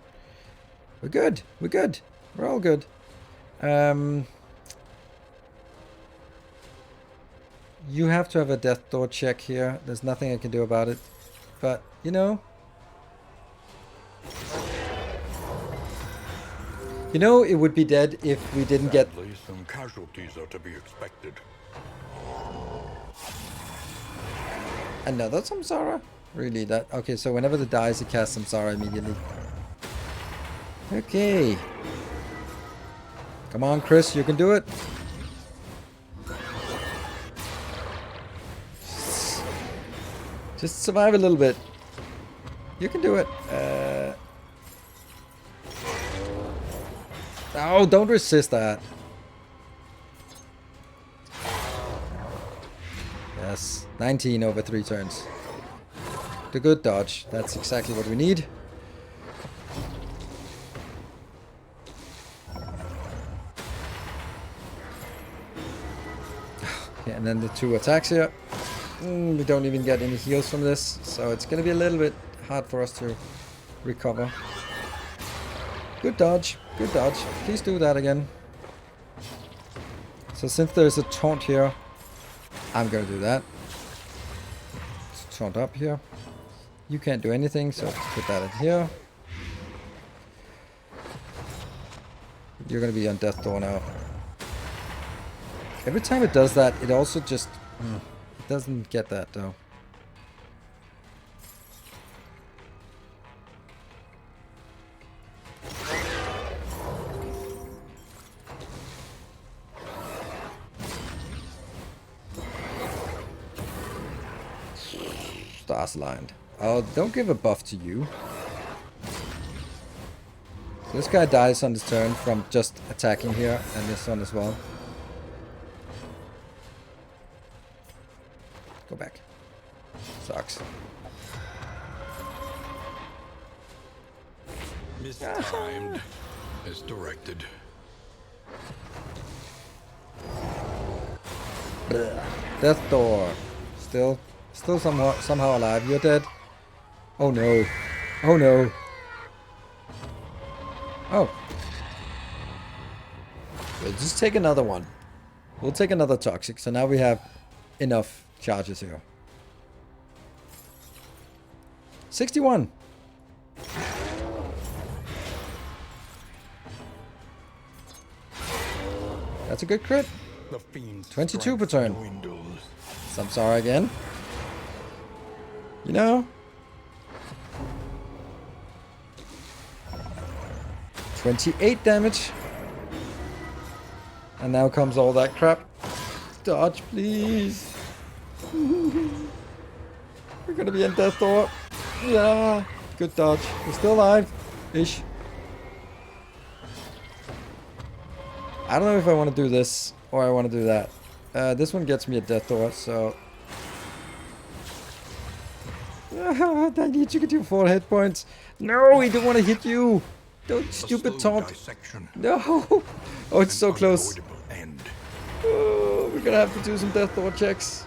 We're good. We're good. We're all good. You have to have a death door check here. There's nothing I can do about it. But, you know... You know, it would be dead if we didn't get... Sadly, some casualties are to be expected. Another Samsara? Really? That... Okay, so whenever it dies, it casts Samsara immediately. Okay. Come on, Chris, you can do it. Just survive a little bit. You can do it. Oh, don't resist that. Yes, 19 over 3 turns. The good dodge. That's exactly what we need. Yeah, and then the 2 attacks here. We don't even get any heals from this, so it's going to be a little bit hard for us to recover. Good dodge, good dodge. Please do that again. So since there's a taunt here, I'm going to do that. Let's taunt up here. You can't do anything, so put that in here. You're going to be on death door now. Every time it does that, it also just... doesn't get that though. Stars aligned. Oh, don't give a buff to you. So this guy dies on his turn from just attacking here, and this one as well. Go back. Sucks. Mistimed as directed. Death door. Still somehow alive. You're dead. Oh no. Oh no. Oh. We'll just take another one. We'll take another toxic. So now we have enough charges here. 61. That's a good crit. 22 per turn. Samsara again. You know. 28 damage. And now comes all that crap. Dodge, please. We're gonna be in death door. Yeah. Good dodge. We're still alive. Ish. I don't know if I want to do this or I want to do that. This one gets me a death door, so... I need you to do 4 hit points. No, we don't want to hit you. Don't stupid taunt. No. Oh, it's so close. Oh, we're gonna have to do some death door checks.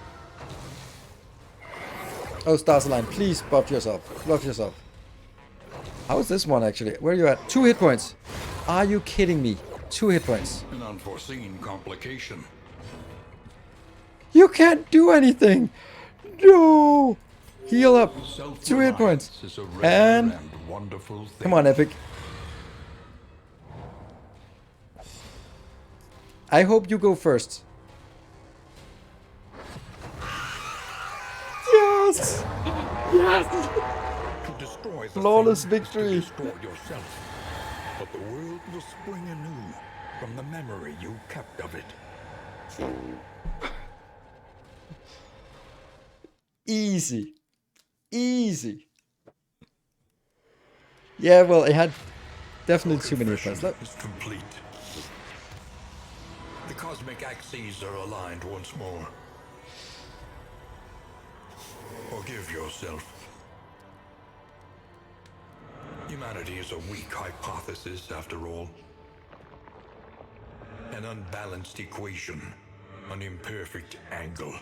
Oh, stars align. Please buff yourself. Buff yourself. How is this one actually? Where are you at? 2 hit points. Are you kidding me? 2 hit points. An unforeseen complication. You can't do anything. No. Heal up. 2 hit points. And come on, Epic. I hope you go first. Yes. Yes. Flawless victory. Yourself, but the world will spring anew from the memory you kept of it. Easy. Easy. Yeah, well, it had definitely too many effects. Is complete. The cosmic axes are aligned once more. Forgive yourself. Humanity is a weak hypothesis, after all. An unbalanced equation, an imperfect angle.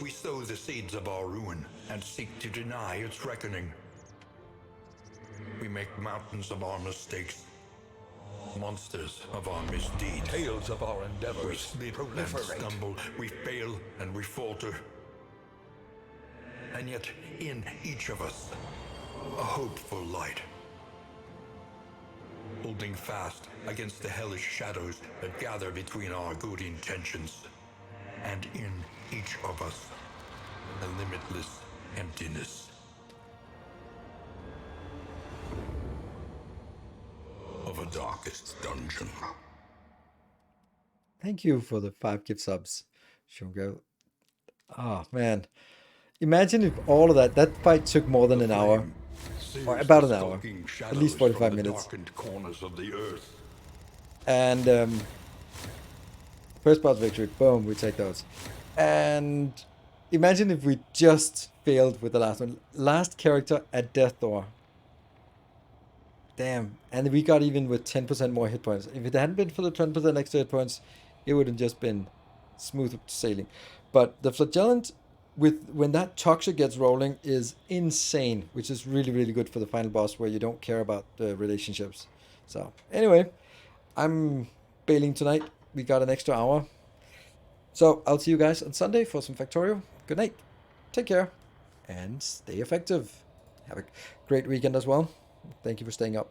We sow the seeds of our ruin and seek to deny its reckoning. We make mountains of our mistakes, monsters of our misdeeds. Tales of our endeavors We slip and stumble, we fail and we falter. And yet, in each of us, a hopeful light. Holding fast against the hellish shadows that gather between our good intentions. And in each of us, a limitless emptiness. Of a darkest dungeon. Thank you for the 5 gift subs, Shungo. Oh, man. Imagine if all of that fight took more than an hour. Or about an hour. At least 45 minutes. Corners of the earth. And, first boss victory. Boom, we take those. And imagine if we just failed with the last one. Last character at death door. Damn. And we got even with 10% more hit points. If it hadn't been for the 10% extra hit points, it would have just been smooth sailing. But the flagellant, when that toxic gets rolling, is insane, which is really, really good for the final boss where you don't care about the relationships. So, anyway, I'm bailing tonight. We got an extra hour. So, I'll see you guys on Sunday for some Factorio. Good night. Take care. And stay effective. Have a great weekend as well. Thank you for staying up.